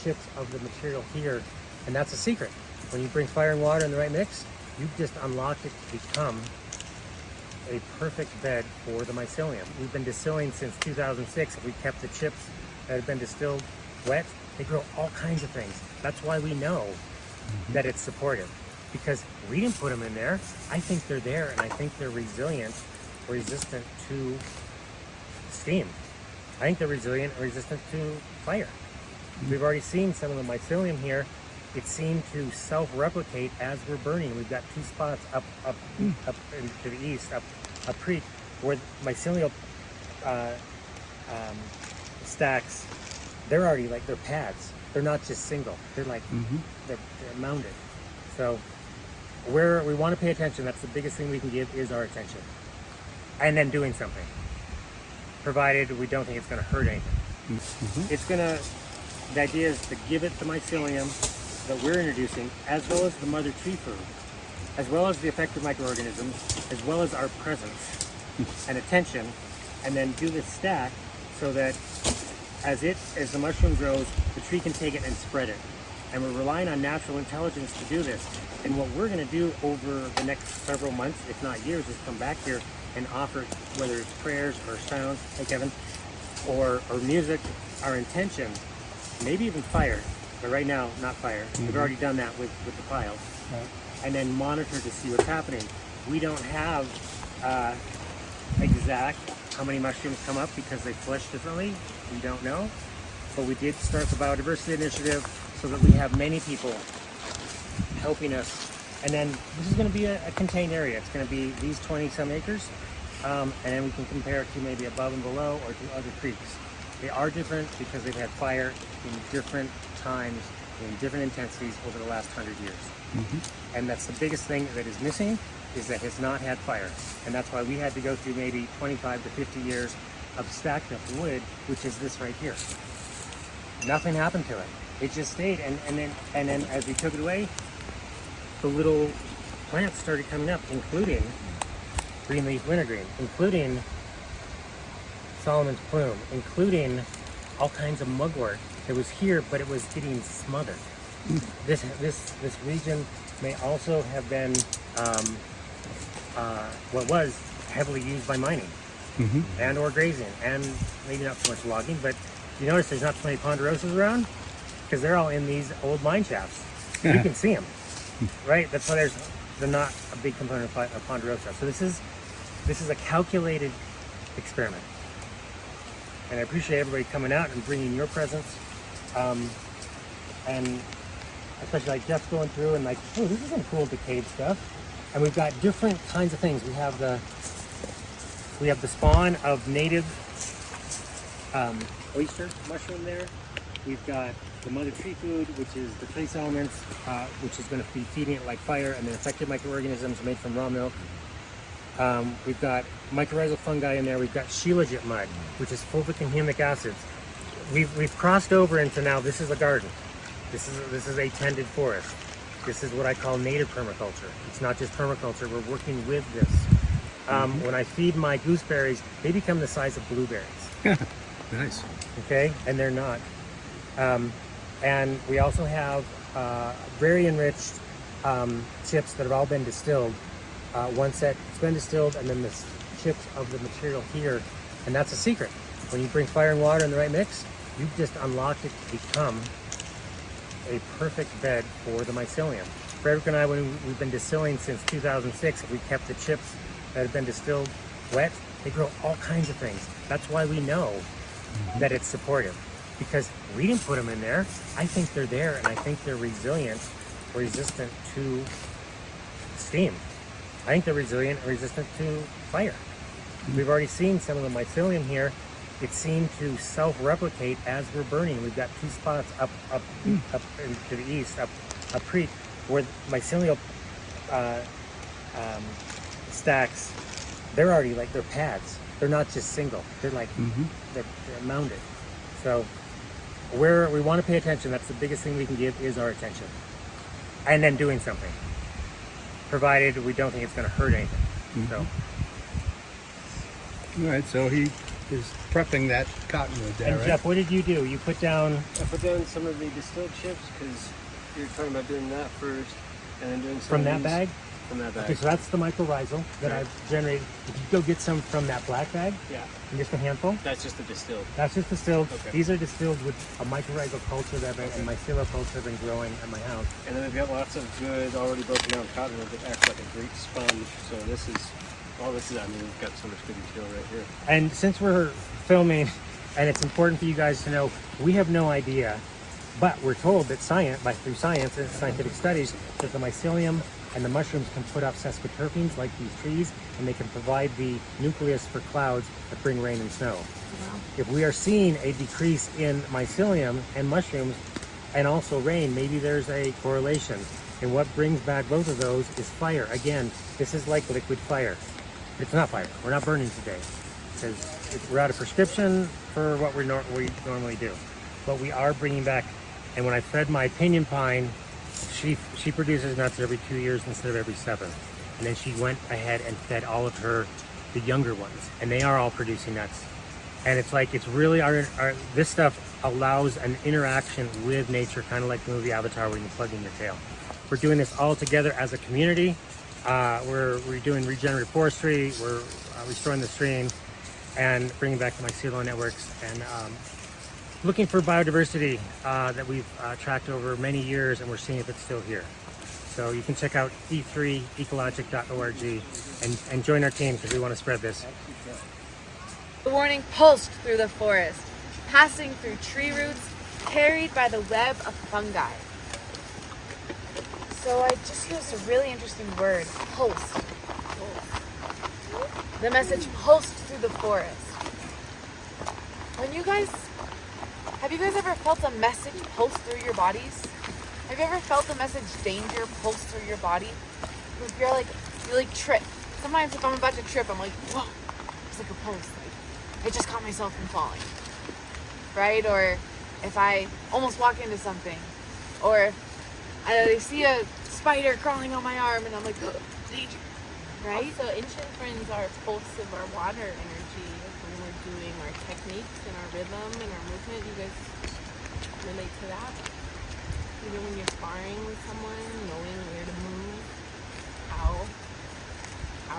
chips of the material here, and that's a secret. When you bring fire and water in the right mix, you've just unlocked it to become a perfect bed for the mycelium. We've been distilling since 2006. We kept the chips that have been distilled wet. They grow all kinds of things. That's why we know that it's supportive, because we didn't put them in there. I think they're there, and I think they're resilient, resistant to steam. I think they're resilient and resistant to fire. We've already seen some of the mycelium here. It seemed to self-replicate as we're burning. We've got two spots up to the east, up creek, where mycelial stacks, they're already like, they're pads. They're not just single. They're like, they're mounded. So where we want to pay attention, that's the biggest thing we can give, is our attention. And then doing something, provided we don't think it's going to hurt anything. It's going to, the idea is to give it the mycelium that we're introducing, as well as the mother tree food, as well as the effective microorganisms, as well as our presence and attention, and then do this stack so that as the mushroom grows, the tree can take it and spread it. And we're relying on natural intelligence to do this. And what we're going to do over the next several months, if not years, is come back here and offer, whether it's prayers or sounds, hey Kevin, or music, our intention, maybe even fire. But right now, not fire. We've already done that with the piles. And then monitor to see what's happening. We don't have exact how many mushrooms come up because they flush differently. We don't know. But we did start the biodiversity initiative so that we have many people helping us. And then this is going to be a contained area. It's going to be these 20-some acres. And then we can compare it to maybe above and below or to other creeks. They are different because they've had fire in different times, in different intensities over the last 100 years. And that's the biggest thing that is missing, is that it's not had fire. And that's why we had to go through maybe 25 to 50 years of stacked up wood, which is this right here. Nothing happened to it. It just stayed. And then as we took it away, the little plants started coming up, including green leaf wintergreen, including Solomon's plume, including all kinds of mugwort that was here, but it was getting smothered. This region may also have been what was heavily used by mining and or grazing, and maybe not so much logging. But you notice there's not so many ponderosas around because they're all in these old mine shafts. You can see them, right? That's why they're not a big component of ponderosa. So this is a calculated experiment. And I appreciate everybody coming out and bringing your presence, and especially like Jeff's going through and like, oh, this is some cool decayed stuff. And we've got different kinds of things. We have the spawn of native oyster mushroom there. We've got the mother tree food, which is the trace elements, which is going to be feeding it like fire, and then affected microorganisms made from raw milk. We've got mycorrhizal fungi in there. We've got shilajit mud, which is fulvic and humic acids. We've crossed over into now this is a garden. This is a tended forest. This is what I call native permaculture. It's not just permaculture, we're working with this. When I feed my gooseberries, they become the size of blueberries. Nice. Okay, and they're not. And we also have very enriched chips that have all been distilled. One set, it's been distilled, and then the chips of the material here, and that's a secret. When you bring fire and water in the right mix, you've just unlocked it to become a perfect bed for the mycelium. Frederick and I, when we've been distilling since 2006, we kept the chips that have been distilled wet. They grow all kinds of things. That's why we know that it's supportive, because we didn't put them in there. I think they're there, and I think they're resilient, resistant to steam. I think they're resilient and resistant to fire. We've already seen some of the mycelium here. It seemed to self-replicate as we're burning. We've got two spots up to the east, up creek, where mycelial stacks, they're already like, they're pads. They're not just single. They're like, they're mounded. So where we want to pay attention, that's the biggest thing we can give, is our attention. And then doing something, provided we don't think it's going to hurt anything. So. All right, so he is prepping that cottonwood there, And right? Jeff, what did you do? You put down... I put down some of the distilled chips because you're talking about doing that first and then doing some From of that these. bag? From that bag. Okay, so that's the mycorrhizal that I've generated. If you go get some from that black bag, Yeah. and just a handful, That's just the distilled. that's just distilled. Okay. These are distilled with a mycorrhizal culture that and mycelial culture I've been growing at my house. And then we've got lots of good already broken down cottonwood that acts like a great sponge. So this is, I mean, we've got so much good material right here. And since we're filming, and it's important for you guys to know, we have no idea, but we're told that through science and scientific studies, that the mycelium and the mushrooms can put off sesquiterpenes like these trees, and they can provide the nucleus for clouds that bring rain and snow. Wow. If we are seeing a decrease in mycelium and mushrooms and also rain, maybe there's a correlation. And what brings back both of those is fire. Again, this is like liquid fire. It's not fire. We're not burning today because we're out of prescription for what we normally do. But we are bringing back, and when I fed my pinyon pine, she produces nuts every 2 years instead of every 7. And then she went ahead and fed all of the younger ones, and they are all producing nuts. And it's like, it's really this stuff allows an interaction with nature, kind of like the movie Avatar when you plug in your tail. We're doing this all together as a community. We're doing regenerative forestry, we're restoring the stream and bringing back the mycelial networks, and looking for biodiversity that we've tracked over many years, and we're seeing if it's still here. So you can check out e3ecologic.org and join our team because we want to spread this. The warning pulsed through the forest, passing through tree roots, carried by the web of fungi. So I just used a really interesting word, pulsed. The message pulsed through the forest. Have you guys ever felt a message pulse through your bodies? Have you ever felt the message danger pulse through your body? If you like trip. Sometimes if I'm about to trip, I'm like, whoa, it's like a pulse. Like, I just caught myself from falling. Right? Or if I almost walk into something. Or if I see a spider crawling on my arm and I'm like, oh, danger. Right? Also, ancient friends are pulse of our water energy. When we're doing our techniques and our rhythm and our movement, you guys relate to that? Even when you're sparring with someone, knowing where to move, how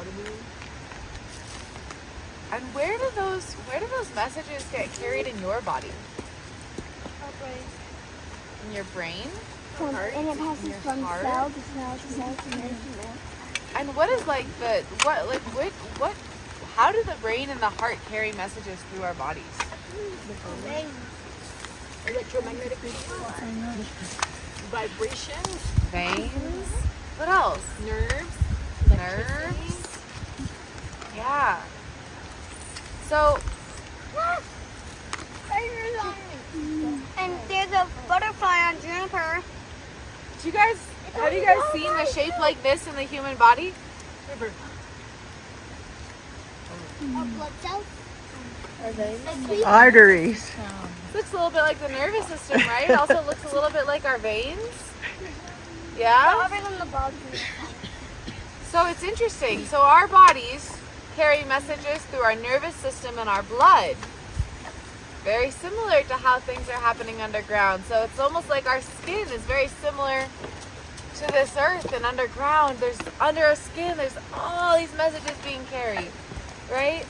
to move. And where do those messages get carried in your body? Our brain. In your brain? And it passes from cell to cell to cell to cell to cell. And what is how do the brain and the heart carry messages through our bodies? Veins. Electromagnetic vibrations. Veins. What else? Nerves. Nerves. Yeah. So. And there's a butterfly on Juniper. Have you guys seen the shape like this in the human body? Blood cells. Arteries. Looks a little bit like the nervous system, right? It also looks a little bit like our veins. Yeah? Other than the bugs. So it's interesting. So our bodies carry messages through our nervous system and our blood. Very similar to how things are happening underground. So it's almost like our skin is very similar to this earth, and underground, there's under our skin, there's all these messages being carried, right?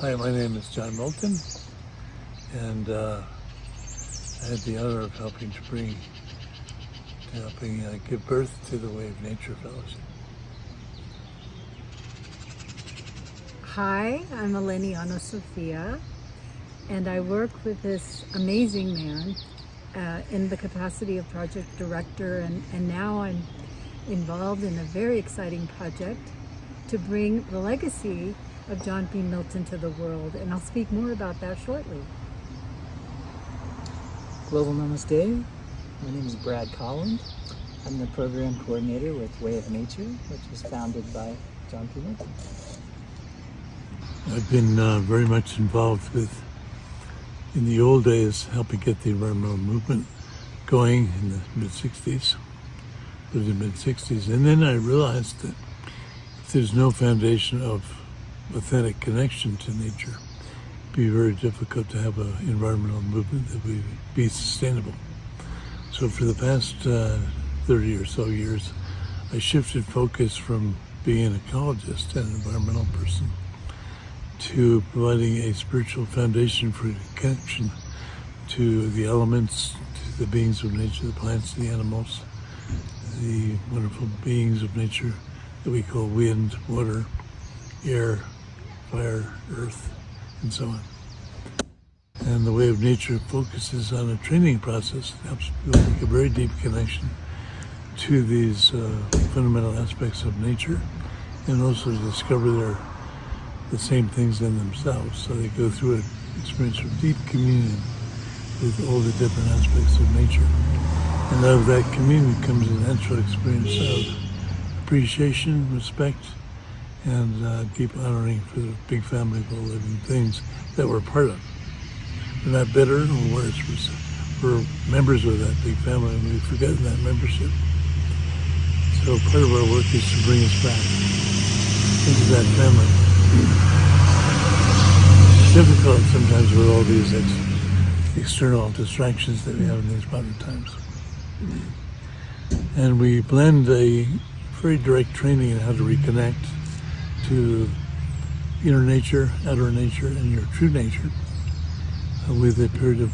Hi, my name is John Milton, and I had the honor of helping give birth to the Way of Nature Fellowship. Hi, I'm Eleniana Sophia, and I work with this amazing man in the capacity of project director, and now I'm involved in a very exciting project to bring the legacy of John P. Milton to the world, and I'll speak more about that shortly. Global Namaste. My name is Brad Collins. I'm the program coordinator with Way of Nature, which was founded by John P. Milton. I've been very much involved with, in the old days, helping get the environmental movement going in the mid-60s, lived in the mid-60s, and then I realized that if there's no foundation of authentic connection to nature, it'd be very difficult to have an environmental movement that would be sustainable. So for the past 30 or so years, I shifted focus from being an ecologist and an environmental person to providing a spiritual foundation for connection to the elements, to the beings of nature, the plants, the animals, the wonderful beings of nature that we call wind, water, air, fire, earth, and so on. And the Way of Nature focuses on a training process that helps people make a very deep connection to these fundamental aspects of nature, and also to discover the same things in themselves. So they go through an experience of deep communion with all the different aspects of nature. And out of that communion comes a natural experience of appreciation, respect, and deep honoring for the big family of all living things that we're part of. We're not better or worse. We're members of that big family, and we've forgotten that membership. So part of our work is to bring us back into that family. It's difficult sometimes with all these external distractions that we have in these modern times. And we blend a very direct training in how to reconnect to inner nature, outer nature, and your true nature with a period of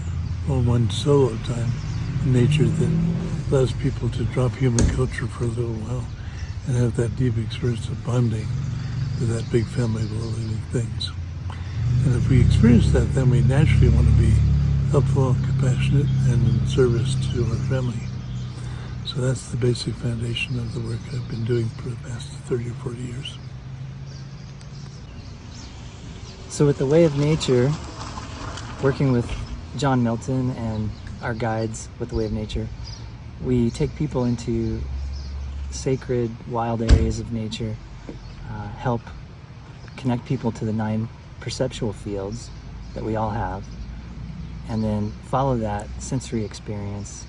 one solo time in nature that allows people to drop human culture for a little while and have that deep experience of bonding with that big family of all living things. And if we experience that, then we naturally want to be helpful, compassionate, and in service to our family. So that's the basic foundation of the work I've been doing for the past 30 or 40 years. So with the Way of Nature, working with John Milton and our guides with the Way of Nature, we take people into sacred wild areas of nature, help connect people to the 9 perceptual fields that we all have, and then follow that sensory experience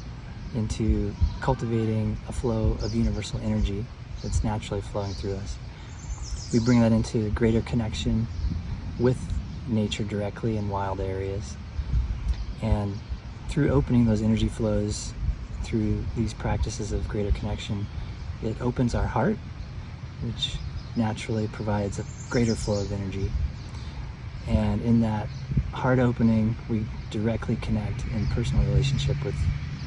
into cultivating a flow of universal energy that's naturally flowing through us. We bring that into greater connection with nature directly in wild areas. And through opening those energy flows, through these practices of greater connection, it opens our heart, which naturally provides a greater flow of energy. And in that heart opening, we directly connect in personal relationship with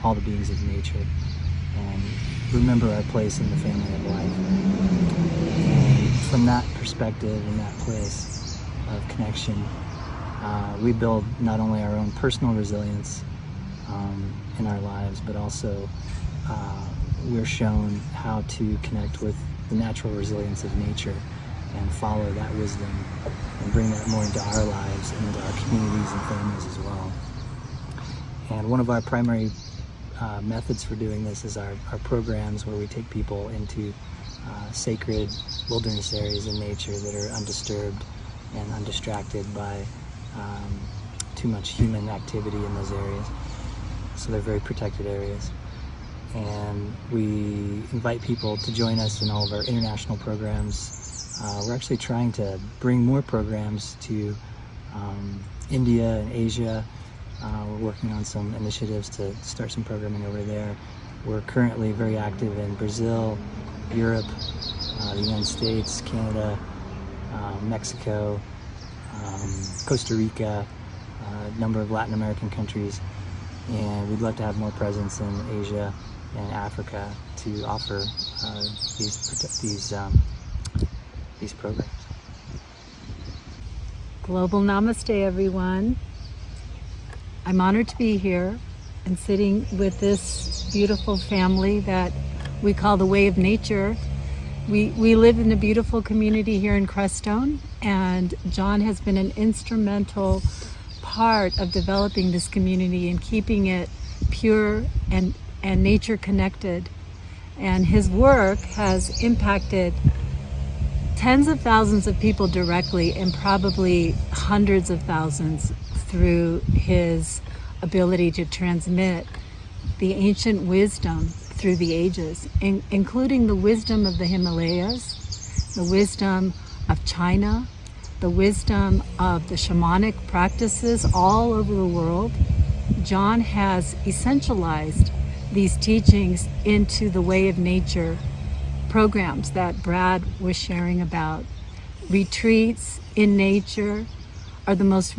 all the beings of nature and remember our place in the family of life. And from that perspective and that place of connection, we build not only our own personal resilience in our lives, but also we're shown how to connect with the natural resilience of nature and follow that wisdom and bring that more into our lives and into our communities and families as well. And one of our primary methods for doing this is our programs where we take people into sacred wilderness areas in nature that are undisturbed and undistracted by too much human activity in those areas. So they're very protected areas. And we invite people to join us in all of our international programs. We're actually trying to bring more programs to India and Asia. We're working on some initiatives to start some programming over there. We're currently very active in Brazil, Europe, the United States, Canada, Mexico, Costa Rica, a number of Latin American countries, and we'd love to have more presence in Asia and Africa to offer these programs. Global Namaste, everyone. I'm honored to be here and sitting with this beautiful family that we call the Way of Nature. We live in a beautiful community here in Crestone, and John has been an instrumental part of developing this community and keeping it pure and nature connected. And his work has impacted tens of thousands of people directly and probably hundreds of thousands through his ability to transmit the ancient wisdom through the ages, including the wisdom of the Himalayas, the wisdom of China, the wisdom of the shamanic practices all over the world. John has essentialized these teachings into the Way of Nature programs that Brad was sharing about. Retreats in nature are the most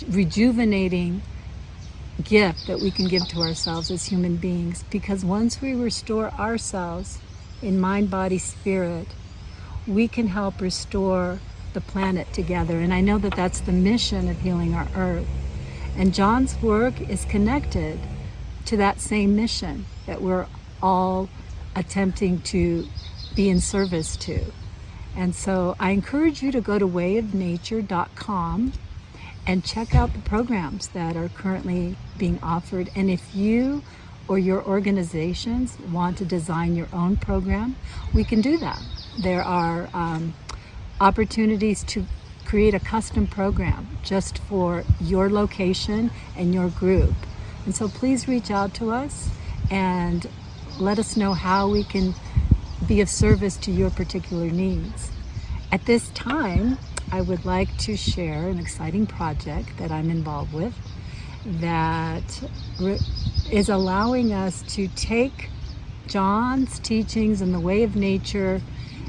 rejuvenating gift that we can give to ourselves as human beings, because once we restore ourselves in mind, body, spirit, we can help restore the planet together. And I know that that's the mission of Healing Our Earth. And John's work is connected to that same mission that we're all attempting to be in service to. And so I encourage you to go to wayofnature.com and check out the programs that are currently being offered. And if you or your organizations want to design your own program, we can do that. There are opportunities to create a custom program just for your location and your group. And so please reach out to us and let us know how we can be of service to your particular needs. At this time, I would like to share an exciting project that I'm involved with that is allowing us to take John's teachings in the Way of Nature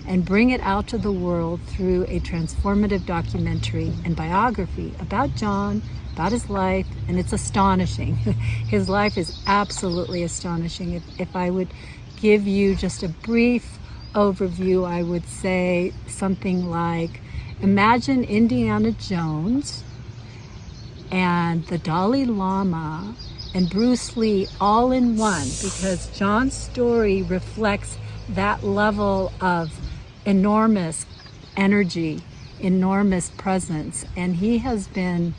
and bring it out to the world through a transformative documentary and biography about John, about his life, and it's astonishing. His life is absolutely astonishing. If I would give you just a brief overview, I would say something like, imagine Indiana Jones and the Dalai Lama and Bruce Lee all in one, because John's story reflects that level of enormous energy, enormous presence, and he has been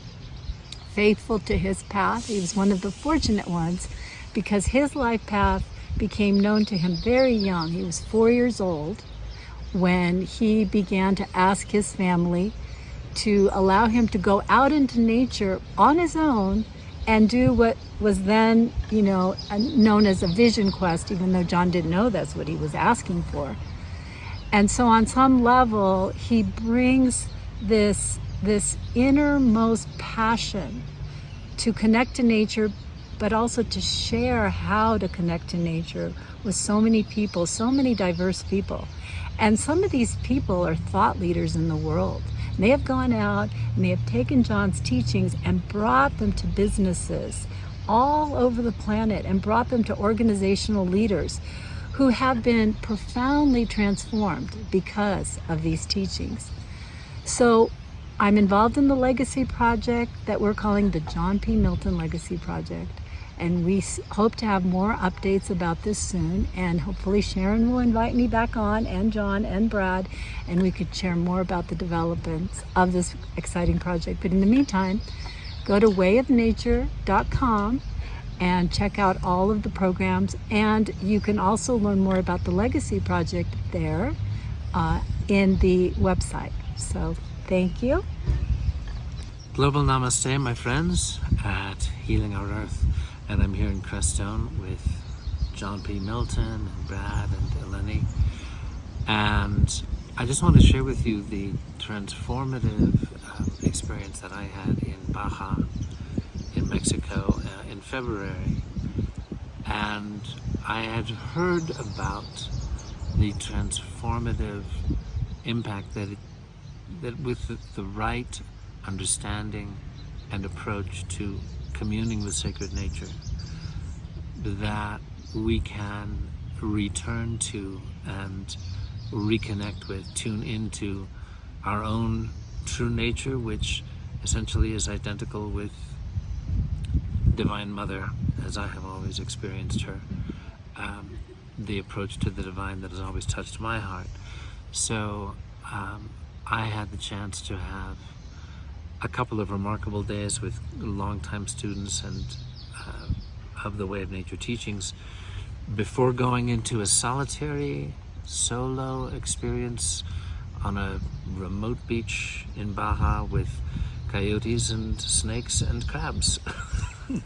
faithful to his path. He was one of the fortunate ones because his life path became known to him very young. He was 4 years old when he began to ask his family to allow him to go out into nature on his own and do what was then, known as a vision quest, even though John didn't know that's what he was asking for. And so on some level, he brings this innermost passion to connect to nature, but also to share how to connect to nature with so many people, so many diverse people. And some of these people are thought leaders in the world. And they have gone out and they have taken John's teachings and brought them to businesses all over the planet and brought them to organizational leaders who have been profoundly transformed because of these teachings. So I'm involved in the Legacy Project that we're calling the John P. Milton Legacy Project. And we hope to have more updates about this soon. And hopefully Sharon will invite me back on, and John and Brad, and we could share more about the developments of this exciting project. But in the meantime, go to wayofnature.com and check out all of the programs. And you can also learn more about the Legacy Project there in the website. So thank you. Global Namaste, my friends, at Healing Our Earth. And I'm here in Crestone with John P. Milton and Brad and Eleni. And I just want to share with you the transformative experience that I had in Baja, in Mexico, in February. And I had heard about the transformative impact that with the right understanding and approach to communing with sacred nature, that we can return to and reconnect with, tune into our own true nature, which essentially is identical with Divine Mother, as I have always experienced her, the approach to the divine that has always touched my heart. So I had the chance to have a couple of remarkable days with longtime students and of the Way of Nature teachings before going into a solitary solo experience on a remote beach in Baja with coyotes and snakes and crabs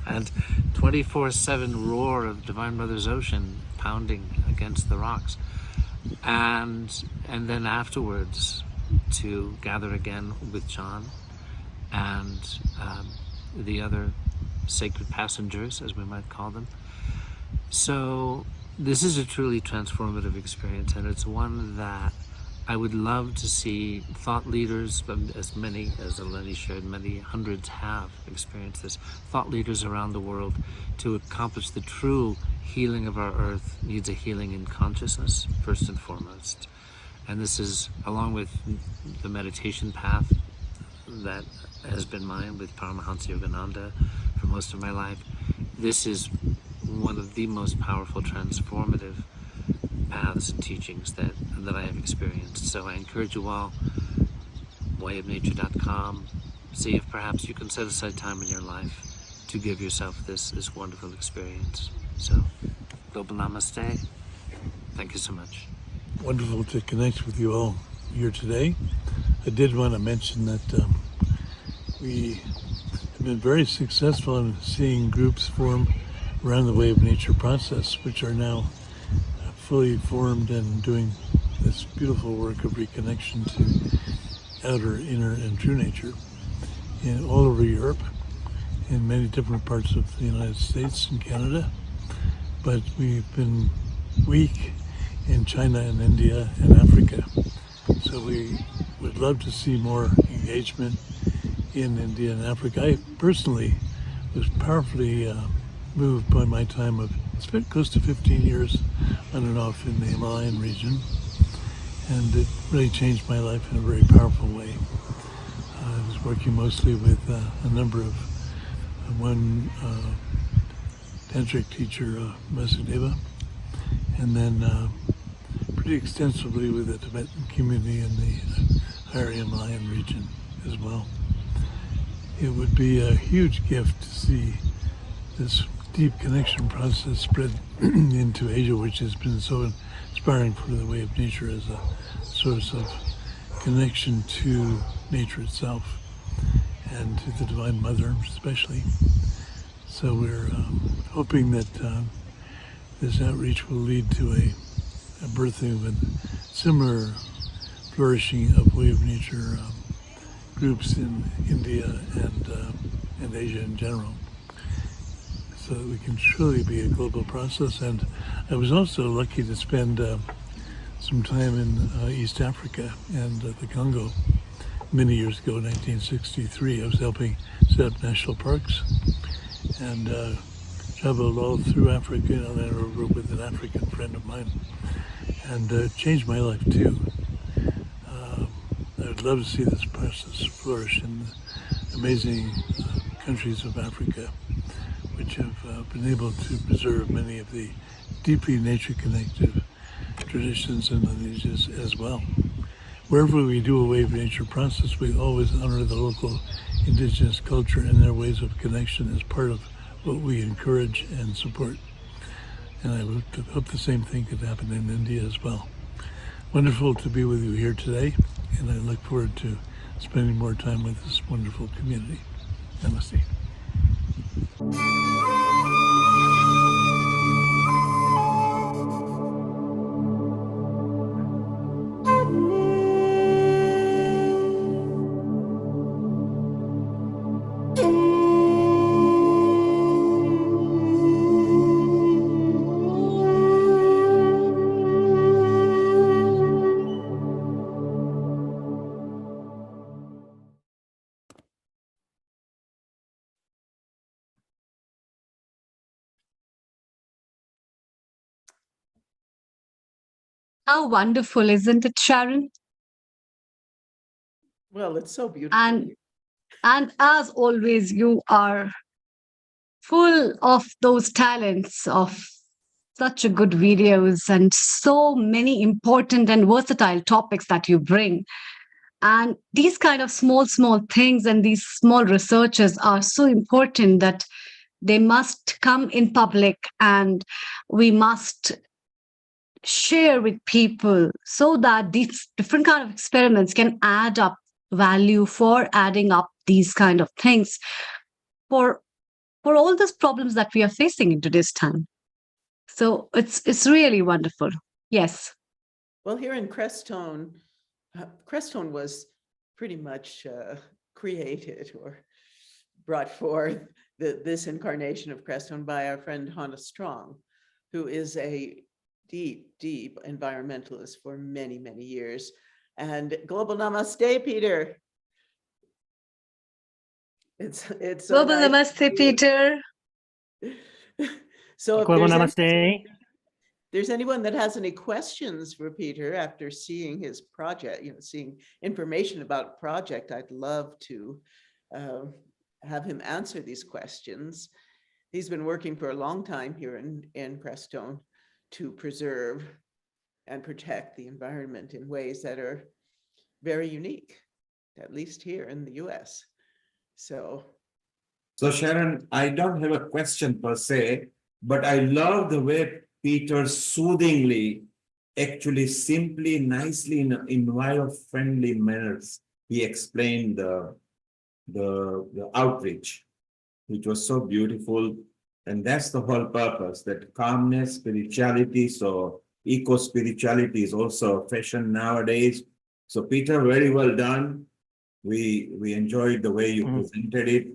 and 24/7 roar of Divine Mother's ocean pounding against the rocks, and then afterwards to gather again with John and the other sacred passengers, as we might call them. So this is a truly transformative experience, and it's one that I would love to see thought leaders, as many as Eleni shared, many hundreds have experienced this, thought leaders around the world. To accomplish the true healing of our earth needs a healing in consciousness, first and foremost. And this is, along with the meditation path that has been mine with Paramahansa Yogananda for most of my life, this is one of the most powerful transformative paths and teachings that I have experienced. So I encourage you all, wayofnature.com, see if perhaps you can set aside time in your life to give yourself this wonderful experience. So, Global Namaste. Thank you so much. Wonderful to connect with you all here today. I did want to mention that we have been very successful in seeing groups form around the Way of Nature process, which are now fully formed and doing this beautiful work of reconnection to outer, inner, and true nature all over Europe, in many different parts of the United States and Canada. But we've been weak in China and India and Africa. So we would love to see more engagement in India and Africa. I personally was powerfully moved by my time of, spent close to 15 years on and off in the Himalayan region, and it really changed my life in a very powerful way. I was working mostly with a number of one tantric teacher, Vasudeva, and then pretty extensively with the Tibetan community in the higher Himalayan region as well. It would be a huge gift to see this deep connection process spread into Asia, which has been so inspiring for the Way of Nature as a source of connection to nature itself and to the Divine Mother especially. So we're hoping that this outreach will lead to a birthing of a similar flourishing of Way of Nature groups in India and Asia in general, so that we can truly be a global process. And I was also lucky to spend some time in East Africa and the Congo many years ago, 1963. I was helping set up national parks and traveled all through Africa and then over with an African friend of mine, and changed my life too. I would love to see this process flourish in the amazing countries of Africa, which have been able to preserve many of the deeply nature-connected traditions and lineages as well. Wherever we do a wave nature process, we always honor the local indigenous culture and their ways of connection as part of what we encourage and support. And I hope the same thing could happen in India as well. Wonderful to be with you here today, and I look forward to spending more time with this wonderful community. Namaste. How wonderful, isn't it, Sharon? Well, it's so beautiful. And as always, you are full of those talents of such a good videos and so many important and versatile topics that you bring. And these kind of small things and these small researches are so important that they must come in public and we must share with people so that these different kind of experiments can add up value for adding up these kind of things for all those problems that we are facing in today's time. So it's really wonderful. Yes. Well, here in Crestone, Crestone was pretty much created or brought forth this incarnation of Crestone by our friend Hannah Strong, who is a deep environmentalist for many years. And global namaste, Peter. It's so global nice namaste, Peter. So if global namaste. There's anyone that has any questions for Peter after seeing his project, seeing information about project, I'd love to have him answer these questions. He's been working for a long time here in Crestone to preserve and protect the environment in ways that are very unique, at least here in the US. So Sharon, I don't have a question per se, but I love the way Peter soothingly, actually simply, nicely, in environment-friendly manners, he explained the outreach, which was so beautiful. And that's the whole purpose, that calmness, spirituality. So eco-spirituality is also a fashion nowadays. So Peter, very well done. We enjoyed the way you presented it.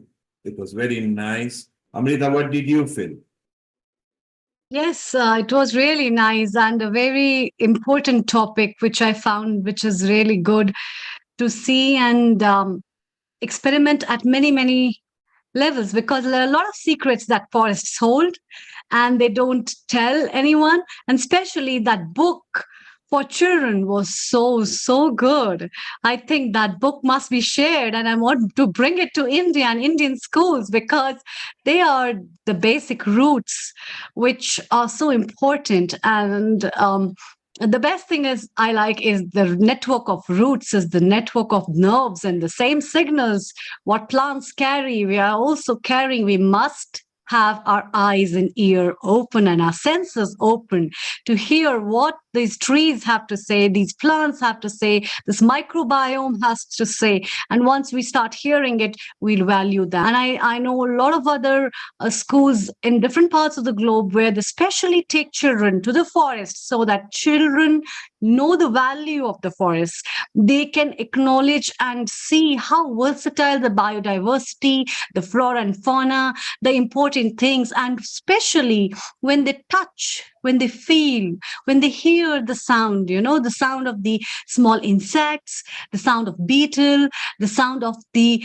It was very nice. Amrita, what did you feel? Yes, it was really nice and a very important topic, which I found, which is really good to see and experiment at many levels, because there are a lot of secrets that forests hold and they don't tell anyone. And especially that book for children was so good. I think that book must be shared, and I want to bring it to India and Indian schools, because they are the basic roots which are so important. And the best thing is the network of roots is the network of nerves, and the same signals what plants carry, we are also carrying. We must have our eyes and ear open and our senses open to hear what these trees have to say, these plants have to say, this microbiome has to say. And once we start hearing it, we'll value that. And I know a lot of other schools in different parts of the globe where they specially take children to the forest so that children know the value of the forest. They can acknowledge and see how versatile the biodiversity, the flora and fauna, the important things, and especially when they touch, when they feel, when they hear the sound, the sound of the small insects, the sound of beetle, the sound of the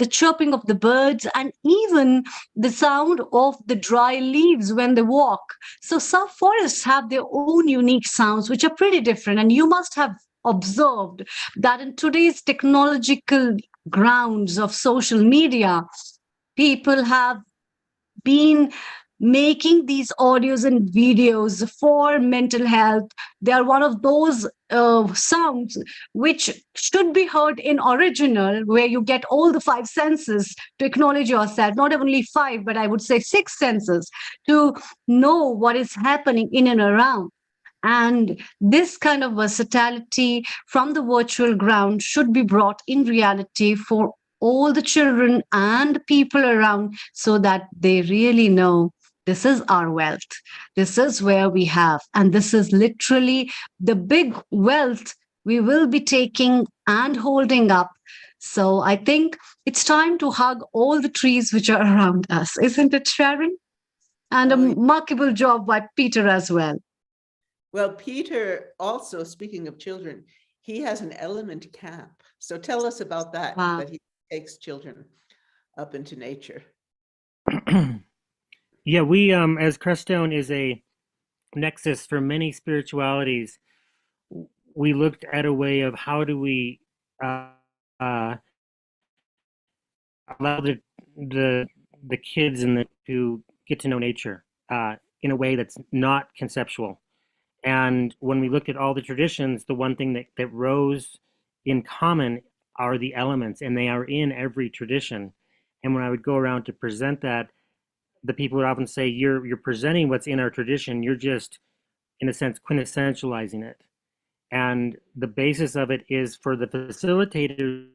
chirping of the birds, and even the sound of the dry leaves when they walk. So some forests have their own unique sounds, which are pretty different. And you must have observed that in today's technological grounds of social media, people have been making these audios and videos for mental health. They are one of those sounds which should be heard in original, where you get all the five senses to acknowledge yourself, not only five, but I would say six senses to know what is happening in and around. And this kind of versatility from the virtual ground should be brought in reality for all the children and people around, so that they really know this is our wealth. This is where we have, and this is literally the big wealth we will be taking and holding up. So I think it's time to hug all the trees which are around us, isn't it, Sharon? And a remarkable job by Peter as well. Well, Peter, also speaking of children, he has an element camp. So tell us about that, that he takes children up into nature. Yeah, we, as Creststone is a nexus for many spiritualities, we looked at a way of how do we allow the kids to get to know nature in a way that's not conceptual. And when we looked at all the traditions, the one thing that rose in common are the elements, and they are in every tradition. And when I would go around to present that, the people would often say, you're presenting what's in our tradition, you're just, in a sense, quintessentializing it. And the basis of it is for the facilitators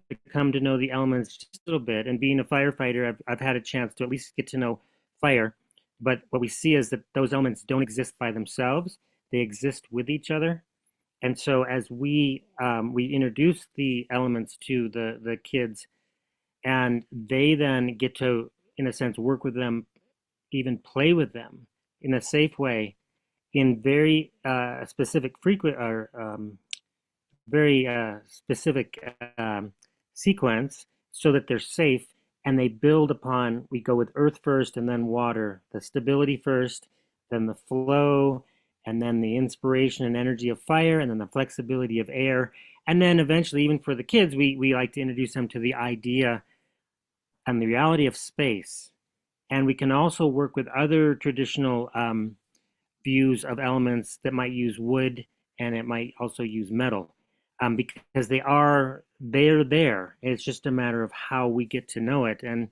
to come to know the elements just a little bit. And being a firefighter, I've had a chance to at least get to know fire. But what we see is that those elements don't exist by themselves. They exist with each other. And so as we introduce the elements to the kids, and they then get to, in a sense, work with them, even play with them in a safe way, in very specific sequence, so that they're safe, and they build upon, we go with earth first and then water, the stability first, then the flow, and then the inspiration and energy of fire, and then the flexibility of air. And then eventually, even for the kids, we like to introduce them to the idea and the reality of space. And we can also work with other traditional views of elements that might use wood, and it might also use metal, because they're there. It's just a matter of how we get to know it. And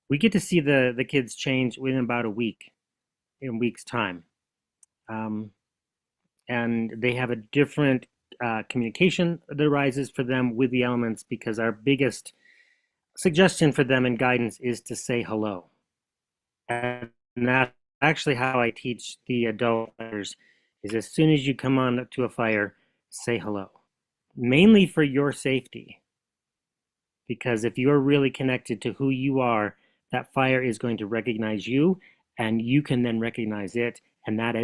we get to see the kids change within about a week, in a week's time. And they have a different communication that arises for them with the elements, because our biggest suggestion for them and guidance is to say hello. And that's actually how I teach the adult fighters, is as soon as you come on to a fire, say hello. Mainly for your safety. Because if you're really connected to who you are, that fire is going to recognize you, and you can then recognize it, and that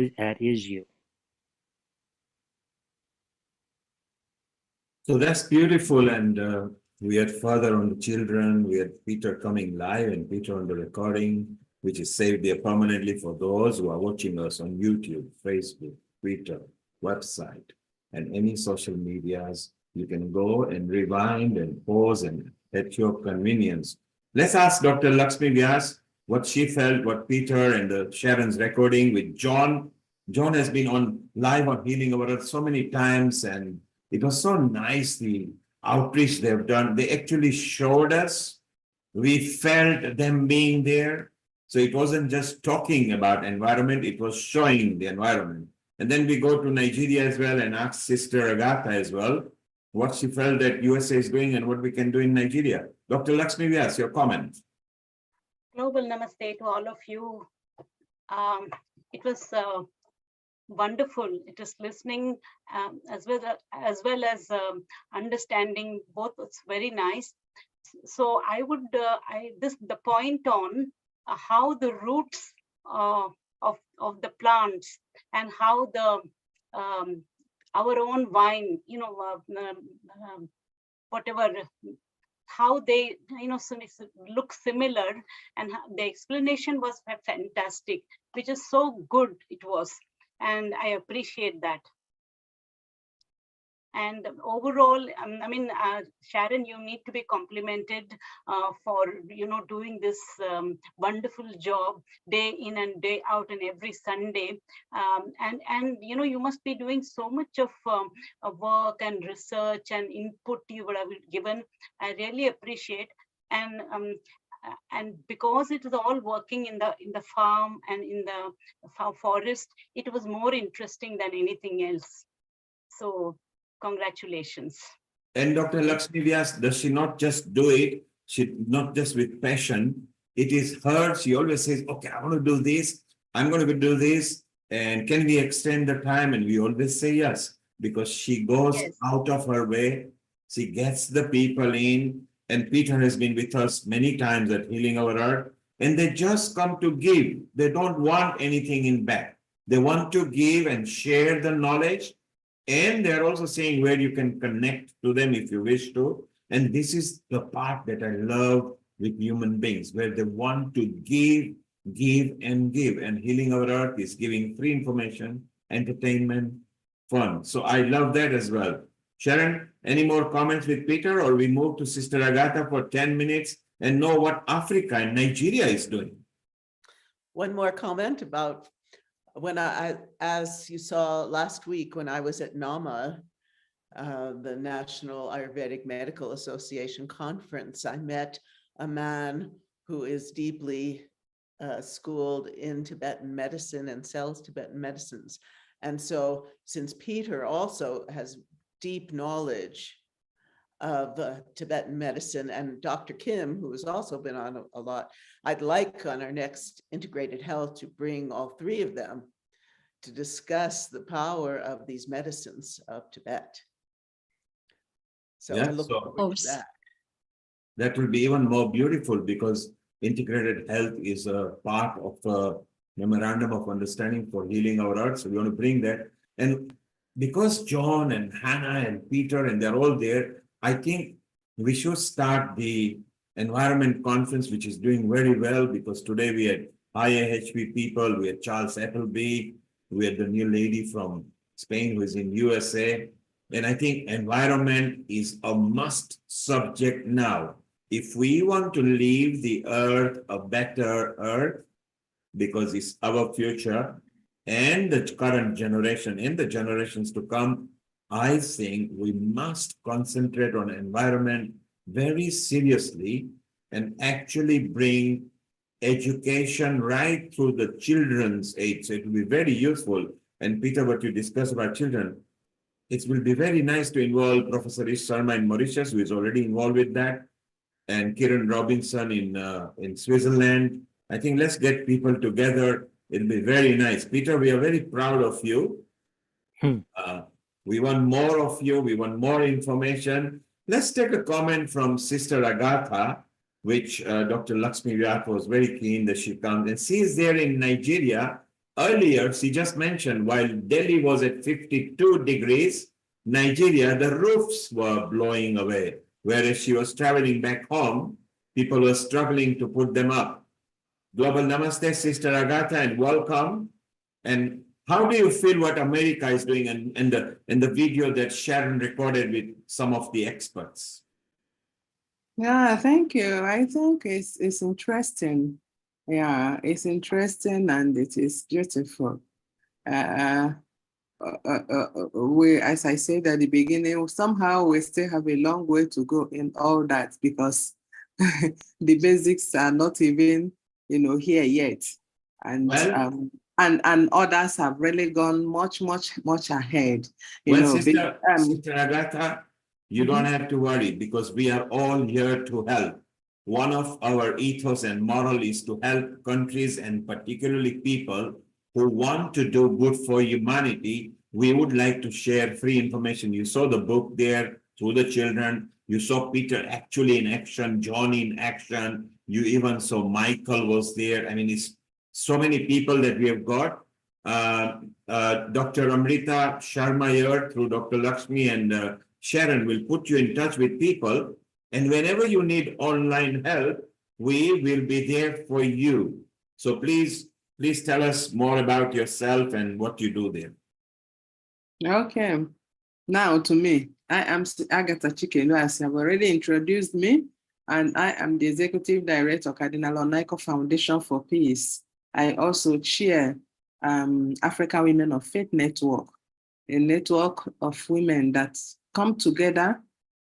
is you. So that's beautiful. And we had further on the children, we had Peter coming live and Peter on the recording, which is saved there permanently for those who are watching us on YouTube, Facebook, Twitter, website, and any social medias. You can go and rewind and pause and at your convenience. Let's ask Dr. Lakshmi Vyas what she felt, what Peter and the Sharon's recording with John. John has been on live on Healing Our Earth so many times, and it was so nice, the outreach they've done. They actually showed us. We felt them being there. So it wasn't just talking about environment, it was showing the environment. And then we go to Nigeria as well and ask Sister Agatha as well what she felt that USA is doing and what we can do in Nigeria. Dr. Lakshmi Vyas, your comment. Global namaste to all of you. It was wonderful. It is listening as well as understanding. Both. It's very nice. So I would the point on how the roots of the plants and how the our own vine, whatever, how they look similar, and the explanation was fantastic, which is so good it was, and I appreciate that. And overall, I mean, Sharon, you need to be complimented for doing this wonderful job day in and day out and every Sunday. And you must be doing so much of work and research and input you would have given. I really appreciate. And because it is all working in the farm and in the forest, it was more interesting than anything else. So congratulations. And Dr. Lakshmi Vyas, does she not just do it? She not just with passion. It is her. She always says, okay, I want to do this. I'm going to do this. And can we extend the time? And we always say yes, because she goes out of her way. She gets the people in. And Peter has been with us many times at Healing Our Earth. And they just come to give. They don't want anything in back. They want to give and share the knowledge. And they're also saying where you can connect to them if you wish to. And this is the part that I love with human beings, where they want to give, and give. And Healing Our Earth is giving free information, entertainment, fun. So I love that as well. Sharon, any more comments with Peter, or we move to Sister Agatha for 10 minutes and know what Africa and Nigeria is doing? One more comment about when as you saw last week, when I was at NAMA, the National Ayurvedic Medical Association conference, I met a man who is deeply schooled in Tibetan medicine and sells Tibetan medicines. And so since Peter also has deep knowledge of Tibetan medicine, and Dr. Kim, who has also been on a lot, I'd like on our next Integrated Health to bring all three of them to discuss the power of these medicines of Tibet. So I look forward to that. That will be even more beautiful, because Integrated Health is a part of a memorandum of understanding for Healing Our Earth. So we want to bring that. And because John and Hannah and Peter and they're all there, I think we should start the environment conference, which is doing very well, because today we had IAHP people, we had Charles Appleby, we had the new lady from Spain who is in USA. And I think environment is a must subject now. If we want to leave the earth a better earth, because it's our future, and the current generation and the generations to come, I think we must concentrate on environment very seriously and actually bring education right through the children's age. So it will be very useful. And Peter, what you discussed about children, it will be very nice to involve Professor Ish Sharma in Mauritius, who is already involved with that, and Kiran Robinson in Switzerland. I think let's get people together. It'll be very nice. Peter, we are very proud of you. We want more of you. We want more information. Let's take a comment from Sister Agatha, which Dr. Lakshmi Vyat was very keen that she comes. And she is there in Nigeria. Earlier, she just mentioned, while Delhi was at 52 degrees, Nigeria, the roofs were blowing away. Whereas she was traveling back home, people were struggling to put them up. Global Namaste, Sister Agatha, and welcome. And how do you feel what America is doing in the video that Sharon recorded with some of the experts? Yeah, thank you. I think it's interesting. Yeah, it's interesting and it is beautiful. We, as I said at the beginning, somehow we still have a long way to go in all that, because the basics are not even, here yet. And and others have really gone much ahead. Sister Agatha, you don't have to worry, because we are all here to help. One of our ethos and moral is to help countries, and particularly people who want to do good for humanity. We would like to share free information. You saw the book there through the children. You saw Peter actually in action, John in action. You even saw Michael was there. I mean, it's so many people that we have got. Dr. Amrita Sharma here through Dr. Lakshmi and Sharon will put you in touch with people. And whenever you need online help, we will be there for you. So please tell us more about yourself and what you do there. Okay. Now to me, I am Agatha Chikelu, as you have already introduced me, and I am the Executive Director, Cardinal Onaico Foundation for Peace. I also chair African Women of Faith Network, a network of women that come together,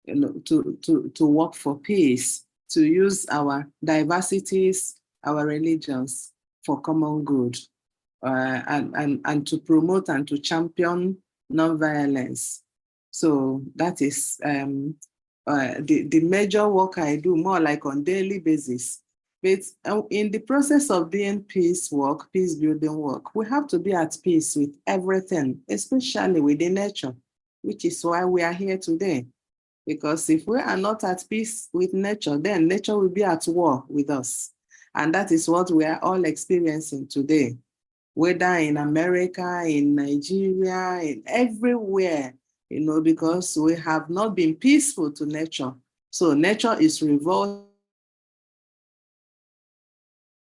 you know, to work for peace, to use our diversities, our religions for common good, and to promote and to champion nonviolence. So that is the major work I do, more like on daily basis. But in the process of doing peace work, peace building work, we have to be at peace with everything, especially with the nature, which is why we are here today. Because if we are not at peace with nature, then nature will be at war with us. And that is what we are all experiencing today, whether in America, in Nigeria, in everywhere, you know, because we have not been peaceful to nature. So nature is revolting.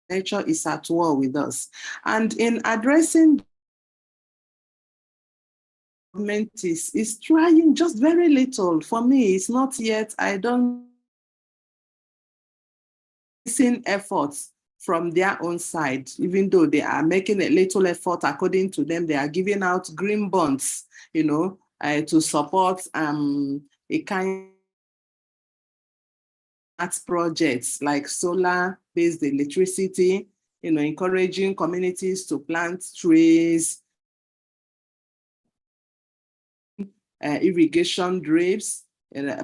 Nature is at war with us. And in addressing, government is trying just very little. For me, it's not yet, I don't see efforts from their own side, even though they are making a little effort. According to them, they are giving out green bonds, you know, to support a kind of projects like solar-based electricity, you know, encouraging communities to plant trees, irrigation drips,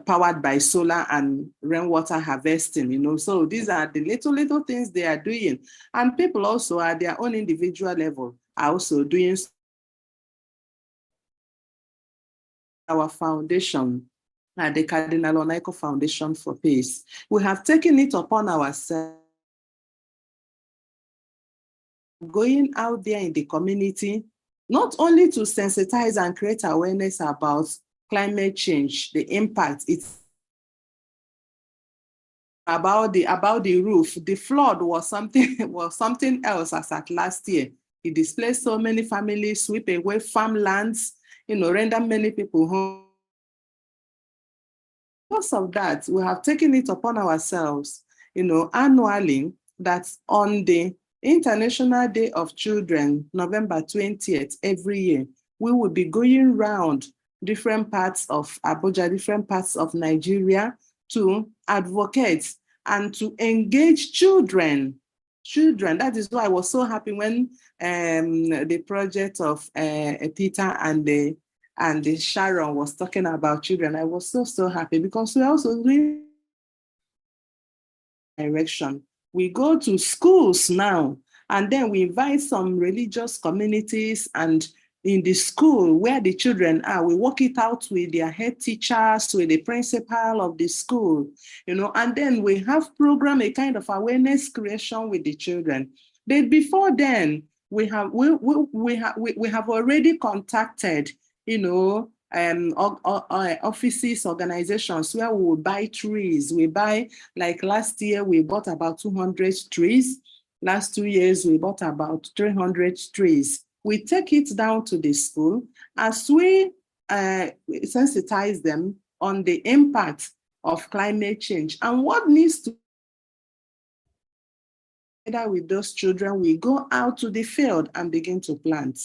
powered by solar and rainwater harvesting, you know. So these are the little things they are doing. And people also at their own individual level are also doing. Our foundation, the Cardinal Onaico Foundation for Peace, we have taken it upon ourselves, going out there in the community, not only to sensitize and create awareness about climate change, the impact it's about the roof. The flood was something else as at last year. It displaced so many families, sweep away farmlands, you know, render many people home. Because of that, we have taken it upon ourselves, you know, annually, that on the International Day of Children, November 20th, every year, we will be going around different parts of Abuja, different parts of Nigeria, to advocate and to engage children. That is why I was so happy when the project of Peter and the Sharon was talking about children. I was so happy, because we also doing direction. We go to schools now, and then we invite some religious communities, and in the school where the children are, we work it out with their head teachers, with the principal of the school, you know, and then we have program, a kind of awareness creation with the children. But before then, we have already contacted, you know, offices, organizations where we will buy trees. We buy, like last year, we bought about 200 trees. Last 2 years, we bought about 300 trees. We take it down to the school as we sensitize them on the impact of climate change and what needs to. Together with those children, we go out to the field and begin to plant.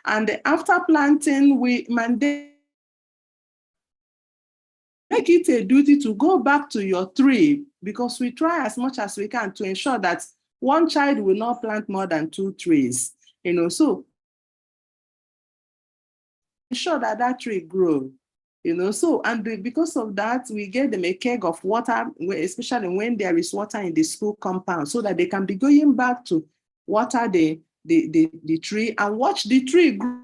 And after planting, we mandate, make it a duty to go back to your tree, because we try as much as we can to ensure that one child will not plant more than 2 trees, you know, so ensure that that tree grows, you know. So, and because of that, we get them a keg of water, especially when there is water in the school compound, so that they can be going back to water the tree and watch the tree grow.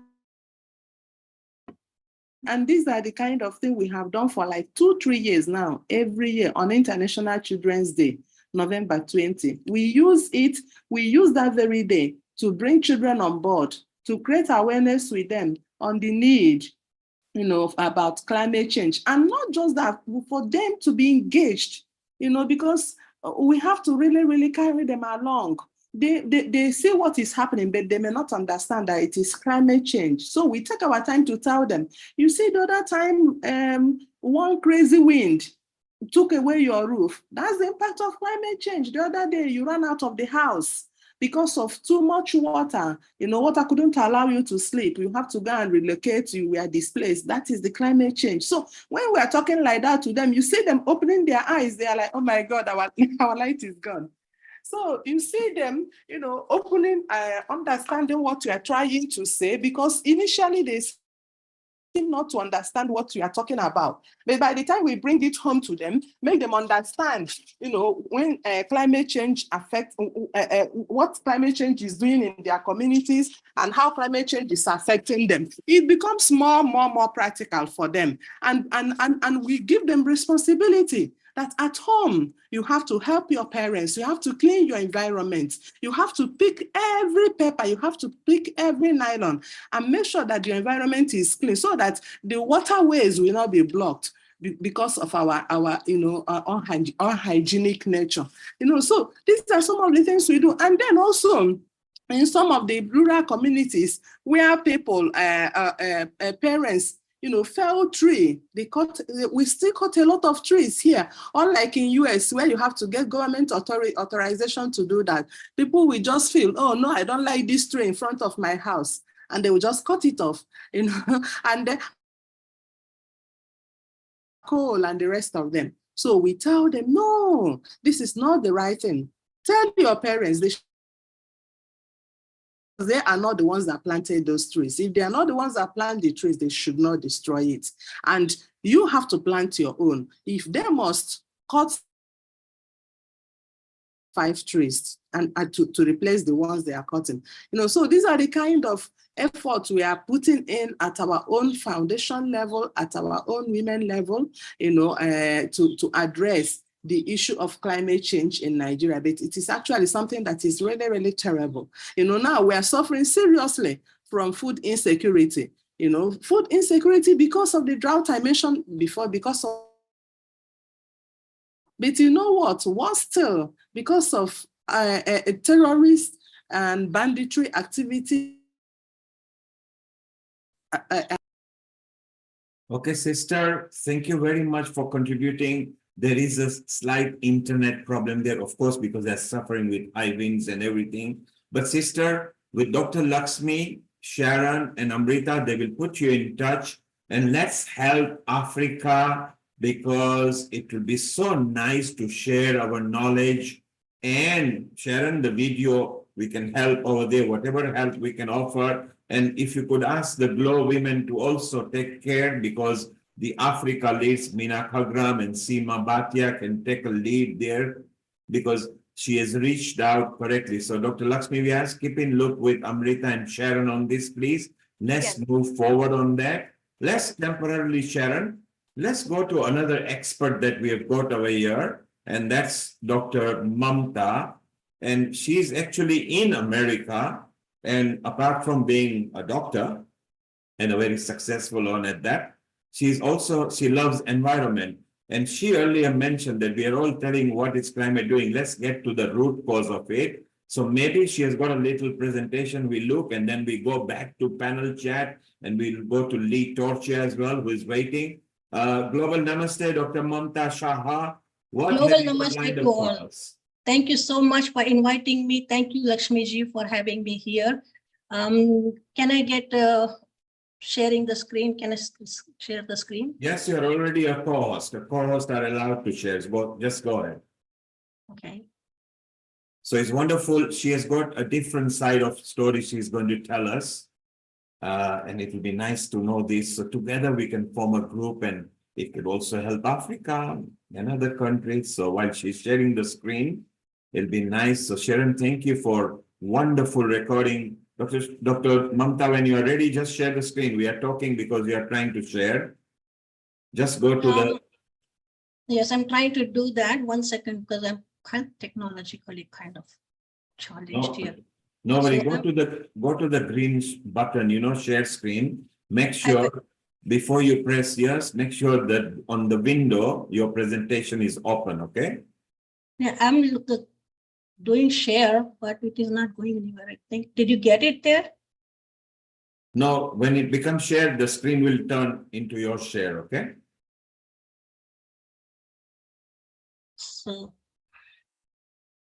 And these are the kind of thing we have done for like 2-3 years now, every year on International Children's Day, November 20. We use that very day to bring children on board, to create awareness with them on the need, you know, about climate change. And not just that, for them to be engaged, you know, because we have to really carry them along. they see what is happening, but they may not understand that it is climate change. So we take our time to tell them, you see, the other time, one crazy wind took away your roof. That's the impact of climate change. The other day, you ran out of the house because of too much water. You know, water couldn't allow you to sleep. You have to go and relocate. You were displaced. That is the climate change. So when we are talking like that to them, you see them opening their eyes. They are like, oh my God, our light is gone. So you see them, you know, opening, understanding what you are trying to say, because initially they seem not to understand what we are talking about. But by the time we bring it home to them, make them understand, you know, when climate change affects, what climate change is doing in their communities and how climate change is affecting them, it becomes more practical for them. And we give them responsibility. That at home, you have to help your parents, you have to clean your environment, you have to pick every paper, you have to pick every nylon, and make sure that your environment is clean so that the waterways will not be blocked because of our unhygienic nature. You know, so these are some of the things we do. And then also, in some of the rural communities where people, parents, you know, fell tree, we still cut a lot of trees here. Unlike in US, where you have to get government authorization to do that. People will just feel, oh no, I don't like this tree in front of my house. And they will just cut it off, you know, and then coal and the rest of them. So we tell them, no, this is not the right thing. Tell your parents, they are not the ones that planted those trees. If they are not the ones that plant the trees, they should not destroy it. And you have to plant your own. If they must cut 5 trees and to replace the ones they are cutting. You know, so these are the kind of efforts we are putting in at our own foundation level, at our own women level, you know, to address the issue of climate change in Nigeria. But it is actually something that is really, really terrible. You know, now we are suffering seriously from food insecurity. You know, food insecurity because of the drought I mentioned before, because of, but you know what? Worse still, because of terrorist and banditry activity. Okay, sister, thank you very much for contributing. There is a slight internet problem there, of course, because they're suffering with high winds and everything. But sister, with Dr. Lakshmi, Sharon, and Amrita, they will put you in touch, and let's help Africa, because it will be so nice to share our knowledge. And Sharon, the video, we can help over there, whatever help we can offer. And if you could ask the GLOW women to also take care, because the Africa leads, Mina Khagram and Seema Bhatia, can take a lead there, because she has reached out correctly. So Dr. Lakshmi Vyas, keep in loop with Amrita and Sharon on this, please. Let's move forward on that. Let's temporarily, Sharon, let's go to another expert that we have got over here, and that's Dr. Mamta. And she's actually in America. And apart from being a doctor and a very successful one at that, she loves environment. And she earlier mentioned that we are all telling what is climate doing. Let's get to the root cause of it. So maybe she has got a little presentation. We look and then we go back to panel chat, and we'll go to Lee Torchia as well, who is waiting. Global Namaste, Dr. Mamta Shaha. Global Namaste to all. Thank you so much for inviting me. Thank you, Lakshmi ji, for having me here. Can I get sharing the screen? Can I share the screen? Yes, you're already a co-host. The co-hosts are allowed to share. Just go ahead. Okay. So it's wonderful. She has got a different side of story she's going to tell us. And it will be nice to know this. So together we can form a group, and it could also help Africa and other countries. So while she's sharing the screen, it'll be nice. So Sharon, thank you for wonderful recording. Dr. Mamta, when you are ready, just share the screen. We are talking because we are trying to share. Just go to the... Yes, I'm trying to do that. 1 second, because I'm kind of technologically kind of challenged here. Nobody, so go to the green button, you know, share screen. Make sure before you press yes, make sure that on the window, your presentation is open, okay? Yeah, I'm looking. doing share, but it is not going anywhere, I think. Did you get it there? No, when it becomes shared, the screen will turn into your share, okay? So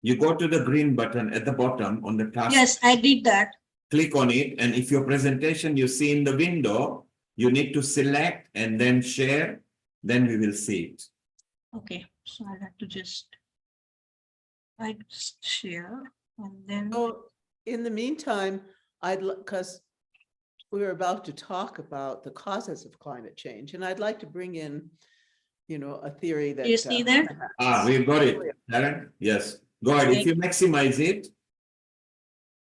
you go to the green button at the bottom on the task. Yes, I did that. Click on it, and if your presentation you see in the window, you need to select and then share, then we will see it. Okay, so I have to just share and then. So in the meantime, because we were about to talk about the causes of climate change, and I'd like to bring in, a theory that. You see that? We've got it, Darren. Yes, go ahead. If you maximize it.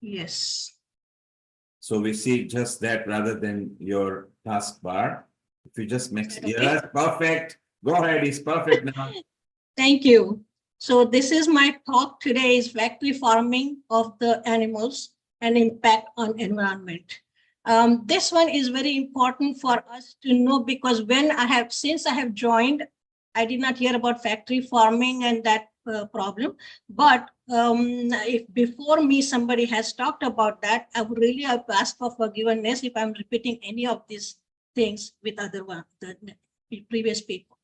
Yes. So we see just that rather than your taskbar. If you just mix, yes, perfect. Go ahead, it's perfect now. Thank you. So this is my talk today is factory farming of the animals and impact on environment. This one is very important for us to know because since I have joined, I did not hear about factory farming and that problem. But if before me somebody has talked about that, I would really have asked for forgiveness if I'm repeating any of these things with the previous people.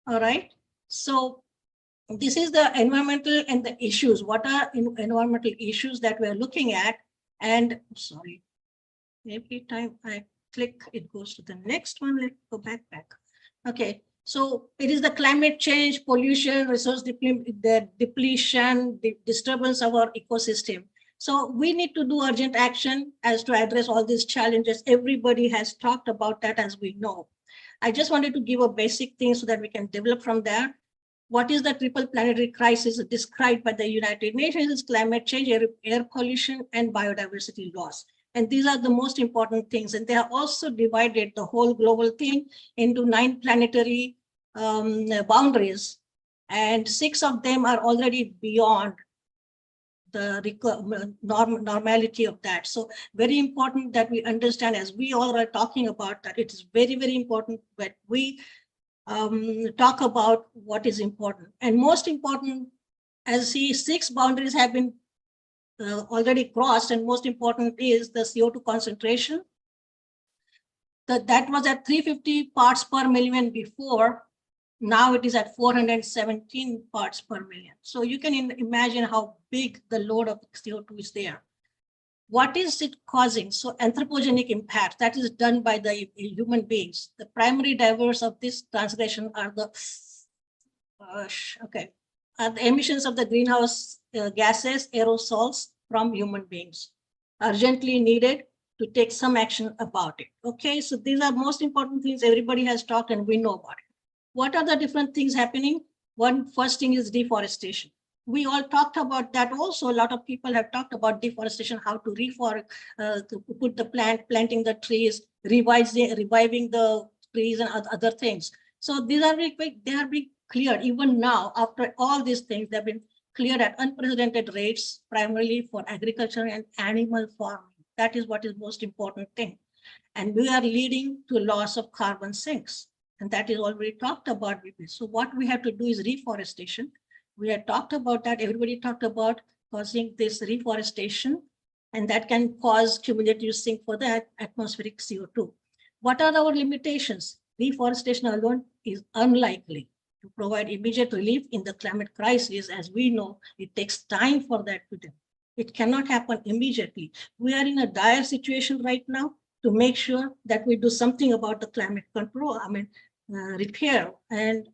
All right. So this is the environmental and the issues. What are environmental issues that we're looking at? And sorry, every time I click, it goes to the next one. Let's go back. Okay. So it is the climate change, pollution, resource depletion, the disturbance of our ecosystem. So we need to do urgent action as to address all these challenges. Everybody has talked about that, as we know. I just wanted to give a basic thing so that we can develop from there. What is the triple planetary crisis described by the United Nations? Is climate change, air pollution, and biodiversity loss. And these are the most important things. And they have also divided the whole global thing into 9 planetary boundaries. And 6 of them are already beyond the normality of that. So very important that we understand, as we all are talking about, that it is very, very important that we talk about what is important. And most important, as 6 boundaries have been already crossed, and most important is the CO2 concentration. That was at 350 parts per million before. Now it is at 417 parts per million. So you can imagine how big the load of CO2 is there. What is it causing? So anthropogenic impact, that is done by the human beings. The primary drivers of this transgression are the emissions of the greenhouse gases, aerosols from human beings. Urgently needed to take some action about it. Okay, so these are most important things everybody has talked and we know about it. What are the different things happening? First thing is deforestation. We all talked about that also. A lot of people have talked about deforestation, how to to put the planting the trees, reviving the trees and other things. So these are they are being cleared. Even now, after all these things, they've been cleared at unprecedented rates, primarily for agriculture and animal farming. That is what is most important thing. And we are leading to loss of carbon sinks. And that is already talked about. So what we have to do is reforestation. We had talked about that. Everybody talked about causing this reforestation, and that can cause cumulative sink for the atmospheric CO2. What are our limitations? Reforestation alone is unlikely to provide immediate relief in the climate crisis. As we know, it takes time for that to do. It cannot happen immediately. We are in a dire situation right now to make sure that we do something about the climate control, repair. And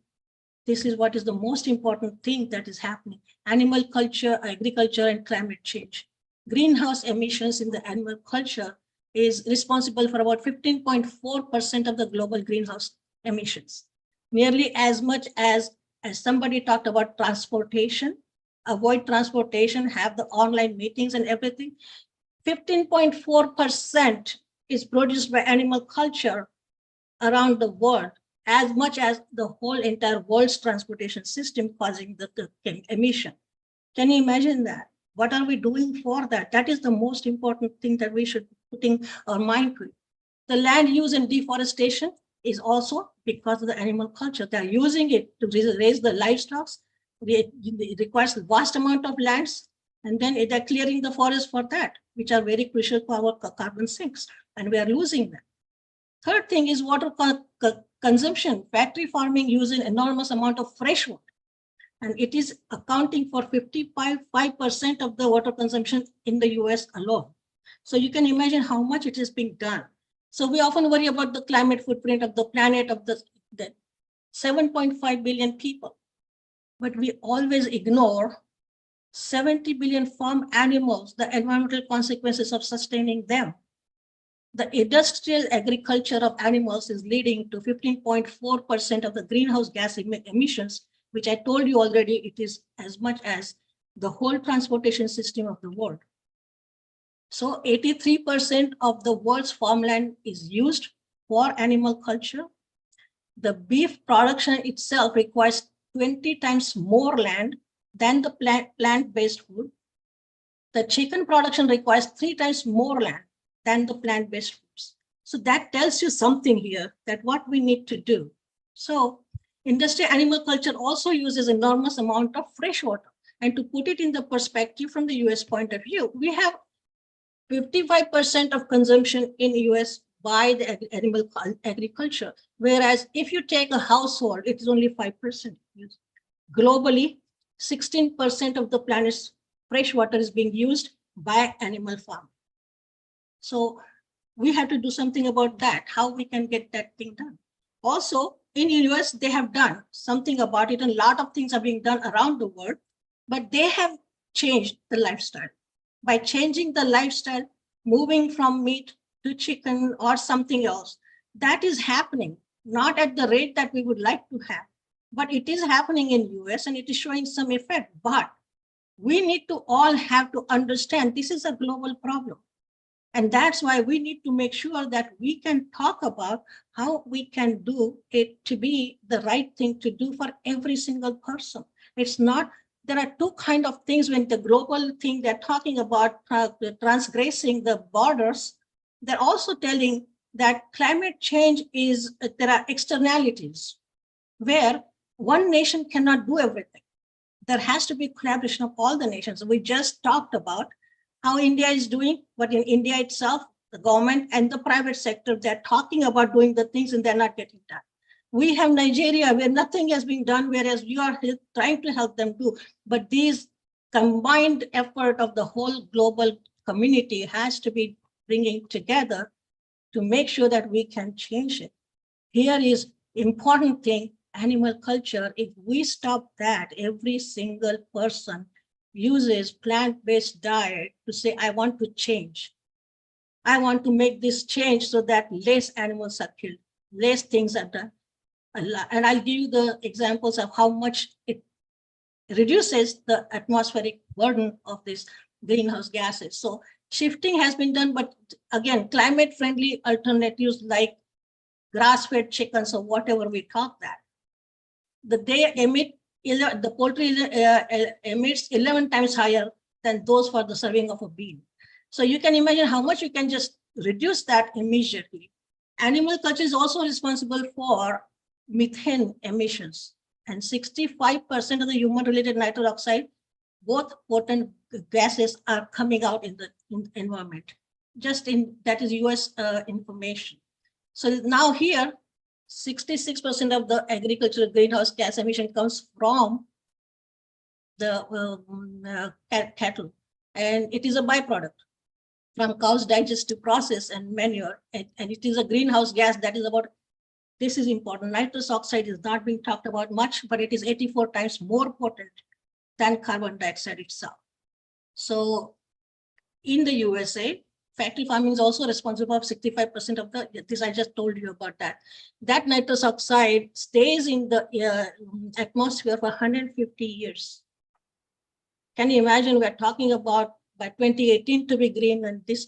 this is what is the most important thing that is happening. Animal culture, agriculture, and climate change. Greenhouse emissions in the animal culture is responsible for about 15.4% of the global greenhouse emissions. Nearly as much as somebody talked about transportation, avoid transportation, have the online meetings and everything. 15.4% is produced by animal culture around the world, as much as the whole entire world's transportation system causing the emission. Can you imagine that? What are we doing for that? That is the most important thing that we should put in our mind to. The land use and deforestation is also because of the animal culture. They're using it to raise the livestock, It requires a vast amount of lands, and then they're clearing the forest for that, which are very crucial for our carbon sinks, and we are losing them. Third thing is water consumption. Factory farming uses an enormous amount of fresh water, and it is accounting for 55% of the water consumption in the US alone. So you can imagine how much it is being done. So we often worry about the climate footprint of the planet, of the 7.5 billion people, but we always ignore 70 billion farm animals, the environmental consequences of sustaining them. The industrial agriculture of animals is leading to 15.4% of the greenhouse gas emissions, which I told you already, it is as much as the whole transportation system of the world. So 83% of the world's farmland is used for animal culture. The beef production itself requires 20 times more land than the plant-based food. The chicken production requires 3 times more land than the plant-based foods. So that tells you something here, that what we need to do. So industrial animal culture also uses enormous amount of fresh water. And to put it in the perspective from the US point of view, we have 55% of consumption in the US by the animal agriculture. Whereas if you take a household, it is only 5%. Globally, 16% of the planet's fresh water is being used by animal farming. So we have to do something about that, how we can get that thing done. Also, in the US, they have done something about it, and a lot of things are being done around the world, but they have changed the lifestyle. By changing the lifestyle, moving from meat to chicken or something else, that is happening, not at the rate that we would like to have, but it is happening in US and it is showing some effect. But we need to all have to understand this is a global problem. And that's why we need to make sure that we can talk about how we can do it to be the right thing to do for every single person. It's not, there are two kinds of things when the global thing they're talking about transgressing the borders. They're also telling that climate change is, there are externalities where one nation cannot do everything. There has to be collaboration of all the nations. We just talked about how India is doing, but in India itself, the government and the private sector, they're talking about doing the things and they're not getting done. We have Nigeria where nothing has been done, whereas you are trying to help them do. But these combined effort of the whole global community has to be bringing together to make sure that we can change it. Here is important thing, animal culture. If we stop that, every single person uses plant-based diet to say, I want to change. I want to make this change so that less animals are killed, less things are done. And I'll give you the examples of how much it reduces the atmospheric burden of these greenhouse gases. So shifting has been done, but again, climate-friendly alternatives like grass-fed chickens or whatever we talk that, they emit, the poultry emits 11 times higher than those for the serving of a bean. So you can imagine how much you can just reduce that immediately. Animal culture is also responsible for methane emissions, and 65% of the human-related nitrous oxide, both potent gases, are coming out in the environment. Just in, that is US information. So now here, 66% of the agricultural greenhouse gas emission comes from the cattle, and it is a byproduct from cows' digestive process and manure, and it is a greenhouse gas that is about, this is important, nitrous oxide is not being talked about much, but it is 84 times more potent than carbon dioxide itself. So in the USA, factory farming is also responsible for 65% of the, this I just told you about that. That nitrous oxide stays in the atmosphere for 150 years. Can you imagine, we're talking about by 2018 to be green and this,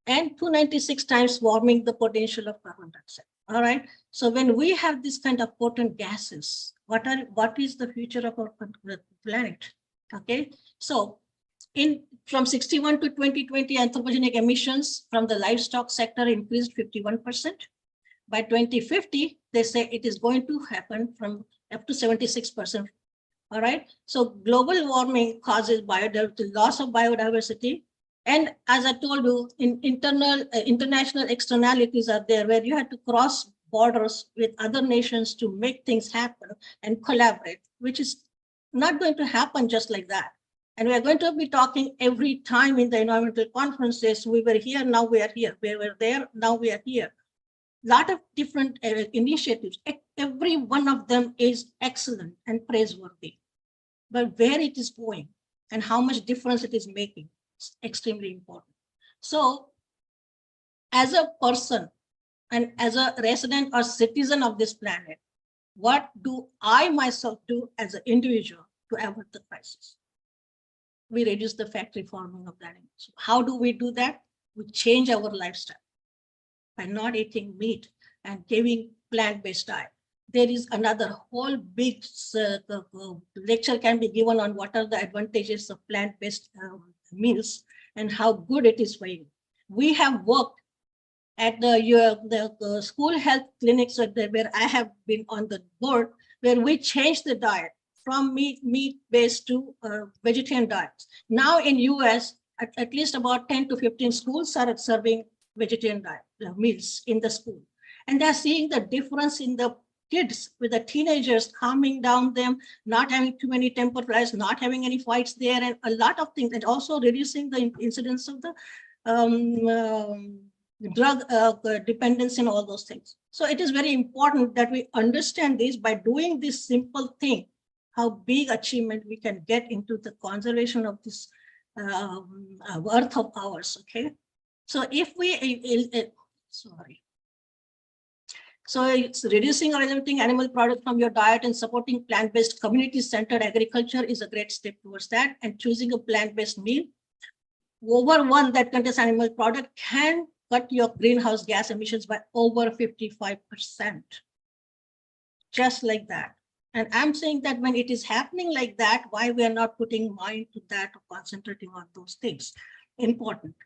and 296 times warming the potential of carbon dioxide. All right. So when we have this kind of potent gases, what is the future of our planet? Okay. So from 61 to 2020, anthropogenic emissions from the livestock sector increased 51%. By 2050, they say it is going to happen from up to 76% All right. So global warming causes biodiversity, loss of biodiversity. And as I told you, international externalities are there where you have to cross borders with other nations to make things happen and collaborate, which is not going to happen just like that. And we are going to be talking every time in the environmental conferences. We were here, now we are here. We were there, now we are here. Lot of different initiatives. Every one of them is excellent and praiseworthy. But where it is going and how much difference it is making is extremely important. So as a person and as a resident or citizen of this planet, what do I myself do as an individual to avoid the crisis? We reduce the factory farming of animals. How do we do that? We change our lifestyle by not eating meat and giving plant-based diet. There is another whole big lecture can be given on what are the advantages of plant-based meals and how good it is for you. We have worked at the school health clinics where I have been on the board, where we changed the diet from meat-based to vegetarian diets. Now in US, at least about 10 to 15 schools are serving vegetarian diet meals in the school. And they're seeing the difference in the kids, with the teenagers, calming down them, not having too many temper flares, not having any fights there, and a lot of things, and also reducing the incidence of the drug dependence and all those things. So it is very important that we understand this by doing this simple thing, how big achievement we can get into the conservation of this earth of ours, okay? So if we, sorry. So it's reducing or eliminating animal products from your diet and supporting plant-based community-centered agriculture is a great step towards that. And choosing a plant-based meal over one that contains animal product can cut your greenhouse gas emissions by over 55%. Just like that. And I'm saying that when it is happening like that, why we are not putting mind to that or concentrating on those things? Important.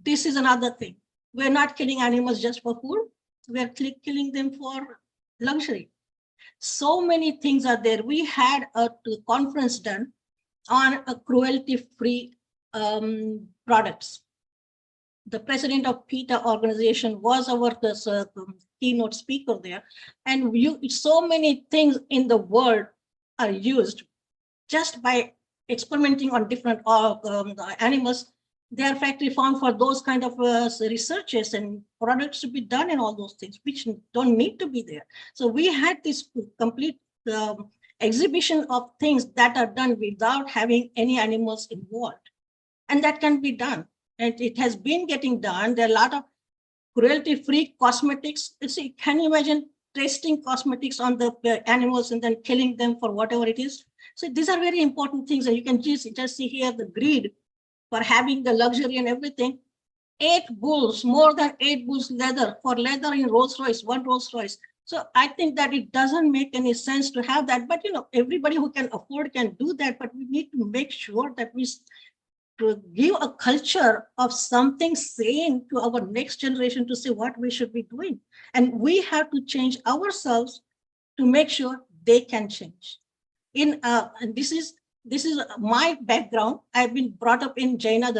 This is another thing. We're not killing animals just for food. We're killing them for luxury. So many things are there. We had a conference done on a cruelty-free products. The president of PETA organization was our keynote speaker there. And so many things in the world are used just by experimenting on different animals. They are factory farmed for those kind of researches and products to be done and all those things, which don't need to be there. So we had this complete exhibition of things that are done without having any animals involved. And that can be done. And it has been getting done. There are a lot of cruelty-free cosmetics. See, can you imagine testing cosmetics on the animals and then killing them for whatever it is? So these are very important things. And you can just see here the greed for having the luxury and everything. 8 bulls, more than 8 bulls leather, for leather in Rolls Royce, 1 Rolls Royce. So I think that it doesn't make any sense to have that. But everybody who can afford can do that. But we need to make sure that we give a culture of something sane to our next generation to see what we should be doing. And we have to change ourselves to make sure they can change. And this is my background. I've been brought up in Jaina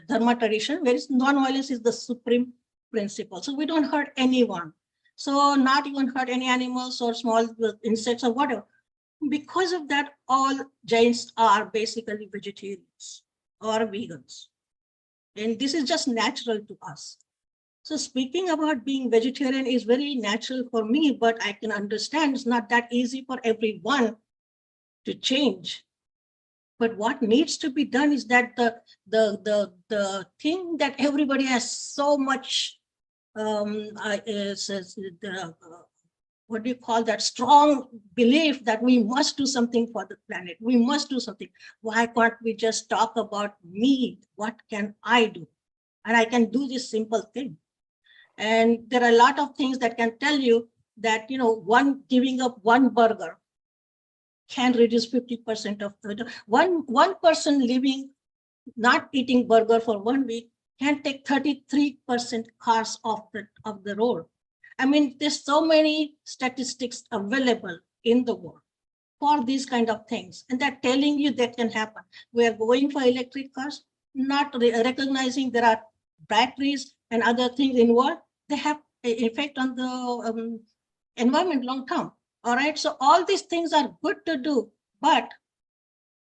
Dharma tradition, where non-violence is the supreme principle. So we don't hurt anyone. So not even hurt any animals or small insects or whatever. Because of that, all Jains are basically vegetarians or vegans. And this is just natural to us. So speaking about being vegetarian is very natural for me, but I can understand it's not that easy for everyone to change. But what needs to be done is that the thing that everybody has so much what do you call that, strong belief that we must do something for the planet. We must do something. Why can't we just talk about me? What can I do? And I can do this simple thing. And there are a lot of things that can tell you that, giving up one burger can reduce 50% of the one person living, not eating burger for 1 week can take 33% cars off the road. I mean, there's so many statistics available in the world. for these kind of things. And they're telling you that can happen. We are going for electric cars, not recognizing there are batteries and other things involved. They have an effect on the environment long term. All right. So all these things are good to do. But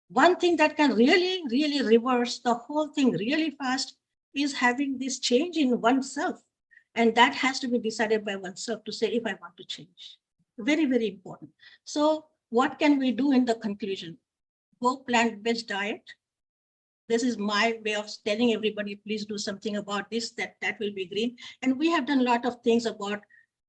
one thing that can really, really reverse the whole thing really fast is having this change in oneself. And that has to be decided by oneself to say, if I want to change. Very, very important. So what can we do in the conclusion? Go plant-based diet. This is my way of telling everybody, please do something about this, that will be green. And we have done a lot of things about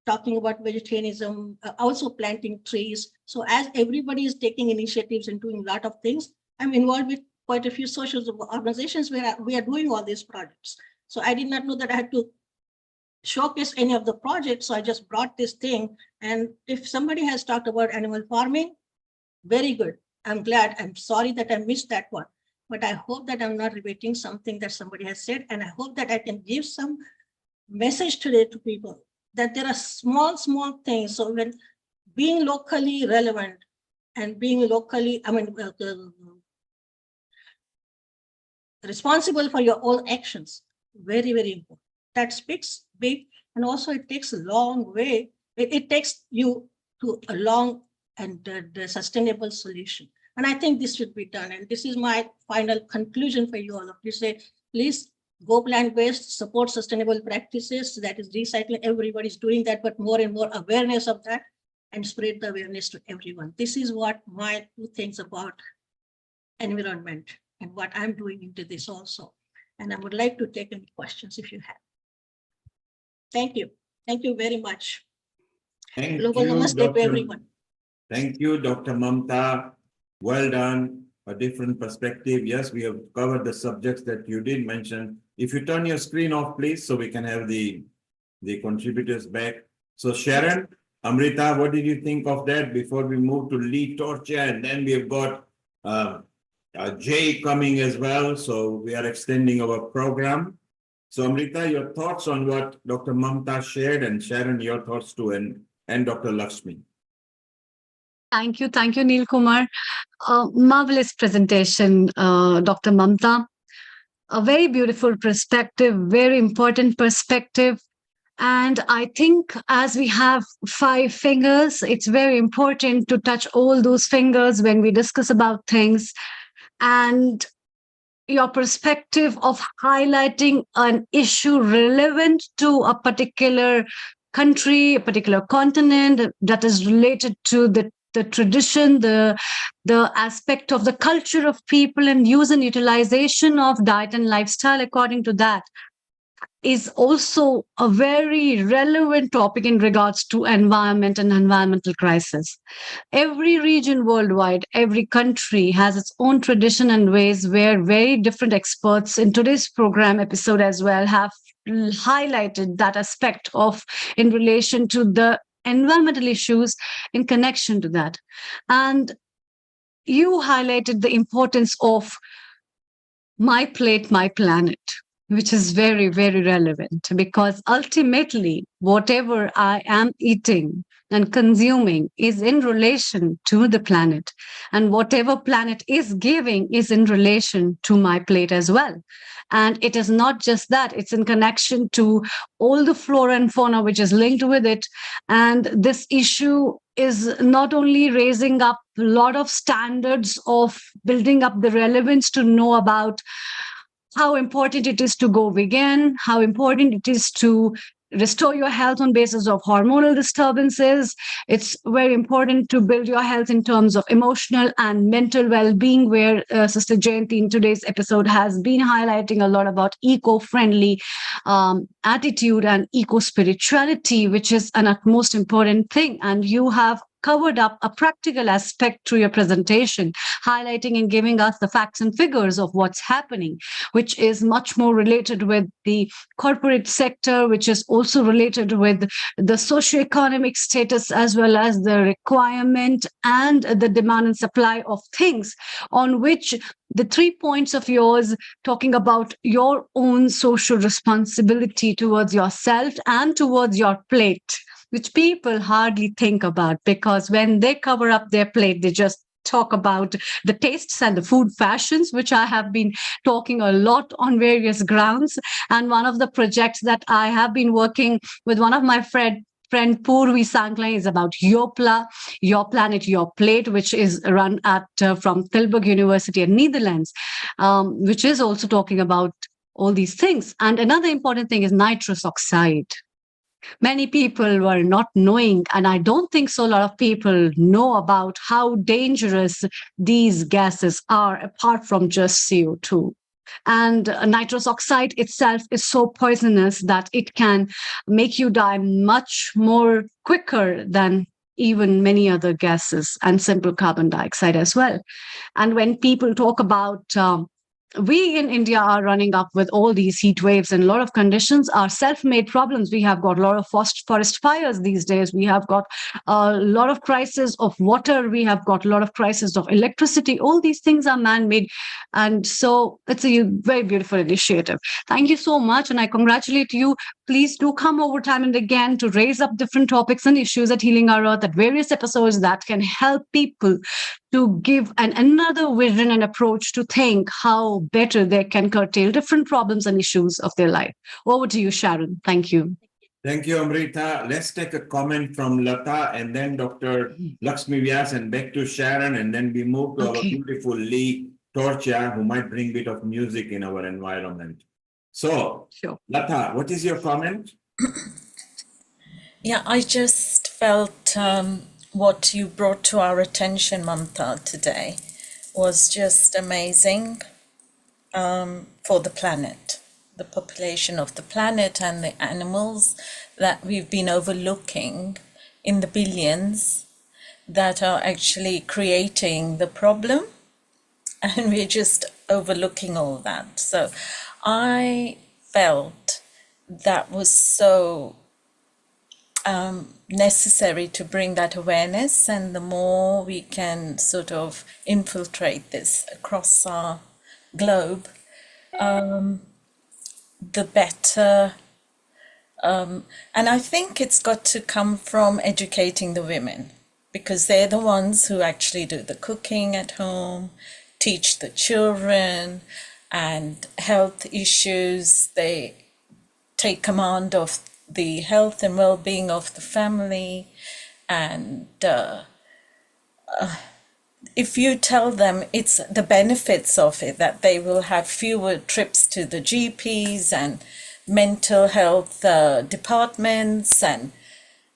talking about vegetarianism, also planting trees. So as everybody is taking initiatives and doing a lot of things, I'm involved with quite a few social organizations where we are doing all these projects. So I did not know that I had to showcase any of the projects. So I just brought this thing. And if somebody has talked about animal farming, very good. I'm glad. I'm sorry that I missed that one. But I hope that I'm not repeating something that somebody has said. And I hope that I can give some message today to people that there are small, small things. So when being locally relevant and being locally, responsible for your own actions, very, very important. That speaks big, and also it takes a long way. It takes you to a long and the sustainable solution. And I think this should be done. And this is my final conclusion for you all. You say, please go plant-based, support sustainable practices. That is recycling. Everybody's doing that, but more and more awareness of that, and spread the awareness to everyone. This is what my 2 things about environment and what I'm doing into this also. And I would like to take any questions if you have. Thank you. Thank you very much. Thank Global you, namaste to everyone. Thank you, Dr. Mamta. Well done. A different perspective. Yes, we have covered the subjects that you did mention. If you turn your screen off, please, so we can have the contributors back. So Sharon, Amrita, what did you think of that before we move to Lee Torcha? And then we have got Jay coming as well. So we are extending our program. So Amrita, your thoughts on what Dr. Mamta shared, and Sharon, your thoughts too, and Dr. Lakshmi. Thank you, Neil Kumar. Marvelous presentation, Dr. Mamta. A very beautiful perspective, very important perspective. And I think as we have 5 fingers, it's very important to touch all those fingers when we discuss about things. And your perspective of highlighting an issue relevant to a particular country, a particular continent that is related to the tradition, the aspect of the culture of people, and use and utilization of diet and lifestyle according to that, is also a very relevant topic in regards to environment and environmental crisis. Every region worldwide, every country has its own tradition and ways, where very different experts in today's program episode as well have highlighted that aspect of in relation to the environmental issues in connection to that. And you highlighted the importance of my plate, my planet, which is very, very relevant, because ultimately whatever I am eating and consuming is in relation to the planet, and whatever planet is giving is in relation to my plate as well. And it is not just that, it's in connection to all the flora and fauna which is linked with it. And this issue is not only raising up a lot of standards of building up the relevance to know about how important it is to go vegan, how important it is to restore your health on basis of hormonal disturbances. It's very important to build your health in terms of emotional and mental well-being, where Sister Jayanti in today's episode has been highlighting a lot about eco-friendly attitude and eco-spirituality, which is an utmost important thing. And you have covered up a practical aspect through your presentation, highlighting and giving us the facts and figures of what's happening, which is much more related with the corporate sector, which is also related with the socioeconomic status, as well as the requirement and the demand and supply of things, on which the 3 points of yours talking about your own social responsibility towards yourself and towards your plate which people hardly think about, because when they cover up their plate, they just talk about the tastes and the food fashions, which I have been talking a lot on various grounds. And one of the projects that I have been working with one of my friend Purvi Sankla is about Yopla, Your Planet, Your Plate, which is run at from Tilburg University in Netherlands, which is also talking about all these things. And another important thing is nitrous oxide. Many people were not knowing, and I don't think so a lot of people know about how dangerous these gases are apart from just CO2. And nitrous oxide itself is so poisonous that it can make you die much more quicker than even many other gases, and simple carbon dioxide as well. And when people talk about we in India are running up with all these heat waves, and a lot of conditions are self-made problems. We have got a lot of forest fires these days. We have got a lot of crisis of water. We have got a lot of crisis of electricity. All these things are man-made. And so it's a very beautiful initiative. Thank you so much. And I congratulate you. Please do come over time and again to raise up different topics and issues at Healing Our Earth, at various episodes that can help people to give another vision and approach to think how better they can curtail different problems and issues of their life. Over to you, Sharon. Thank you. Thank you, Amrita. Let's take a comment from Lata and then Dr. Lakshmi Vyas and back to Sharon, and then we move to our beautiful Lee Torcha, who might bring a bit of music in our environment. So, sure. Lata, what is your comment? Yeah, I just felt what you brought to our attention, Mamta, today was just amazing for the planet, the population of the planet and the animals that we've been overlooking in the billions that are actually creating the problem, and we're just overlooking all that. So I felt that was so necessary to bring that awareness, and the more we can sort of infiltrate this across our globe, the better. And I think it's got to come from educating the women, because they're the ones who actually do the cooking at home, teach the children, and health issues. They take command of the health and well-being of the family. And if you tell them it's the benefits of it, that they will have fewer trips to the GPs and mental health departments and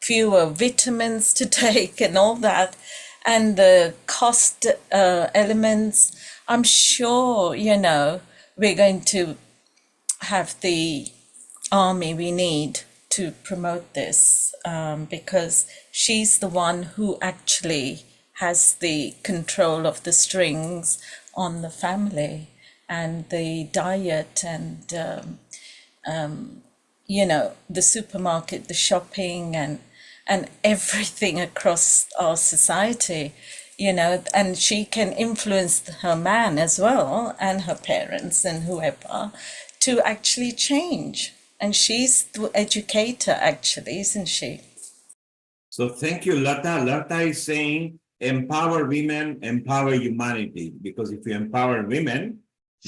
fewer vitamins to take and all that, and the cost elements, I'm sure, you know, we're going to have the army we need to promote this, because she's the one who actually has the control of the strings on the family and the diet and you know, the supermarket, the shopping, and everything across our society, you know, and she can influence her man as well and her parents and whoever to actually change. And she's the educator, actually, isn't she? So thank you, Lata. Lata is saying, empower women, empower humanity, because if you empower women,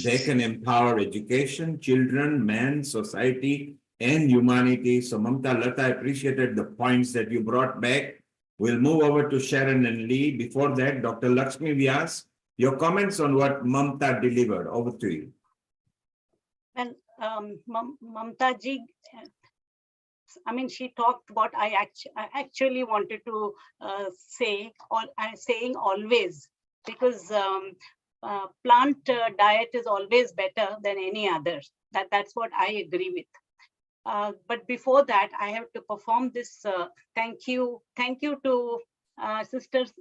they can empower education, children, men, society, and humanity. So Mamta, Lata, I appreciated the points that you brought back. We'll move over to Sharon and Lee. Before that, Dr. Lakshmi Vyas, your comments on what Mamta delivered. Over to you. Well, Mamta ji, I mean, she talked what I actually wanted to say, or I'm saying always, because plant diet is always better than any other. That's what I agree with. But before that, I have to perform this thank you to sisters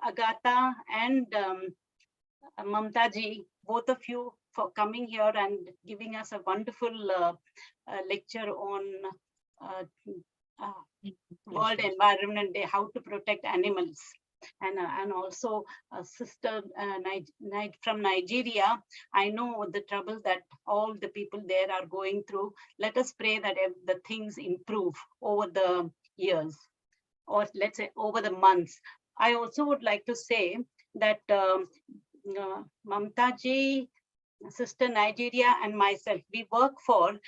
Agatha and Mamta ji, both of you, for coming here and giving us a wonderful lecture on World Environment Day, how to protect animals. And also sister from Nigeria, I know the trouble that all the people there are going through. Let us pray that the things improve over the years. or let's say over the months. I also would like to say that Mamta ji, Sister Nigeria, and myself, we work for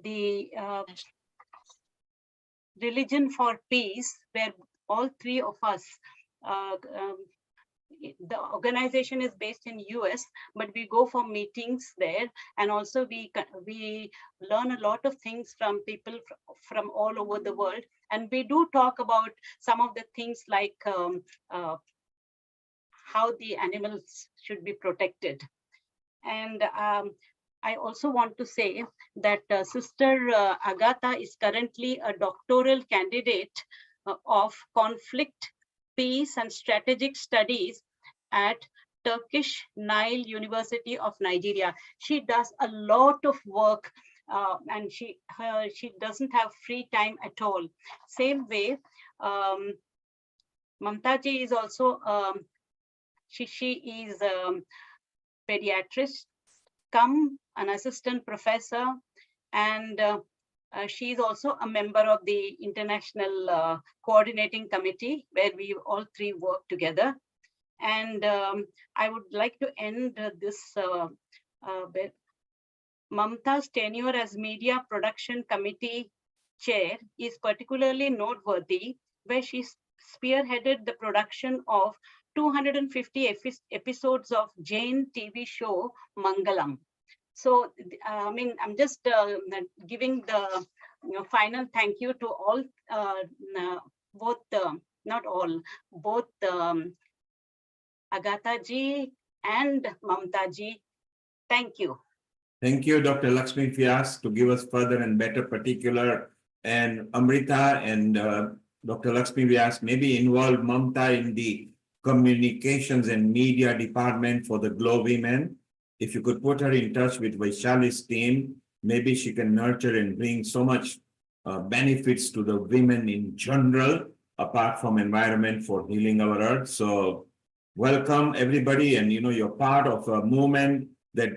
the Religion for Peace, where all three of us, the organization is based in US, but we go for meetings there, and also we learn a lot of things from people from all over the world, and we do talk about some of the things like how the animals should be protected. And I also want to say that Sister Agatha is currently a doctoral candidate of conflict, peace, and strategic studies at Turkish Nile University of Nigeria. She does a lot of work, and she doesn't have free time at all. Same way, Mamta ji is also she is pediatrist, come an assistant professor, and she is also a member of the International Coordinating Committee, where we all three work together. And I would like to end this with Mamta's tenure as Media Production Committee Chair is particularly noteworthy, where she spearheaded the production of 250 episodes of Jain TV show Mangalam. So, I mean, I'm just giving the final thank you to all, both, not all, both Agatha ji and Mamta ji. Thank you. Thank you, Dr. Lakshmi Vyas, to give us further and better particular. And Amrita and Dr. Lakshmi Vyas maybe involve Mamta in the communications and media department for the Glow Women. If you could put her in touch with Vaishali's team, maybe she can nurture and bring so much benefits to the women in general, apart from environment, for healing our earth. So welcome everybody, and you're part of a movement that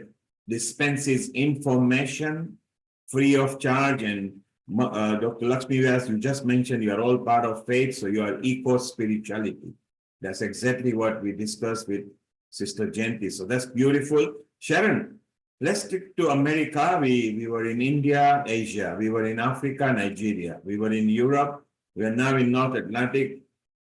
dispenses information free of charge. And Dr. Lakshmi Vyas, you just mentioned you are all part of faith, so you are eco-spirituality. That's exactly what we discussed with Sister Jayanti. So that's beautiful. Sharon, let's stick to America. We were in India, Asia. We were in Africa, Nigeria. We were in Europe. We are now in North Atlantic.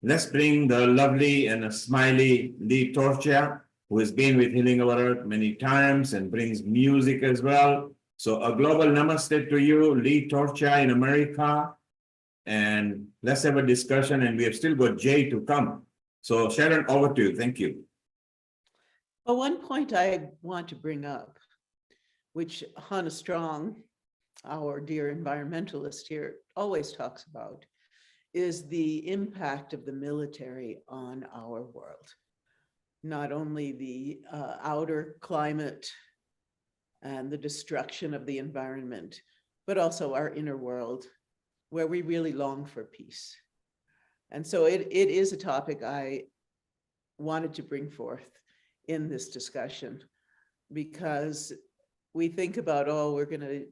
Let's bring the lovely and smiley Lee Torchia, who has been with Healing Our Earth many times and brings music as well. So a global namaste to you, Lee Torchia in America. And let's have a discussion. And we have still got Jay to come. So Sharon, over to you. Thank you. Well, one point I want to bring up, which Hannah Strong, our dear environmentalist here, always talks about, is the impact of the military on our world. Not only the outer climate and the destruction of the environment, but also our inner world, where we really long for peace. And so it is a topic I wanted to bring forth in this discussion, because we think about, oh, we're going to,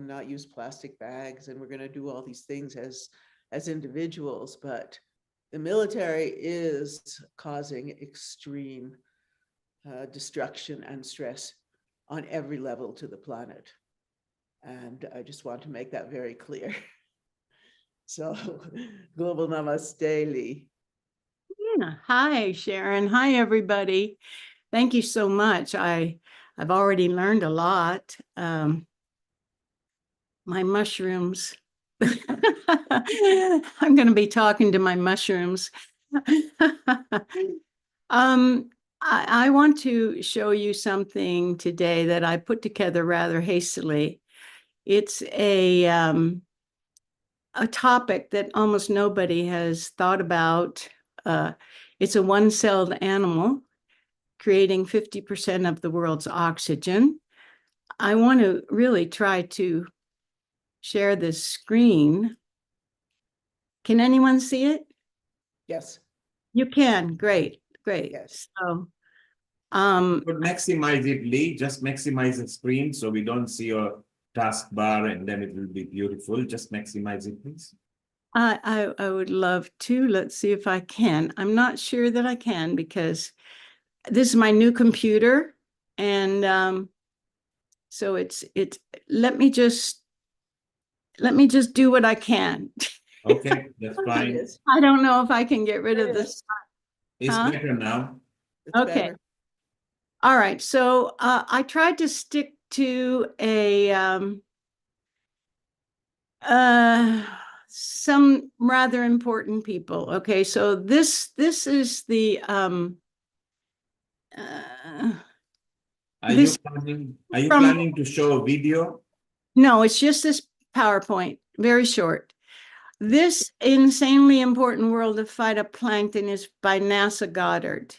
not use plastic bags, and we're going to do all these things as individuals, but the military is causing extreme destruction and stress on every level to the planet. And I just want to make that very clear. So, global namaste, Lee. Yeah. Hi, Sharon. Hi, everybody. Thank you so much. I've already learned a lot. My mushrooms. I'm going to be talking to my mushrooms. I want to show you something today that I put together rather hastily. It's a topic that almost nobody has thought about. It's a one-celled animal creating 50% of the world's oxygen. I want to really try to share this screen. Can anyone see it? Yes. You can. Great. Great. Yes. So, But maximize it, Lee. Just maximize the screen so we don't see your taskbar, and then it will be beautiful. Just maximize it, please. I would love to. Let's see if I can. I'm not sure that I can because this is my new computer, and so it's let me just do what I can. Okay, that's fine. I don't know if I can get rid of this. It's better now. It's Okay. better. All right. So I tried to stick to some rather important people. Okay, so this is the Are you from- planning to show a video? no, it's just this PowerPoint, very short. This insanely important world of phytoplankton is by NASA Goddard.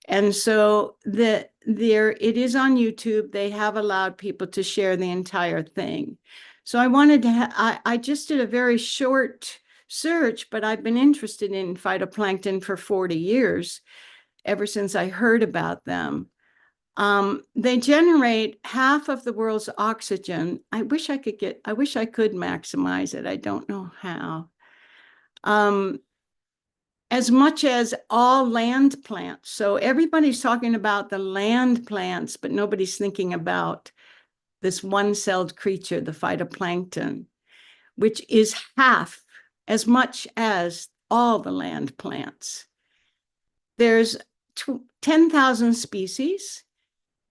And so there it is on YouTube. They have allowed people to share the entire thing. So I wanted to I just did a very short search, but I've been interested in phytoplankton for 40 years, ever since I heard about them. They generate half of the world's oxygen. I wish I could maximize it. I don't know how. As much as all land plants. So everybody's talking about the land plants, but nobody's thinking about this one-celled creature, the phytoplankton, which is half as much as all the land plants. There's 10,000 species,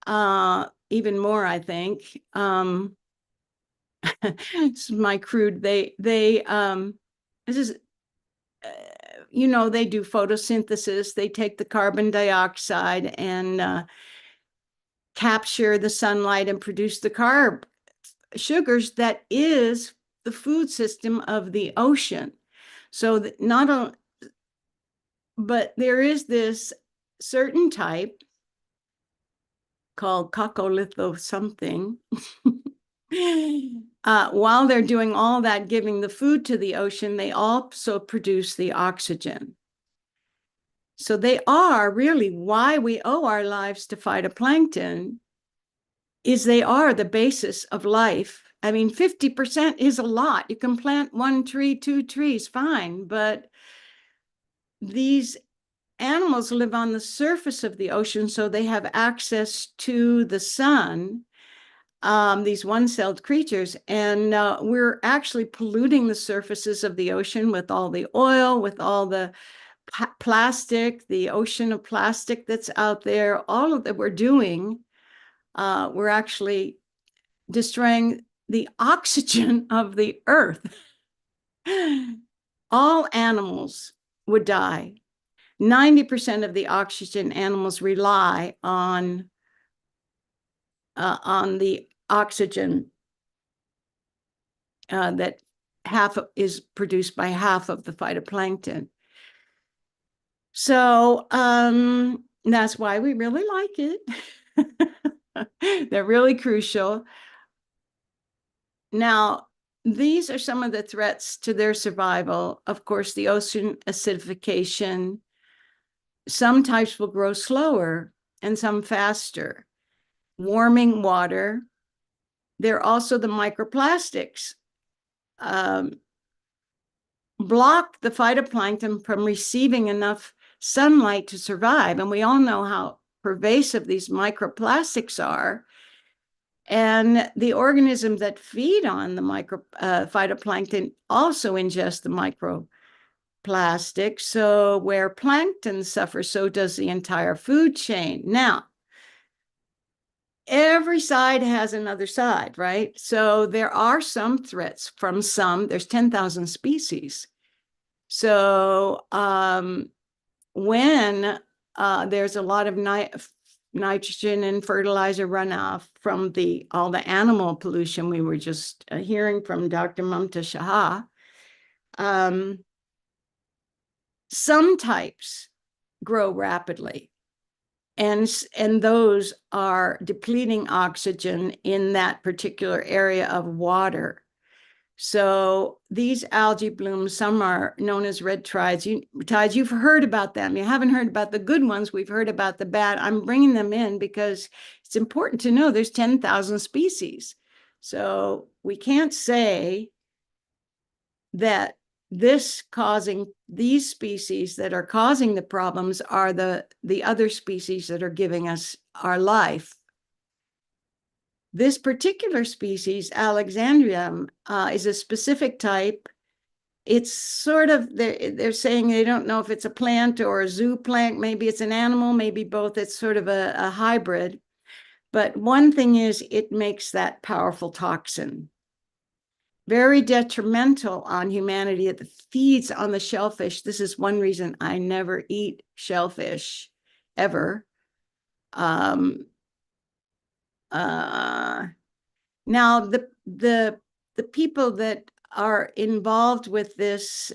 even more, I think. This is my crude. This is you know, they do photosynthesis. They take the carbon dioxide and capture the sunlight and produce the sugars that is the food system of the ocean. So that not only, but there is this certain type called coccolitho something. While they're doing all that, giving the food to the ocean, they also produce the oxygen. So they are really why we owe our lives to phytoplankton, is they are the basis of life. I mean, 50% is a lot. You can plant 1 tree, 2 trees, fine, but these animals live on the surface of the ocean, so they have access to the sun, these one-celled creatures, and we're actually polluting the surfaces of the ocean with all the oil, with all the plastic, the ocean of plastic that's out there, all of that we're doing. We're actually destroying the oxygen of the earth. All animals would die. 90% of the oxygen animals rely on the oxygen that half is produced by half of the phytoplankton. So that's why we really like it. They're really crucial. Now, these are some of the threats to their survival. Of course, the ocean acidification. Some types will grow slower and some faster. Warming water. There are also the microplastics. Block the phytoplankton from receiving enough sunlight to survive. And we all know how pervasive these microplastics are. And the organisms that feed on the phytoplankton also ingest the microplastics. So where plankton suffers, so does the entire food chain. Now, every side has another side, right? So there are some threats from there's 10,000 species. So when there's a lot of nitrogen and fertilizer runoff from all the animal pollution we were just hearing from Dr. Mamta Shah, some types grow rapidly. And those are depleting oxygen in that particular area of water. So these algae blooms, some are known as red tides. You've heard about them. You haven't heard about the good ones. We've heard about the bad. I'm bringing them in because it's important to know there's 10,000 species. So we can't say that these species that are causing the problems are the other species that are giving us our life. This particular species, Alexandrium, is a specific type. It's sort of, they're saying they don't know if it's a plant or a zooplant. Maybe it's an animal, maybe both. It's sort of a hybrid. But one thing is, it makes that powerful toxin. Very detrimental on humanity. It feeds on the shellfish. This is one reason I never eat shellfish, ever. Now, the people that are involved with this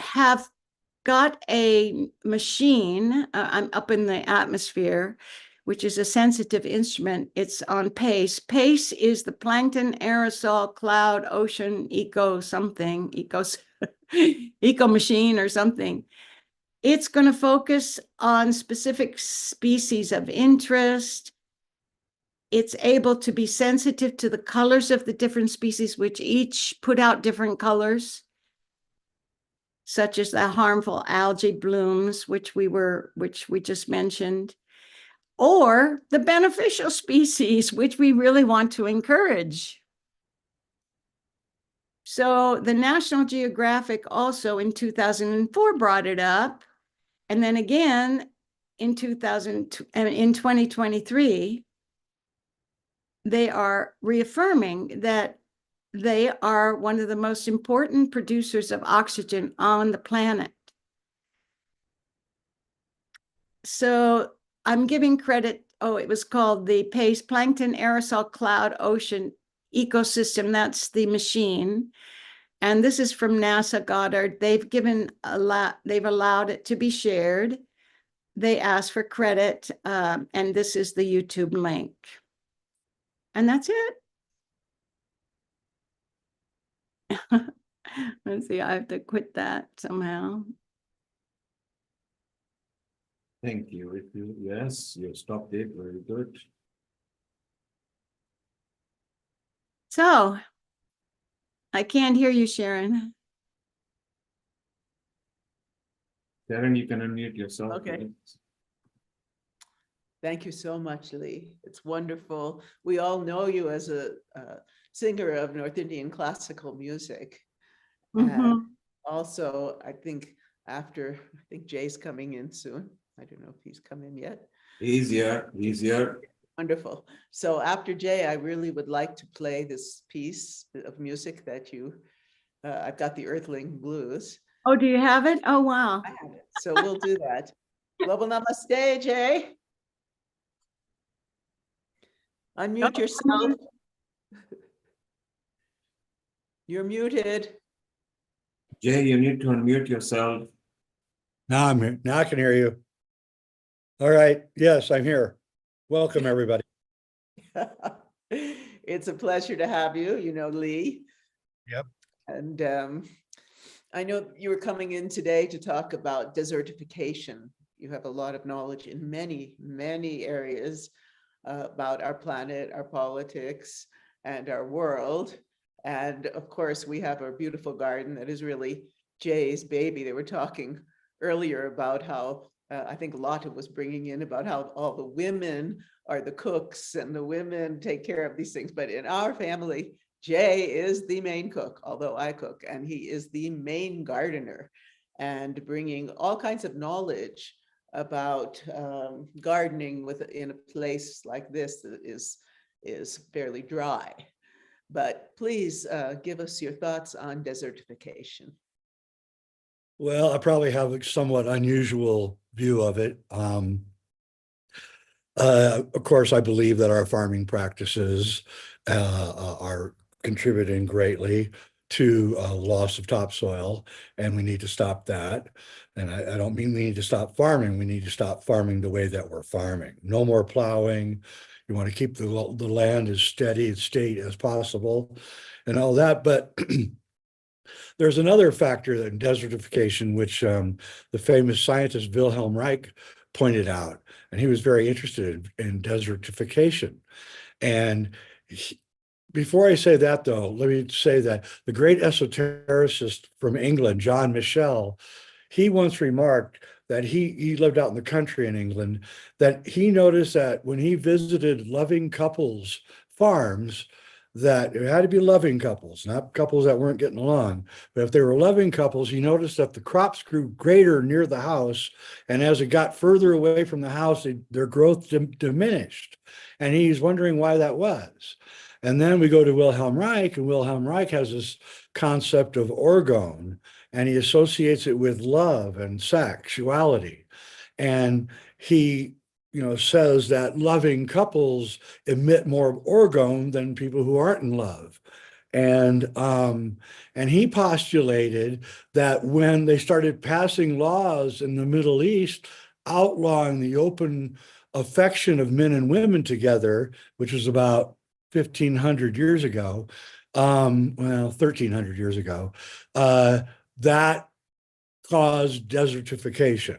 have got a machine up in the atmosphere, which is a sensitive instrument. It's on PACE. PACE is the plankton aerosol cloud ocean eco something, eco machine or something. It's going to focus on specific species of interest. It's able to be sensitive to the colors of the different species, which each put out different colors, such as the harmful algae blooms, which we just mentioned, or the beneficial species, which we really want to encourage. So the National Geographic also in 2004 brought it up, and then again in 2023, they are reaffirming that they are one of the most important producers of oxygen on the planet. So I'm giving credit. It was called the PACE, Plankton Aerosol Cloud Ocean Ecosystem. That's the machine. And this is from NASA Goddard. They've allowed it to be shared. They asked for credit, and this is the YouTube link. And that's it. Let's see, I have to quit that somehow. Thank you. Yes, you stopped it. Very good. So, I can't hear you, Sharon. Sharon, you can unmute yourself. Okay. Please. Thank you so much, Lee. It's wonderful. We all know you as a singer of North Indian classical music. And also, I think Jay's coming in soon. I don't know if he's come in yet. Easier. Wonderful. So after Jay, I really would like to play this piece of music that I've got the Earthling Blues. Oh, do you have it? Oh, wow. I have it. So we'll do that. Global Namaste, Jay. Unmute yourself. You're muted. Jay, you need to unmute yourself. Now I'm here. Now I can hear you. All right. Yes, I'm here. Welcome, everybody. It's a pleasure to have you, Lee. Yep. And I know you were coming in today to talk about desertification. You have a lot of knowledge in many, many areas about our planet, our politics, and our world. And of course, we have our beautiful garden that is really Jay's baby. They were talking earlier about how I think Lotta was bringing in about how all the women are the cooks and the women take care of these things. But in our family, Jay is the main cook, although I cook, and he is the main gardener and bringing all kinds of knowledge about gardening in a place like this that is fairly dry. But please give us your thoughts on desertification. Well, I probably have a somewhat unusual view of it. Of course, I believe that our farming practices are contributing greatly to loss of topsoil, and we need to stop that. And I don't mean we need to stop farming. We need to stop farming the way that we're farming. No more plowing. You want to keep the land as steady state as possible and all that. But there's another factor in desertification, which the famous scientist Wilhelm Reich pointed out, and he was very interested in desertification. And before I say that, though, let me say that the great esotericist from England, John Michel, he once remarked that he lived out in the country in England, that he noticed that when he visited loving couples' farms, that it had to be loving couples, not couples that weren't getting along. But if they were loving couples, he noticed that the crops grew greater near the house. And as it got further away from the house, their growth diminished. And he's wondering why that was. And then we go to Wilhelm Reich, and Wilhelm Reich has this concept of orgone, and he associates it with love and sexuality. And he, says that loving couples emit more orgone than people who aren't in love. And he postulated that when they started passing laws in the Middle East outlawing the open affection of men and women together, which was about 1,500 years ago, 1,300 years ago, that caused desertification.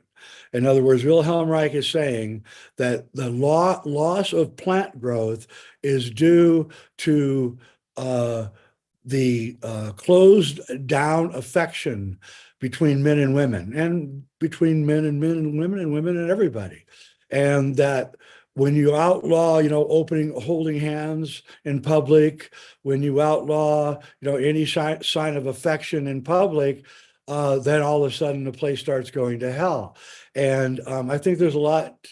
In other words, Wilhelm Reich is saying that the loss of plant growth is due to the closed down affection between men and women, and between men and women and everybody. And that when you outlaw, holding hands in public, when you outlaw, any sign of affection in public, then all of a sudden the place starts going to hell. And I think there's a lot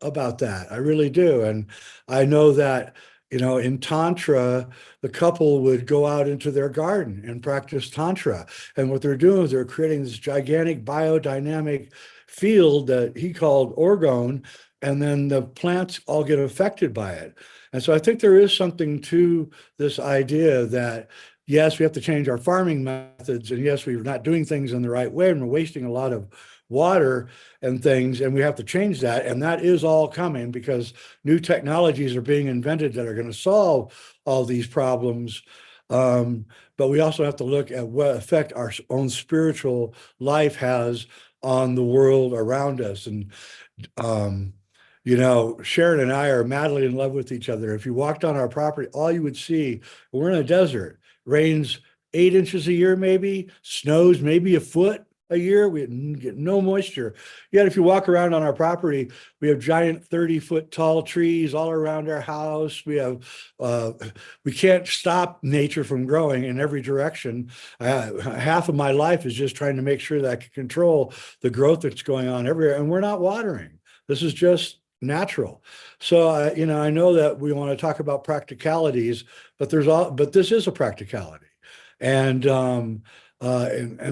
about that. I really do. And I know that, in Tantra, the couple would go out into their garden and practice Tantra. And what they're doing is they're creating this gigantic biodynamic field that he called orgone, and then the plants all get affected by it. And so I think there is something to this idea that, yes, we have to change our farming methods, and yes, we're not doing things in the right way, and we're wasting a lot of water and things, and we have to change that. And that is all coming because new technologies are being invented that are going to solve all these problems. But we also have to look at what effect our own spiritual life has on the world around us. And Sharon and I are madly in love with each other. If you walked on our property, all you would see, we're in a desert, rains 8 inches a year, maybe, snows maybe a foot a year. We get no moisture. Yet if you walk around on our property, we have giant 30-foot tall trees all around our house. We can't stop nature from growing in every direction. Half of my life is just trying to make sure that I can control the growth that's going on everywhere. And we're not watering. This is just natural. So I know that we want to talk about practicalities, but this is a practicality. And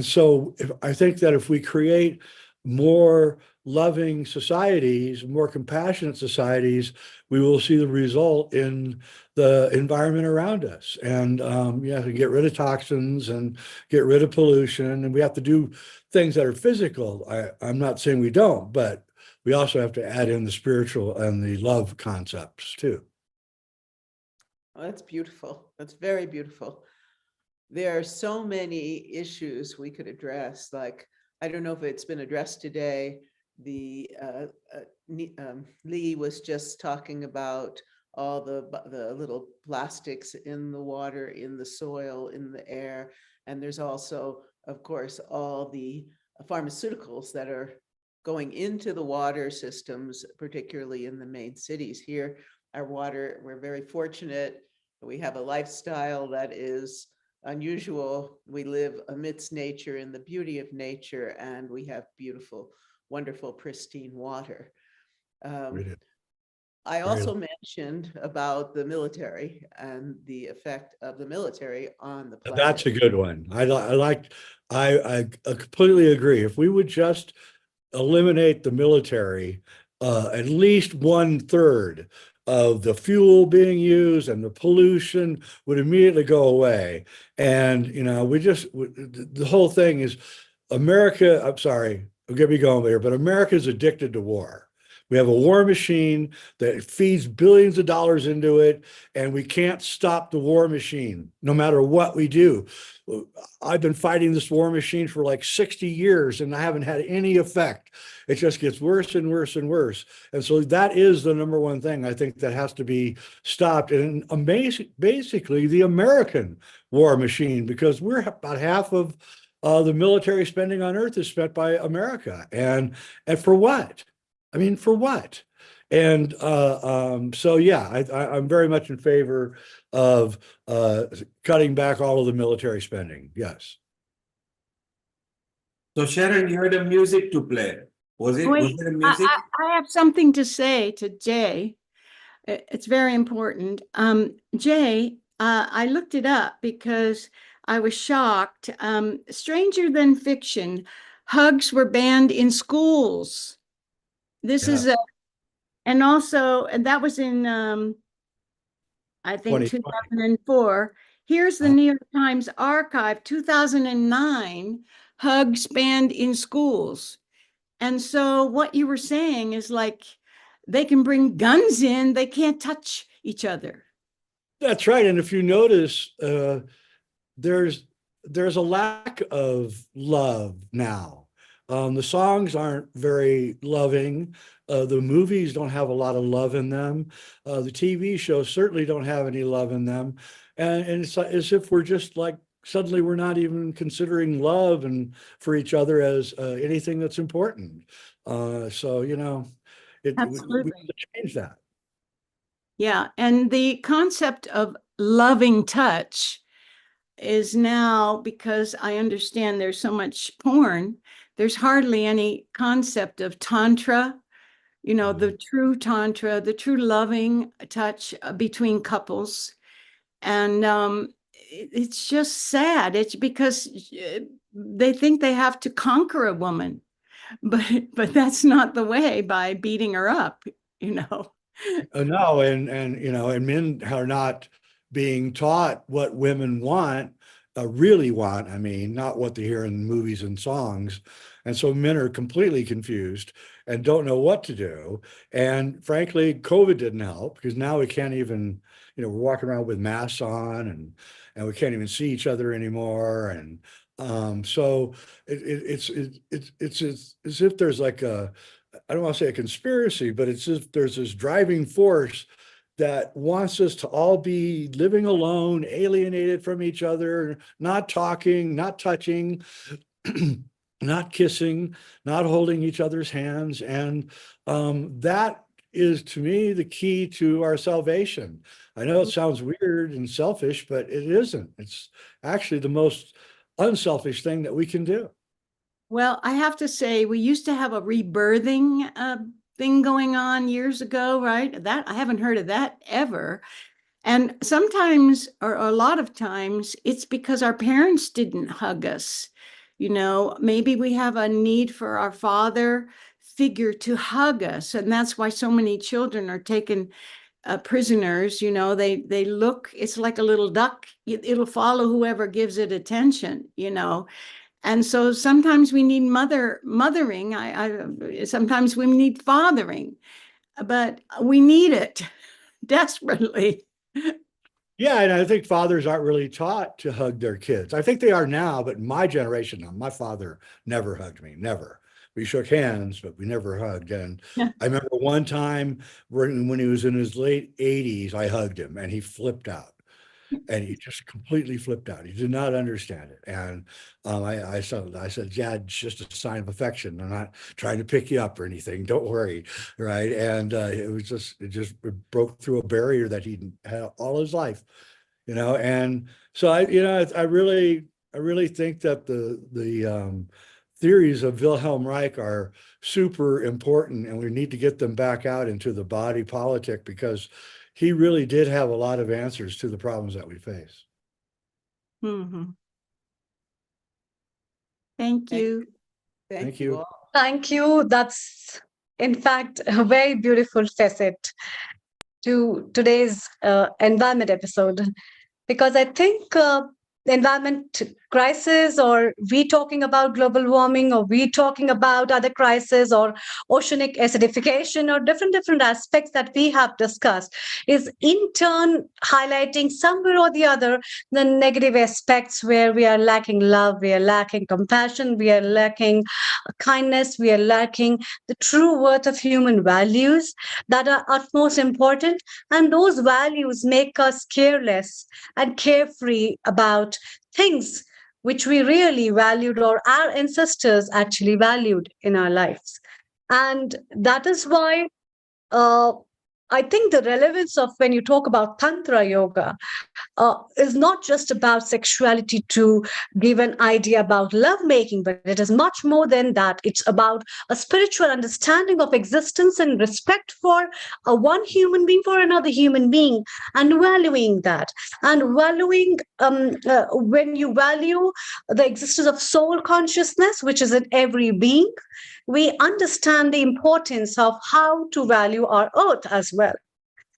so I think that if we create more loving societies, more compassionate societies, we will see the result in the environment around us. And you have to get rid of toxins and get rid of pollution. And we have to do things that are physical. I'm not saying we don't, but we also have to add in the spiritual and the love concepts too. Oh, that's beautiful. That's very beautiful. There are so many issues we could address. Like, I don't know if it's been addressed today. Lee was just talking about all the little plastics in the water, in the soil, in the air. And there's also, of course, all the pharmaceuticals that are going into the water systems, particularly in the main cities. Here, our water, we're very fortunate. We have a lifestyle that is unusual. We live amidst nature in the beauty of nature, and we have beautiful, wonderful, pristine water. I also mentioned about the military and the effect of the military on the planet. That's a good one. I completely agree. If we would just eliminate the military, at least 1/3 of the fuel being used and the pollution would immediately go away. And, the whole thing is America, I'm sorry, I'll get me going here, but America is addicted to war. We have a war machine that feeds billions of dollars into it, and we can't stop the war machine no matter what we do. I've been fighting this war machine for like 60 years and I haven't had any effect. It just gets worse and worse and worse. And so that is the number one thing I think that has to be stopped. And basically the American war machine, because we're about half of the military spending on Earth is spent by America. And for what? I mean, for what? And so, yeah, I'm very much in favor of cutting back all of the military spending. Yes. So Sharon, you had a music to play. Was it a music? I have something to say to Jay. It's very important. Jay, I looked it up because I was shocked. Stranger Than Fiction, hugs were banned in schools. This is and also, and that was in, I think 2004. Here's the New York Times archive, 2009, hugs banned in schools. And so what you were saying is like, they can bring guns in, they can't touch each other. That's right. And if you notice, there's a lack of love now. The songs aren't very loving. The movies don't have a lot of love in them. The TV shows certainly don't have any love in them. And it's as if we're just like, suddenly we're not even considering love and for each other as anything that's important. So, you know, we have to change that. Yeah. And the concept of loving touch is now, because I understand there's so much porn, there's hardly any concept of tantra, you know, the true tantra, the true loving touch between couples. And it's just sad. It's because they think they have to conquer a woman, but that's not the way, by beating her up, you know. No, and you know, and men are not being taught what women want, really want. I mean, not what they hear in movies and songs. And so men are completely confused and don't know what to do. And frankly, COVID didn't help, because now we can't even, you know, we're walking around with masks on and we can't even see each other anymore. And so it's as if there's like a, I don't want to say a conspiracy, but it's as if there's this driving force that wants us to all be living alone, alienated from each other, not talking, not touching, not kissing, not holding each other's hands. And that is, to me, the key to our salvation. I know it sounds weird and selfish, but it isn't. It's actually the most unselfish thing that we can do. Well, I have to say, we used to have a rebirthing thing going on years ago, right? That I haven't heard of that ever. And sometimes, or a lot of times, it's because our parents didn't hug us. You know, maybe we have a need for our father figure to hug us. And that's why so many children are taken prisoners. You know, they look, it's like a little duck. It'll follow whoever gives it attention, you know. And so sometimes we need mothering. Sometimes we need fathering, but we need it desperately. Yeah, and I think fathers aren't really taught to hug their kids. I think they are now, but my generation, my father never hugged me, never. We shook hands, but we never hugged. And I remember one time when he was in his late 80s, I hugged him and he flipped out. And he just completely flipped out. He did not understand it. And I said, yeah, it's just a sign of affection. I'm not trying to pick you up or anything. Don't worry. Right. And it just broke through a barrier that he'd had all his life, you know. And so I really think that the theories of Wilhelm Reich are super important, and we need to get them back out into the body politic, because he really did have a lot of answers to the problems that we face. Mm-hmm. Thank you. Thank you. Thank you. That's, in fact, a very beautiful facet to today's environment episode, because I think the environment crisis, or we talking about global warming, or we talking about other crises, or oceanic acidification, or different aspects that we have discussed, is in turn highlighting somewhere or the other the negative aspects where we are lacking love, we are lacking compassion, we are lacking kindness, we are lacking the true worth of human values that are utmost important. And those values make us careless and carefree about things which we really valued, or our ancestors actually valued in our lives. And that is why I think the relevance of when you talk about Tantra yoga is not just about sexuality to give an idea about lovemaking, but it is much more than that. It's about a spiritual understanding of existence and respect for one human being for another human being, and valuing that. And valuing, when you value the existence of soul consciousness, which is in every being, we understand the importance of how to value our earth as well.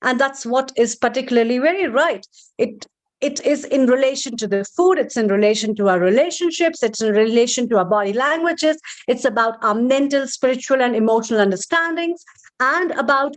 And that's what is particularly very right. It is in relation to the food, it's in relation to our relationships, it's in relation to our body languages, it's about our mental, spiritual, and emotional understandings, and about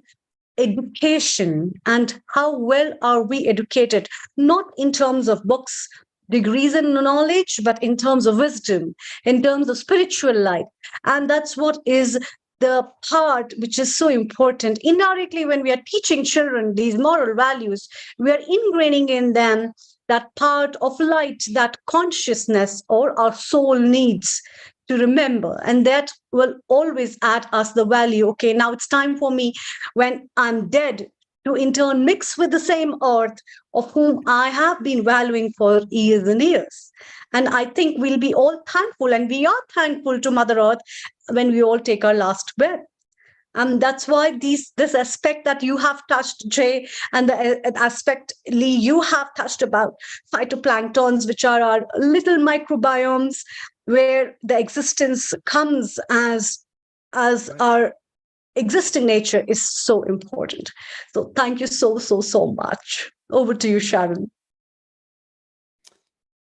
education and how well are we educated, not in terms of books, degrees, and knowledge, but in terms of wisdom, in terms of spiritual life. And that's what is the part which is so important. Indirectly, when we are teaching children these moral values, we are ingraining in them that part of light, that consciousness or our soul needs to remember. And that will always add us the value. Okay, now it's time for me, when I'm dead, to in turn mix with the same earth of whom I have been valuing for years and years. And I think we'll be all thankful, and we are thankful to Mother Earth when we all take our last breath. And that's why this aspect that you have touched, Jay, and the aspect, Lee, you have touched about phytoplanktons, which are our little microbiomes, where the existence comes as our existing nature is so important. So thank you so much. Over to you, Sharon.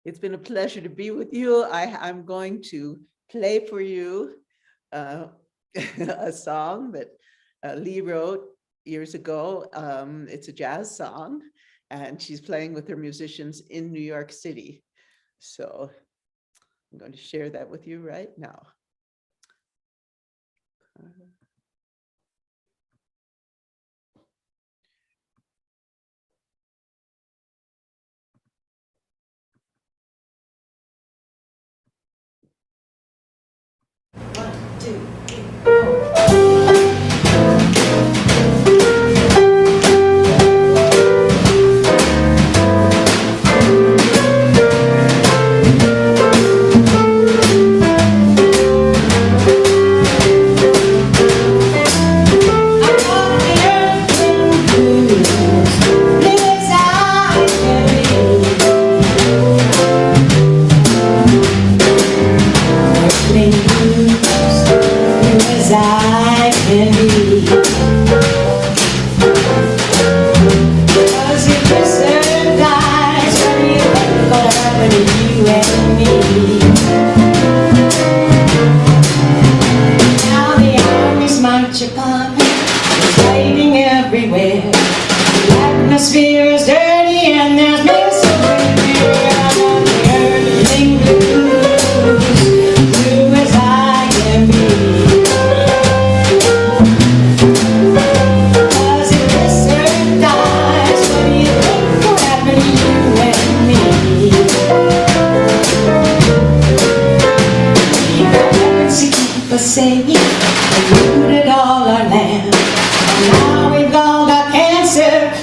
It's been a pleasure to be with you. I'm going to play for you a song that Lee wrote years ago. It's a jazz song, and she's playing with her musicians in New York City. So I'm going to share that with you right now.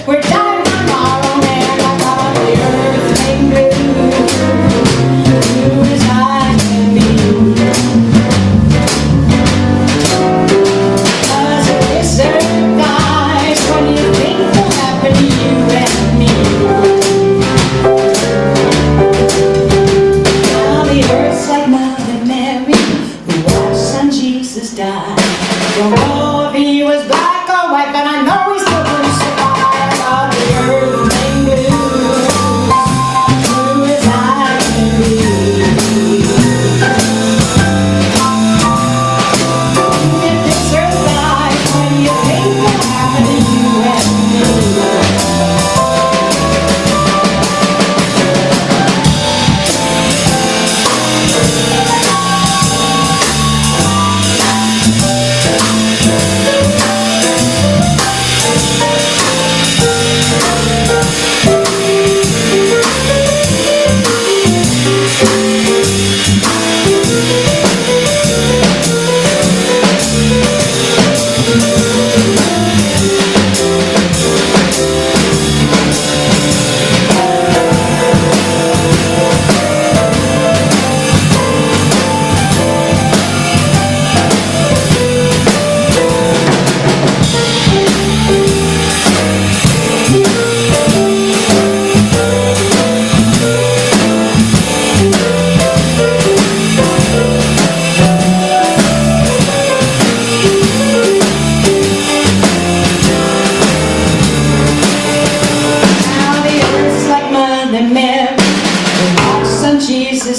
We're dying tomorrow, man. I thought the earth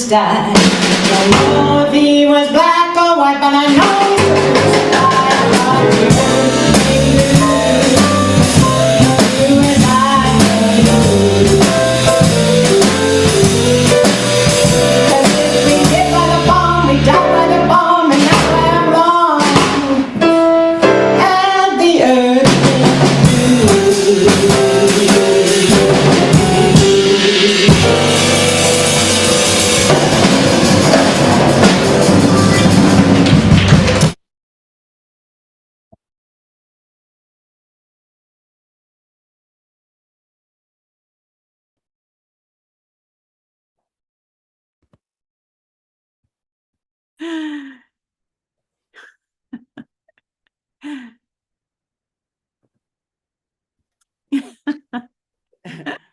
sky. Don't know if he was black or white, but I know he was the sky. I love you. You and I love you. 'Cause if we live by the bomb, we die by the bomb, and that's why I'm wrong. And the earth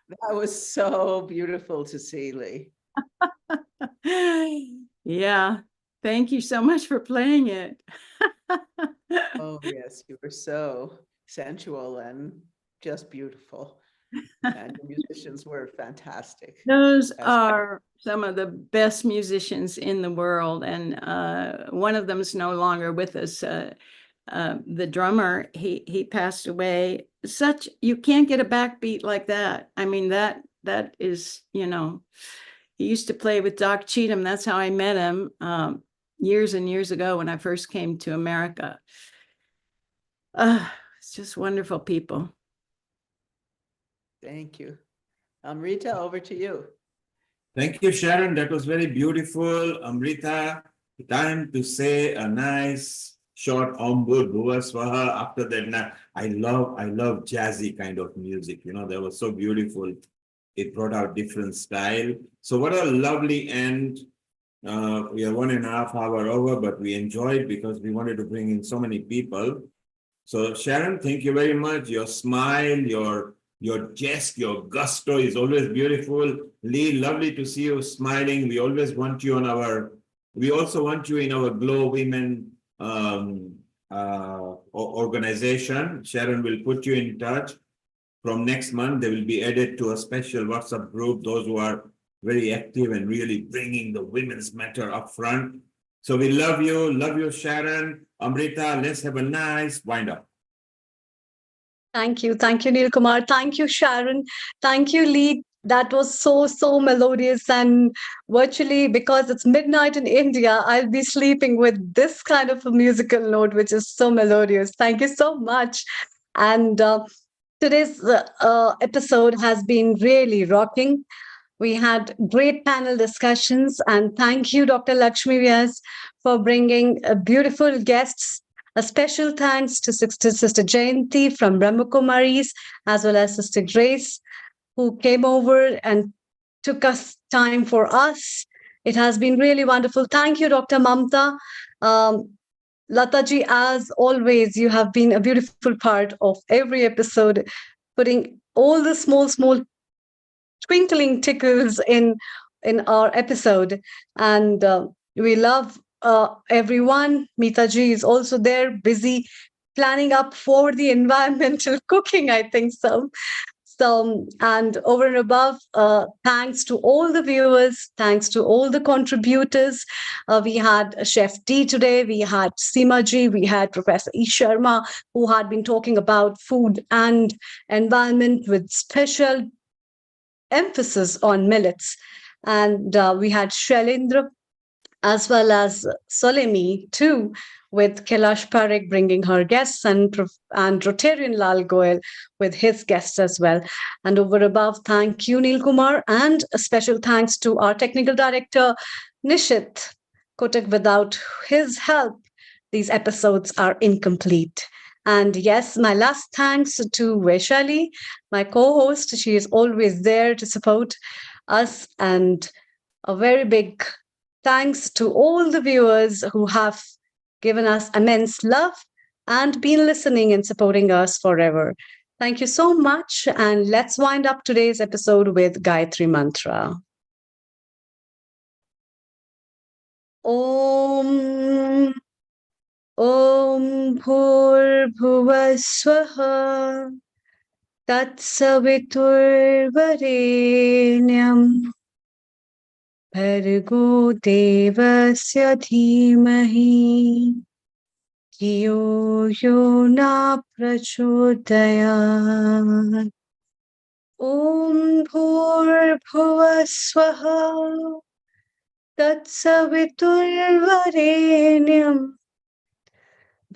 That was so beautiful to see, Lee. Yeah, thank you so much for playing it. Oh, yes, you were so sensual and just beautiful. And the musicians were fantastic. Those are some of the best musicians in the world, and one of them is no longer with us. The drummer, he passed away. You can't get a backbeat like that. I mean, that is, you know, he used to play with Doc Cheatham. That's how I met him years and years ago when I first came to America. It's just wonderful people. Thank you. Amrita, over to you. Thank you, Sharon. That was very beautiful. Amrita, time to say a nice short Ambur Bhuva Swaha. After that, I love jazzy kind of music. You know, that was so beautiful. It brought out different style. So what a lovely end. We are 1.5 hours over, but we enjoyed because we wanted to bring in so many people. So Sharon, thank you very much. Your smile, your jest, your gusto is always beautiful. Lee, lovely to see you smiling. We always want you on we also want you in our Glow Women organization. Sharon will put you in touch. From next month, they will be added to a special WhatsApp group, those who are very active and really bringing the women's matter up front. So we love you, Sharon. Amrita, let's have a nice wind up. Thank you, Neil Kumar. Thank you, Sharon. Thank you, Lee. That was so melodious, and virtually because it's midnight in India, I'll be sleeping with this kind of a musical note, which is so melodious. Thank you so much. And today's episode has been really rocking. We had great panel discussions, and thank you, Dr. Lakshmi Vyas, for bringing beautiful guests. A special thanks to Sister Jayanti from Brahma Kumaris, as well as Sister Grace, who came over and took us time for us. It has been really wonderful. Thank you, Dr. Mamta. Lataji, as always, you have been a beautiful part of every episode, putting all the small twinkling tickles in our episode. And we love everyone. Mitaji is also there, busy planning up for the environmental cooking, I think so. And over and above, thanks to all the viewers, thanks to all the contributors. We had Chef D today, we had Seema Ji, we had Professor E. Sharma, who had been talking about food and environment with special emphasis on millets. And we had Shailendra as well as Solemi too, with Kailash Parekh bringing her guests, and Rotarian Lal Goyal with his guests as well. And over above, thank you, Neil Kumar, and a special thanks to our technical director, Nishit Kotak. Without his help, these episodes are incomplete. And yes, my last thanks to Vaishali, my co-host. She is always there to support us. And a very big thanks to all the viewers who have given us immense love and been listening and supporting us forever. Thank you so much. And let's wind up today's episode with Gayatri Mantra. Om Bhur Swaha Tat Savitur Varenyam भर्गो देवस्य धीमहि धियो यो न प्रचोदयात्। ॐ भूर्भुवः स्वः तत्सवितुर्वरेण्यं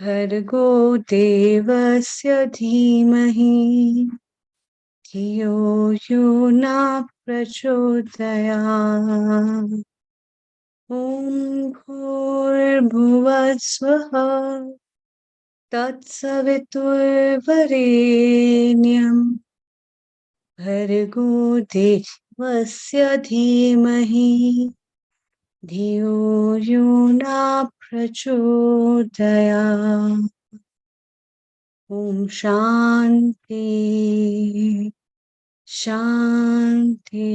भर्गो देवस्य धीमहि धियो यो न प्रचोदयात्। ॐ भूर्भुवः स्वः तत्सवितुर्वरेण्यं भर्गो देवस्य धीमहि धियो यो न प्रचोदयात्। ॐ शान्ति शान्ति